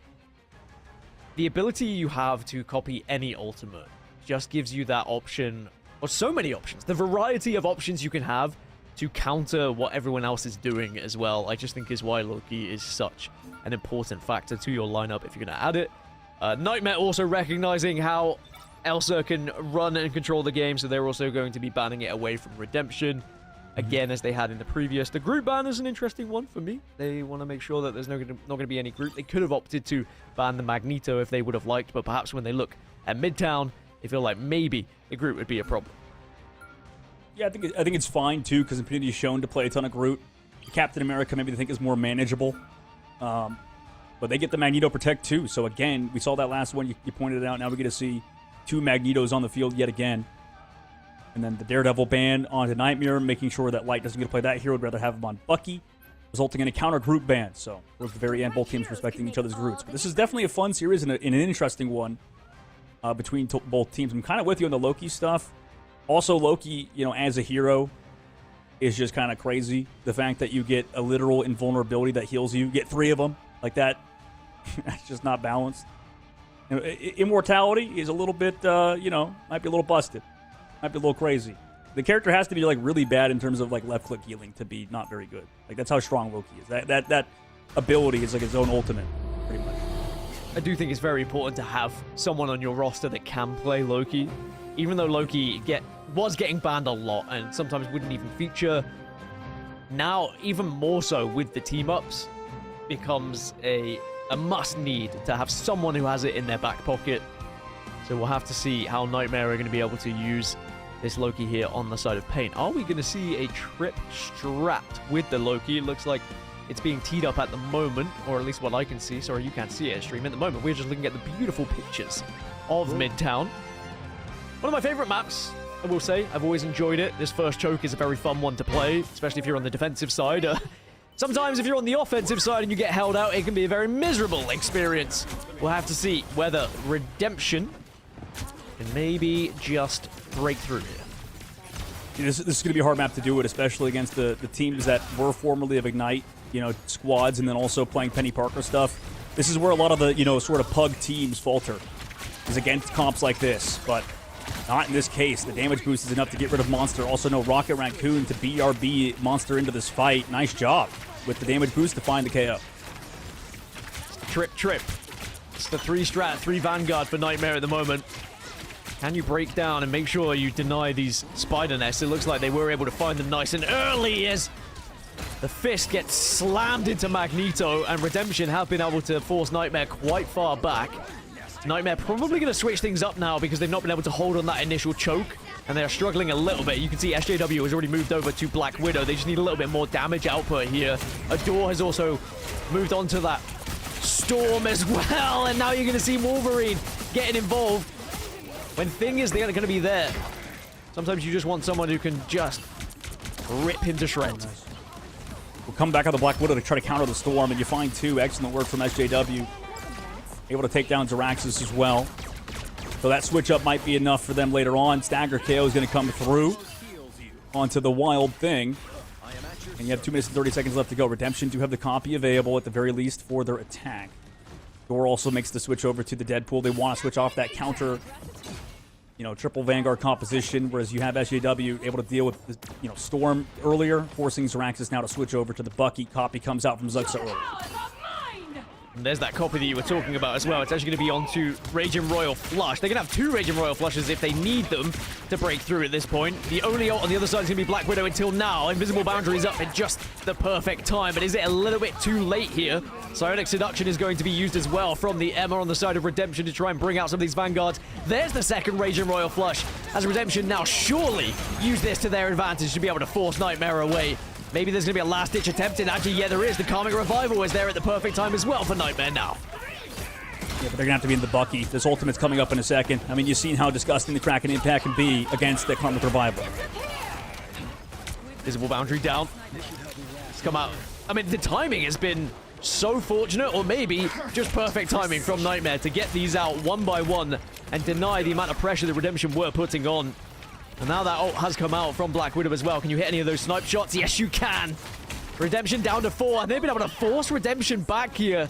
ability you have to copy any ultimate just gives you that option, or so many options. The variety of options you can have to counter what everyone else is doing as well, I just think is why Loki is such an important factor to your lineup if you're going to add it. Nightmare also recognizing how Elsa can run and control the game, so they're also going to be banning it away from Redemption. Again, as they had in the previous. The group ban is an interesting one for me. They want to make sure that there's not going to be any group. They could have opted to ban the Magneto if they would have liked, but perhaps when they look at Midtown, they feel like maybe the Groot would be a problem. Yeah, I think it's fine too, because Infinity is shown to play a ton of Groot. Captain America maybe they think is more manageable, but they get the Magneto Protect too. So again, we saw that last one. You pointed it out. Now we get to see 2 Magnetos on the field yet again. And then the Daredevil ban onto Nightmare, making sure that Light doesn't get to play that hero. Would rather have him on Bucky, resulting in a counter group ban. So towards the very end, both teams respecting each other's roots. But this is definitely a fun series and an interesting one between both teams. I'm kind of with you on the Loki stuff. Also, Loki, as a hero, is just kind of crazy. The fact that you get a literal invulnerability that heals you, get 3 of them like that, that's just not balanced. Immortality is a little bit, might be a little busted. Might be a little crazy. The character has to be like really bad in terms of like left click healing to be not very good. Like that's how strong Loki is. That ability is like his own ultimate, pretty much. I do think it's very important to have someone on your roster that can play Loki. Even though Loki was getting banned a lot and sometimes wouldn't even feature, now even more so with the team-ups, becomes a must-need to have someone who has it in their back pocket. So we'll have to see how Nightmare are going to be able to use this Loki here on the side of Pain. Are we going to see a trip strapped with the Loki? It looks like it's being teed up at the moment, or at least what I can see. Sorry, you can't see it, stream. At the moment, we're just looking at the beautiful pictures of Midtown. One of my favorite maps, I will say. I've always enjoyed it. This first choke is a very fun one to play, especially if you're on the defensive side. Sometimes if you're on the offensive side and you get held out, it can be a very miserable experience. We'll have to see whether Redemption can maybe just break through here. This is going to be a hard map to do it, especially against the teams that were formerly of Ignite, squads, and then also playing Penny Parker stuff. This is where a lot of the, sort of pug teams falter, is against comps like this, but not in this case. The damage boost is enough to get rid of Monster. Also no Rocket Raccoon to BRB Monster into this fight. Nice job with the damage boost to find the KO. Trip. It's the 3 strat, 3 Vanguard for Nightmare at the moment. Can you break down and make sure you deny these spider nests? It looks like they were able to find them nice and early as the fist gets slammed into Magneto, and Redemption have been able to force Nightmare quite far back. Nightmare probably going to switch things up now because they've not been able to hold on that initial choke, and they're struggling a little bit. You can see SJW has already moved over to Black Widow. They just need a little bit more damage output here. Adore has also moved on to that Storm as well, and now you're going to see Wolverine getting involved. When Thing is going to be there, sometimes you just want someone who can just rip him to shreds. We'll come back on the Black Widow to try to counter the Storm, and you find 2. Excellent work from SJW. Able to take down Zaraxis as well. So that switch up might be enough for them later on. Stagger KO is going to come through. onto the Wild Thing. And you have 2 minutes and 30 seconds left to go. Redemption do have the copy available at the very least for their attack. Door also makes the switch over to the Deadpool. They want to switch off that counter, triple Vanguard composition, whereas you have SJW able to deal with the, Storm earlier, forcing Zaraxis now to switch over to the Bucky. Copy comes out from Zuxa early. And there's that copy that you were talking about as well. It's actually going to be onto Raging Royal Flush. They're going to have 2 Raging Royal Flushes if they need them to break through at this point. The only ult on the other side is going to be Black Widow until now. Invisible Boundary is up at just the perfect time, but is it a little bit too late here? Psionic Seduction is going to be used as well from the Emma on the side of Redemption to try and bring out some of these Vanguards. There's the second Raging Royal Flush, as Redemption now surely use this to their advantage to be able to force Nightmare away. Maybe there's going to be a last-ditch attempt, and actually, yeah, there is. The Karmic Revival is there at the perfect time as well for Nightmare now. Yeah, but they're going to have to be in the Bucky. This ultimate's coming up in a second. I mean, you've seen how disgusting the Kraken Impact can be against the Karmic Revival. Visible Boundary down. It's come out. I mean, the timing has been so fortunate, or maybe just perfect timing from Nightmare to get these out one by one and deny the amount of pressure that Redemption were putting on. And now that ult has come out from Black Widow as well. Can you hit any of those snipe shots? Yes, you can. Redemption down to 4, and they've been able to force Redemption back here.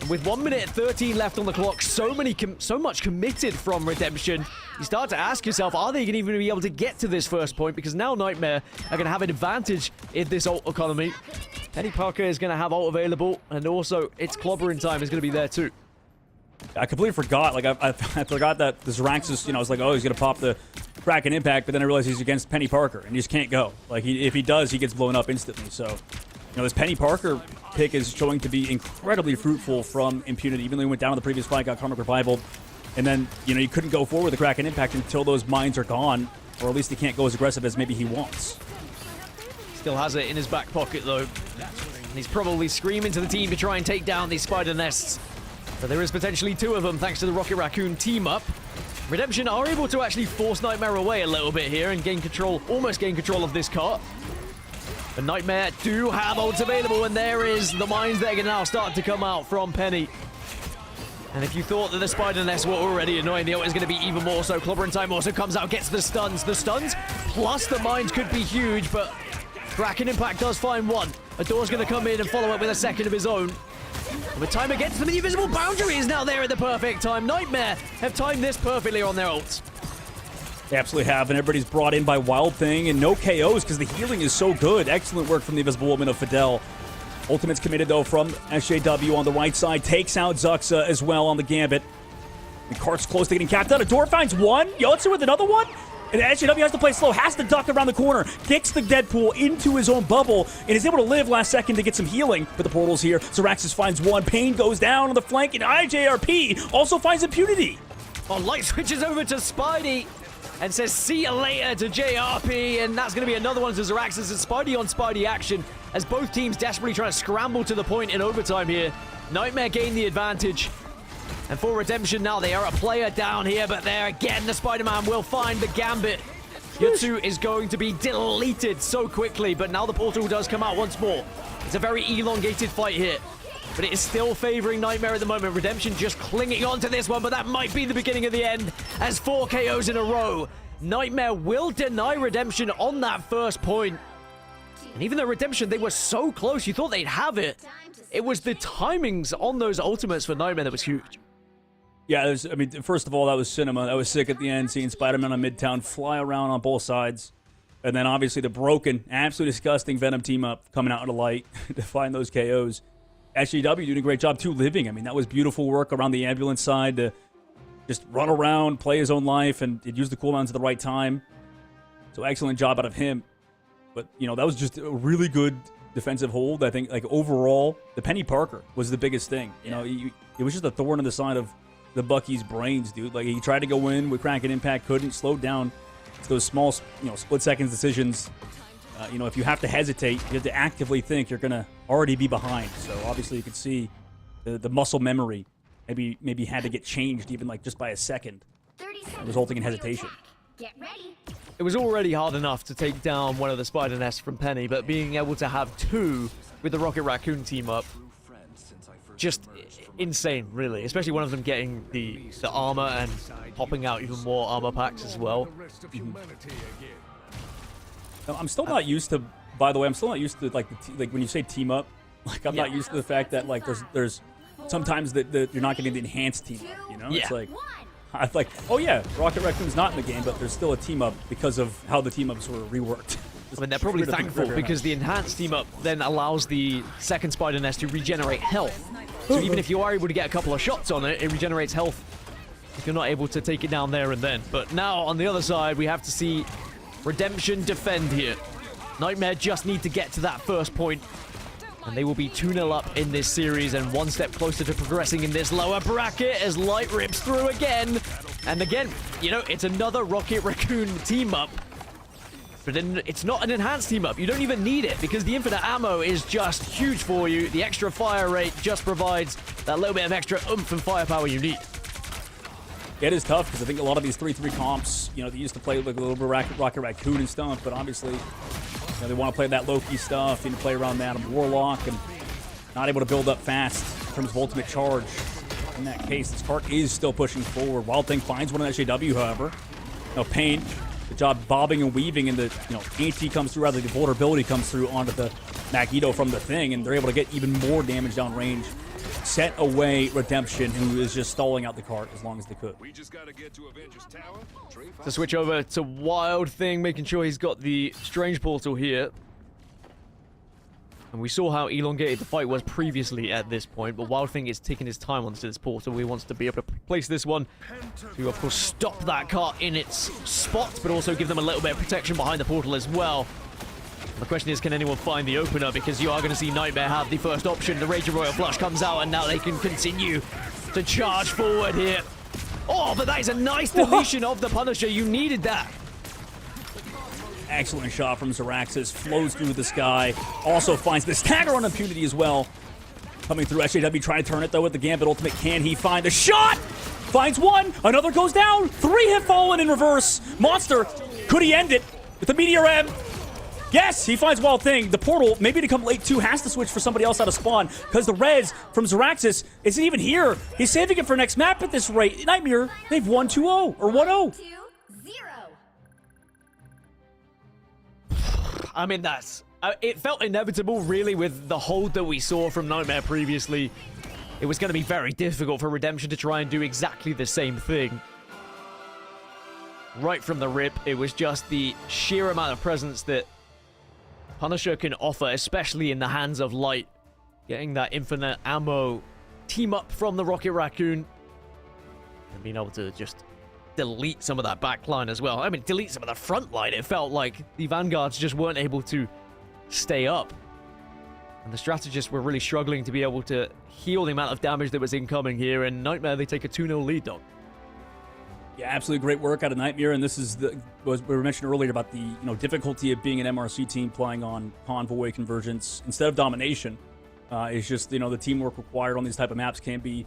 And with 1 minute 13 left on the clock, so much committed from Redemption. You start to ask yourself, are they even going to be able to get to this first point? Because now Nightmare are going to have an advantage in this ult economy. Penny Parker is going to have ult available, and also its clobbering time is going to be there too. I completely forgot. Like, I forgot that the Zaraxis, I was like, oh, he's going to pop the Kraken Impact, but then I realized he's against Penny Parker, and he just can't go. Like, if he does, he gets blown up instantly. So, this Penny Parker pick is showing to be incredibly fruitful from Impunity, even though he went down on the previous fight, got Karmic Revival, and then, you couldn't go forward with the Kraken Impact until those mines are gone, or at least he can't go as aggressive as maybe he wants. Still has it in his back pocket, though. And he's probably screaming to the team to try and take down these spider nests. But there is potentially 2 of them, thanks to the Rocket Raccoon team-up. Redemption are able to actually force Nightmare away a little bit here and almost gain control of this cart. But Nightmare do have ults available, and there is the mines that are going to now start to come out from Penny. And if you thought that the spider nests were already annoying, the ult is going to be even more so. Clobbering time also comes out, gets the stuns. The stuns plus the mines could be huge, but Kraken Impact does find 1. Ador's going to come in and follow up with a second of his own. And with time against them, the Invisible Boundary is now there at the perfect time. Nightmare have timed this perfectly on their ults. They absolutely have, and everybody's brought in by Wild Thing, and no KOs because the healing is so good. Excellent work from the Invisible Woman of Fidel. Ultimate's committed, though, from SJW on the right side. Takes out Zuxa as well on the Gambit. The cart's close to getting capped out. Ador finds 1. Yotsu with another one. And SJW has to play slow, has to duck around the corner, kicks the Deadpool into his own bubble, and is able to live last second to get some healing. But the portal's here. Zaraxis finds 1. Pain goes down on the flank, and IJRP also finds Impunity. Oh, Light switches over to Spidey and says, see you later to JRP, and that's going to be another one to Zaraxis and Spidey on Spidey action as both teams desperately trying to scramble to the point in overtime here. Nightmare gained the advantage. And for Redemption now, they are a player down here, but there again, the Spider-Man will find the Gambit. Yotsu is going to be deleted so quickly, but now the portal does come out once more. It's a very elongated fight here, but it is still favoring Nightmare at the moment. Redemption just clinging on to this one, but that might be the beginning of the end as 4 KOs in a row. Nightmare will deny Redemption on that first point. And even though Redemption, they were so close, you thought they'd have it. It was the timings on those ultimates for Nightmare that was huge. Yeah, first of all, that was cinema. That was sick at the end, seeing Spider-Man on Midtown fly around on both sides. And then, obviously, the broken, absolutely disgusting Venom team-up coming out of the light to find those KOs. SJW doing a great job, too, living. I mean, that was beautiful work around the ambulance side to just run around, play his own life, and use the cooldowns at the right time. So, excellent job out of him. But, that was just a really good defensive hold. I think, overall, the Penny Parker was the biggest thing. It was just a thorn in the side of the Bucky's brains, dude. Like, he tried to go in with Kraken Impact, couldn't, slowed down. It's those small, split-second decisions. If you have to hesitate, you have to actively think you're going to already be behind. So, obviously, you could see the muscle memory maybe had to get changed even, just by a second, resulting in hesitation. Get ready. It was already hard enough to take down one of the spider nests from Penny, but being able to have 2 with the Rocket Raccoon team up, just insane, really. Especially one of them getting the armor and popping out even more armor packs as well. I'm still not used to. By the way, I'm still not used to like like when you say team up. Like I'm not used to the fact that like there's sometimes that you're not getting the enhanced team up. You know, Yeah. it's like I like. Oh yeah, Rocket Raccoon's not in the game, but there's still a team up because of how the team ups were reworked. I mean, they're probably thankful because the enhanced team up then allows the second spider nest to regenerate health. So even if you are able to get a couple of shots on it, it regenerates health if you're not able to take it down there and then. But now on the other side, we have to see Redemption defend here. Nightmare just need to get to that first point, and they will be 2-0 up in this series and one step closer to progressing in this lower bracket as Light rips through again. And again, you know, it's another Rocket Raccoon team up. But then it's not an enhanced team up. You don't even need it because the infinite ammo is just huge for you. The extra fire rate just provides that little bit of extra oomph and firepower you need. It is tough because I think a lot of these 3-3 comps, you know, they used to play like a little bit of Rocket Raccoon and stuff, but obviously, you know, they want to play that Loki stuff, you know, play around Madam Warlock, and not able to build up fast in terms of ultimate charge. In that case, this cart is still pushing forward. Wild Thing finds one in SJW, however. No Pain. Good job bobbing and weaving, and the AT comes through, rather the vulnerability comes through onto the Magneto from the Thing, and they're able to get even more damage downrange. Set away Redemption, who is just stalling out the cart as long as they could. We just gotta get to Avengers Tower. To switch over to Wild Thing, making sure he's got the Strange Portal here. And we saw how elongated the fight was previously at this point, but Wild Thing is taking his time onto this portal. He wants to be able to place this one to, of course, stop that cart in its spot, but also give them a little bit of protection behind the portal as well. The question is, can anyone find the opener? Because you are going to see Nightmare have the first option. The Rage of Royal Flush comes out, and now they can continue to charge forward here. Oh, but that is a nice deletion of the Punisher. You needed that. Excellent shot from Zaraxis. Flows through the sky. Also finds the stagger on impunity as well. Coming through SJW, trying to turn it, though, with the Gambit Ultimate. Can he find the shot? Finds one. Another goes down. 3 hit fallen in reverse. Monster. Could he end it with the Meteor M? Yes, he finds Wild Thing. The portal, maybe to come late too, has to switch for somebody else out of spawn because the res from Zaraxis isn't even here. He's saving it for next map at this rate. Nightmare, they've won 2-0 or 1-0. 2-0. I mean, that's... it felt inevitable, really, with the hold that we saw from Nightmare previously. It was going to be very difficult for Redemption to try and do exactly the same thing. Right from the rip, it was just the sheer amount of presence that Punisher can offer, especially in the hands of Light. Getting that infinite ammo team up from the Rocket Raccoon. And being able to just delete some of that back line as well. I mean, delete some of the front line. It felt like the Vanguards just weren't able to stay up. And the strategists were really struggling to be able to heal the amount of damage that was incoming here. And Nightmare, they take a 2-0 lead, dog. Yeah, absolutely great work out of Nightmare, and this is what we mentioned earlier about the difficulty of being an MRC team playing on Convoy Convergence instead of Domination. It's just the teamwork required on these type of maps can be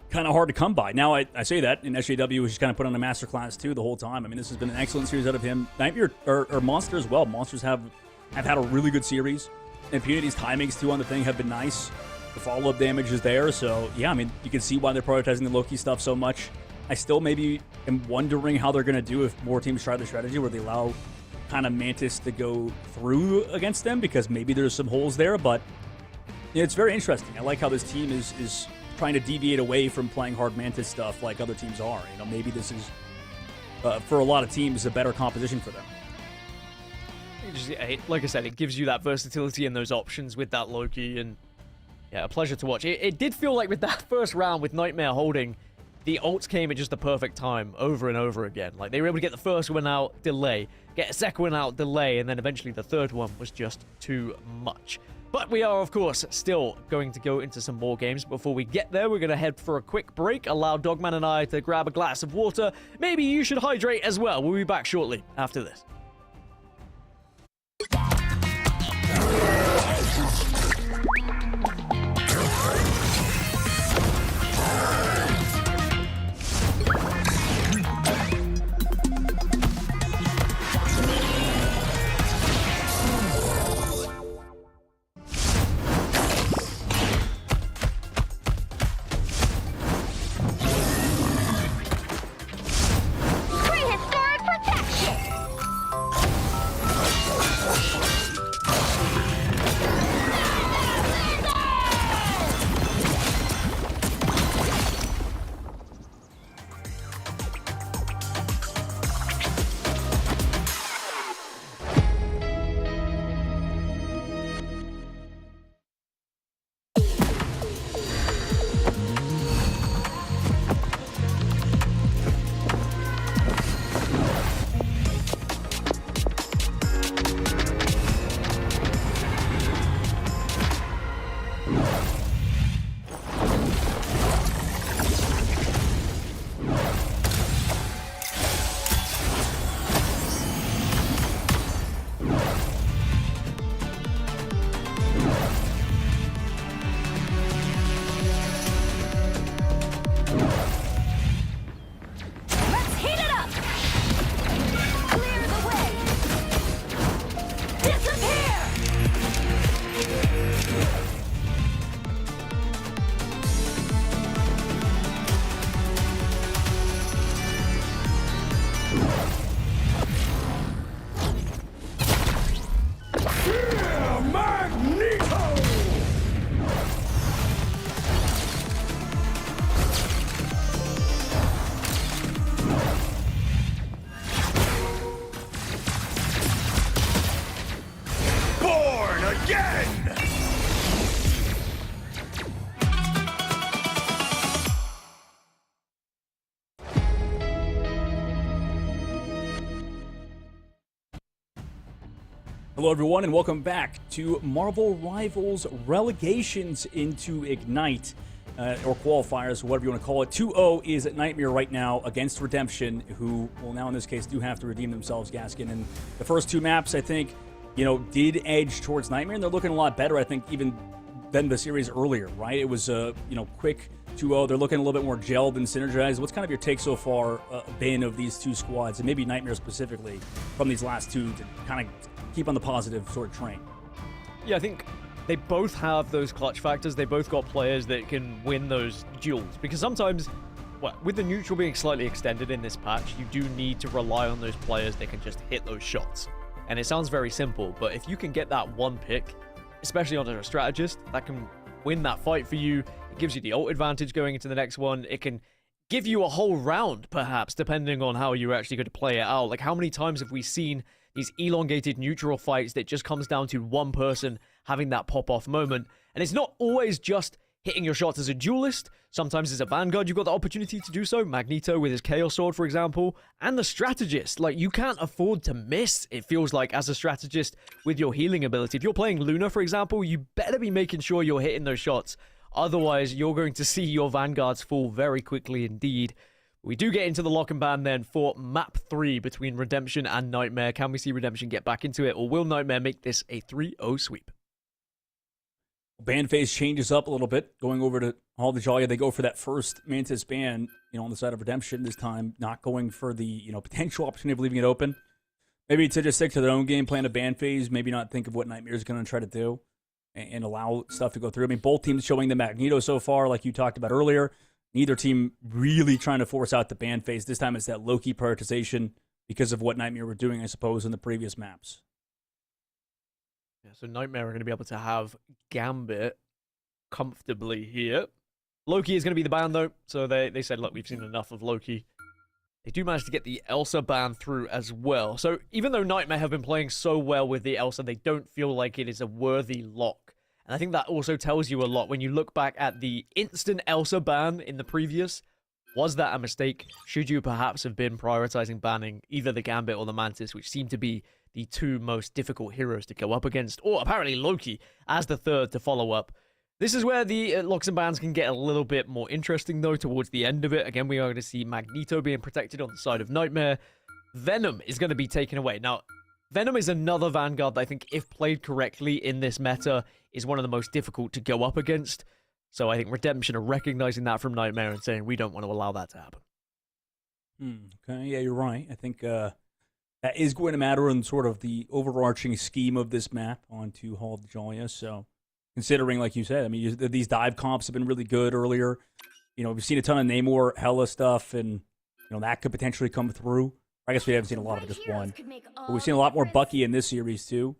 kind of hard to come by. Now I say that, and SJW was just kind of put on a masterclass too the whole time. I mean, this has been an excellent series out of him. Nightmare or Monster as well. Monsters have had a really good series. Impunity's timings too on the Thing have been nice. The follow-up damage is there, so yeah, I mean, you can see why they're prioritizing the Loki stuff so much. I still maybe am wondering how they're going to do if more teams try the strategy where they allow kind of Mantis to go through against them, because maybe there's some holes there, but it's very interesting. I like how this team is trying to deviate away from playing hard Mantis stuff like other teams are. Maybe this is, for a lot of teams, a better composition for them. Like I said, it gives you that versatility and those options with that Loki, and yeah, a pleasure to watch. It did feel like with that first round with Nightmare holding, the ults came at just the perfect time over and over again. Like, they were able to get the first one out, delay, get a second one out, delay, and then eventually the third one was just too much. But we are, of course, still going to go into some more games. Before we get there, we're going to head for a quick break, allow Dogman and I to grab a glass of water. Maybe you should hydrate as well. We'll be back shortly after this. Hello, everyone, and welcome back to Marvel Rivals Relegations into Ignite, or Qualifiers, whatever you want to call it. 2-0 is Nightmare right now against Redemption, who, well, now in this case, do have to redeem themselves, Gaskin. And the first two maps, I think, did edge towards Nightmare, and they're looking a lot better, I think, even than the series earlier, right? It was a, quick 2-0. They're looking a little bit more gelled and synergized. What's kind of your take so far been of these two squads, and maybe Nightmare specifically, from these last two to kind of keep on the positive sort of train? Yeah, I think they both have those clutch factors. They both got players that can win those duels. Because sometimes, well, with the neutral being slightly extended in this patch, you do need to rely on those players that can just hit those shots. And it sounds very simple, but if you can get that one pick, especially on a strategist, that can win that fight for you. It gives you the ult advantage going into the next one. It can give you a whole round, perhaps, depending on how you're actually going to play it out. Like, how many times have we seen these elongated neutral fights that just comes down to one person having that pop-off moment? And it's not always just hitting your shots as a duelist. Sometimes as a Vanguard, you've got the opportunity to do so. Magneto with his Chaos Sword, for example. And the strategist. Like, you can't afford to miss, it feels like, as a strategist with your healing ability. If you're playing Luna, for example, you better be making sure you're hitting those shots. Otherwise, you're going to see your Vanguards fall very quickly indeed. We do get into the lock and ban then for map 3 between Redemption and Nightmare. Can we see Redemption get back into it, or will Nightmare make this a 3-0 sweep? Ban phase changes up a little bit, going over to Hall of the Jolly. They go for that first Mantis ban, on the side of Redemption this time, not going for the, potential opportunity of leaving it open. Maybe to just stick to their own game plan of ban phase, maybe not think of what Nightmare is going to try to do and allow stuff to go through. I mean, both teams showing the Magneto so far, like you talked about earlier. Neither team really trying to force out the ban phase. This time it's that low-key prioritization because of what Nightmare were doing, I suppose, in the previous maps. Yeah, so Nightmare are going to be able to have Gambit comfortably here. Loki is going to be the ban, though. So they said, look, we've seen enough of Loki. They do manage to get the Elsa ban through as well. So even though Nightmare have been playing so well with the Elsa, they don't feel like it is a worthy lock. And I think that also tells you a lot when you look back at the instant Elsa ban in the previous. Was that a mistake? Should you perhaps have been prioritizing banning either the Gambit or the Mantis, which seem to be the two most difficult heroes to go up against, or apparently Loki as the third to follow up? This is where the locks and bans can get a little bit more interesting, though, towards the end of it. Again, we are going to see Magneto being protected on the side of Nightmare. Venom is going to be taken away. Now, Venom is another Vanguard that I think, if played correctly in this meta, is one of the most difficult to go up against. So I think Redemption are recognizing that from Nightmare and saying, we don't want to allow that to happen. Okay, yeah, you're right. I think that is going to matter in sort of the overarching scheme of this map onto Hall of the Jolly. So considering, like you said, I mean, these dive comps have been really good earlier. We've seen a ton of Namor, Hela stuff, and, that could potentially come through. I guess we haven't seen a lot of it, just one. But we've seen a lot more Bucky in this series, too.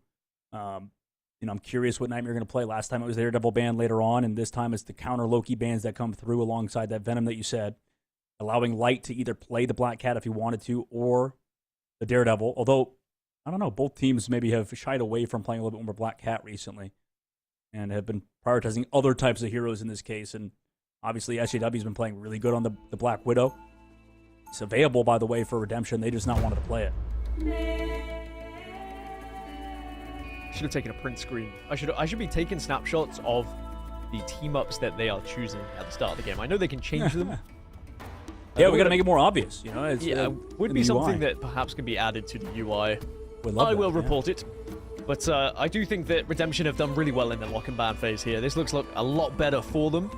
I'm curious what Nightmare are going to play. Last time it was the Daredevil ban later on, and this time it's the counter Loki bans that come through alongside that Venom that you said, allowing Light to either play the Black Cat if he wanted to, or the Daredevil. Although, I don't know, both teams maybe have shied away from playing a little bit more Black Cat recently and have been prioritizing other types of heroes in this case. And obviously, SJW's been playing really good on the Black Widow. It's available, by the way, for Redemption. They just not wanted to play it. Should have taken a print screen. I should be taking snapshots of the team-ups that they are choosing at the start of the game. I know they can change them. Yeah, we got to make it more obvious. Would be something that perhaps can be added to the UI. I will report it. But I do think that Redemption have done really well in the lock and ban phase here. This looks like a lot better for them.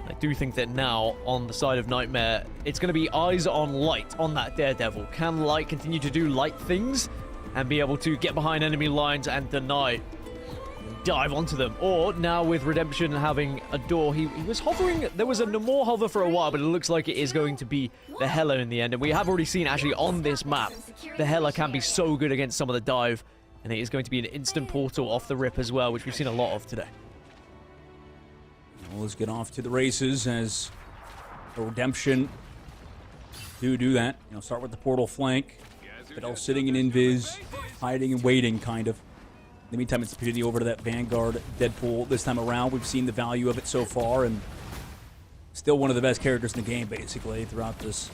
I do think that now, on the side of Nightmare, it's going to be eyes on Light, on that Daredevil. Can Light continue to do Light things and be able to get behind enemy lines and dive onto them? Or now with Redemption having a door, he was hovering. There was a Namor hover for a while, but it looks like it is going to be the Hela in the end. And we have already seen, actually, on this map, the Hela can be so good against some of the dive. And it is going to be an instant portal off the rip as well, which we've seen a lot of today. Well, let's get off to the races as the Redemption do that. Start with the portal flank. Fidel sitting in invis, hiding and waiting, kind of. In the meantime, it's Impunity over to that Vanguard Deadpool this time around. We've seen the value of it so far, and still one of the best characters in the game, basically, throughout this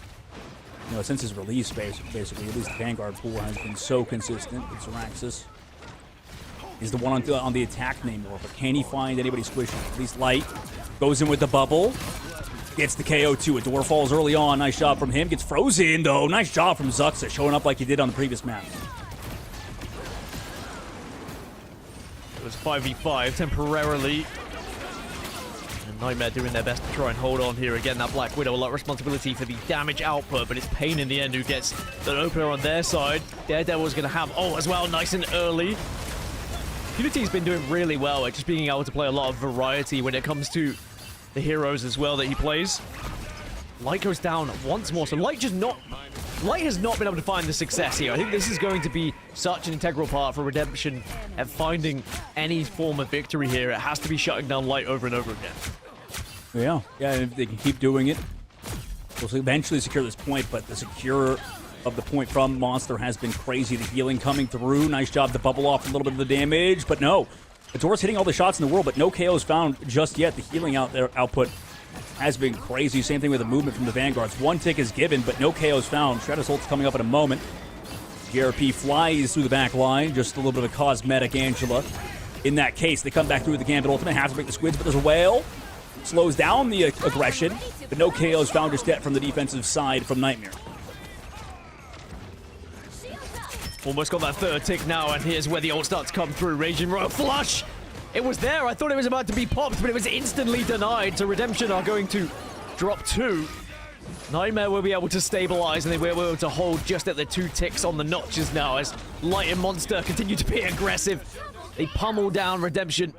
you know, since his release, basically, at least the Vanguard pool has been so consistent. It's Zaraxis. He's the one on the attack name more, but can he find anybody squishy? At least Light goes in with the bubble. Gets the KO too. Adore falls early on. Nice job from him. Gets frozen, though. Nice job from Zuxa, showing up like he did on the previous map. It was 5v5 temporarily. And Nightmare doing their best to try and hold on here. Again, that Black Widow, a lot of responsibility for the damage output, but it's Pain in the end who gets the opener on their side. Daredevil's going to have as well, nice and early. Unity's been doing really well at just being able to play a lot of variety when it comes to the heroes as well that he plays. Light goes down once more, so Light has not been able to find the success here. I think this is going to be such an integral part for Redemption at finding any form of victory here. It has to be shutting down Light over and over again. Yeah, and if they can keep doing it, we'll eventually secure this point, but the secure of the point from Monster has been crazy. The healing coming through. Nice job to bubble off a little bit of the damage, but no. Adore's hitting all the shots in the world, but no KOs found just yet. The healing output has been crazy. Same thing with the movement from the Vanguards. One tick is given, but no KOs found. Shredder's ult's coming up in a moment. JRP flies through the back line. Just a little bit of a cosmetic Angela. In that case, they come back through with the Gambit ultimate. Have to break the squids, but there's a whale. Slows down the aggression, but no KOs found just yet from the defensive side from Nightmare. Almost got that third tick now, and here's where the ult starts to come through. Raging Royal Flush! It was there. I thought it was about to be popped, but it was instantly denied. So Redemption are going to drop 2. Nightmare will be able to stabilize, and they will be able to hold just at the 2 ticks on the notches now as Light and Monster continue to be aggressive. They pummel down Redemption.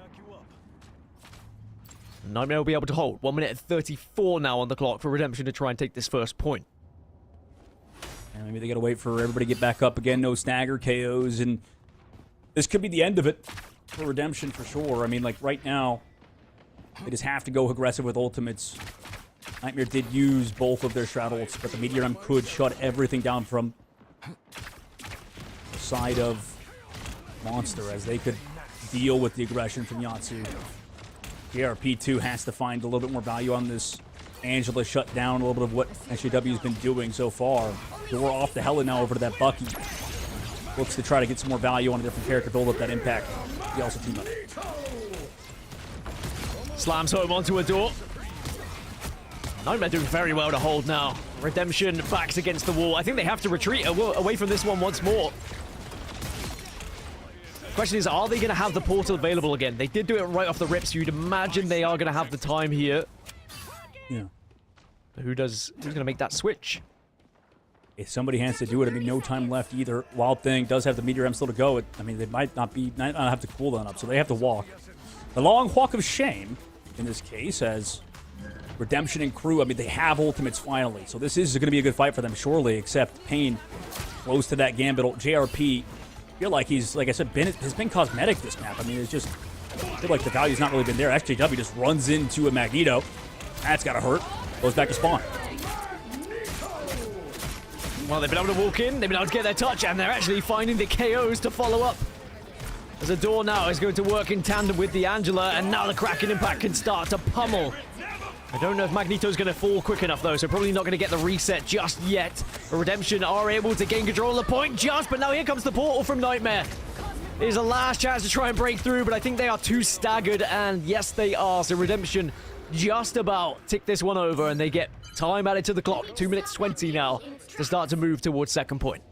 Nightmare will be able to hold. 1 minute and 34 now on the clock for Redemption to try and take this first point. And maybe they got to wait for everybody to get back up again. No stagger KOs, and this could be the end of it for Redemption for sure. I mean, like right now, they just have to go aggressive with ultimates. Nightmare did use both of their Shroud ults, but the Meteor M could shut everything down from the side of Monster as they could deal with the aggression from Yatsu. JRP2 has to find a little bit more value on this. Angela shut down a little bit of what SJW has been doing so far. Door off the Helen now over to that Bucky. Looks to try to get some more value on a different character, build up that impact. He also team up. Slams home onto a door. Nightmare doing very well to hold now. Redemption backs against the wall. I think they have to retreat away from this one once more. Question is, are they going to have the portal available again? They did do it right off the rip, so you'd imagine they are going to have the time here. Yeah. But who's going to make that switch? If somebody has to do it, I mean, no time left either. Wild Thing does have the Meteor M still to go. I mean, they might not have to cool down up, so they have to walk. The long walk of shame, in this case, as Redemption and crew, I mean, they have ultimates finally. So this is going to be a good fight for them, surely, except Pain close to that Gambit ult. JRP, I feel like he's, like I said, has been cosmetic this map. I mean, it's just, I feel like the value's not really been there. SJW just runs into a Magneto. That's got to hurt. Goes back to spawn. Well, they've been able to walk in, they've been able to get their touch, and they're actually finding the KOs to follow up. As the door now is going to work in tandem with the Angela, and now the Kraken Impact can start to pummel. I don't know if Magneto's going to fall quick enough, though, so probably not going to get the reset just yet. But Redemption are able to gain control of the point but now here comes the portal from Nightmare. It is a last chance to try and break through, but I think they are too staggered, and yes, they are. So Redemption just about tick this one over, and they get time added to the clock. 2 minutes 20 now to start to move towards second point.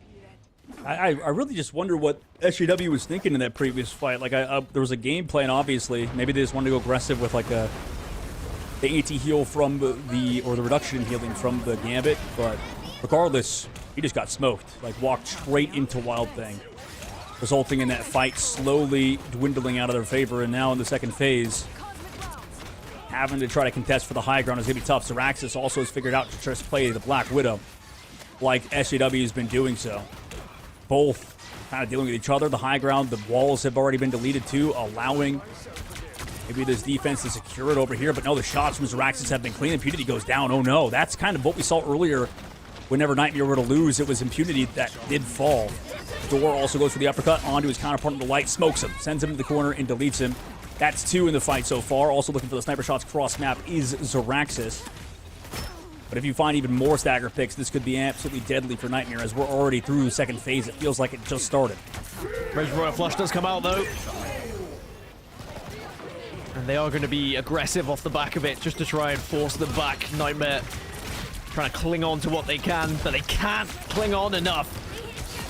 I really just wonder what SJW was thinking in that previous fight. Like, there was a game plan, obviously. Maybe they just wanted to go aggressive with, like, the AT heal from the reduction in healing from the Gambit. But regardless, he just got smoked. Like, walked straight into Wild Thing, resulting in that fight slowly dwindling out of their favor. And now in the second phase, having to try to contest for the high ground is going to be tough. Zaraxis also has figured out to just play the Black Widow, like SJW has been doing so. Both kind of dealing with each other. The high ground, the walls have already been deleted too, allowing maybe this defense to secure it over here. But no, the shots from Zaraxis have been clean. Impunity goes down. Oh no, that's kind of what we saw earlier. Whenever Nightmare were to lose, it was Impunity that did fall. Door also goes for the uppercut onto his counterpart in the light, smokes him, sends him to the corner, and deletes him. That's 2 in the fight so far. Also looking for the sniper shots cross map is Zaraxis. But if you find even more stagger picks, this could be absolutely deadly for Nightmare, as we're already through the second phase. It feels like it just started. Rage Royal Flush does come out, though. And they are going to be aggressive off the back of it, just to try and force them back. Nightmare trying to cling on to what they can, but they can't cling on enough.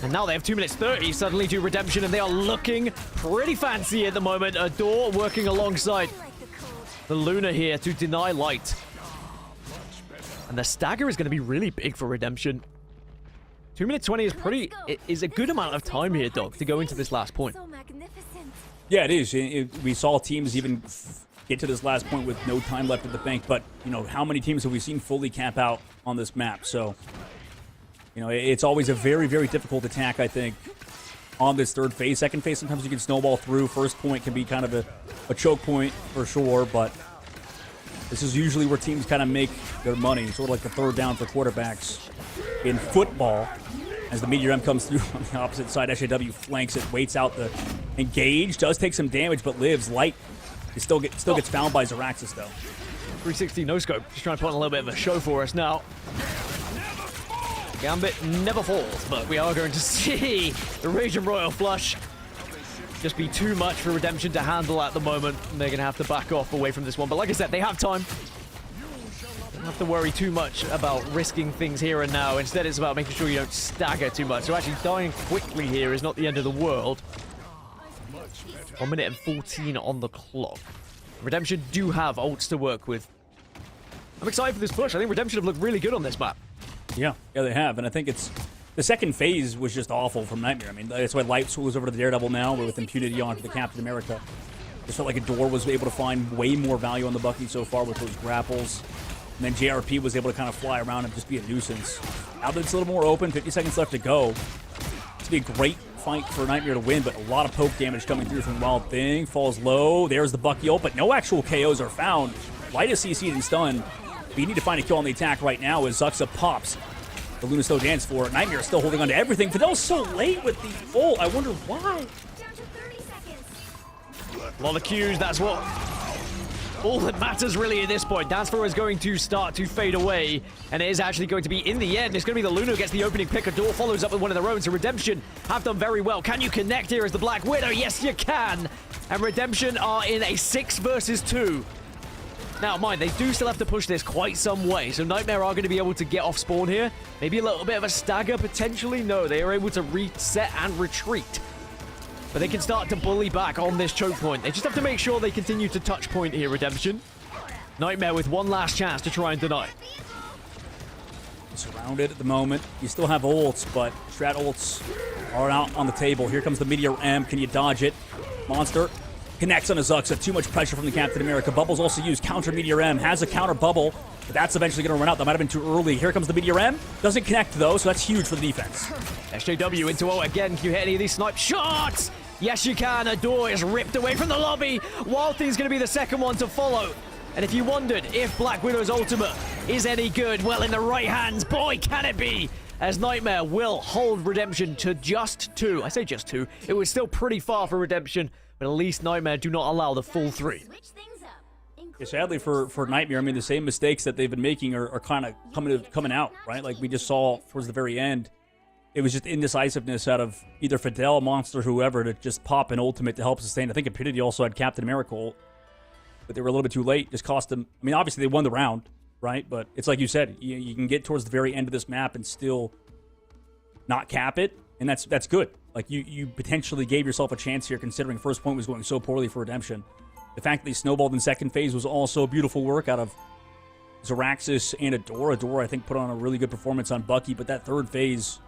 And now they have 2 minutes 30 suddenly to Redemption, and they are looking pretty fancy at the moment. Adore working alongside the Luna here to deny light. And the stagger is going to be really big for Redemption. 2 minutes 20 is a good amount of time here, Dog, to go into this last point. So magnificent. Yeah, it is. We saw teams even get to this last point with no time left at the bank, but, you know, how many teams have we seen fully cap out on this map? So, you know, it's always a very, very difficult attack, I think, on this third phase. Second phase, sometimes you can snowball through. First point can be kind of a choke point for sure, but this is usually where teams kind of make their money, sort of like the third down for quarterbacks in football. As the Meteor M comes through on the opposite side, SJW flanks it, waits out the engage, does take some damage, but lives. Light, he still gets found by Zaraxis, though. 360 no-scope, just trying to put on a little bit of a show for us now. Gambit never falls, but we are going to see the Rage Royal Flush just be too much for Redemption to handle at the moment. They're going to have to back off away from this one. But like I said, they have time. Don't have to worry too much about risking things here and now. Instead, it's about making sure you don't stagger too much. So actually dying quickly here is not the end of the world. 1 minute and 14 on the clock. Redemption do have ults to work with. I'm excited for this push. I think Redemption have looked really good on this map. Yeah, they have. And I think it's... The second phase was just awful from Nightmare. I mean, that's why Light swools over to the Daredevil now, with impunity on to the Captain America. Just felt like Adore was able to find way more value on the Bucky so far with those grapples. And then JRP was able to kind of fly around and just be a nuisance. Now that it's a little more open, 50 seconds left to go. It's going to be a great fight for Nightmare to win, but a lot of poke damage coming through from Wild Thing. Falls low. There's the Bucky ult, but no actual KOs are found. Light is CC'd and stunned. We need to find a kill on the attack right now as Zuxa pops the Luna Snow dance for. Nightmare is still holding on to everything. Fidel's so late with the ult. I wonder why. Down to 30 seconds. A lot of Qs, that's what all that matters really at this point. Dance Floor is going to start to fade away, and it is actually going to be, in the end, it's going to be the Luna who gets the opening pick. Adore follows up with one of their own, so Redemption have done very well. Can you connect here as the Black Widow? Yes, you can. And Redemption are in a 6 versus 2. Now, mind, they do still have to push this quite some way, so Nightmare are going to be able to get off spawn here. Maybe a little bit of a stagger, potentially. No, they are able to reset and retreat. But they can start to bully back on this choke point. They just have to make sure they continue to touch point here, Redemption. Nightmare with one last chance to try and deny. Surrounded at the moment. You still have ults, but Strat ults are out on the table. Here comes the Meteor M. Can you dodge it? Monster connects on a Zuxa. Too much pressure from the Captain America. Bubble's also used. Counter Meteor M. Has a counter bubble, but that's eventually going to run out. That might have been too early. Here comes the Meteor M. Doesn't connect, though, so that's huge for the defense. SJW into ult again. Can you hit any of these snipe shots? Yes, you can. Adore is ripped away from the lobby. Wild Thing's going to be the second one to follow. And if you wondered if Black Widow's ultimate is any good, well, in the right hands, boy, can it be. As Nightmare will hold Redemption to just 2. I say just 2. It was still pretty far for Redemption, but at least Nightmare do not allow the full 3. Switch things up. Yeah, sadly for Nightmare, I mean, the same mistakes that they've been making are kind of coming out, right? Like we just saw towards the very end. It was just indecisiveness out of either Fidel, Monster, whoever, to just pop an ultimate to help sustain. I think Impunity also had Captain America ult, but they were a little bit too late. Just cost them. I mean, obviously they won the round, right? But it's like you said, you can get towards the very end of this map and still not cap it, and that's good. Like you potentially gave yourself a chance here, considering first point was going so poorly for Redemption. The fact that they snowballed in second phase was also beautiful work out of Zaraxis and Adore. Adore, I think, put on a really good performance on Bucky, but that third phase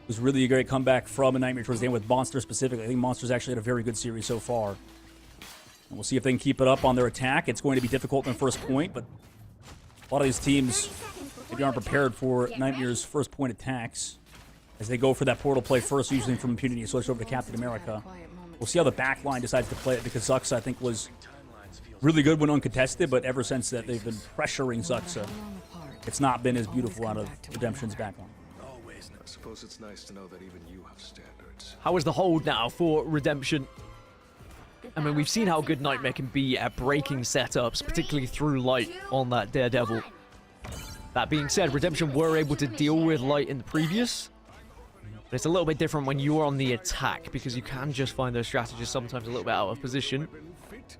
was really a great comeback from a Nightmare towards the end with Monster specifically. I think Monster's actually had a very good series so far. And we'll see if they can keep it up on their attack. It's going to be difficult in the first point, but a lot of these teams maybe aren't prepared for Nightmare's first point attacks as they go for that portal play first, usually from Impunity, switch over to Captain America. We'll see how the back line decides to play it, because Zuxa, I think, was really good when uncontested, but ever since that they've been pressuring Zuxa, it's not been as beautiful out of Redemption's back line. I suppose it's nice to know that even you have standards. How is the hold now for Redemption? I mean, we've seen how good Nightmare can be at breaking setups, particularly through light on that Daredevil. That being said, Redemption were able to deal with Light in the previous. But it's a little bit different when you're on the attack, because you can just find those strategists sometimes a little bit out of position.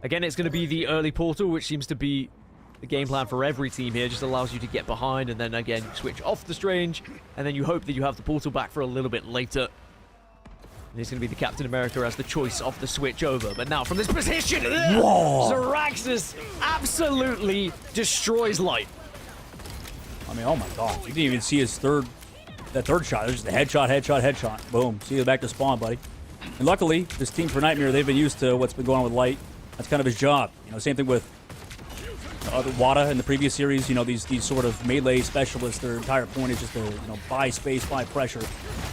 Again, it's going to be the early portal, which seems to be the game plan for every team here. Just allows you to get behind, and then again, you switch off the Strange, and then you hope that you have the portal back for a little bit later. And it's going to be the Captain America as the choice of the switch over. But now from this position, Zaraxis absolutely destroys Light. I mean, oh my god. You didn't even see his third shot. It was just a headshot. Boom. See you back to spawn, buddy. And luckily, this team for Nightmare, they've been used to what's been going on with Light. That's kind of his job. You know, same thing with Wada in the previous series. You know, these sort of melee specialists, their entire point is just to, buy space, buy pressure.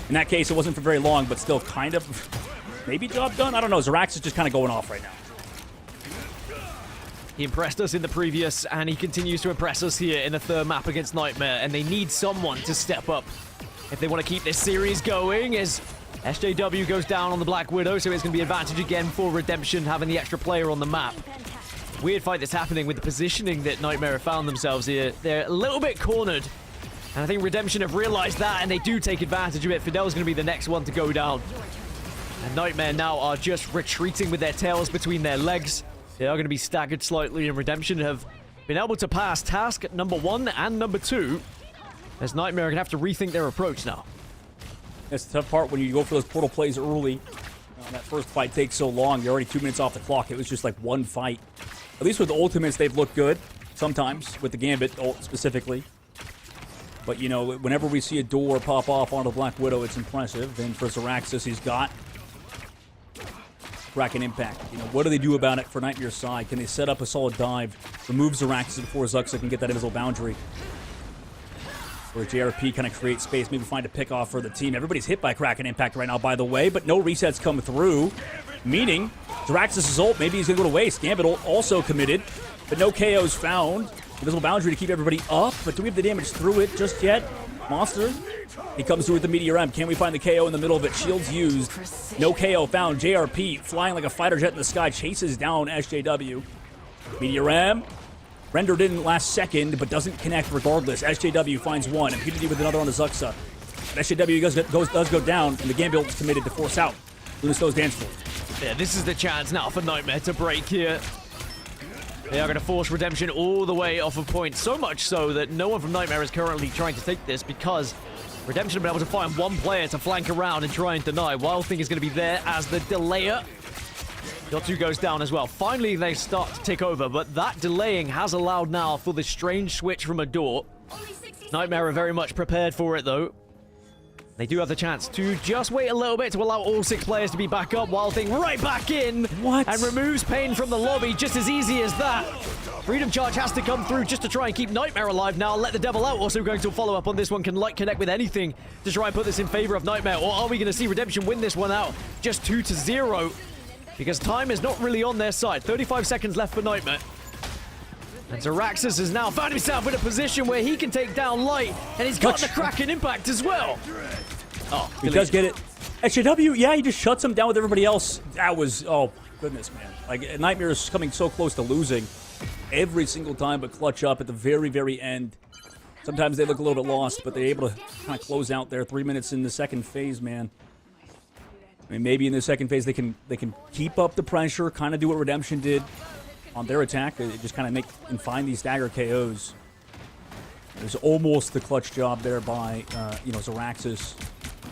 In that case, it wasn't for very long, but still kind of maybe job done. I don't know. Zarax is just kind of going off right now. He impressed us in the previous, and he continues to impress us here in the third map against Nightmare, and they need someone to step up if they want to keep this series going, as SJW goes down on the Black Widow, so it's going to be advantage again for Redemption having the extra player on the map. Weird fight that's happening with the positioning that Nightmare have found themselves here. They're a little bit cornered, and I think Redemption have realized that, and they do take advantage of it. Fidel's going to be the next one to go down. And Nightmare now are just retreating with their tails between their legs. They are going to be staggered slightly, and Redemption have been able to pass task number 1 and number 2, as Nightmare are going to have to rethink their approach now. That's the tough part when you go for those portal plays early. That first fight takes so long. You're already 2 minutes off the clock. It was just like one fight. At least with the ultimates, they've looked good. Sometimes, with the Gambit ult specifically. But, whenever we see a door pop off onto Black Widow, it's impressive. And for Zaraxis, he's got Kraken Impact. What do they do about it for Nightmare's side? Can they set up a solid dive, remove Zaraxis before Zuxa can get that invisible boundary? Where JRP kind of creates space, maybe find a pick off for the team. Everybody's hit by Kraken Impact right now, by the way, but no resets come through, meaning Zaraxis' ult, maybe he's going to go to waste. Gambit ult also committed, but no KOs found. Invisible boundary to keep everybody up, but do we have the damage through it just yet? Monster, he comes through with the Meteor M. Can we find the KO in the middle of it? Shields used. No KO found. JRP flying like a fighter jet in the sky, chases down SJW. Meteor M rendered in last second, but doesn't connect regardless. SJW finds one. Impunity with another on the Zuxa. SJW does go down, and the Gambit is committed to force out Lunasto's dance floor. Yeah, this is the chance now for Nightmare to break here. They are going to force Redemption all the way off of point, so much so that no one from Nightmare is currently trying to take this, because Redemption have been able to find one player to flank around and try and deny. Wild Thing is going to be there as the delayer. Yotu goes down as well. Finally, they start to take over, but that delaying has allowed now for the strange switch from a door. Nightmare are very much prepared for it, though. They do have the chance to just wait a little bit to allow all 6 players to be back up. Wild Thing right back in. What? And removes Pain from the lobby just as easy as that. Freedom Charge has to come through just to try and keep Nightmare alive now. Let the Devil out. Also going to follow up on this one. Can Light connect with anything to try and put this in favor of Nightmare? Or are we going to see Redemption win this one out? Just 2-0. Because time is not really on their side. 35 seconds left for Nightmare. And Zaraxis has now found himself in a position where he can take down Light, and he's got the Kraken Impact as well. Oh, he does get it. SJW, yeah, he just shuts him down with everybody else. That was, oh, goodness, man. Like, Nightmare is coming so close to losing every single time, but clutch up at the very, very end. Sometimes they look a little bit lost, but they're able to kind of close out there. 3 minutes in the second phase, man. I mean, maybe in the second phase they can keep up the pressure, kind of do what Redemption did on their attack. They just kind of make and find these stagger KOs. There's almost the clutch job there by Zaraxis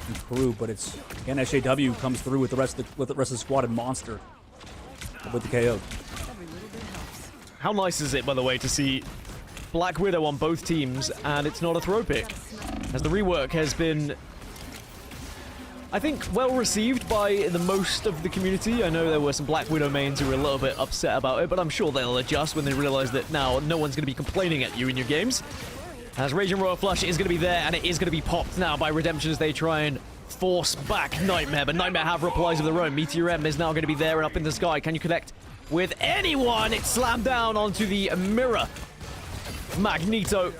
and crew, but it's again SJW comes through with the rest of the squad and Monster with the KO. How nice is it, by the way, to see Black Widow on both teams, and it's not a throw pick, as the rework has been, I think, well received by the most of the community. I know there were some Black Widow mains who were a little bit upset about it, but I'm sure they'll adjust when they realize that now no one's going to be complaining at you in your games. As Raging Royal Flush is going to be there, and it is going to be popped now by Redemption as they try and force back Nightmare, but Nightmare have replies of their own. Meteor M is now going to be there and up in the sky. Can you connect with anyone? It's slammed down onto the mirror. Magneto.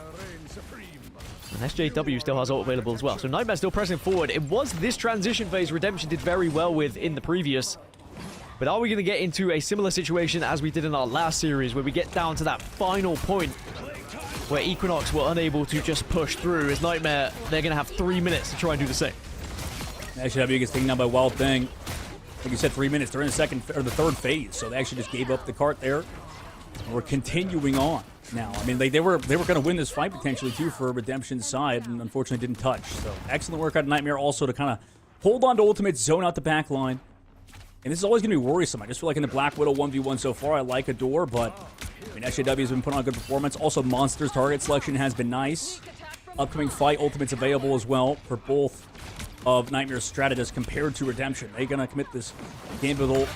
And SJW still has ult available as well. So Nightmare still pressing forward. It was this transition phase Redemption did very well with in the previous. But are we going to get into a similar situation as we did in our last series, where we get down to that final point where Equinox were unable to just push through, as Nightmare, they're going to have 3 minutes to try and do the same. SJW gets taken down by Wild Thing. Like you said, 3 minutes. They're in the third phase, so they actually just gave up the cart there. And we're continuing on now. I mean, they were going to win this fight potentially too for Redemption's side, and unfortunately didn't touch. So excellent work out of Nightmare also to kind of hold on to Ultimate, zone out the back line. And this is always going to be worrisome. I just feel like in the Black Widow 1v1 so far, I like Adore, but I mean, SJW has been putting on a good performance. Also, Monster's target selection has been nice. Upcoming fight, Ultimate's available as well for both of Nightmare's strategists compared to Redemption. They're going to commit this game with ult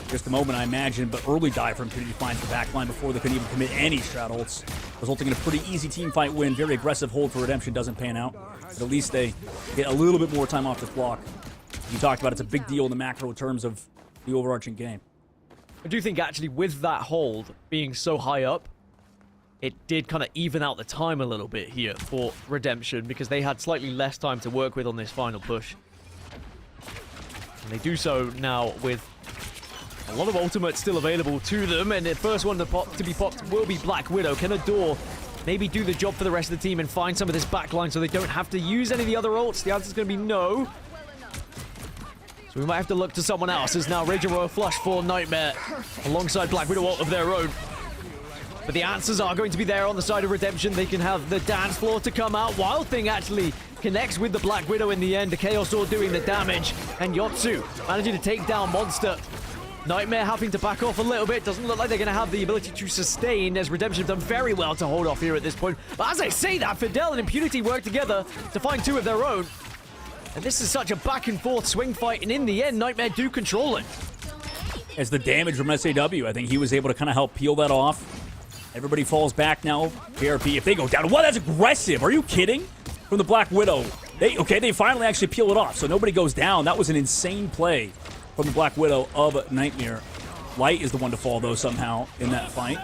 just a moment, I imagine, but early dive from Impunity finds the back line before they could even commit any strat ults, resulting in a pretty easy team fight win. Very aggressive hold for Redemption doesn't pan out, but at least they get a little bit more time off the clock. You talked about it's a big deal in the macro terms of the overarching game. I do think actually with that hold being so high up, it did kind of even out the time a little bit here for Redemption because they had slightly less time to work with on this final push. And they do so now with a lot of ultimates still available to them, and the first one to be popped will be Black Widow. Can Adore maybe do the job for the rest of the team and find some of this backline so they don't have to use any of the other ults? The answer is going to be no. So we might have to look to someone else, as now Rager Royal flush for Nightmare alongside Black Widow ult of their own. But the answers are going to be there on the side of Redemption. They can have the dance floor to come out. Wild Thing actually connects with the Black Widow in the end. The Chaos Sword doing the damage. And Yotsu managing to take down Monster. Nightmare having to back off a little bit. Doesn't look like they're going to have the ability to sustain, as Redemption have done very well to hold off here at this point. But as I say that, Fidel and Impunity work together to find two of their own. And this is such a back and forth swing fight, and in the end, Nightmare do control it. As the damage from SAW, I think he was able to kind of help peel that off. Everybody falls back now. JRP, if they go down, wow, that's aggressive. Are you kidding? From the Black Widow. They finally actually peel it off, so nobody goes down. That was an insane play from the Black Widow of Nightmare. Light is the one to fall, though, somehow, in that fight.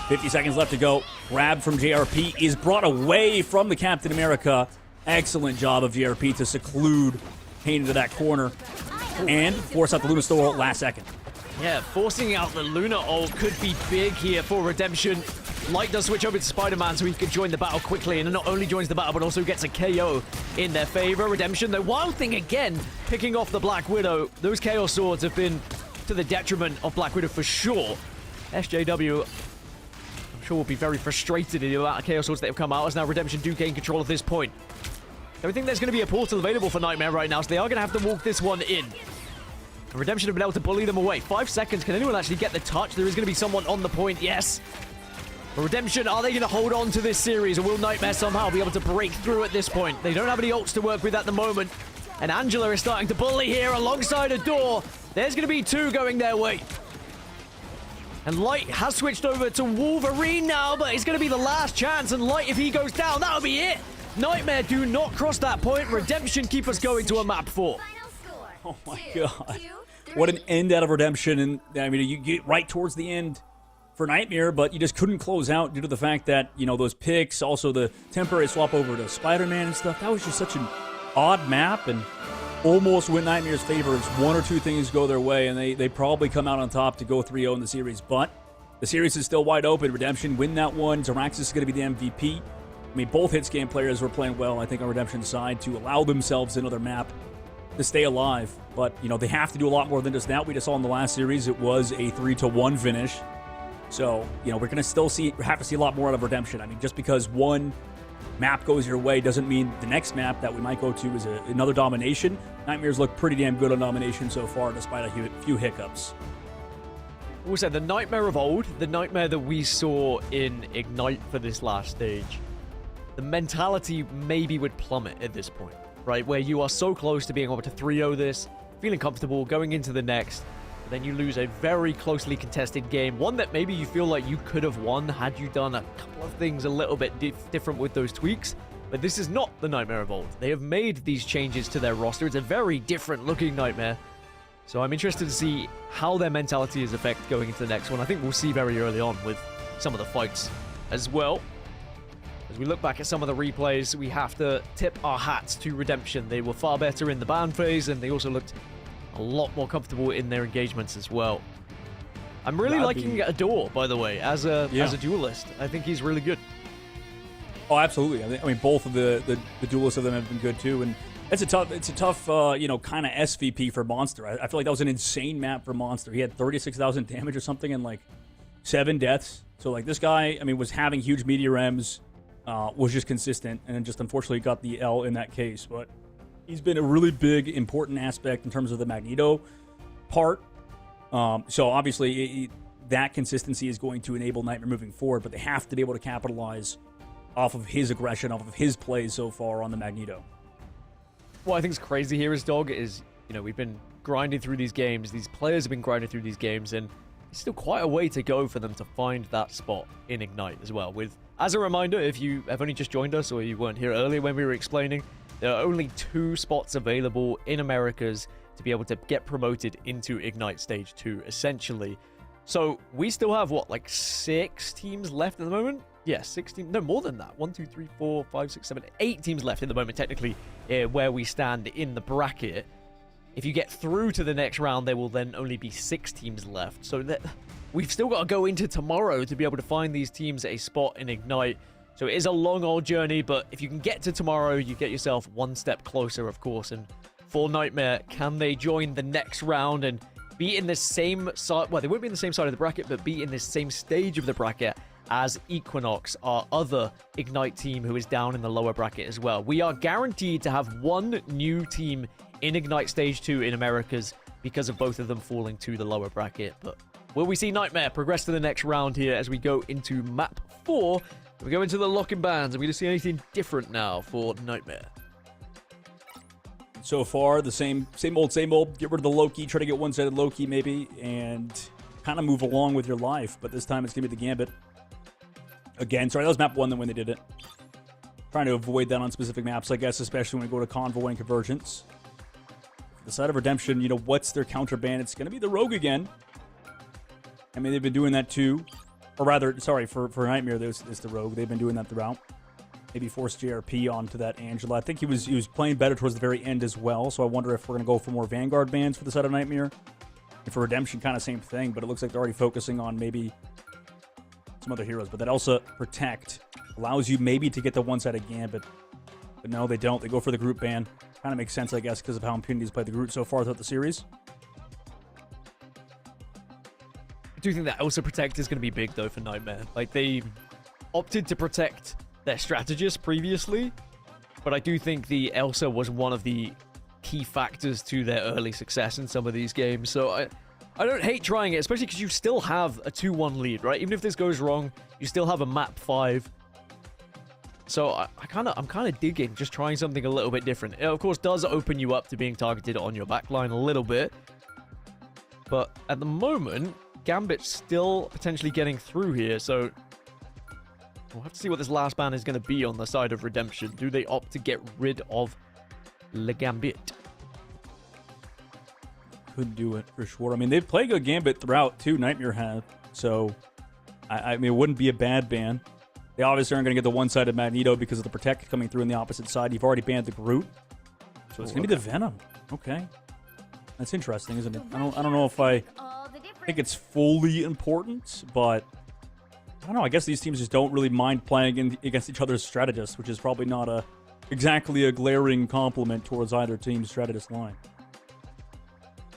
50 seconds left to go. Grab from JRP is brought away from the Captain America. Excellent job of JRP to seclude Kane into that corner and force out the Luna Store last second. Yeah, forcing out the Luna ult could be big here for Redemption. Light does switch over to Spider-Man so he can join the battle quickly, and not only joins the battle, but also gets a KO in their favor. Redemption, the Wild Thing again, picking off the Black Widow. Those Chaos Swords have been to the detriment of Black Widow for sure. SJW, I'm sure, will be very frustrated in the amount of Chaos Swords that have come out, as now Redemption do gain control at this point. I think there's going to be a portal available for Nightmare right now, so they are going to have to walk this one in. And Redemption have been able to bully them away. 5 seconds. Can anyone actually get the touch? There is going to be someone on the point. Yes. But Redemption, are they going to hold on to this series, or will Nightmare somehow be able to break through at this point? They don't have any ults to work with at the moment. And Angela is starting to bully here alongside Adore. There's going to be 2 going their way. And Light has switched over to Wolverine now, but it's going to be the last chance. And Light, if he goes down, that'll be it. Nightmare do not cross that point. Redemption keep us going to a map 4. Oh my god. What an end out of Redemption. And I mean, you get right towards the end for Nightmare, but you just couldn't close out due to the fact that, you know, those picks, also the temporary swap over to Spider-Man and stuff. That was just such an odd map, and almost went Nightmare's favor. If 1 or 2 things go their way, and they probably come out on top to go 3-0 in the series. But the series is still wide open. Redemption win that one. Zaraxis is going to be the MVP. I mean, both hit-scan players were playing well, I think, on Redemption's side to allow themselves another map to stay alive. But, you know, they have to do a lot more than just that. We just saw in the last series it was a 3-1 finish. So, you know, we're going to still have to see a lot more out of Redemption. I mean, just because one map goes your way doesn't mean the next map that we might go to is another domination. Nightmares look pretty damn good on domination so far, despite a few hiccups. Also, the Nightmare of old, the Nightmare that we saw in Ignite for this last stage, the mentality maybe would plummet at this point, right? Where you are so close to being able to 3-0 this, feeling comfortable, going into the next, and then you lose a very closely contested game, one that maybe you feel like you could have won had you done a couple of things a little bit different with those tweaks. But this is not the Nightmare of old. They have made these changes to their roster. It's a very different looking Nightmare. So I'm interested to see how their mentality is affected going into the next one. I think we'll see very early on with some of the fights as well. As we look back at some of the replays, we have to tip our hats to Redemption. They were far better in the ban phase, and they also looked a lot more comfortable in their engagements as well. I'm really liking Adore, by the way, as a duelist. I think he's really good. Oh, absolutely. I mean, both of the duelists of them have been good too, and it's a tough, kind of SVP for Monster. I feel like that was an insane map for Monster. He had 36,000 damage or something and like 7 deaths. So like this guy, I mean, was having huge meteor M's, was just consistent, and just unfortunately got the L in that case. But he's been a really big, important aspect in terms of the Magneto part. So obviously that consistency is going to enable Nightmare moving forward, but they have to be able to capitalize off of his aggression, off of his plays so far on the Magneto. What I think is crazy here is, Dog, is, we've been grinding through these games. These players have been grinding through these games, and it's still quite a way to go for them to find that spot in Ignite as well. As a reminder, if you have only just joined us or you weren't here earlier when we were explaining, there are only 2 spots available in Americas to be able to get promoted into Ignite Stage 2, essentially. So we still have, 6 teams left at the moment? Yeah, 6 teams. No, more than that. 1, 2, 3, 4, 5, 6, 7, 8 teams left at the moment, technically, where we stand in the bracket. If you get through to the next round, there will then only be 6 teams left. So we've still got to go into tomorrow to be able to find these teams a spot in Ignite. So it is a long old journey, but if you can get to tomorrow, you get yourself one step closer, of course. And for Nightmare, can they join the next round and be in the same side? Well, they won't be in the same side of the bracket, but be in the same stage of the bracket as Equinox, our other Ignite team who is down in the lower bracket as well. We are guaranteed to have one new team in Ignite Stage 2 in Americas because of both of them falling to the lower bracket. But will we see Nightmare progress to the next round here as we go into map 4? We go into the lock-in bands. Are we going to see anything different now for Nightmare? So far, the same old, same old. Get rid of the Loki, try to get one-sided Loki maybe, and kind of move along with your life. But this time it's going to be the Gambit. Again, sorry, that was map 1 then when they did it. Trying to avoid that on specific maps, I guess, especially when we go to Convoy and Convergence. The side of Redemption, what's their counter ban? It's going to be the Rogue again. I mean, they've been doing that too. Or rather, sorry, for Nightmare, it's the Rogue. They've been doing that throughout. Maybe force JRP onto that Angela. I think he was playing better towards the very end as well, so I wonder if we're going to go for more Vanguard bans for the side of Nightmare. And for Redemption, kind of same thing, but it looks like they're already focusing on maybe some other heroes. But that Elsa Protect allows you maybe to get the one-sided Gambit. But no, they don't. They go for the group ban. Kind of makes sense, I guess, because of how Impunity's played the group so far throughout the series. I do think that Elsa Protect is going to be big, though, for Nightmare. Like, they opted to protect their strategist previously, but I do think the Elsa was one of the key factors to their early success in some of these games. So I don't hate trying it, especially because you still have a 2-1 lead, right? Even if this goes wrong, you still have a map 5. So I'm kind of digging just trying something a little bit different. It, of course, does open you up to being targeted on your backline a little bit. But at the moment, Gambit's still potentially getting through here, so we'll have to see what this last ban is going to be on the side of Redemption. Do they opt to get rid of Le Gambit? Could do it for sure. I mean, they've played good Gambit throughout too. Nightmare have, so I mean, it wouldn't be a bad ban. They obviously aren't going to get the one-sided Magneto because of the Protect coming through on the opposite side. You've already banned the Groot, so it's going to be the Venom. Okay, that's interesting, isn't it? I don't know if I think it's fully important, but I don't know. I guess these teams just don't really mind playing against each other's strategists, which is probably not exactly a glaring compliment towards either team's strategist line.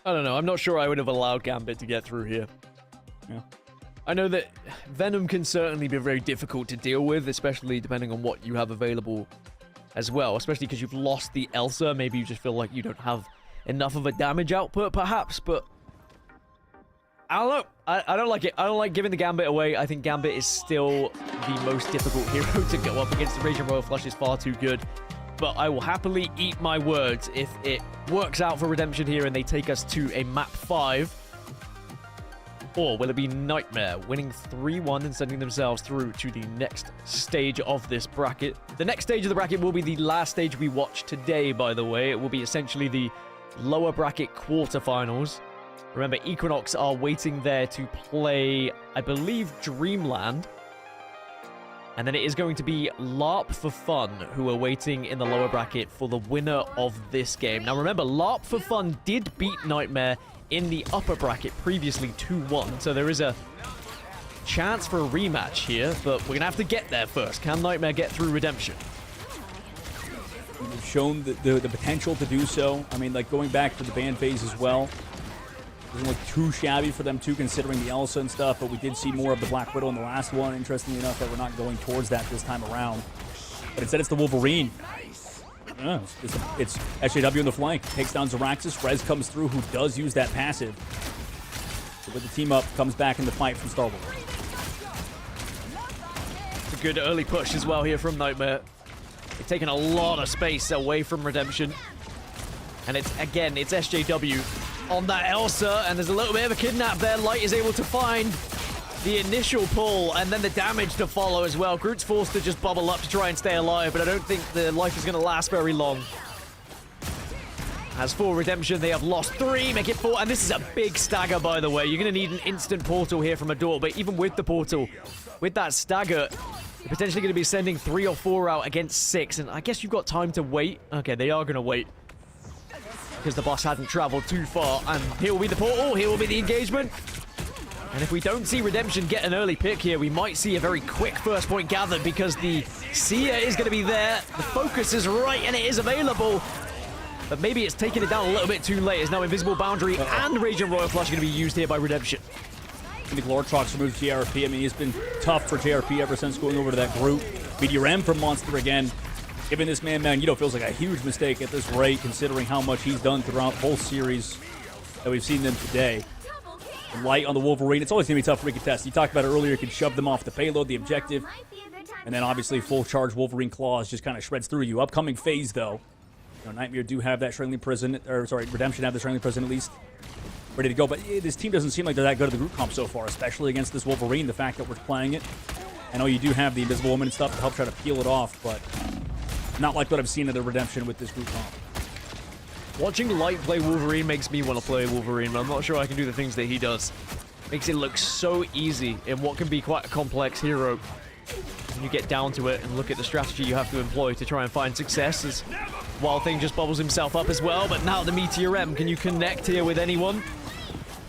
I don't know. I'm not sure I would have allowed Gambit to get through here. Yeah. I know that Venom can certainly be very difficult to deal with, especially depending on what you have available as well, especially because you've lost the Elsa. Maybe you just feel like you don't have enough of a damage output, perhaps, but I don't know. I don't like it. I don't like giving the Gambit away. I think Gambit is still the most difficult hero to go up against. The Raging Royal Flush is far too good, but I will happily eat my words if it works out for Redemption here and they take us to a map 5. Or will it be Nightmare winning 3-1 and sending themselves through to the next stage of this bracket? The next stage of the bracket will be the last stage we watch today, by the way. It will be essentially the lower bracket quarterfinals. Remember, Equinox are waiting there to play, I believe, Dreamland. And then it is going to be LARP for Fun, who are waiting in the lower bracket for the winner of this game. Now remember, LARP for Fun did beat Nightmare in the upper bracket previously 2-1, so there is a chance for a rematch here, but we're going to have to get there first. Can Nightmare get through Redemption? They've shown the potential to do so. I mean, like, going back to the ban phase as well. Doesn't look too shabby for them, too, considering the Elsa and stuff, but we did see more of the Black Widow in the last one. Interestingly enough, that we're not going towards that this time around. But instead, it's the Wolverine. It's SJW in the flank. Takes down Zaraxis. Rez comes through, who does use that passive. So with the team up, comes back in the fight from Star-Lord. It's a good early push as well here from Nightmare. They've taken a lot of space away from Redemption. And it's SJW on that Elsa, and there's a little bit of a kidnap there. Light is able to find the initial pull, and then the damage to follow as well. Groot's forced to just bubble up to try and stay alive, but I don't think the life is going to last very long. As for Redemption, they have lost 3, make it 4, and this is a big stagger, by the way. You're going to need an instant portal here from Adore, but even with the portal, with that stagger, you're potentially going to be sending 3 or 4 out against 6, and I guess you've got time to wait. Okay, they are going to wait, because the boss hadn't traveled too far, and here will be the portal, here will be the engagement. And if we don't see Redemption get an early pick here, we might see a very quick first point gathered, because the Seer is going to be there, the focus is right, and it is available. But maybe it's taking it down a little bit too late, as now Invisible Boundary and Raging Royal Flush are going to be used here by Redemption. I think Glortrox removes JRP. I mean, it's been tough for JRP ever since going over to that group. Meteor M from Monster again. Giving this man Magneto feels like a huge mistake at this rate, considering how much he's done throughout both series that we've seen them today. Light on the Wolverine. It's always going to be tough to recontest. You talked about it earlier. You could shove them off the payload, the objective. And then obviously full charge Wolverine Claws just kind of shreds through you. Upcoming phase, though. You know, Nightmare do have that Strangling Prison, or sorry, Redemption have the Strangling Prison at least ready to go. But this team doesn't seem like they're that good at the group comp so far, especially against this Wolverine, the fact that we're playing it. I know you do have the Invisible Woman and stuff to help try to peel it off, but not like what I've seen in the Redemption with this group comp. Watching Light play Wolverine makes me want to play Wolverine, but I'm not sure I can do the things that he does. Makes it look so easy in what can be quite a complex hero. When you get down to it and look at the strategy you have to employ to try and find success, as Wild Thing just bubbles himself up as well, but now the Meteor M. Can you connect here with anyone?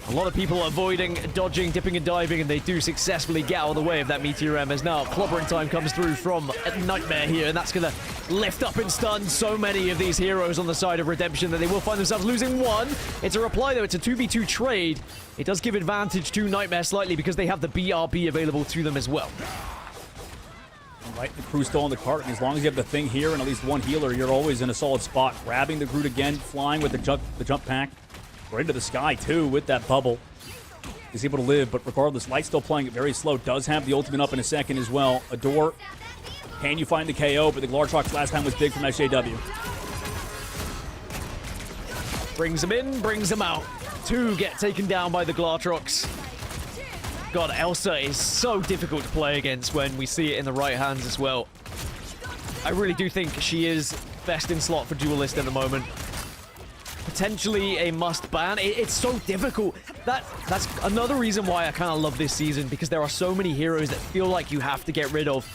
A lot of people avoiding, dodging, dipping and diving, and they do successfully get out of the way of that Meteor M, as now clobbering time comes through from Nightmare here, and that's going to lift up and stun so many of these heroes on the side of Redemption that they will find themselves losing 1. It's a reply, though. It's a 2v2 trade. It does give advantage to Nightmare slightly because they have the BRB available to them as well. Right, the crew's still on the cart, and as long as you have the thing here and at least one healer, you're always in a solid spot. Grabbing the Groot again, flying with the jump pack. Right into the sky, too, with that bubble. He's able to live, but regardless, Light's still playing it very slow. Does have the ultimate up in a second as well. Adore, can you find the KO? But the Glortrox last time was big from SJW. Brings him in, brings him out. 2 get taken down by the Glortrox. God, Elsa is so difficult to play against when we see it in the right hands as well. I really do think she is best in slot for Duelist at the moment. Potentially a must ban. It's so difficult. That's another reason why I kind of love this season, because there are so many heroes that feel like you have to get rid of.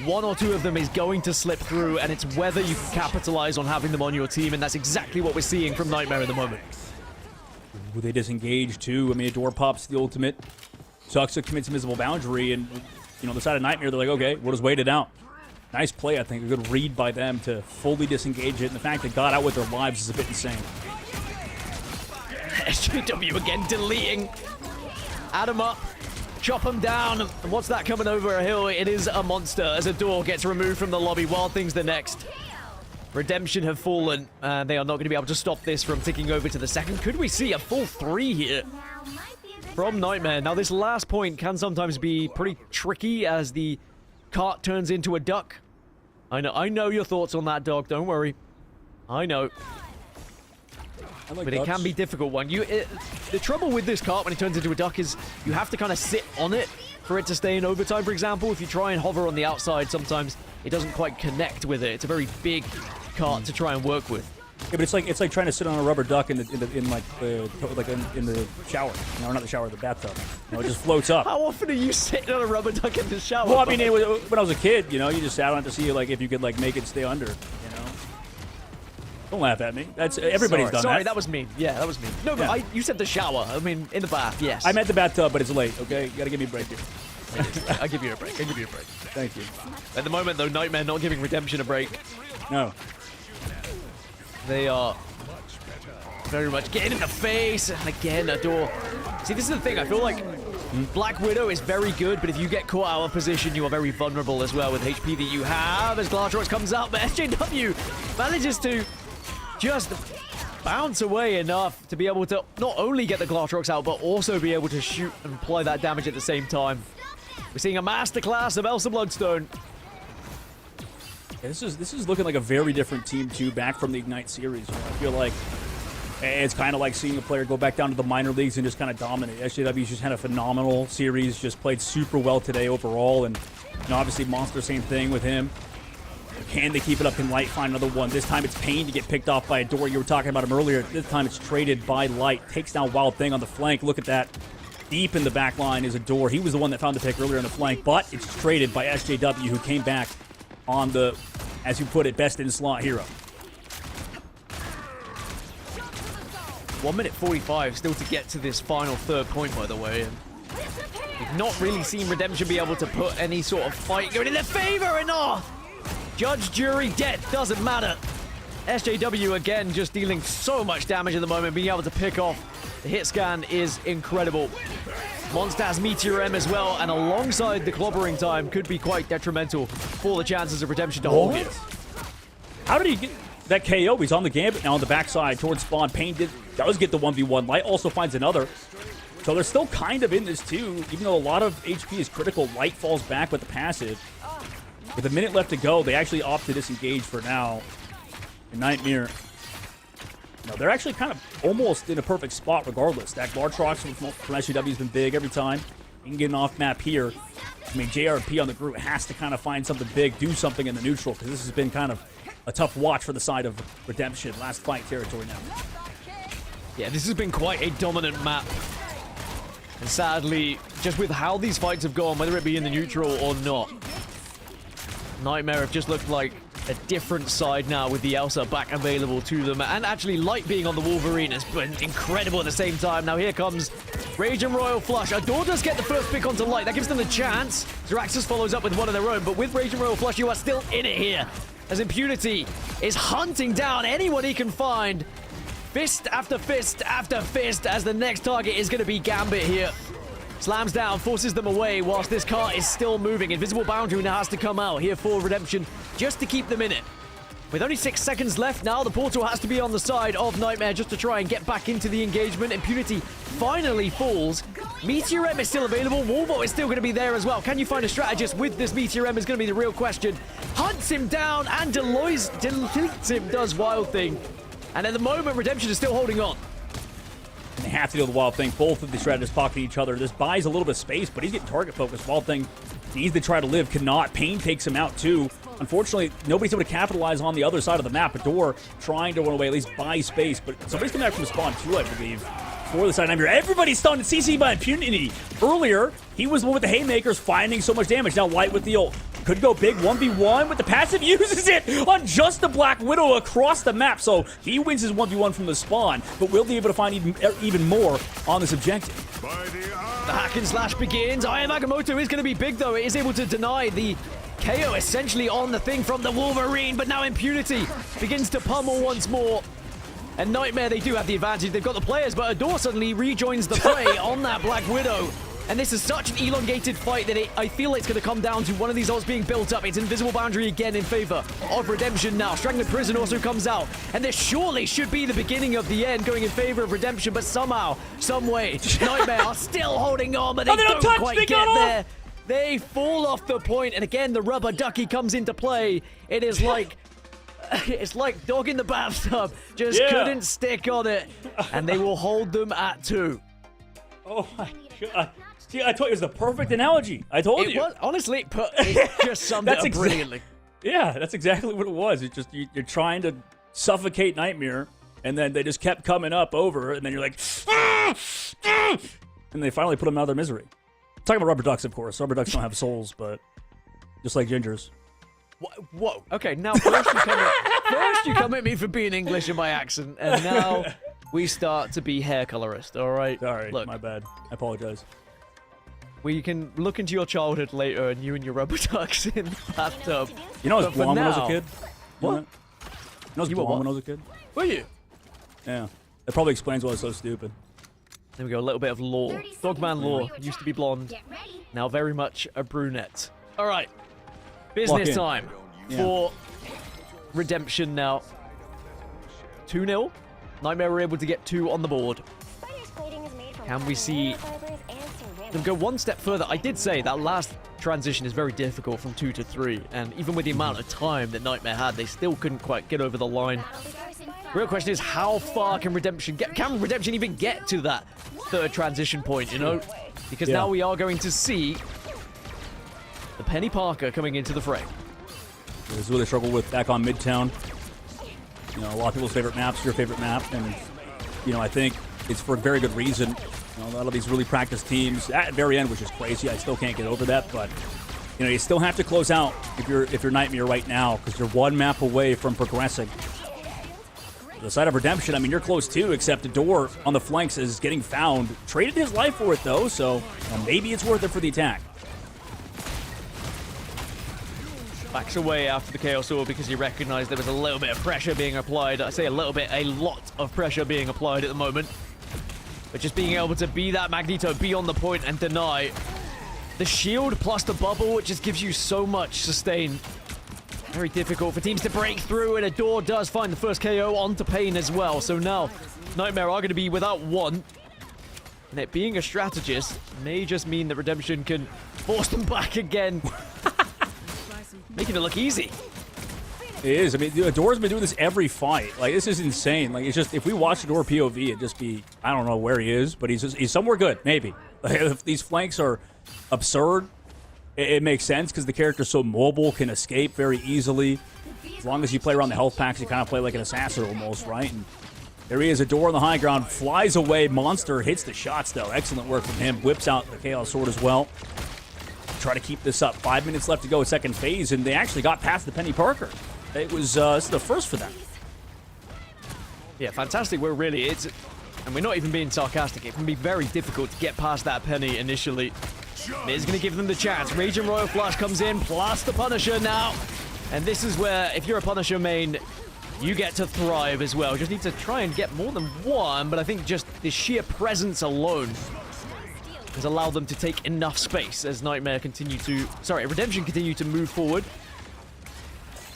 1 or 2 of them is going to slip through, and it's whether you can capitalize on having them on your team, and that's exactly what we're seeing from Nightmare at the moment. Ooh, they disengage too. I mean, Adore pops the ultimate. Tuxa commits Invisible Boundary, and you know, the side of Nightmare, they're like, okay, we'll just wait it out. Nice play, I think. A good read by them to fully disengage it, and the fact they got out with their lives is a bit insane. SJW again deleting. Add him up. Chop him down. And what's that coming over a hill? It is a monster as Adore gets removed from the lobby. Wild Thing's the next. Redemption have fallen. They are not going to be able to stop this from ticking over to the second. Could we see a full 3 here from Nightmare? Now, this last point can sometimes be pretty tricky as the cart turns into a duck. I know your thoughts on that, dog. Don't worry. I know. But it can be difficult one. The trouble with this cart when it turns into a duck is you have to kind of sit on it for it to stay in overtime, for example. If you try and hover on the outside, sometimes it doesn't quite connect with it. It's a very big cart to try and work with. Yeah, but it's like trying to sit on a rubber duck in the shower. No, not the shower, the bathtub. You know, it just floats up. How often are you sitting on a rubber duck in the shower? Well, I mean, when I was a kid, you know, you just sat on it to see like if you could like make it stay under. You know. Don't laugh at me. That's everybody's done that. Sorry, that was me. Yeah, that was me. No, but Yeah. you said the shower. I mean, in the bath. Yes. I meant the bathtub, but it's late. Okay, you gotta give me a break here. I give you a break. I give you a break. Thank you. At the moment, though, Nightmare not giving Redemption a break. No. They are very much getting in the face. And again, Adore. See, this is the thing. I feel like Black Widow is very good, but if you get caught out of position, you are very vulnerable as well with HP that you have as Glatrox comes out. But SJW manages to just bounce away enough to be able to not only get the Glatrox out, but also be able to shoot and apply that damage at the same time. We're seeing a masterclass of Elsa Bloodstone. Yeah, this is looking like a very different team, too, back from the Ignite series. I feel like it's kind of like seeing a player go back down to the minor leagues and just kind of dominate. SJW's just had a phenomenal series, just played super well today overall, and obviously Monster, same thing with him. Can they keep it up? Can Light find another one? This time it's Pain to get picked off by Adore. You were talking about him earlier. This time it's traded by Light. Takes down Wild Thing on the flank. Look at that. Deep in the back line is Adore. He was the one that found the pick earlier on the flank, but it's traded by SJW, who came back on the, as you put it, best in slot hero. 1 minute 45 still to get to this final third point, by the way. And we've not really seen Redemption be able to put any sort of fight going in their favor enough. Judge, jury, death, doesn't matter. SJW again just dealing so much damage at the moment, being able to pick off the hit scan is incredible. Monster has Meteor M as well, and alongside the clobbering time could be quite detrimental for the chances of Redemption to hold it. How did he get that KO? He's on the gambit now on the backside towards spawn. Pain does get the 1v1. Light also finds another. So they're still kind of in this too, even though a lot of HP is critical. Light falls back with the passive. With a minute left to go, they actually opt to disengage for now. And Nightmare, they're actually kind of almost in a perfect spot regardless. That Glatrox from SJW has been big every time. You can get an off map here. I mean, JRP on the group has to kind of find something big, do something in the neutral, because this has been kind of a tough watch for the side of Redemption. Last fight territory now. Yeah, this has been quite a dominant map. And sadly, just with how these fights have gone, whether it be in the neutral or not, Nightmare have just looked like a different side now with the Elsa back available to them. And actually, Light being on the Wolverine has been incredible at the same time. Now here comes Rage and Royal Flush. Adore does get the first pick onto Light. That gives them the chance. Zeraxis follows up with one of their own. But with Rage and Royal Flush, you are still in it here, as Impunity is hunting down anyone he can find. Fist after fist after fist, as the next target is going to be Gambit here. Slams down, forces them away whilst this car is still moving. Invisible Boundary now has to come out here for Redemption just to keep them in it. With only 6 seconds left now, the portal has to be on the side of Nightmare just to try and get back into the engagement. Impunity finally falls. Meteor M is still available. Wolvo is still going to be there as well. Can you find a strategist with this Meteor M is going to be the real question. Hunts him down and deletes him, does Wild Thing. And at the moment, Redemption is still holding on. And they have to deal with Wild Thing. Both of the strategists pocketing each other. This buys a little bit of space, but he's getting target focused. Wild Thing needs to try to live, cannot. Pain takes him out too. Unfortunately, nobody's able to capitalize on the other side of the map. Adore trying to run away, at least buy space, but somebody's coming out from the spawn too, I believe, for the side of here. Everybody's stunned and CC by Impunity. Earlier, he was the one with the haymakers finding so much damage. Now Light with the ult. Could go big 1v1 with the passive, uses it on just the Black Widow across the map. So he wins his 1v1 from the spawn, but will be able to find even more on this objective. The hack and slash begins. I Am Agamotto is going to be big though. It is able to deny the KO essentially on the thing from the Wolverine, but now Impunity begins to pummel once more. And Nightmare, they do have the advantage. They've got the players, but Adore suddenly rejoins the fray on that Black Widow. And this is such an elongated fight that I feel it's going to come down to one of these ults being built up. It's Invisible Boundary again in favor of Redemption now. Strangling Prison also comes out. And this surely should be the beginning of the end going in favor of Redemption. But somehow, some way, Nightmare are still holding on, but they don't quite get there. They fall off the point. And again, the rubber ducky comes into play. It is like... It's like dog in the bathtub. Just couldn't stick on it. And they will hold them at 2. Oh my god. See, I told you it was the perfect analogy. I told you. Honestly, it just summed it up brilliantly. Yeah, that's exactly what it was. It's just you're trying to suffocate Nightmare, and then they just kept coming up over, and then you're like, and they finally put them out of their misery. Talking about rubber ducks, of course. Rubber ducks don't have souls, but just like gingers. Whoa. Okay, now first you come at me for being English in my accent, and now we start to be hair colorist. All right. Sorry, look, my bad. I apologize. We can look into your childhood later and you and your rubber ducks in the bathtub. You know I was But for blonde when I was a now- kid? What? You know I was You were blonde what? when I was a kid? Were you? Yeah. That probably explains why I was so stupid. There we go, a little bit of lore. 30 seconds Dogman before lore. your Used to time. be blonde. Get ready. Now very much a brunette. All right. Business in. time Yeah. for Redemption now. 2-0. Nightmare were able to get 2 on the board. Can we see them go one step further? I did say that last transition is very difficult from 2 to 3, and even with the amount of time that Nightmare had, they still couldn't quite get over the line. Real question is, how far can Redemption get? Can Redemption even get to that third transition point, you know? Because now we are going to see the Penny Parker coming into the fray. This is what they struggle with back on Midtown. You know, a lot of people's favorite map's your favorite map, and, you know, I think it's for a very good reason. You know, a lot of these really practiced teams, at the very end, which is crazy, I still can't get over that, but, you know, you still have to close out if you're Nightmare right now, because you're one map away from progressing. The side of Redemption, I mean, you're close too, except the door on the flanks is getting found. Traded his life for it, though, so maybe it's worth it for the attack. Backs away after the Chaos Sword because he recognized there was a little bit of pressure being applied. I say a little bit, a lot of pressure being applied at the moment. But just being able to be that Magneto, be on the point and deny. The shield plus the bubble, it just gives you so much sustain. Very difficult for teams to break through, and a door does find the first KO onto Pain as well. So now, Nightmare are going to be without one. And it being a strategist may just mean that Redemption can force them back again. Making it look easy. It is. I mean, Ador's been doing this every fight. Like, this is insane. Like, it's just, if we watch Ador POV, it'd just be, I don't know where he is, but he's somewhere good, maybe. Like, if these flanks are absurd, it makes sense because the character's so mobile, can escape very easily. As long as you play around the health packs, you kind of play like an assassin almost, right? And there he is, Ador on the high ground, flies away. Monster hits the shots, though. Excellent work from him. Whips out the Chaos Sword as well. Try to keep this up. 5 minutes left to go, second phase, and they actually got past the Penny Parker. It was this is the first for them. Yeah, fantastic work, really. And we're not even being sarcastic. It can be very difficult to get past that Penny initially. It is going to give them the chance. Raging Royal Flush comes in, plus the Punisher now. And this is where, if you're a Punisher main, you get to thrive as well. Just need to try and get more than one, but I think just the sheer presence alone has allowed them to take enough space as Nightmare Redemption continue to move forward.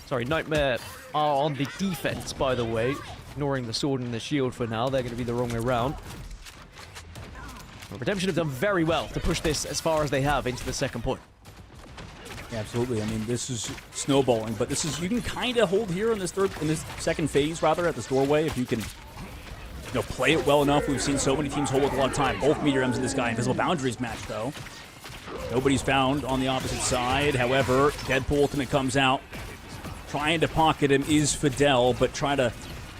Sorry, Nightmare are on the defense, by the way. Ignoring the sword and the shield for now. They're going to be the wrong way around. But Redemption have done very well to push this as far as they have into the second point. Yeah, absolutely. I mean, this is snowballing, but this is, you can kind of hold here in this second phase, rather, at this doorway, if you can, you know, play it well enough. We've seen so many teams hold it a lot of time. Both Meteor M's in this guy. Invisible Boundaries match, though. Nobody's found on the opposite side. However, Deadpool Ultimate comes out. Trying to pocket him is Fidel, but try to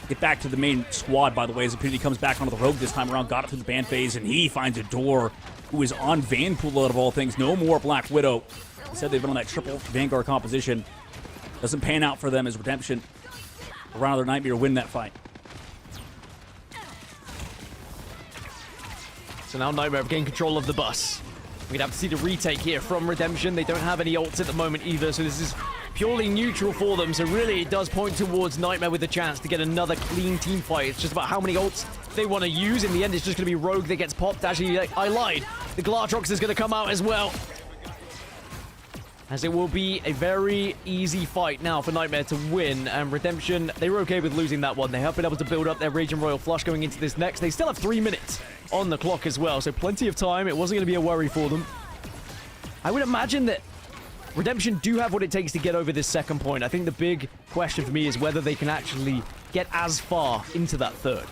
get back to the main squad, by the way, as Impunity comes back onto the Rogue this time around. Got it through the ban phase, and he finds a door who is on Vanpool out of all things. No more Black Widow. He said they've been on that triple Vanguard composition. Doesn't pan out for them as Redemption, around their Nightmare, win that fight. So now Nightmare have gained control of the bus. We'd have to see the retake here from Redemption. They don't have any ults at the moment either, so this is purely neutral for them. So really, it does point towards Nightmare with a chance to get another clean team fight. It's just about how many ults they want to use. In the end, it's just going to be Rogue that gets popped. Actually, I lied. The Glatrox is going to come out as well. As it will be a very easy fight now for Nightmare to win. And Redemption, they were okay with losing that one. They have been able to build up their Raging Royal Flush going into this next. They still have 3 minutes on the clock as well, so plenty of time. It wasn't going to be a worry for them. I would imagine that Redemption do have what it takes to get over this second point. I think the big question for me is whether they can actually get as far into that third.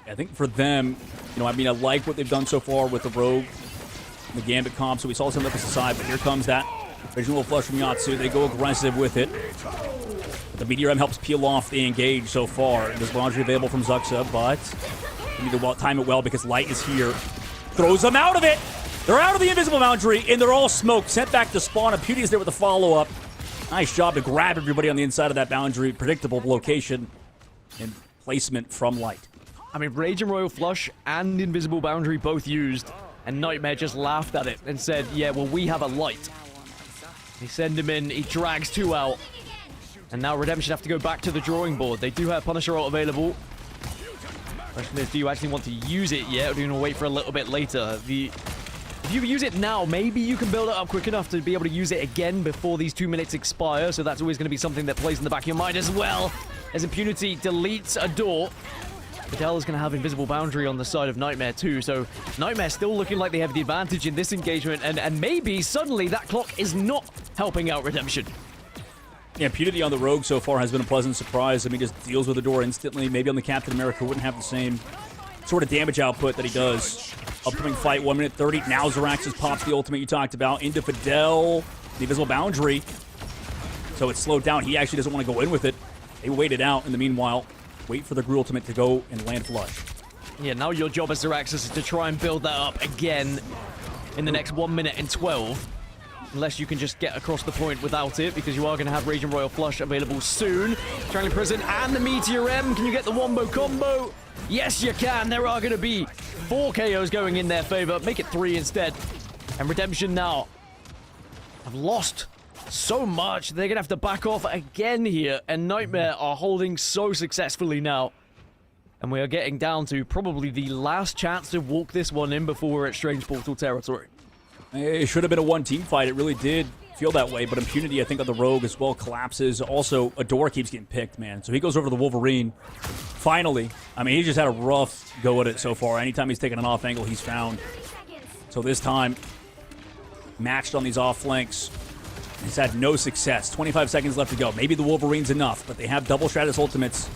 I think for them, you know, I mean, I like what they've done so far with the Rogue, the Gambit comp, so we saw some left aside, but here comes that original flush from Yatsu. They go aggressive with it. The Meteor M helps peel off the engage so far. There's laundry available from Zuxa, but you need to time it well because Light is here. Throws them out of it! They're out of the invisible boundary, and they're all smoked. Sent back to spawn. And Pewdie is there with the follow-up. Nice job to grab everybody on the inside of that boundary. Predictable location and placement from Light. I mean, Rage and Royal Flush and Invisible Boundary both used. And Nightmare just laughed at it and said, yeah, well, we have a light. They send him in. He drags 2 out. And now Redemption have to go back to the drawing board. They do have Punisher ult available. Question is, do you actually want to use it yet, or do you want to wait for a little bit later? If you use it now, maybe you can build it up quick enough to be able to use it again before these 2 minutes expire. So that's always going to be something that plays in the back of your mind as well. As Impunity deletes a door. Vidal is going to have Invisible Boundary on the side of Nightmare too. So Nightmare still looking like they have the advantage in this engagement. And maybe suddenly that clock is not helping out Redemption. Yeah, Impunity on the Rogue so far has been a pleasant surprise. I mean, just deals with the door instantly. Maybe on the Captain America wouldn't have the same sort of damage output that he does. Upcoming fight, 1 minute 30. Now Zaraxis pops the ultimate you talked about into Fidel. The Invisible Boundary. So it's slowed down. He actually doesn't want to go in with it. They wait it out in the meanwhile. Wait for the Gru ultimate to go and land flush. Yeah, now your job as Zaraxis is to try and build that up again in the next 1 minute and 12. Unless you can just get across the point without it, because you are going to have Raging Royal Flush available soon. Strangling Prison and the Meteor M. Can you get the Wombo combo? Yes, you can. There are going to be 4 KOs going in their favor. Make it 3 instead. And Redemption now have lost so much. They're going to have to back off again here. And Nightmare are holding so successfully now. And we are getting down to probably the last chance to walk this one in before we're at Strange Portal territory. It should have been a one-team fight. It really did feel that way. But Impunity, I think, on the Rogue as well collapses. Also, a door keeps getting picked, man. So he goes over to the Wolverine. Finally. I mean, he just had a rough go at it so far. Anytime he's taken an off angle, he's found. So this time, matched on these off flanks. He's had no success. 25 seconds left to go. Maybe the Wolverine's enough, but they have double Stratus ultimates.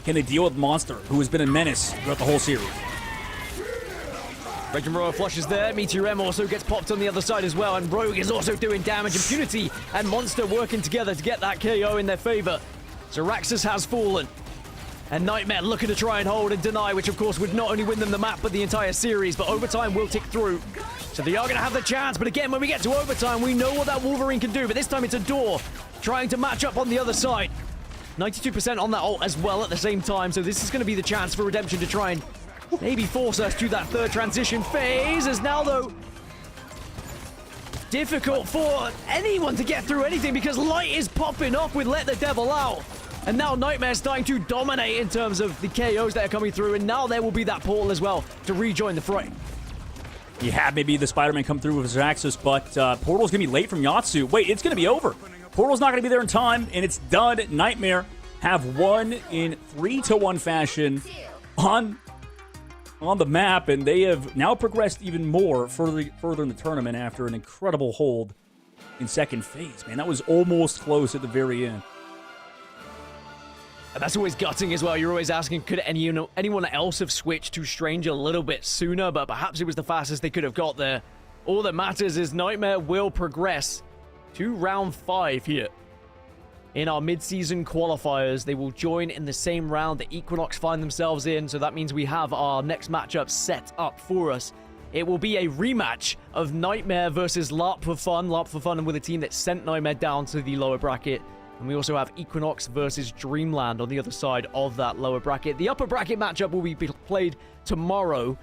Can they deal with Monster, who has been a menace throughout the whole series? Raging Royal Flush is there. Meteor M also gets popped on the other side as well. And Rogue is also doing damage. Impunity and Monster working together to get that KO in their favor. Zaraxis has fallen. And Nightmare looking to try and hold and deny, which of course would not only win them the map, but the entire series. But overtime will tick through. So they are going to have the chance. But again, when we get to overtime, we know what that Wolverine can do. But this time it's a door trying to match up on the other side. 92% on that ult as well at the same time. So this is going to be the chance for Redemption to try and maybe force us to that third transition phase. As now, though, difficult for anyone to get through anything because Light is popping off with Let the Devil Out. And now Nightmare's starting to dominate in terms of the KOs that are coming through. And now there will be that portal as well to rejoin the fray. You have maybe the Spider-Man come through with Zaraxis, but Portal's going to be late from Yatsu. Wait, it's going to be over. Portal's not going to be there in time, and it's done. Nightmare have won in 3-1 fashion on the map, and they have now progressed even more further in the tournament after an incredible hold in second phase. Man, that was almost close at the very end. And that's always gutting as well. You're always asking, could anyone else have switched to Strange a little bit sooner? But perhaps it was the fastest they could have got there. All that matters is Nightmare will progress to round 5 here. In our mid-season qualifiers, they will join in the same round that Equinox find themselves in. So that means we have our next matchup set up for us. It will be a rematch of Nightmare versus LARP for Fun. LARP for Fun and with a team that sent Nightmare down to the lower bracket. And we also have Equinox versus Dreamland on the other side of that lower bracket. The upper bracket matchup will be played tomorrow.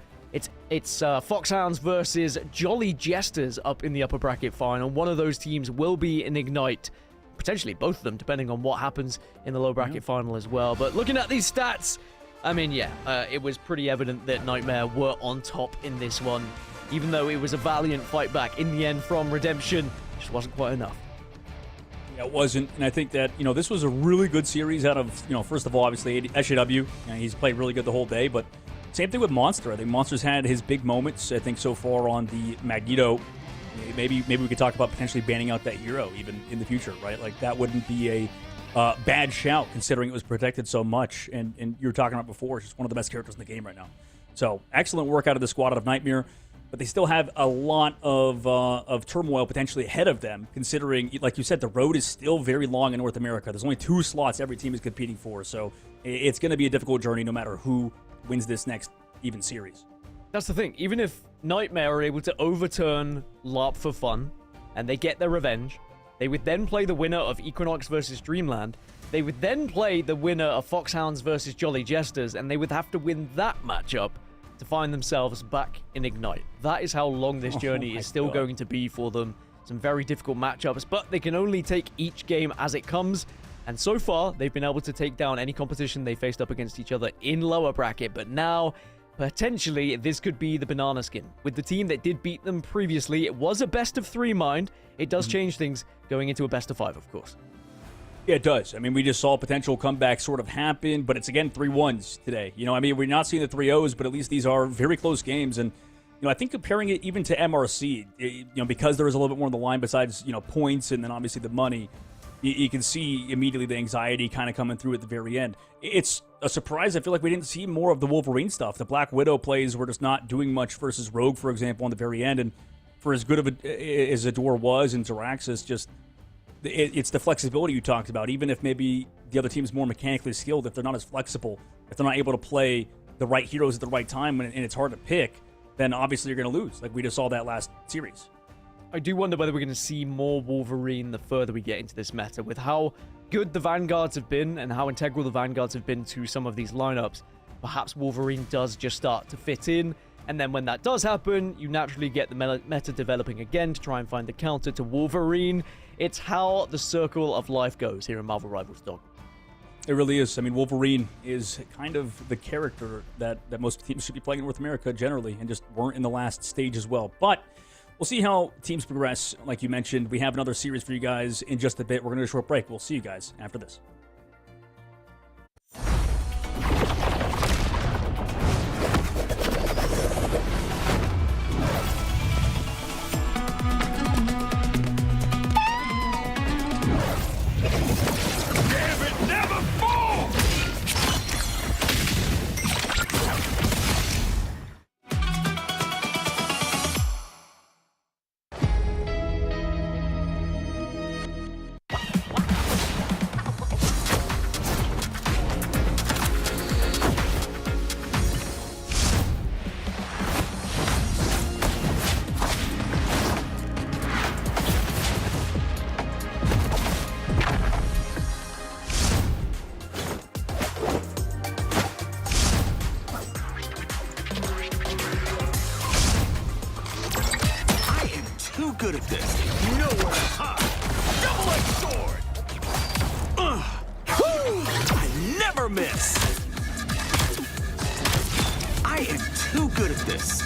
It's Foxhounds versus Jolly Jesters up in the upper bracket final. One of those teams will be in Ignite. Potentially both of them, depending on what happens in the low bracket final as well. But looking at these stats, I mean, it was pretty evident that Nightmare were on top in this one. Even though it was a valiant fight back in the end from Redemption, it just wasn't quite enough. Yeah, it wasn't, and I think that, this was a really good series out of, first of all, obviously, SJW. He's played really good the whole day, but same thing with Monster. I think Monster's had his big moments, I think, so far on the Magneto. Maybe we could talk about potentially banning out that hero even in the future, right? Like, that wouldn't be a bad shout, considering it was protected so much, and you were talking about before, it's just one of the best characters in the game right now. So, excellent work out of the squad out of Nightmare. But they still have a lot of turmoil potentially ahead of them, considering, like you said, the road is still very long in North America. There's only 2 slots every team is competing for, so it's going to be a difficult journey no matter who wins this next even series. That's the thing. Even if Nightmare are able to overturn LARP for Fun, and they get their revenge, they would then play the winner of Equinox versus Dreamland. They would then play the winner of Foxhounds versus Jolly Jesters, and they would have to win that matchup to find themselves back in Ignite. That is how long this journey is still going to be for them. Some very difficult matchups, but they can only take each game as it comes. And so far, they've been able to take down any competition they faced up against each other in lower bracket. But now, potentially, this could be the banana skin. With the team that did beat them previously, it was a best of 3 mind. It does change things going into a best of 5, of course. Yeah, it does. I mean, we just saw a potential comeback sort of happen, but it's, again, 3-1s today. You know, I mean, we're not seeing the 3-0s, but at least these are very close games. And, you know, I think comparing it even to MRC, you know, because there is a little bit more on the line besides, you know, points and then obviously the money, you can see immediately the anxiety kind of coming through at the very end. It's a surprise. I feel like we didn't see more of the Wolverine stuff. The Black Widow plays were just not doing much versus Rogue, for example, on the very end. And for as good of as Adore was and Zaraxis, just it's the flexibility you talked about. Even if maybe the other team is more mechanically skilled, if they're not as flexible, if they're not able to play the right heroes at the right time and it's hard to pick, then obviously you're going to lose. Like we just saw that last series. I do wonder whether we're going to see more Wolverine the further we get into this meta. With how good the Vanguards have been and how integral the Vanguards have been to some of these lineups, perhaps Wolverine does just start to fit in. And then when that does happen, you naturally get the meta developing again to try and find the counter to Wolverine. It's how the circle of life goes here in Marvel Rivals, Dog. It really is. I mean, Wolverine is kind of the character that most teams should be playing in North America generally and just weren't in the last stage as well. But we'll see how teams progress. Like you mentioned, we have another series for you guys in just a bit. We're going to do a short break. We'll see you guys after this. Damn it, never fall! I am too good at this. Nowhere to hide. Double-edged sword! I never miss. I am too good at this.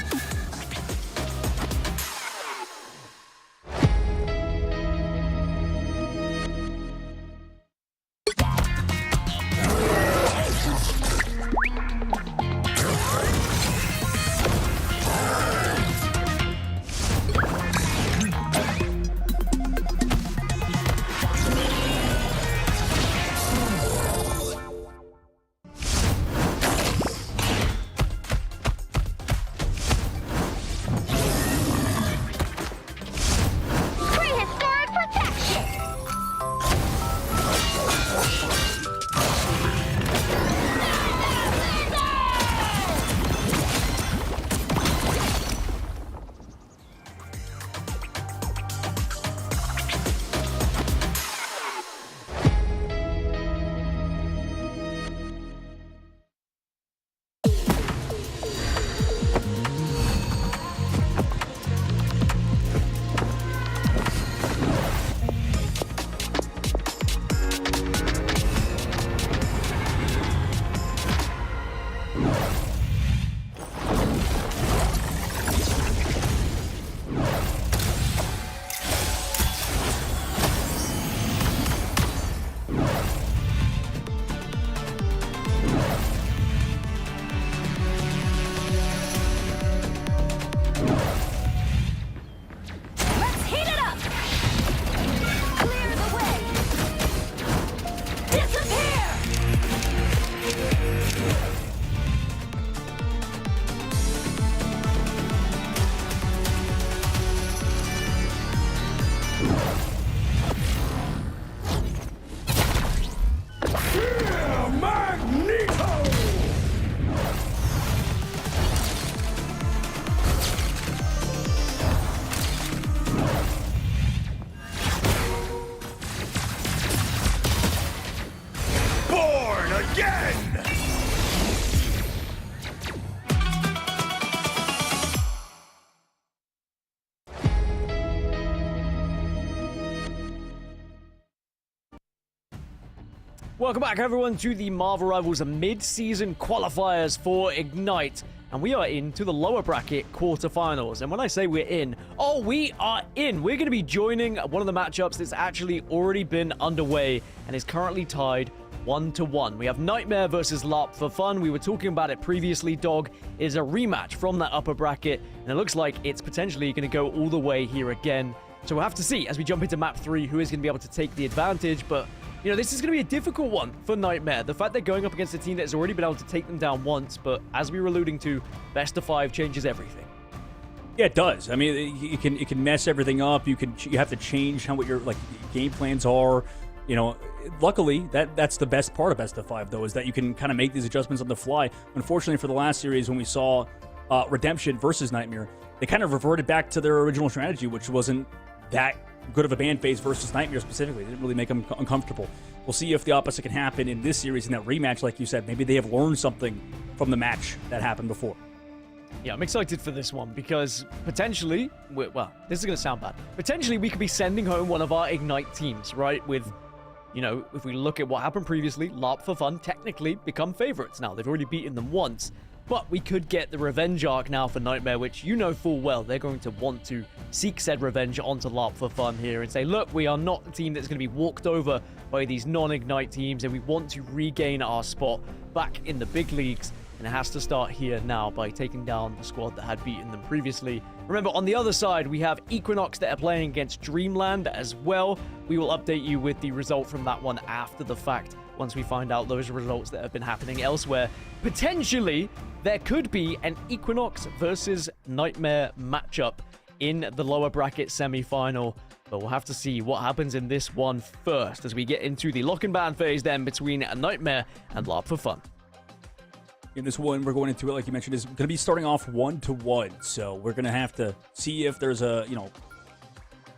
Welcome back, everyone, to the Marvel Rivals mid-season qualifiers for Ignite. And we are into the lower bracket quarterfinals. And when I say we're in, we are in. We're going to be joining one of the matchups that's actually already been underway and is currently tied 1-1. We have Nightmare versus LARP for Fun. We were talking about it previously, Dog. It is a rematch from that upper bracket, and it looks like it's potentially going to go all the way here again. So we'll have to see as we jump into map 3 who is going to be able to take the advantage. But, you know, this is going to be a difficult one for Nightmare. The fact they're going up against a team that's already been able to take them down once, but as we were alluding to, best of 5 changes everything. Yeah, it does. I mean, it can mess everything up. You have to change what your game plans are. You know, luckily that's the best part of best of 5, though, is that you can kind of make these adjustments on the fly. Unfortunately, for the last series when we saw Redemption versus Nightmare, they kind of reverted back to their original strategy, which wasn't that good of a ban phase versus Nightmare specifically. It didn't really make them uncomfortable. We'll see if the opposite can happen in this series, in that rematch, like you said. Maybe they have learned something from the match that happened before. Yeah, I'm excited for this one because potentially, well, this is going to sound bad. Potentially, we could be sending home one of our Ignite teams, right? With, you know, if we look at what happened previously, LARP for Fun technically become favorites now. They've already beaten them once. But we could get the revenge arc now for Nightmare, which you know full well they're going to want to seek said revenge onto LARP for Fun here and say, look, we are not the team that's going to be walked over by these non-Ignite teams, and we want to regain our spot back in the big leagues. And it has to start here now by taking down the squad that had beaten them previously. Remember, on the other side, we have Equinox that are playing against Dreamland as well. We will update you with the result from that one after the fact, once we find out those results that have been happening elsewhere. Potentially, there could be an Equinox versus Nightmare matchup in the lower bracket semi-final. But we'll have to see what happens in this one first as we get into the lock and ban phase then between Nightmare and LARP for Fun. In this one, we're going into it, like you mentioned, is going to be starting off 1-1. So we're going to have to see if there's a,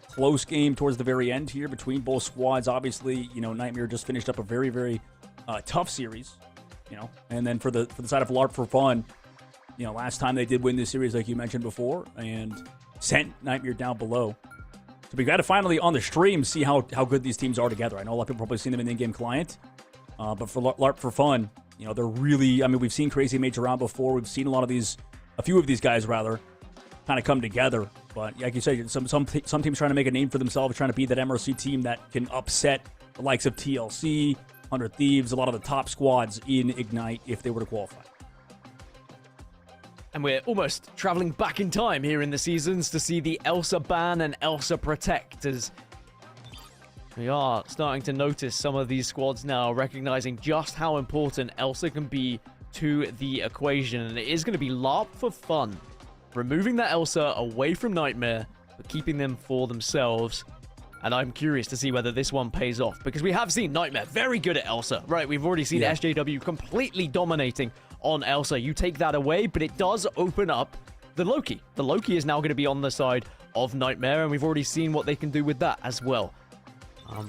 close game towards the very end here between both squads. Obviously, Nightmare just finished up a very, very tough series, and then for the side of LARP for Fun, last time they did win this series, like you mentioned before, and sent Nightmare down below. So we got to finally on the stream see how good these teams are together. I know a lot of people probably seen them in the in-game client, but for LARP for Fun, they're really, we've seen Crazy Mage around before. We've seen a few of these guys rather, kind of come together. But like you said, some teams trying to make a name for themselves, trying to be that MRC team that can upset the likes of TLC, 100 Thieves, a lot of the top squads in Ignite if they were to qualify. And we're almost traveling back in time here in the seasons to see the Elsa ban and Elsa protect, as we are starting to notice some of these squads now recognizing just how important Elsa can be to the equation. And it is going to be LARP for Fun, removing that Elsa away from Nightmare, but keeping them for themselves. And I'm curious to see whether this one pays off, because we have seen Nightmare very good at Elsa, right? We've already seen SJW completely dominating on Elsa. You take that away, but it does open up the Loki. The Loki is now going to be on the side of Nightmare, and we've already seen what they can do with that as well.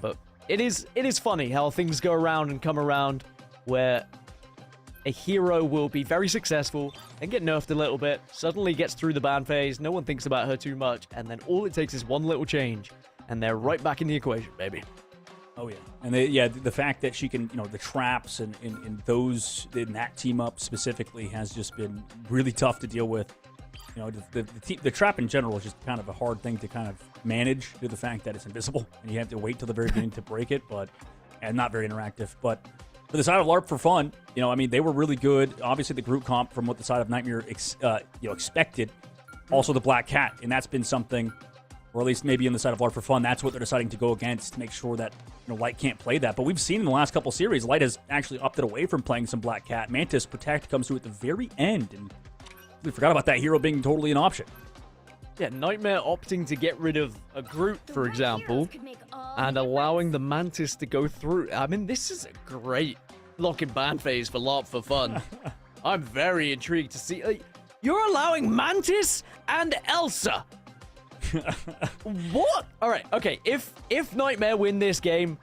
But it is funny how things go around and come around, where a hero will be very successful and get nerfed a little bit, suddenly gets through the ban phase, no one thinks about her too much, and then all it takes is one little change, and they're right back in the equation, baby. Oh, yeah. And the fact that she can, the traps and those, in that team up specifically has just been really tough to deal with. The trap in general is just kind of a hard thing to kind of manage, due to the fact that it's invisible and you have to wait till the very beginning to break it, and not very interactive. But for the side of LARP for Fun, they were really good. Obviously, the group comp from what the side of Nightmare expected. Also, the Black Cat, and that's been something, or at least maybe on the side of LARP for Fun, that's what they're deciding to go against to make sure that Light can't play that. But we've seen in the last couple series, Light has actually opted away from playing some Black Cat. Mantis Protect comes through at the very end, and we forgot about that hero being totally an option. Yeah, Nightmare opting to get rid of a Groot, for example, and allowing the Mantis to go through. I mean, this is a great lock and ban phase for LARP for Fun. I'm very intrigued to see. You're allowing Mantis and Elsa. What? All right, okay. If Nightmare win this game,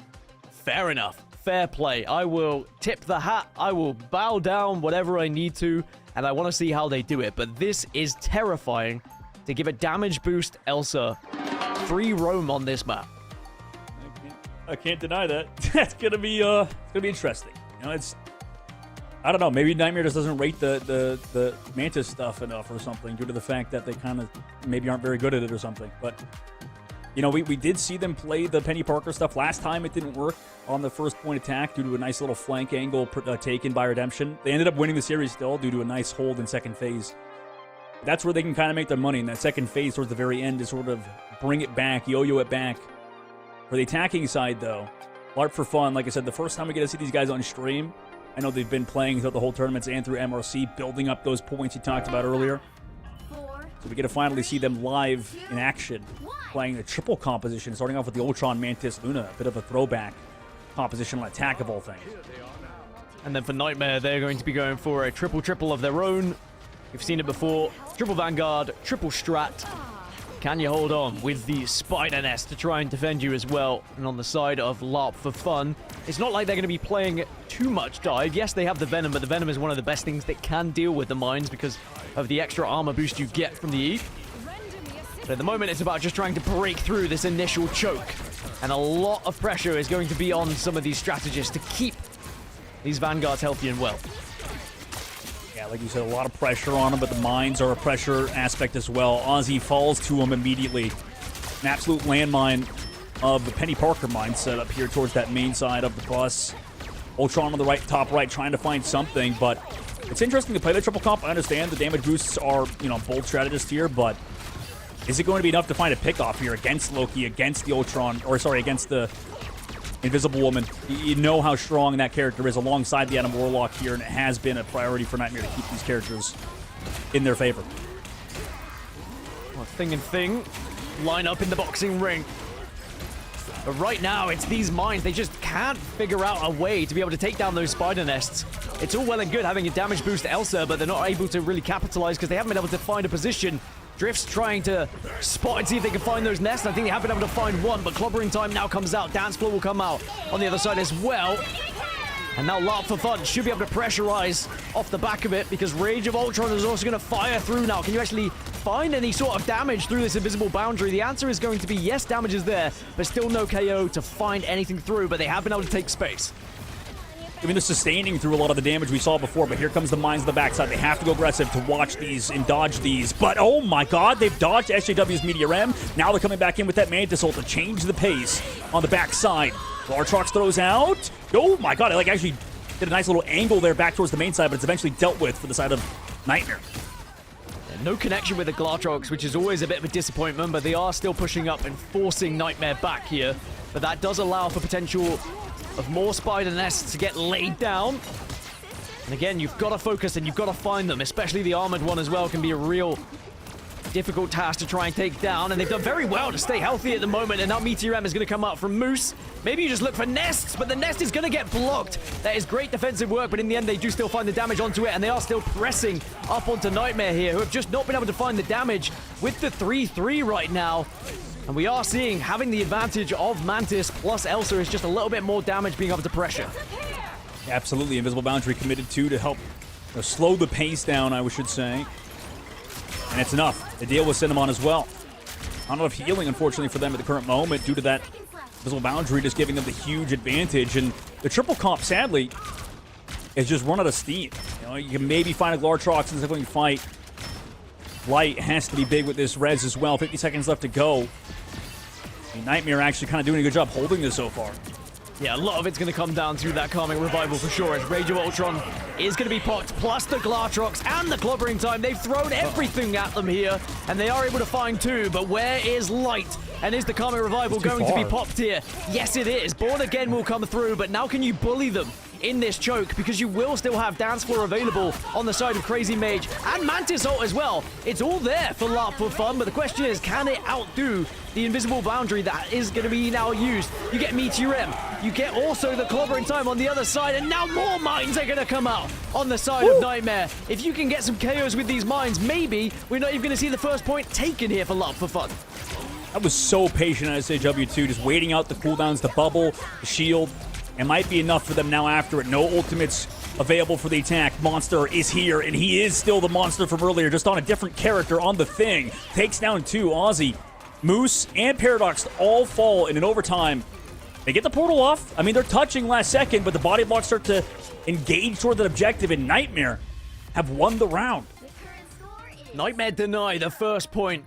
fair enough. Fair play. I will tip the hat. I will bow down whatever I need to, and I want to see how they do it. But this is terrifying to give a damage boost Elsa free roam on this map. I can't deny that. That's gonna be it's gonna be interesting. You know, it's I don't know. Maybe Nightmare just doesn't rate the Mantis stuff enough or something due to the fact that they kind of maybe aren't very good at it or something. But you know, we did see them play the Penny Parker stuff last time. It didn't work on the first point attack due to a nice little flank angle taken by Redemption. They ended up winning the series still due to a nice hold in second phase. That's where they can kind of make their money in that second phase towards the very end to sort of bring it back, yo-yo it back. For the attacking side, though, LARP for fun. Like I said, the first time we get to see these guys on stream, I know they've been playing throughout the whole tournaments and through MRC, building up those points you talked about earlier. So we get to finally see them live in action, playing the triple composition, starting off with the Ultron Mantis Luna, a bit of a throwback composition on attack of all things. And then for Nightmare, they're going to be going for a triple of their own. We've seen it before. Triple Vanguard, triple Strat. Can you hold on with the Spider Nest to try and defend you as well? And on the side of LARP for fun, it's not like they're going to be playing too much dive. Yes, they have the Venom, but the Venom is one of the best things that can deal with the mines because of the extra armor boost you get from the E. But at the moment, it's about just trying to break through this initial choke. And a lot of pressure is going to be on some of these strategists to keep these Vanguards healthy and well. Yeah, like you said, a lot of pressure on them, but the mines are a pressure aspect as well. Ozzy falls to him immediately. An absolute landmine of the Penny Parker mine set up here towards that main side of the bus. Ultron on the right, top right, trying to find something, but it's interesting to play the triple comp. I understand the damage boosts are, you know, bold strategist here, but is it going to be enough to find a pickoff here against Loki, against the Ultron, or sorry, against the Invisible Woman? You know how strong that character is alongside the Adam Warlock here, and it has been a priority for Nightmare to keep these characters in their favor. Well, Thing and Thing line up in the boxing ring. But right now, it's these mines. They just can't figure out a way to be able to take down those spider nests. It's all well and good having a damage boost elsewhere, but they're not able to really capitalize because they haven't been able to find a position. Drift's trying to spot and see if they can find those nests. I think they have been able to find one, but Clobbering Time now comes out. Dance Floor will come out on the other side as well. And now LARP for fun should be able to pressurize off the back of it because Rage of Ultron is also going to fire through now. Can you actually find any sort of damage through this invisible boundary? The answer is going to be yes, damage is there, but still no KO to find anything through, but they have been able to take space. I mean, they're sustaining through a lot of the damage we saw before, but here comes the mines on the backside. They have to go aggressive to watch these and dodge these. But, oh my god, they've dodged SJW's Meteor M. Now they're coming back in with that Mantis ult to change the pace on the backside. Lartrox throws out. Oh my god, I like actually did a nice little angle there back towards the main side, but it's eventually dealt with for the side of Nightmare. No connection with the Glartrox, which is always a bit of a disappointment, but they are still pushing up and forcing Nightmare back here. But that does allow for potential of more spider nests to get laid down. And again, you've got to focus and you've got to find them, especially the armored one as well can be a real difficult task to try and take down. And they've done very well to stay healthy at the moment. And now Meteor M is going to come out from Moose. Maybe you just look for nests, but the nest is going to get blocked. That is great defensive work, but in the end, they do still find the damage onto it. And they are still pressing up onto Nightmare here, who have just not been able to find the damage with the 3-3 right now. And we are seeing having the advantage of Mantis plus Elsa is just a little bit more damage being able to pressure. Absolutely, Invisible Boundary committed to help slow the pace down, I should say. And it's enough. The deal with Cinnamon as well. Not enough healing, unfortunately, for them at the current moment due to that Invisible Boundary just giving them the huge advantage. And the triple comp, sadly, is just run out of steam. You know, you can maybe find a Glartrox in the second fight. Light has to be big with this res as well. 50 seconds left to go. And Nightmare actually kind of doing a good job holding this so far. Yeah, a lot of it's going to come down to that Karmic Revival for sure, as Rage of Ultron is going to be popped, plus the Glartrox and the Clobbering Time. They've thrown everything at them here, and they are able to find two, but where is Light? And is the Karmic Revival going to be popped here? Yes, it is. Born Again will come through, but now can you bully them in this choke? Because you will still have Dance Floor available on the side of Crazy Mage and Mantis ult as well. It's all there for LARP for fun, but the question is, can it outdo the Invisible Boundary that is going to be now used? You get Meteor M, you get also the Clobbering Time on the other side, and now more mines are going to come out on the side of Nightmare. If you can get some KOs with these mines, maybe we're not even going to see the first point taken here for LARP for fun. I was so patient at SJW2, just waiting out the cooldowns, the bubble, the shield. It might be enough for them now after it. No ultimates available for the attack. Monster is here, and he is still the monster from earlier, just on a different character on the Thing. Takes down two. Ozzy, Moose, and Paradox all fall in an overtime They get the portal off. I mean, they're touching last second, but the body blocks start to engage toward that objective, and Nightmare have won the round. The current score is Nightmare deny the first point.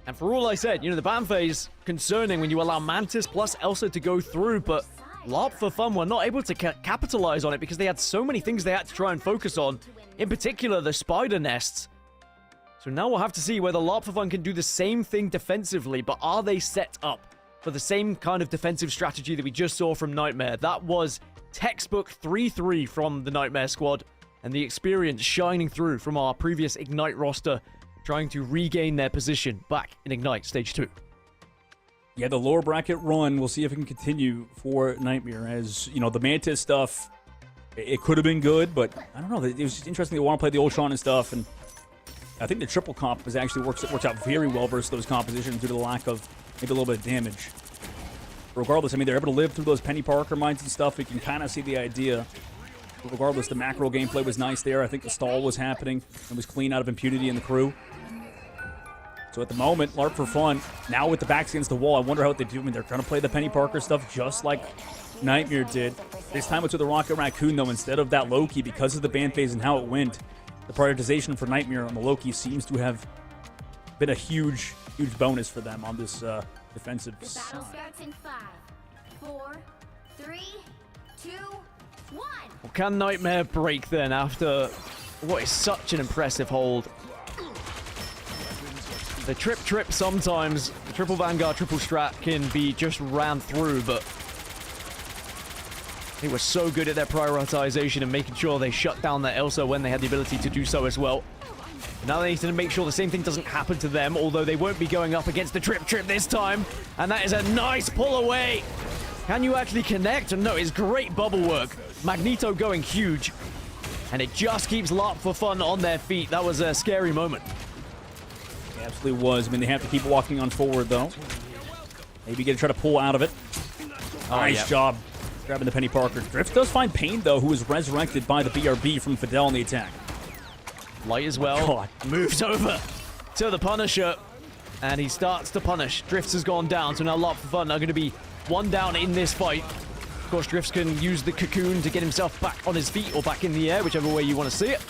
And for all I said, you know, the ban phase, concerning when you allow Mantis plus Elsa to go through, but LARP for Fun were not able to capitalize on it because they had so many things they had to try and focus on, in particular the spider nests. So now we'll have to see whether LARP for Fun can do the same thing defensively, but are they set up for the same kind of defensive strategy that we just saw from Nightmare? That was textbook 3-3 from the Nightmare squad, and the experience shining through from our previous Ignite roster, trying to regain their position back in Ignite Stage 2. Yeah, the lower bracket run, we'll see if it can continue for Nightmare. As, you know, the Mantis stuff, it could have been good, but I don't know. It was just interesting. They want to play the Ultron and stuff, and I think the triple comp has actually works out very well versus those compositions due to the lack of maybe a little bit of damage. Regardless, I mean, they're able to live through those Penny Parker mines and stuff. We can kind of see the idea. But regardless, the macro gameplay was nice there. I think the stall was happening. It was clean out of impunity in the crew. So at the moment, LARP for Fun, now with the backs against the wall, I wonder how they do. I mean, they're trying to play the Penny Parker stuff just like Nightmare did. This time it's with the Rocket Raccoon, though, instead of that Loki, because of the ban phase and how it went. The prioritization for Nightmare on the Loki seems to have been a huge bonus for them on this defensive the side. battle starts in 5, 4, 3, 2, 1. Well, can Nightmare break then after what is such an impressive hold? The trip sometimes, the triple Vanguard, triple Strat can be just ran through, but they were so good at their prioritization and making sure they shut down their Elsa when they had the ability to do so as well. Now they need to make sure the same thing doesn't happen to them, although they won't be going up against the trip this time. And that is a nice pull away. Can you actually connect? No, it's great bubble work. Magneto going huge. And it just keeps LARP for Fun on their feet. That was a scary moment. It absolutely was. I mean, they have to keep walking on forward, though. Maybe get to try to pull out of it. Nice job grabbing the Penny Parker. Drift does find Pain, though, who is resurrected by the BRB from Fidel in the attack. Light as well. Moves over to the Punisher. And he starts to punish. Drifts has gone down, so now LARP for Fun are going to be one down in this fight. Of course, Drifts can use the cocoon to get himself back on his feet or back in the air, whichever way you want to see it.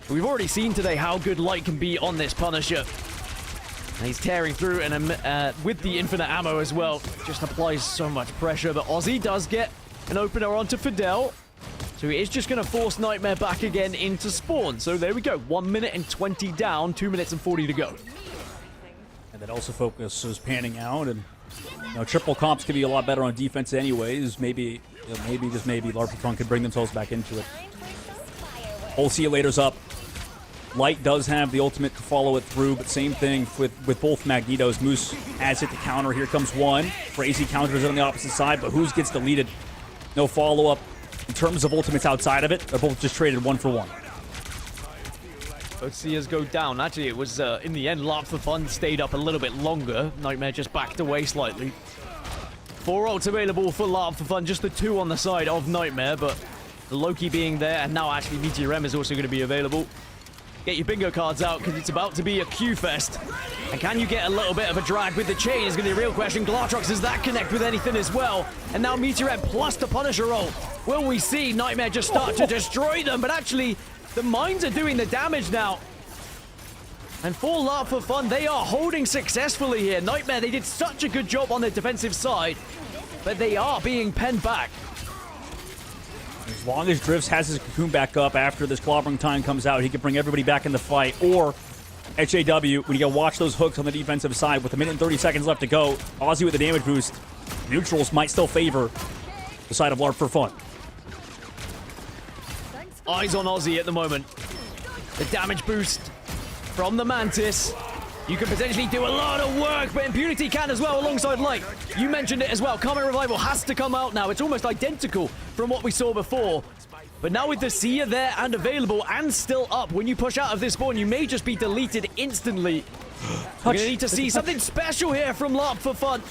We've already seen today how good Light can be on this Punisher. And he's tearing through, and with the infinite ammo as well, just applies so much pressure. But Ozzy does get an opener onto Fidel. So he is just going to force Nightmare back again into spawn. So there we go. 1 minute and 20 down, 2 minutes and 40 to go. And that also focus is panning out, and you know, triple comps could be a lot better on defense anyways. Maybe LARP for Fun could bring themselves back into it. Whole See You Later's up. Light does have the ultimate to follow it through, but same thing with both Magnetos. Moose has hit the counter. Here comes one. Crazy counters on the opposite side, but Who's gets deleted. No follow-up. In terms of ultimates outside of it, they're both just traded 1 for 1. Both Seers go down. Actually, it was, in the end, LARP for Fun stayed up a little bit longer. Nightmare just backed away slightly. 4 ults available for LARP for Fun. Just the 2 on the side of Nightmare, but the Loki being there, and now actually Meteor M is also going to be available. Get your bingo cards out, because it's about to be a Q-fest. And can you get a little bit of a drag with the chain is going to be a real question. Glartrox, does that connect with anything as well? And now Meteor M plus the Punisher roll. Will we see Nightmare just start to destroy them? But actually, the mines are doing the damage now. And for LARP for Fun, they are holding successfully here. Nightmare, they did such a good job on the defensive side, but they are being penned back. As long as Drifts has his cocoon back up after this clobbering time comes out, he can bring everybody back in the fight. Or HAW, when you go watch those hooks on the defensive side with 1 minute and 30 seconds left to go, Ozzy with the damage boost, neutrals might still favor the side of LARP for Fun. Eyes on Ozzy at the moment. The damage boost from the Mantis. You can potentially do a lot of work, but Impunity can as well alongside Light. You mentioned it as well. Comet Revival has to come out now. It's almost identical from what we saw before. But now with the Seer there and available and still up, when you push out of this spawn, you may just be deleted instantly. We're going to need to see something special here from LARP for Fun.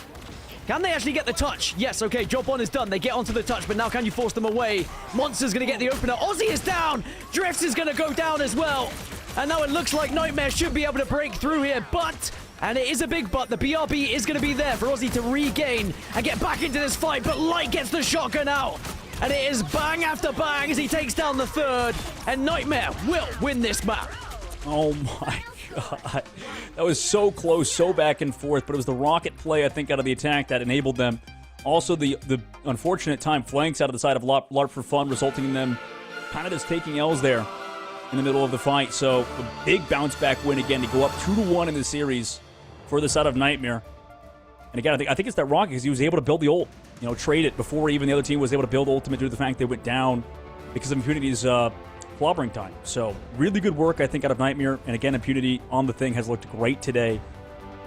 Can they actually get the touch? Yes, okay, job 1 is done. They get onto the touch, but now can you force them away? Monster's going to get the opener. Ozzy is down. Drifts is going to go down as well. And now it looks like Nightmare should be able to break through here, but And it is a big but. The BRB is going to be there for Ozzy to regain and get back into this fight. But Light gets the shotgun out. And it is bang after bang as he takes down the third. And Nightmare will win this map. Oh my god. That was so close, so back and forth. But it was the rocket play, I think, out of the attack that enabled them. Also, the unfortunate time flanks out of the side of LARP for fun, resulting in them kind of just taking L's there in the middle of the fight. So a big bounce back win again to go up 2-1 in the series for the side of Nightmare. And again, I think it's that rocket because he was able to build the ult, you know, trade it before even the other team was able to build ultimate due to the fact they went down because of Impunity's clobbering time. So really good work, I think, out of Nightmare. And again, Impunity on the thing has looked great today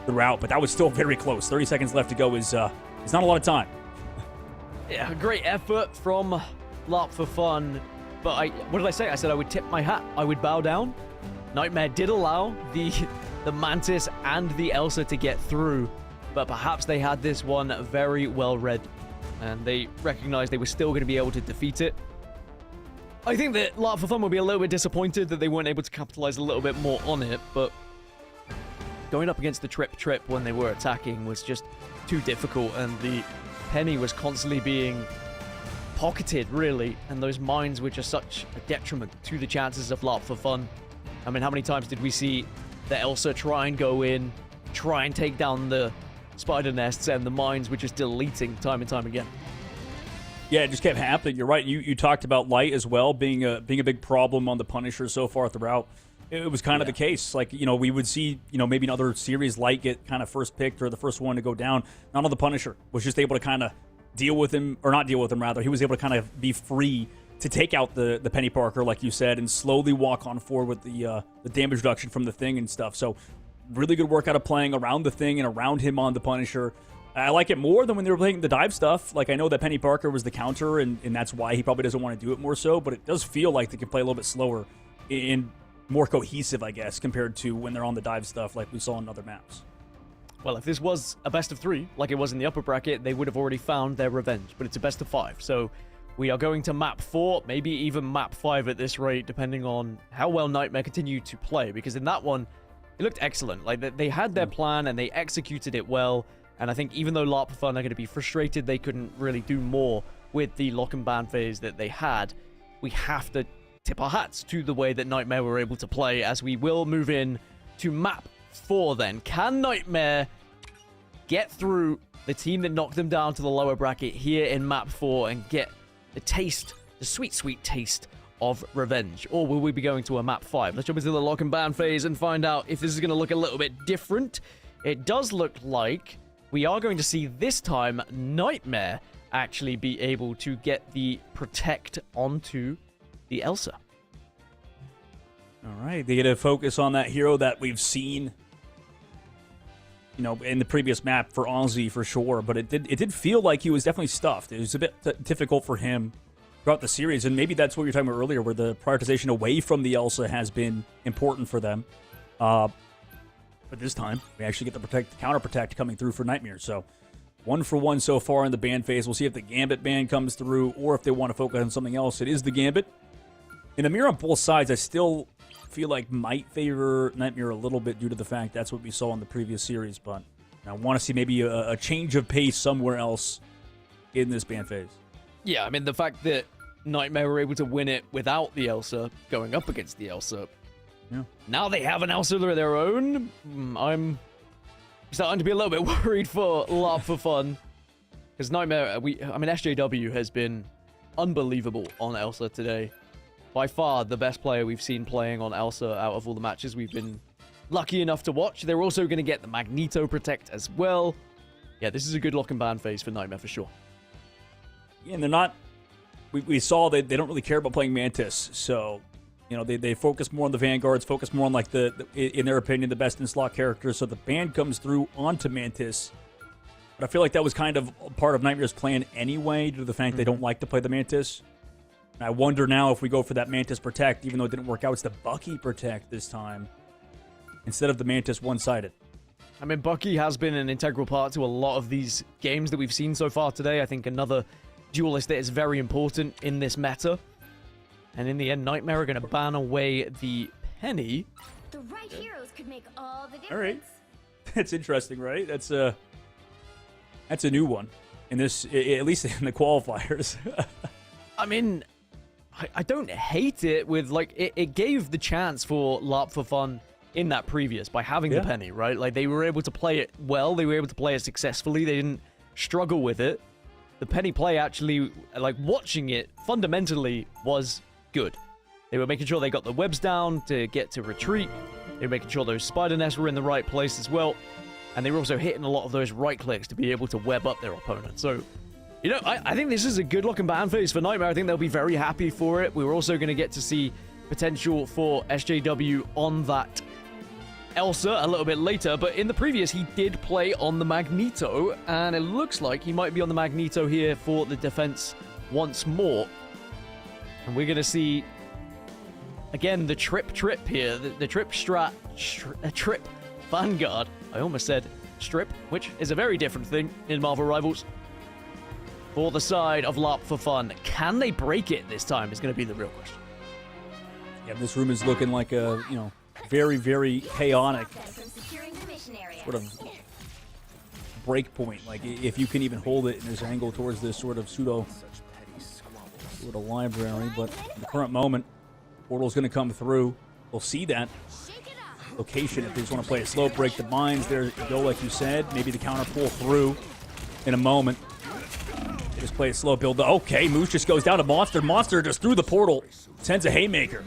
throughout, but that was still very close. 30 seconds left to go is not a lot of time. Yeah, great effort from LARP for fun. But what did I say? I said I would tip my hat. I would bow down. Nightmare did allow the Mantis and the Elsa to get through, but perhaps they had this one very well read, and they recognized they were still going to be able to defeat it. I think that LARP for Fun will be a little bit disappointed that they weren't able to capitalize a little bit more on it, but going up against the Trip when they were attacking was just too difficult, and the Penny was constantly being pocketed, really, and those mines were just such a detriment to the chances of LARP for Fun. I mean, how many times did we see the Elsa try and go in, try and take down the spider nests, and the mines were just deleting time and time again? Yeah, it just kept happening. You're right. You talked about Light as well being a big problem on the Punisher so far throughout. It was kind of the case. Like, you know, we would see, you know, maybe in other series Light get kind of first picked or the first one to go down. Not on the Punisher. Was just able to kind of deal with him, or not deal with him, rather. He was able to kind of be free to take out the Penny Parker, like you said, and slowly walk on forward with the damage reduction from the thing and stuff. So really good work out of playing around the thing and around him on the Punisher. I like it more than when they were playing the dive stuff. Like, I know that Penny Parker was the counter, and that's why he probably doesn't want to do it more so, but it does feel like they can play a little bit slower and more cohesive, I guess, compared to when they're on the dive stuff like we saw in other maps. Well, if this was a best of 3, like it was in the upper bracket, they would have already found their revenge, but it's a best of 5. So we are going to map 4, maybe even map 5 at this rate, depending on how well Nightmare continue to play, because in that one, it looked excellent. Like, they had their plan and they executed it well, and I think even though LARP for Fun are going to be frustrated they couldn't really do more with the lock and ban phase that they had, we have to tip our hats to the way that Nightmare were able to play, as we will move in to map 4 then. Can Nightmare get through the team that knocked them down to the lower bracket here in map 4 and get the taste, the sweet, sweet taste of revenge? Or will we be going to a map 5? Let's jump into the lock and ban phase and find out if this is going to look a little bit different. It does look like we are going to see this time Nightmare actually be able to get the protect onto the Elsa. All right, they get to focus on that hero that we've seen, you know, in the previous map for Ozzy for sure, but it did feel like he was definitely stuffed. It was a bit difficult for him throughout the series, and maybe that's what you were talking about earlier, where the prioritization away from the Elsa has been important for them. But this time, we actually get the counter protect coming through for Nightmare. So 1 for 1 so far in the ban phase. We'll see if the Gambit ban comes through or if they want to focus on something else. It is the Gambit. In the mirror on both sides, I still feel like might favor Nightmare a little bit due to the fact that's what we saw in the previous series, but I want to see maybe a change of pace somewhere else in this ban phase. Yeah, I mean, the fact that Nightmare were able to win it without the Elsa going up against the Elsa. Yeah. Now they have an Elsa of their own. I'm starting to be a little bit worried for LARP for Fun, because Nightmare, SJW has been unbelievable on Elsa today. By far the best player we've seen playing on Elsa out of all the matches we've been lucky enough to watch. They're also going to get the Magneto Protect as well. Yeah, this is a good lock and ban phase for Nightmare for sure. Yeah, and they're not... We saw they don't really care about playing Mantis, so... You know, they focus more on the Vanguards, focus more on, like, in their opinion, the best in-slot characters. So the ban comes through onto Mantis. But I feel like that was kind of part of Nightmare's plan anyway, due to the fact they don't like to play the Mantis. And I wonder now if we go for that Mantis Protect, even though it didn't work out, it's the Bucky Protect this time, instead of the Mantis one-sided. I mean, Bucky has been an integral part to a lot of these games that we've seen so far today. I think another duelist that is very important in this meta. And in the end, Nightmare are going to ban away the Penny. The right heroes could make all the difference. All right. That's interesting, right? That's a new one in this, at least in the qualifiers. I mean, I don't hate it with, like, it gave the chance for LARP for fun in that previous by having the penny, right? Like, they were able to play it well. They were able to play it successfully. They didn't struggle with it. The penny play actually, like, watching it fundamentally was good. They were making sure they got the webs down to get to retreat. They were making sure those spider nests were in the right place as well. And they were also hitting a lot of those right clicks to be able to web up their opponent. So, you know, I think this is a good looking ban phase for Nightmare. I think they'll be very happy for it. We were also going to get to see potential for SJW on that Elsa a little bit later. But in the previous, he did play on the Magneto. And it looks like he might be on the Magneto here for the defense once more. And we're going to see, again, the trip here. The trip trip Vanguard. I almost said strip, which is a very different thing in Marvel Rivals. For the side of LARP for fun. Can they break it this time is going to be the real question. Yeah, this room is looking like a, you know, very, very chaotic sort of break point. Like, if you can even hold it in this angle towards this sort of pseudo sort of library. But in the current moment, portal's going to come through. We'll see that location if they just want to play a slow break the mines. There you go, like you said. Maybe the counter pull through in a moment. They just play a slow build. Okay, Moose just goes down to Monster. Monster just through the portal. Sends a haymaker.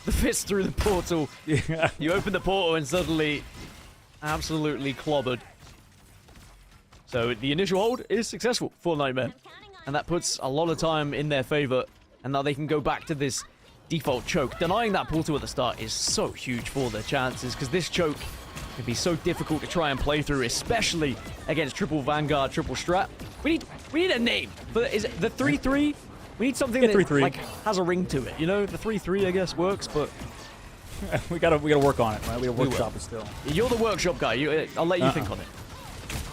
The fist through the portal. Yeah. You open the portal and suddenly absolutely clobbered. So the initial hold is successful for Nightmare. And that puts a lot of time in their favor. And now they can go back to this default choke. Denying that portal at the start is so huge for their chances, because this choke can be so difficult to try and play through, especially against triple Vanguard, triple Strat. We need a name. But is it the 3-3? We need something that 3-3. like has a ring to it. You know, the 3-3 I guess works, but we gotta work on it, right? We gotta workshop it still. You're the workshop guy. I'll let you think on it.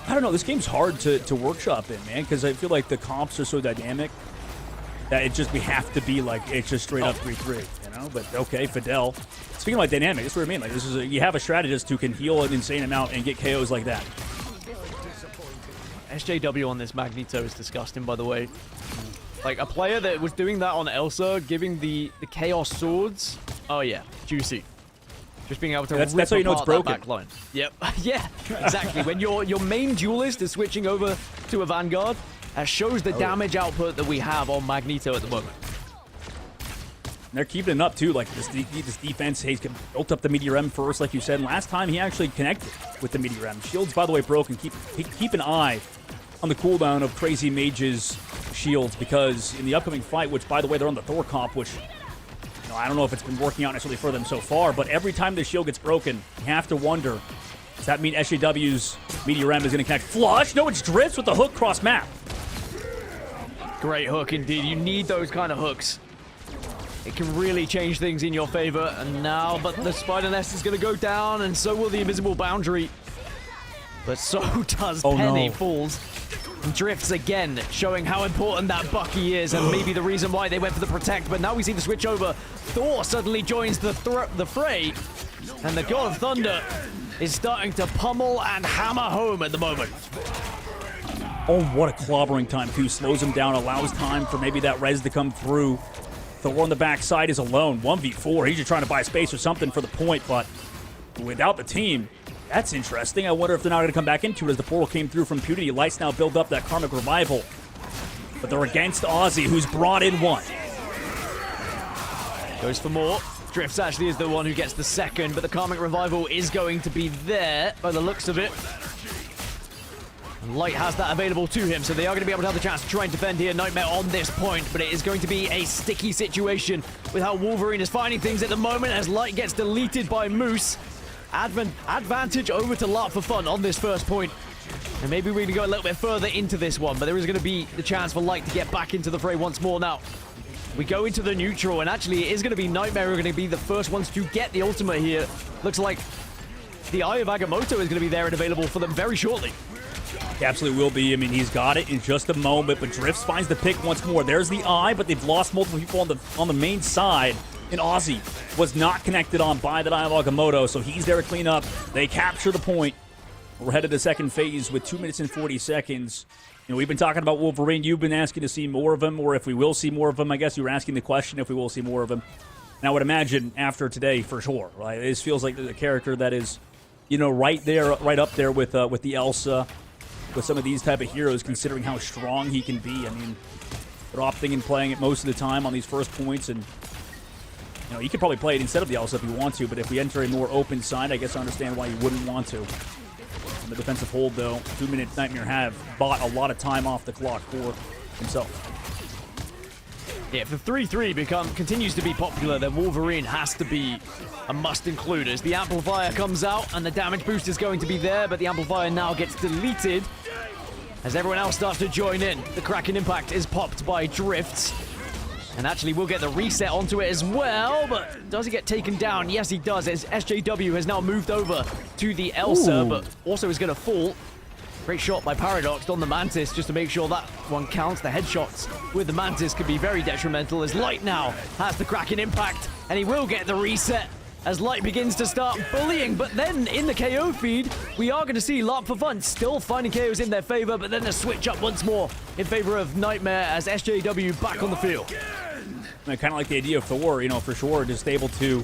I don't know. This game's hard to workshop in, man, because I feel like the comps are so dynamic that we have to be like, it's just straight up 3-3, you know? But okay, Fidel. Speaking of like dynamic, that's what I mean. Like, this is you have a strategist who can heal an insane amount and get KOs like that. SJW on this Magneto is disgusting, by the way. Like, a player that was doing that on Elsa, giving the Chaos Swords. Oh, yeah. Juicy. Just being able to that's how you know it's broken. Backline. Yep. Yeah, exactly. When your main duelist is switching over to a Vanguard, that shows the damage output that we have on Magneto at the moment. And they're keeping it up, too. Like, this defense, he's built up the Meteor M first, like you said. And last time, he actually connected with the Meteor M. Shields, by the way, broken. Keep an eye on the cooldown of Crazy Mage's shields, because in the upcoming fight, which, by the way, they're on the Thor comp, which, you know, I don't know if it's been working out necessarily for them so far, but every time the shield gets broken, you have to wonder, does that mean SJW's Meteor M is going to connect? Flush? No, it's Drifts with the hook cross map. Great hook, indeed. You need those kind of hooks. It can really change things in your favor. And now, but the Spider Nest is going to go down, and so will the Invisible Boundary. But so does Penny. Falls and drifts again, showing how important that Bucky is, and maybe the reason why they went for the Protect. But now we see the switch over. Thor suddenly joins the fray, and the God of Thunder is starting to pummel and hammer home at the moment. Oh, what a clobbering time, too. Slows him down, allows time for maybe that res to come through. Thor on the backside is alone. 1v4. He's just trying to buy space or something for the point, but without the team, that's interesting. I wonder if they're not going to come back into it as the portal came through from Punity. Lights now build up that Karmic Revival. But they're against Ozzy, who's brought in one. Goes for more. Drifts actually is the one who gets the second, but the Karmic Revival is going to be there by the looks of it. And Light has that available to him, so they are going to be able to have the chance to try and defend here. Nightmare on this point, but it is going to be a sticky situation with how Wolverine is finding things at the moment as Light gets deleted by Moose. Advantage over to LARP for fun on this first point. And maybe we're going to go a little bit further into this one, but there is going to be the chance for Light to get back into the fray once more now. We go into the neutral, and actually it is going to be Nightmare who are going to be the first ones to get the ultimate here. Looks like the Eye of Agamotto is going to be there and available for them very shortly. He absolutely will be. I mean, he's got it in just a moment, but Drifts finds the pick once more. There's the Eye, but they've lost multiple people on the main side. And Ozzy was not connected on by the Dialogamoto, so he's there to clean up. They capture the point. We're headed to second phase with 2 minutes and 40 seconds. We've been talking about Wolverine. You've been asking to see more of him, or if we will see more of him. I guess you were asking the question if we will see more of him. And I would imagine after today, for sure. Right? This feels like a character that is, right there, right up there with the Elsa, with some of these type of heroes, considering how strong he can be. I mean, they're opting and playing it most of the time on these first points, and you could probably play it instead of the Elsa if you want to, but if we enter a more open side, I guess I understand why you wouldn't want to. On the defensive hold, though, 2-minute Nightmare have bought a lot of time off the clock for himself. Yeah, if the 3-3 continues to be popular, then Wolverine has to be a must include, as the Amplifier comes out and the damage boost is going to be there, but the Amplifier now gets deleted as everyone else starts to join in. The Kraken Impact is popped by Drifts. And actually, we'll get the reset onto it as well, but does he get taken down? Yes, he does, as SJW has now moved over to the Elsa, but also is going to fall. Great shot by Paradox on the Mantis, just to make sure that one counts. The headshots with the Mantis could be very detrimental, as Light now has the Kraken Impact, and he will get the reset as Light begins to start bullying. But then in the KO feed, we are going to see Larp for Fun still finding KOs in their favor, but then a switch up once more in favor of Nightmare as SJW back on the field. I kind of like the idea of Thor, for sure, just able to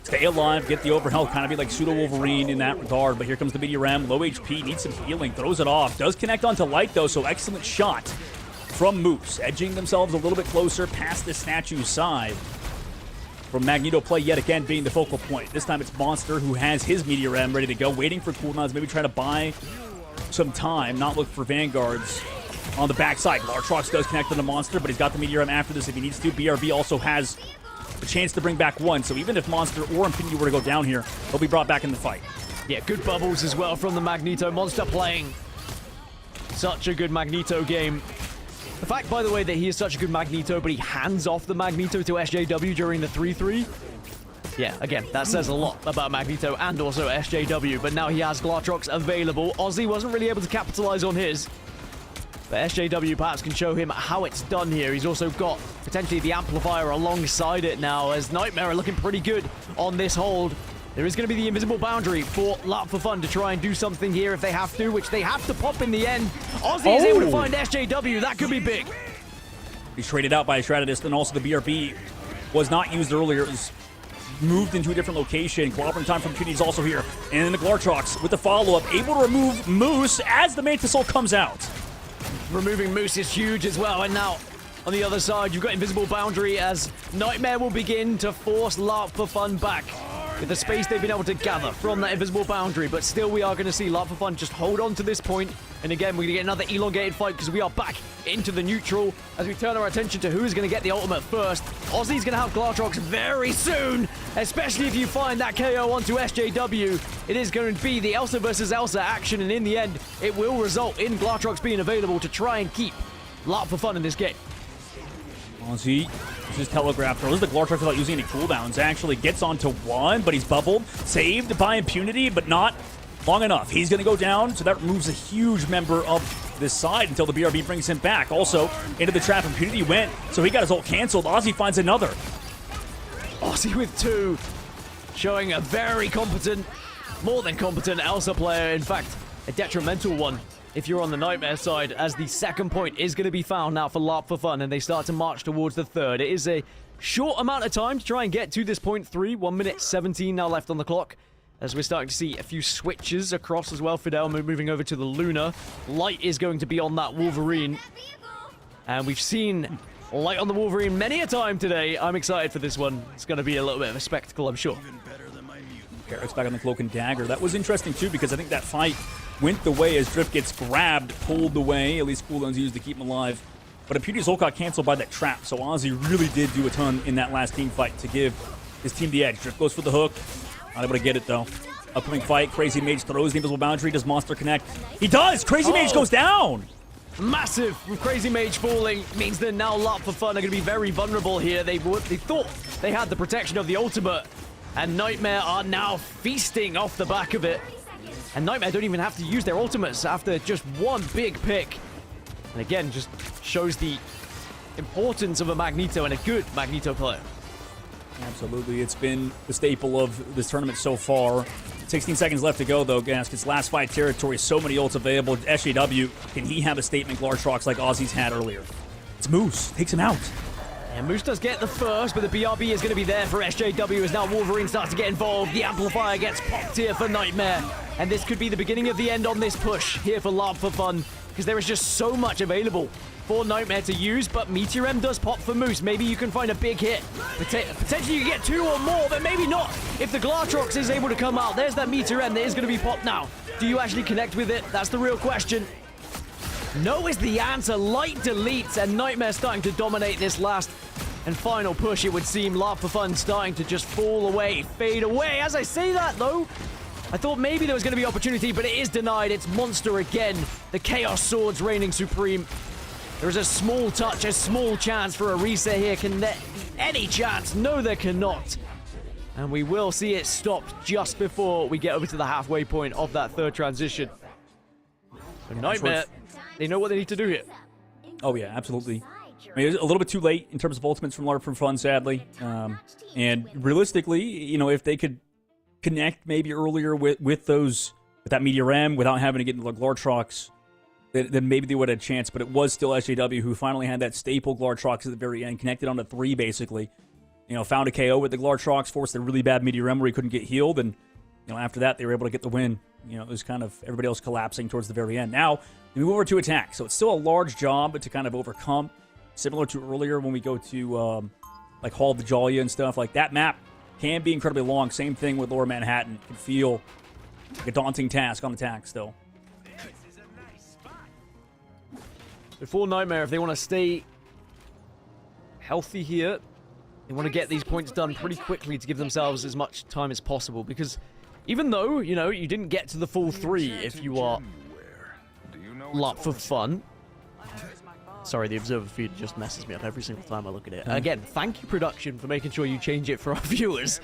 stay alive, get the overhealth, kind of be like pseudo-Wolverine in that regard. But here comes the Meteor M, low HP, needs some healing, throws it off. Does connect onto Light, though, so excellent shot from Moose, edging themselves a little bit closer past the statue's side. From Magneto play yet again being the focal point. This time it's Monster who has his Meteor M ready to go, waiting for cooldowns, maybe trying to buy some time, not look for Vanguards. On the backside, Lartrox does connect on the Monster, but he's got the Meteor M after this if he needs to. BRB also has a chance to bring back one, so even if Monster or Infinity were to go down here, he'll be brought back in the fight. Yeah, good bubbles as well from the Magneto. Monster playing such a good Magneto game. The fact, by the way, that he is such a good Magneto, but he hands off the Magneto to SJW during the 3-3. Yeah, again, that says a lot about Magneto and also SJW, but now he has Glartrox available. Ozzy wasn't really able to capitalize on his. But SJW perhaps can show him how it's done here. He's also got potentially the Amplifier alongside it now, as Nightmare are looking pretty good on this hold. There is going to be the invisible boundary for Larp for Fun to try and do something here if they have to, which they have to pop in the end. Ozzy is able to find SJW. That could be big. He's traded out by a Strategist, and also the BRB was not used earlier. It was moved into a different location. Cooperating time from Cutie is also here. And then the Glartrox with the follow-up, able to remove Moose as the Mantis Soul comes out. Removing Moose is huge as well, and now on the other side you've got invisible boundary as Nightmare will begin to force Larp for Fun back with the space they've been able to gather from that invisible boundary, but still we are going to see Larp for Fun just hold on to this point, and again we're going to get another elongated fight because we are back into the neutral as we turn our attention to who's going to get the ultimate first. Ozzy's going to have Glartrox very soon, especially if you find that KO onto SJW. It is going to be the Elsa versus Elsa action, and in the end it will result in Glartrox being available to try and keep Larp for Fun in this game. Ozzy uses Telegraph throws the Glartrox without using any cooldowns. Actually gets onto one, but he's bubbled. Saved by Impunity, but not long enough. He's going to go down, so that removes a huge member of this side until the BRB brings him back. Also, into the trap, Impunity went, so he got his ult canceled. Ozzy finds another. Ozzy with two, showing a very competent, more than competent Elsa player. In fact, a detrimental one if you're on the Nightmare side, as the second point is going to be found now for Larp for Fun, and they start to march towards the third. It is a short amount of time to try and get to this point 3. 1 minute 17 now left on the clock, as we're starting to see a few switches across as well. Fidel moving over to the Luna. Light is going to be on that Wolverine, and we've seen Light on the Wolverine many a time today. I'm excited for this one. It's going to be a little bit of a spectacle, I'm sure. Carrick's back on the Cloak and Dagger. That was interesting too, because I think that fight went the way as Drift gets grabbed, pulled away. At least cooldowns used to keep him alive. But Impunity's ult got canceled by that trap, so Ozzy really did do a ton in that last team fight to give his team the edge. Drift goes for the hook. Not able to get it though. Upcoming fight, Crazy Mage throws the invisible boundary. Does Monster connect? He does! Crazy Mage goes down! Massive with Crazy Mage falling means that now Larp for Fun are going to be very vulnerable here. They thought they had the protection of the ultimate, and Nightmare are now feasting off the back of it. And Nightmare don't even have to use their ultimates after just one big pick. And again, just shows the importance of a Magneto and a good Magneto player. Absolutely. It's been the staple of this tournament so far. 16 seconds left to go, though. Gaskets last fight territory. So many ults available. SJW, can he have a statement Glartrox like Aussie's had earlier? It's Moose. Takes him out. And Moose does get the first, but the BRB is going to be there for SJW as now Wolverine starts to get involved. The Amplifier gets popped here for Nightmare. And this could be the beginning of the end on this push here for Lab for Fun, because there is just so much available for Nightmare to use, but Meteor M does pop for Moose. Maybe you can find a big hit. Potentially you can get 2 or more, but maybe not. If the Glartrox is able to come out, there's that Meteor M that is going to be popped now. Do you actually connect with it? That's the real question. No is the answer. Light deletes, and Nightmare starting to dominate this last and final push, it would seem. Lab for Fun starting to just fall away, fade away. As I say that, though, I thought maybe there was going to be opportunity, but it is denied. It's Monster again. The Chaos Swords reigning supreme. There is a small touch, a small chance for a reset here. Can there any chance? No, there cannot. And we will see it stopped just before we get over to the halfway point of that third transition. So Nightmare, they know what they need to do here. Oh, yeah, absolutely. I mean, it's a little bit too late in terms of ultimates from Lab for Fun, sadly. And realistically, you know, if they could connect maybe earlier with that Meteor M without having to get into the Glartrox, then maybe they would have a chance. But it was still SJW who finally had that staple Glartrox at the very end, connected onto 3 basically. You know, found a KO with the Glartrox, forced a really bad Meteor M where he couldn't get healed, and you know, after that they were able to get the win. You know, it was kind of everybody else collapsing towards the very end. Now we move over to attack, so it's still a large job to kind of overcome, similar to earlier when we go to like Hall of the Jalia and stuff. Like that map can be incredibly long. Same thing with Lower Manhattan. It can feel like a daunting task on attack still. Before Nightmare, if they want to stay healthy here, they want to get these points done pretty quickly to give themselves as much time as possible. Because even though, you know, you didn't get to the full 3 if you are Lab for Fun. Sorry, the observer feed just messes me up every single time I look at it. Again, thank you, production, for making sure you change it for our viewers.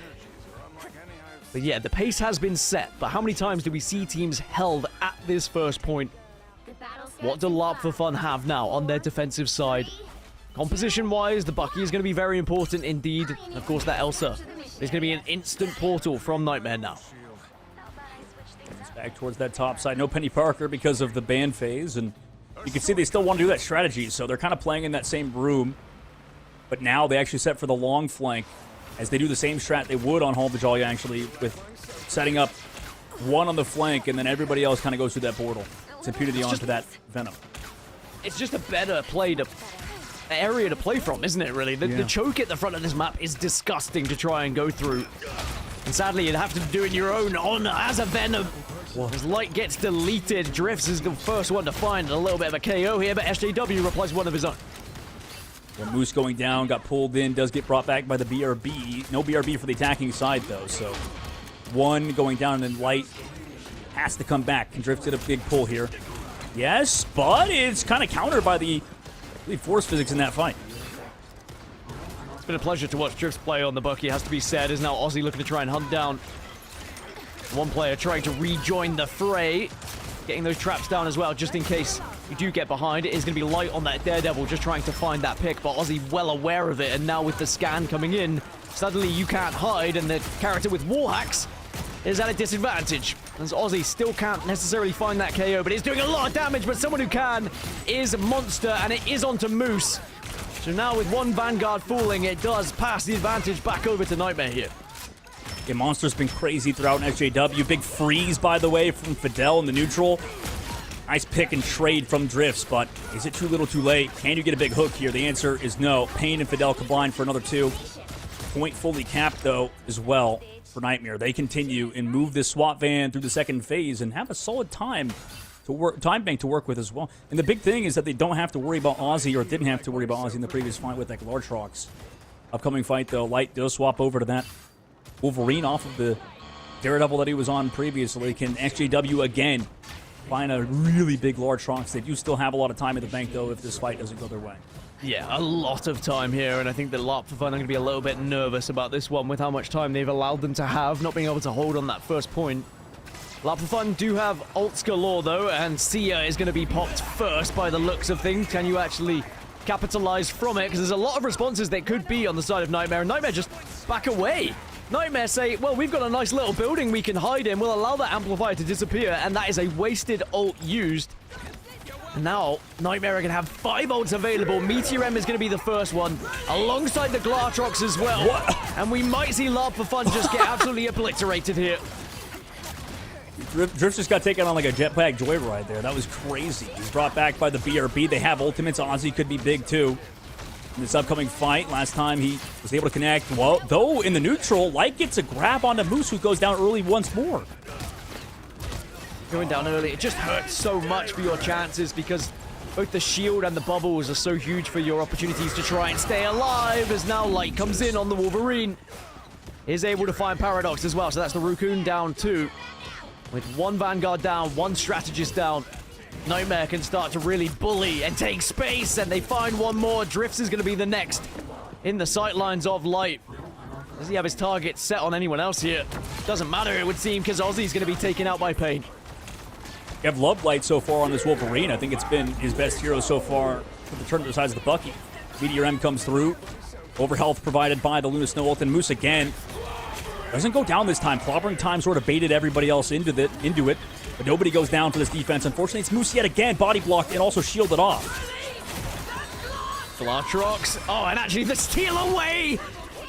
But yeah, the pace has been set. But how many times do we see teams held at this first point? What do Lab for Fun have now on their defensive side? Composition-wise, the Bucky is going to be very important indeed. And of course, that Elsa. There's going to be an instant portal from Nightmare now. It's back towards that top side. No Penny Parker because of the ban phase, and you can see they still want to do that strategy, so they're kind of playing in that same room. But now they actually set for the long flank, as they do the same strat they would on Hall of the Jalia, actually, with setting up 1 on the flank, and then everybody else kind of goes through that portal. It's impunity onto that Venom. It's just a better area to play from, isn't it, really? The choke at the front of this map is disgusting to try and go through. And sadly, you'd have to do it your own honor as a Venom. As Light gets deleted, Drifts is the first one to find a little bit of a KO here, but SJW replies one of his own. Well, Moose going down, got pulled in, does get brought back by the BRB. No BRB for the attacking side, though, so 1 going down, and then Light has to come back. And Drift did a big pull here. Yes, but it's kind of countered by the force physics in that fight. It's been a pleasure to watch Drift play on the Bucky, it has to be said. Is now Aussie looking to try and hunt down one player trying to rejoin the fray. Getting those traps down as well, just in case you do get behind. It is going to be Light on that Daredevil, just trying to find that pick, but Aussie well aware of it, and now with the scan coming in, suddenly you can't hide, and the character with wall hacks is at a disadvantage. As Aussie still can't necessarily find that KO, but it's doing a lot of damage, but someone who can is Monster, and it is onto Moose. So now with 1 Vanguard falling, it does pass the advantage back over to Nightmare here. Yeah, Monster's been crazy throughout SJW. Big freeze, by the way, from Fidel in the neutral. Nice pick and trade from Drifts, but is it too little too late? Can you get a big hook here? The answer is no. Pain and Fidel combined for another 2. Point fully capped, though, as well for Nightmare. They continue and move this SWAT van through the second phase and have a solid time bank to work with as well. And the big thing is that they don't have to worry about Aussie, or didn't have to worry about Aussie in the previous fight with that Glartrox. Upcoming fight, though, Light does swap over to that Wolverine off of the Daredevil that he was on previously. Can SJW again find a really big Glartrox? They do still have a lot of time in the bank, though, if this fight doesn't go their way. Yeah, a lot of time here, and I think that Lab for Fun are going to be a little bit nervous about this one with how much time they've allowed them to have, not being able to hold on that first point. Lab for Fun do have ults galore, though, and Sia is going to be popped first by the looks of things. Can you actually capitalize from it? Because there's a lot of responses that could be on the side of Nightmare, and Nightmare just back away. Nightmare say, well, we've got a nice little building we can hide in. We'll allow that amplifier to disappear, and that is a wasted ult used. And now, Nightmare are going to have 5 ults available. Meteor M is going to be the first one, alongside the Glartrox as well. What? And we might see Love for Fun just get absolutely obliterated here. Drift just got taken on like a jetpack joyride there. That was crazy. He's brought back by the BRB. They have ultimates. Ozzy could be big too in this upcoming fight. Last time he was able to connect. Well, though in the neutral, Light gets a grab onto Moose, who goes down early once more. Going down early, it just hurts so much for your chances because both the shield and the bubbles are so huge for your opportunities to try and stay alive, as now Light comes in on the Wolverine. Is able to find Paradox as well, so that's the Raccoon down too. With 1 Vanguard down, 1 Strategist down, Nightmare can start to really bully and take space, and they find 1 more. Drifts is going to be the next in the sightlines of Light. Does he have his target set on anyone else here? Doesn't matter, it would seem, because Ozzy's going to be taken out by Pain. You have Love Light so far on this Wolverine. I think it's been his best hero so far for the tournament besides the Bucky. Meteor M comes through. Overhealth provided by the Luna Snow ult, and Moose again doesn't go down this time. Clobbering Time sort of baited everybody else into it, but nobody goes down for this defense. Unfortunately, it's Moose yet again, body blocked and also shielded off. Glartrox. Oh, and actually the steal away!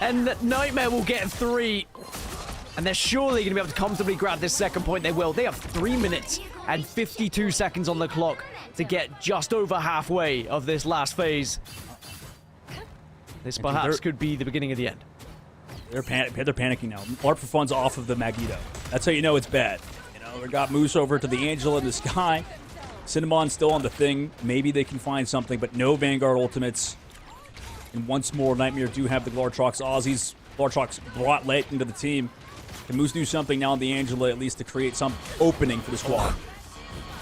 And Nightmare will get 3. And they're surely going to be able to comfortably grab this second point. They will. They have 3 minutes and 52 seconds on the clock to get just over halfway of this last phase. This perhaps could be the beginning of the end. They're panicking now. Art for Fun's off of the Magneto. That's how you know it's bad. You know, we got Moose over to the Angel in the sky. Cinnamon still on the thing. Maybe they can find something, but no Vanguard ultimates. And once more, Nightmare do have the Glartrox. Ozzy's Glartrox brought late into the team. Can Moose do something now on the Angela, at least to create some opening for the squad?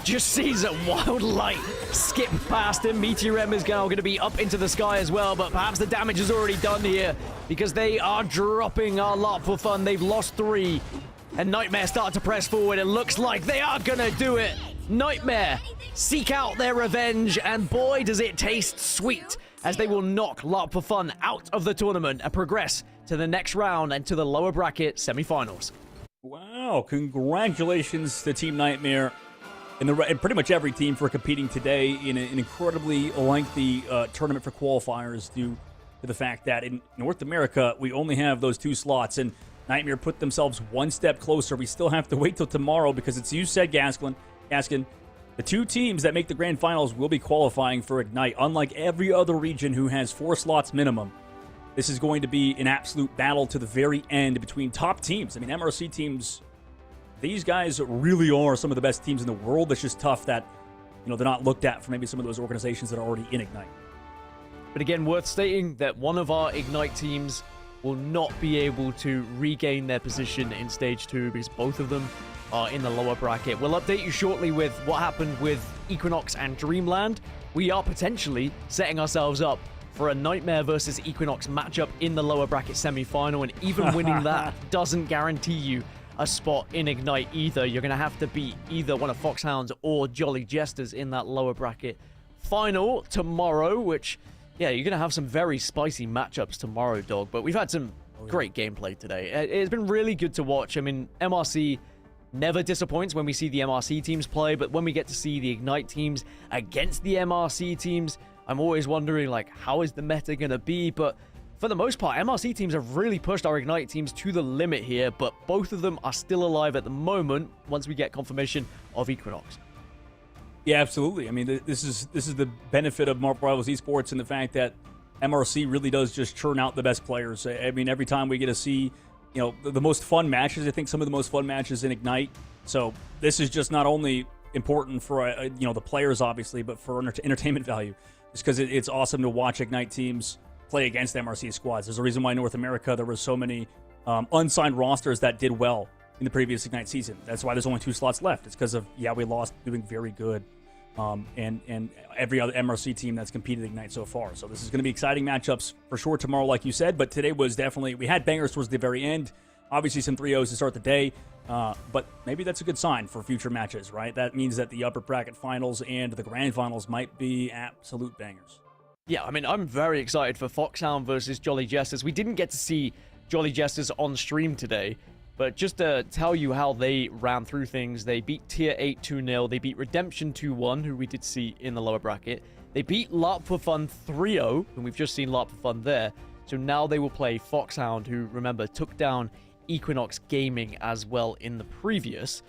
Just sees a wild light skip past him. Meteor M is now going to be up into the sky as well, but perhaps the damage is already done here because they are dropping our lot for fun. They've lost 3, and Nightmare start to press forward. It looks like they are going to do it. Nightmare seek out their revenge, and boy, does it taste sweet as they will knock Lot for Fun out of the tournament and progress to the next round and to the lower bracket semifinals. Wow, congratulations to Team Nightmare and pretty much every team for competing today in an incredibly lengthy tournament for qualifiers due to the fact that in North America, we only have those 2 slots, and Nightmare put themselves 1 step closer. We still have to wait till tomorrow because it's, you said, Gaskin, the 2 teams that make the grand finals will be qualifying for Ignite. Unlike every other region who has 4 slots minimum, this is going to be an absolute battle to the very end between top teams. I mean, MRC teams, these guys really are some of the best teams in the world. It's just tough that, you know, they're not looked at for maybe some of those organizations that are already in Ignite. But again, worth stating that one of our Ignite teams will not be able to regain their position in Stage 2 because both of them are in the lower bracket. We'll update you shortly with what happened with Equinox and Dreamland. We are potentially setting ourselves up for a Nightmare versus Equinox matchup in the lower bracket semi-final, and even winning that doesn't guarantee you a spot in Ignite either. You're going to have to beat either one of Foxhounds or Jolly Jesters in that lower bracket final tomorrow, which, yeah, you're going to have some very spicy matchups tomorrow, dog. But we've had some great gameplay today. It's been really good to watch. I mean, MRC never disappoints when we see the MRC teams play, but when we get to see the Ignite teams against the MRC teams, I'm always wondering, like, how is the meta going to be? But for the most part, MRC teams have really pushed our Ignite teams to the limit here, but both of them are still alive at the moment once we get confirmation of Equinox. Yeah, absolutely. I mean, this is the benefit of Mark Rivals Esports and the fact that MRC really does just churn out the best players. I mean, every time we get to see, you know, the most fun matches, I think some of the most fun matches in Ignite. So this is just not only important for, you know, the players, obviously, but for entertainment value. Just because it's awesome to watch Ignite teams play against MRC squads. There's a reason why in North America there were so many unsigned rosters that did well in the previous Ignite season. That's why there's only 2 slots left. It's because of, yeah, we lost doing very good. And every other MRC team that's competed Ignite so far. So this is going to be exciting matchups for sure tomorrow, like you said. But today was definitely, we had bangers towards the very end. Obviously some 3-0s to start the day. But maybe that's a good sign for future matches, right? That means that the upper bracket finals and the grand finals might be absolute bangers. Yeah, I mean, I'm very excited for Foxhound versus Jolly Jesters. We didn't get to see Jolly Jesters on stream today. But just to tell you how they ran through things, they beat Tier 8 2-0. They beat Redemption 2-1, who we did see in the lower bracket. They beat LARP for Fun 3-0, and we've just seen LARP for Fun there. So now they will play Foxhound, who, remember, took down Equinox Gaming as well in the previous.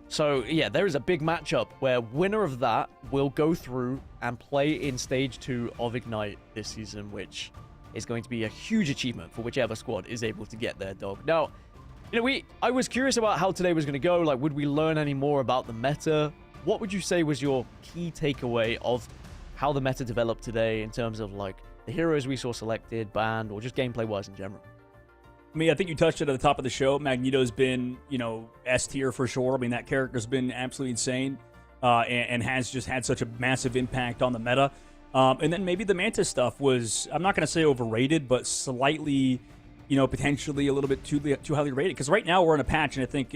So, yeah, there is a big matchup where winner of that will go through and play in Stage 2 of Ignite this season, which is going to be a huge achievement for whichever squad is able to get their dog. Now, you know, I was curious about how today was going to go. Like, would we learn any more about the meta? What would you say was your key takeaway of how the meta developed today in terms of, like, the heroes we saw selected, banned, or just gameplay-wise in general? I mean, I think you touched it at the top of the show. Magneto's been, you know, S tier for sure. I mean, that character's been absolutely insane and has just had such a massive impact on the meta. And then maybe the Mantis stuff was, I'm not going to say overrated, but slightly, you know, potentially a little bit too highly rated. Because right now we're in a patch, and I think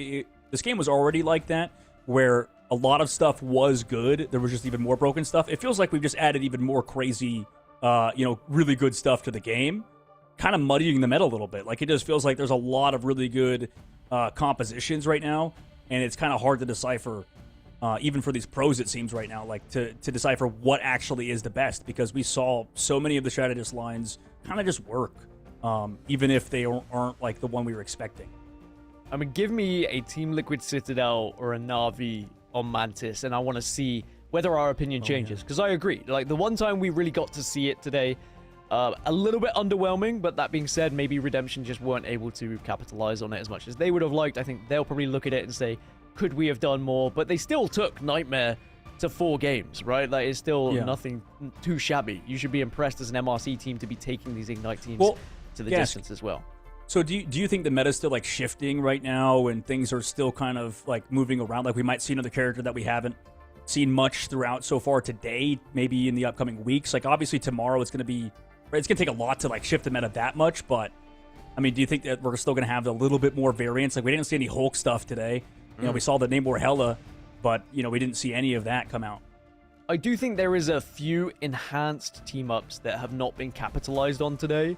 this game was already like that, where a lot of stuff was good. There was just even more broken stuff. It feels like we've just added even more crazy, you know, really good stuff to the game, kind of muddying the meta a little bit. Like, it just feels like there's a lot of really good compositions right now, and it's kind of hard to decipher, even for these pros, it seems right now, like to decipher what actually is the best, because we saw so many of the strategist lines kind of just work, even if they aren't like the one we were expecting. I mean, give me a Team Liquid Citadel or a Na'Vi on Mantis, and I want to see whether our opinion changes. Because I agree. Like, the one time we really got to see it today, a little bit underwhelming, but that being said, maybe Redemption just weren't able to capitalize on it as much as they would have liked. I think they'll probably look at it and say, could we have done more? But they still took Nightmare to 4 games, right? That is still nothing too shabby. You should be impressed as an MRC team to be taking these Ignite teams to the distance as well. So do you think the meta's still, like, shifting right now, and things are still kind of, like, moving around? Like, we might see another character that we haven't seen much throughout so far today, maybe in the upcoming weeks. Like, obviously tomorrow it's going to take a lot to, like, shift the meta that much, but I mean, do you think that we're still going to have a little bit more variance? Like, we didn't see any Hulk stuff today. You know, we saw the Namor Hela, but, you know, we didn't see any of that come out. I do think there is a few enhanced team-ups that have not been capitalized on today.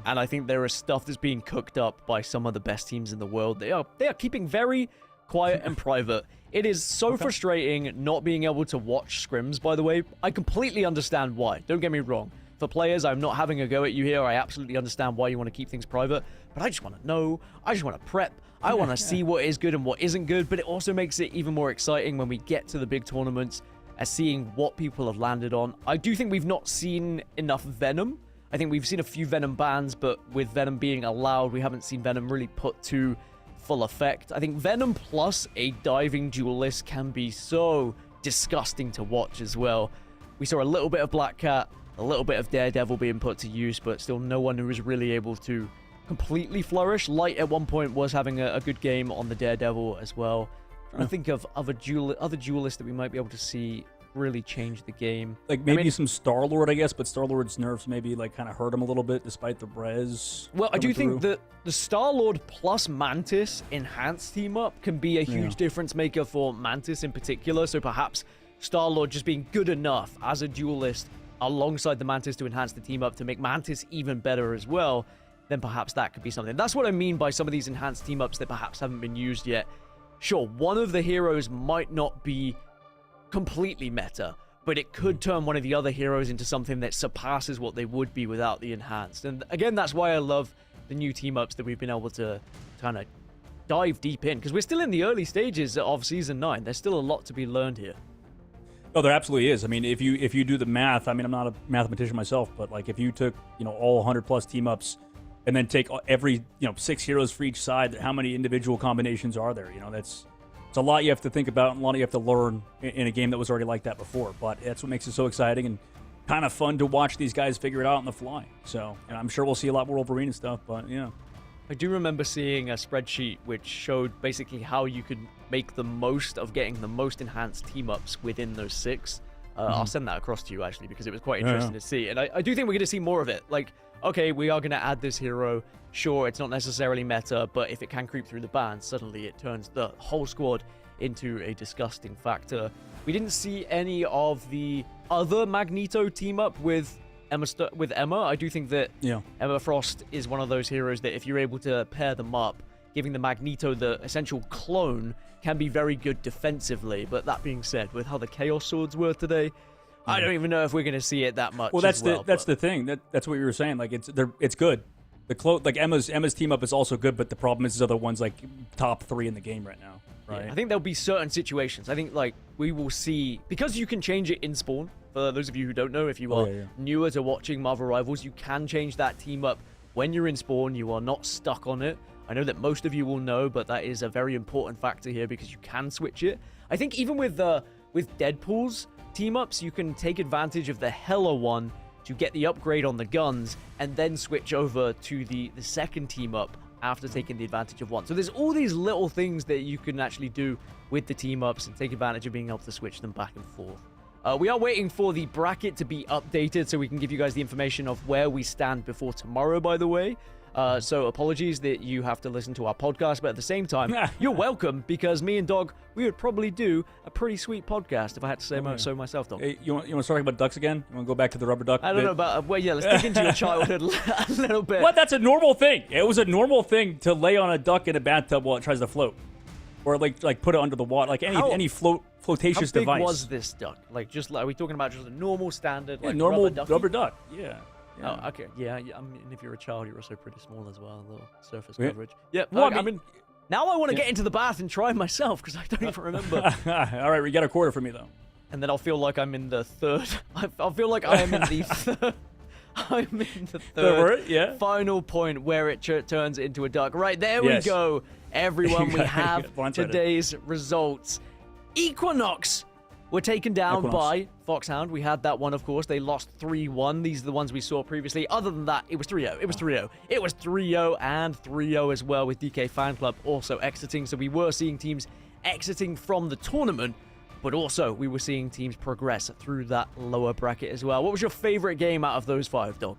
And I think there is stuff that's being cooked up by some of the best teams in the world. They are keeping very quiet and private. It is so frustrating not being able to watch scrims, by the way. I completely understand why. Don't get me wrong. For players, I'm not having a go at you here. I absolutely understand why you want to keep things private. But I just want to know. I just want to prep. I want to see what is good and what isn't good. But it also makes it even more exciting when we get to the big tournaments as seeing what people have landed on. I do think we've not seen enough Venom. I think we've seen a few Venom bans, but with Venom being allowed, we haven't seen Venom really put to full effect. I think Venom plus a diving duelist can be so disgusting to watch as well. We saw a little bit of Black Cat, a little bit of Daredevil being put to use, but still no one who was really able to completely flourish. Light at one point was having a good game on the Daredevil as well. Trying to think of other duelists that we might be able to see really change the game. Like, maybe some Star-Lord, I guess, but Star-Lord's nerfs maybe, like, kind of hurt him a little bit despite the res. Well, I do think that the Star-Lord plus Mantis enhanced team-up can be a huge difference maker for Mantis in particular, so perhaps Star-Lord just being good enough as a duelist alongside the Mantis to enhance the team-up to make Mantis even better as well, then perhaps that could be something. That's what I mean by some of these enhanced team-ups that perhaps haven't been used yet. Sure, one of the heroes might not be completely meta, but it could turn one of the other heroes into something that surpasses what they would be without the enhanced. And again, that's why I love the new team-ups that we've been able to kind of dive deep in, because we're still in the early stages of Season 9. There's still a lot to be learned here. Oh, there absolutely is. I mean, if you do the math, I mean, I'm not a mathematician myself, but, like, if you took, you know, all 100+ team-ups and then take every, you know, 6 heroes for each side, how many individual combinations are there? You know, it's a lot you have to think about and a lot you have to learn in a game that was already like that before. But that's what makes it so exciting and kind of fun to watch these guys figure it out on the fly. So, and I'm sure we'll see a lot more Wolverine and stuff, but yeah. I do remember seeing a spreadsheet which showed basically how you could make the most of getting the most enhanced team-ups within those 6. I'll send that across to you, actually, because it was quite interesting to see. And I do think we're going to see more of it. Like, okay, we are going to add this hero. Sure, it's not necessarily meta, but if it can creep through the band, suddenly it turns the whole squad into a disgusting factor. We didn't see any of the other Magneto team-up with with Emma. I do think that Yeah. Emma Frost is one of those heroes that if you're able to pair them up, giving the Magneto the essential clone can be very good defensively. But that being said, with how the Chaos Swords were today, I don't even know if we're going to see it that much. Well, that's the thing. That's what you were saying. Like it's good. Like Emma's team up is also good, but the problem is other ones like top 3 in the game right now. Right. Yeah, I think there'll be certain situations. I think like we will see, because you can change it in spawn. For those of you who don't know, if you are newer to watching Marvel Rivals, you can change that team up when you're in spawn. You are not stuck on it. I know that most of you will know, but that is a very important factor here because you can switch it. I think even with Deadpool's team ups, you can take advantage of the Hela one to get the upgrade on the guns and then switch over to the second team up after taking the advantage of one. So there's all these little things that you can actually do with the team ups and take advantage of being able to switch them back and forth. We are waiting for the bracket to be updated so we can give you guys the information of where we stand before tomorrow, by the way. So apologies that you have to listen to our podcast, but at the same time, you're welcome, because me and Dog, we would probably do a pretty sweet podcast if I had to say so myself, Dog. Hey, you want to start talking about ducks again? You want to go back to the rubber duck? I don't know about, well, yeah, let's dig into your childhood a little bit. What? That's a normal thing. It was a normal thing to lay on a duck in a bathtub while it tries to float. Or like put it under the water, like any flotatious device. How big was this duck? Like, just like, are we talking about just a normal standard, like normal rubber duck? Yeah. Oh, okay. Yeah, I mean, if you're a child, you're also pretty small as well. A little surface coverage. Yeah. Well, I mean, now I want to get into the bath and try myself because I don't even remember. All right, we got a quarter from me though. And then I'll feel like I'm in the third. I'll feel like I am in the third. I'm in the third final point where it turns into a duck. Right, there we go. Everyone, we have today's results. Equinox were taken down by Foxhound. We had that one, of course. They lost 3-1. These are the ones we saw previously. Other than that, it was 3-0. It was 3-0. It was 3-0 and 3-0 as well, with DK Fan Club also exiting. So we were seeing teams exiting from the tournament, but also we were seeing teams progress through that lower bracket as well. What was your favorite game out of those 5, Dog?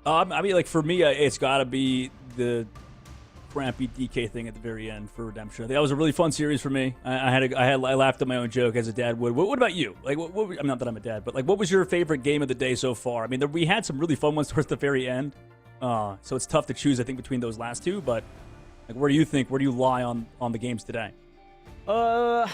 I mean, like, for me, it's got to be the crappy DK thing at the very end for Redemption. I think that was a really fun series for me. I laughed at my own joke as a dad would. What about you? Like, I mean, not that I'm a dad, but like, what was your favorite game of the day so far? I mean, we had some really fun ones towards the very end, so it's tough to choose, I think, between those last two. But like, where do you lie on the games today? I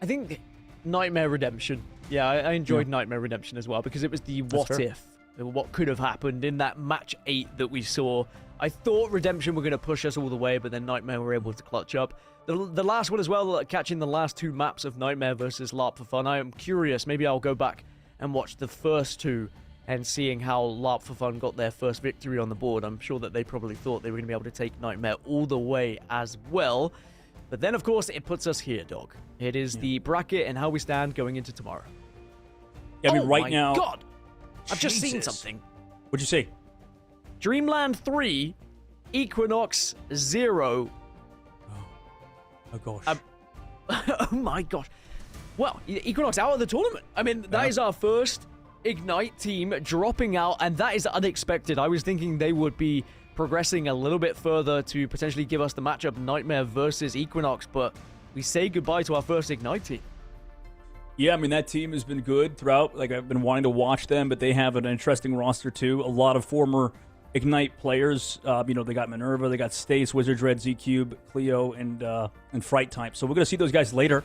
think Nightmare Redemption. Yeah, I enjoyed Nightmare Redemption as well because it was the what could have happened in that match 8 that we saw. I thought Redemption were going to push us all the way, but then Nightmare were able to clutch up. The last one as well, catching the last 2 maps of Nightmare versus LARP for Fun. I am curious. Maybe I'll go back and watch the first 2 and seeing how LARP for Fun got their first victory on the board. I'm sure that they probably thought they were going to be able to take Nightmare all the way as well. But then, of course, it puts us here, Dog. It is the bracket and how we stand going into tomorrow. Yeah, I mean, right now... Oh, my God! I've just seen something. What'd you see? Dreamland 3, Equinox 0. Oh gosh. Oh my gosh. Well, Equinox out of the tournament. I mean, that is our first Ignite team dropping out, and that is unexpected. I was thinking they would be progressing a little bit further to potentially give us the matchup Nightmare versus Equinox, but we say goodbye to our first Ignite team. Yeah, I mean, that team has been good throughout. Like, I've been wanting to watch them, but they have an interesting roster, too. A lot of former Ignite players. You know, they got Minerva, they got Stace, Wizard Red, Z-Cube, Cleo, and Fright Type. So we're going to see those guys later.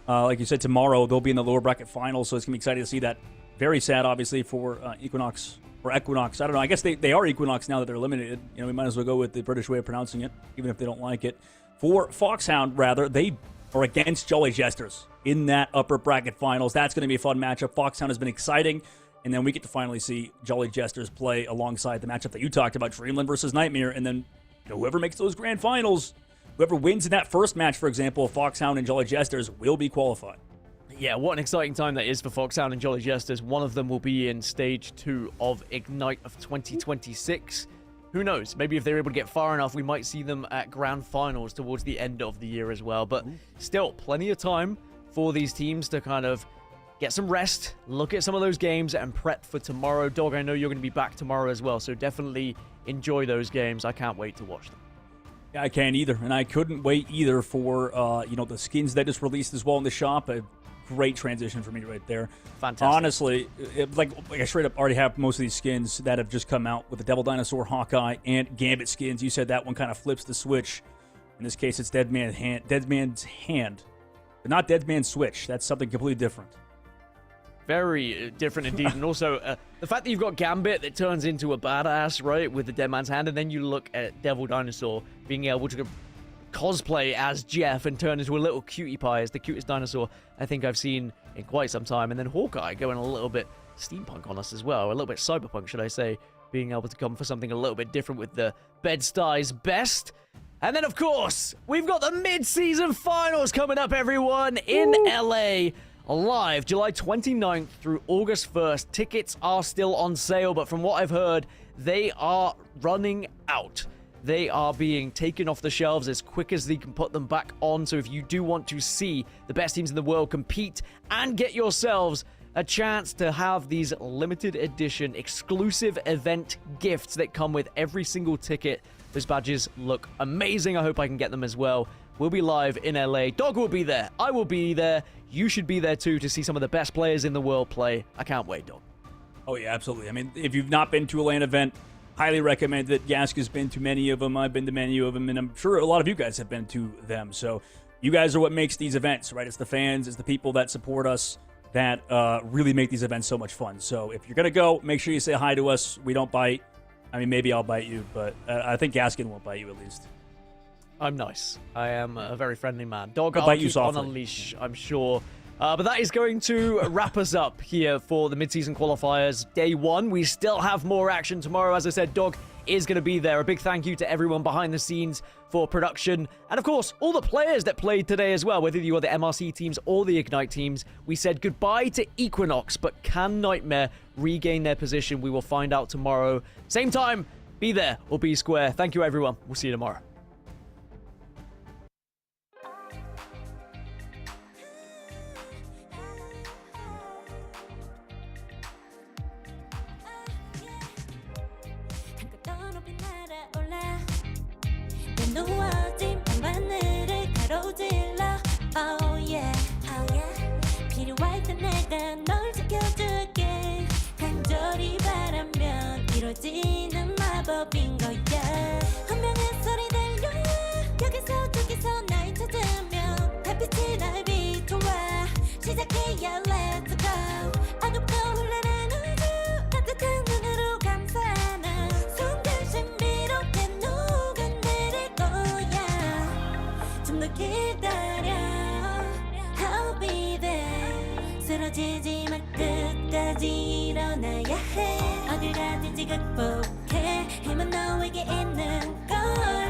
Like you said, tomorrow they'll be in the lower bracket finals, so it's going to be exciting to see that. Very sad, obviously, for Equinox, or Equinox. I don't know. I guess they are Equinox now that they're eliminated. You know, we might as well go with the British way of pronouncing it, even if they don't like it. For Foxhound, rather, they are against Jolly Jesters in that upper bracket finals. That's going to be a fun matchup. Foxhound has been exciting, and then we get to finally see Jolly Jesters play alongside the matchup that you talked about, Dreamland versus Nightmare, and then whoever makes those grand finals, whoever wins in that first match, for example, Foxhound and Jolly Jesters will be qualified. Yeah, what an exciting time that is for Foxhound and Jolly Jesters. One of them will be in Stage 2 of Ignite of 2026. Who knows? Maybe if they're able to get far enough, we might see them at Grand Finals towards the end of the year as well. But still, plenty of time for these teams to kind of get some rest, look at some of those games, and prep for tomorrow. Dog, I know you're going to be back tomorrow as well, so definitely enjoy those games. I can't wait to watch them. Yeah, I can't either, and I couldn't wait either for, the skins that just released as well in the shop. great transition for me right there. Fantastic. Honestly, like I straight up already have most of these skins that have just come out with the Devil Dinosaur, Hawkeye, and Gambit skins. You said that one kind of flips the switch. In this case, it's Dead Man's Hand, but not Dead Man's Switch. That's something completely different. Very different indeed. And also, the fact that you've got Gambit that turns into a badass, right, with the Dead Man's Hand, and then you look at Devil Dinosaur being able to cosplay as Jeff and turn into a little cutie pie as the cutest dinosaur I think I've seen in quite some time. And then Hawkeye going a little bit steampunk on us as well, a little bit cyberpunk, should I say, being able to come for something a little bit different with the Bed-Stuys best. And then, of course, we've got the mid-season finals coming up, everyone, in LA. Live July 29th through August 1st. Tickets are still on sale, but from what I've heard, they are running out. They are being taken off the shelves as quick as they can put them back on. So if you do want to see the best teams in the world compete and get yourselves a chance to have these limited edition exclusive event gifts that come with every single ticket, those badges look amazing. I hope I can get them as well. We'll be live in LA. Dog will be there. I will be there. You should be there too to see some of the best players in the world play. I can't wait, Dog. Oh, yeah, absolutely. I mean, if you've not been to a LAN event, highly recommend it. Gask has been to many of them. I've been to many of them, and I'm sure a lot of you guys have been to them. So you guys are what makes these events, right? It's the fans, it's the people that support us that really make these events so much fun. So if you're going to go, make sure you say hi to us. We don't bite. I mean, maybe I'll bite you, but I think Gaskin won't bite you at least. I'm nice. I am a very friendly man. Dog, I'll I'll bite you keep on a softly. leash, I'm sure. But that is going to wrap us up here for the mid-season qualifiers. Day 1. We still have more action tomorrow. As I said, Dog is going to be there. A big thank you to everyone behind the scenes for production. And of course, all the players that played today as well, whether you are the MRC teams or the Ignite teams. We said goodbye to Equinox, but can Nightmare regain their position? We will find out tomorrow. Same time, be there or be square. Thank you, everyone. We'll see you tomorrow. 누워진 밤하늘을 가로질러 Oh yeah, oh yeah 필요할 때 내가 널 지켜줄게 간절히 바라면 이루어지는 마법인 거야 운명의 소리 들려 여기서 저기서 날 찾으면 달빛이 날 비춰와 시작해야 let's go 어둡고 혼란한 우주 따뜻한 눈으로 감싸는 순간 신비롭게 녹아내릴 거야 좀 더 기다려 I'll be there 쓰러지지 마 끝까지 일어나야 해 어딜 가든지 극복해 힘은 너에게 있는 걸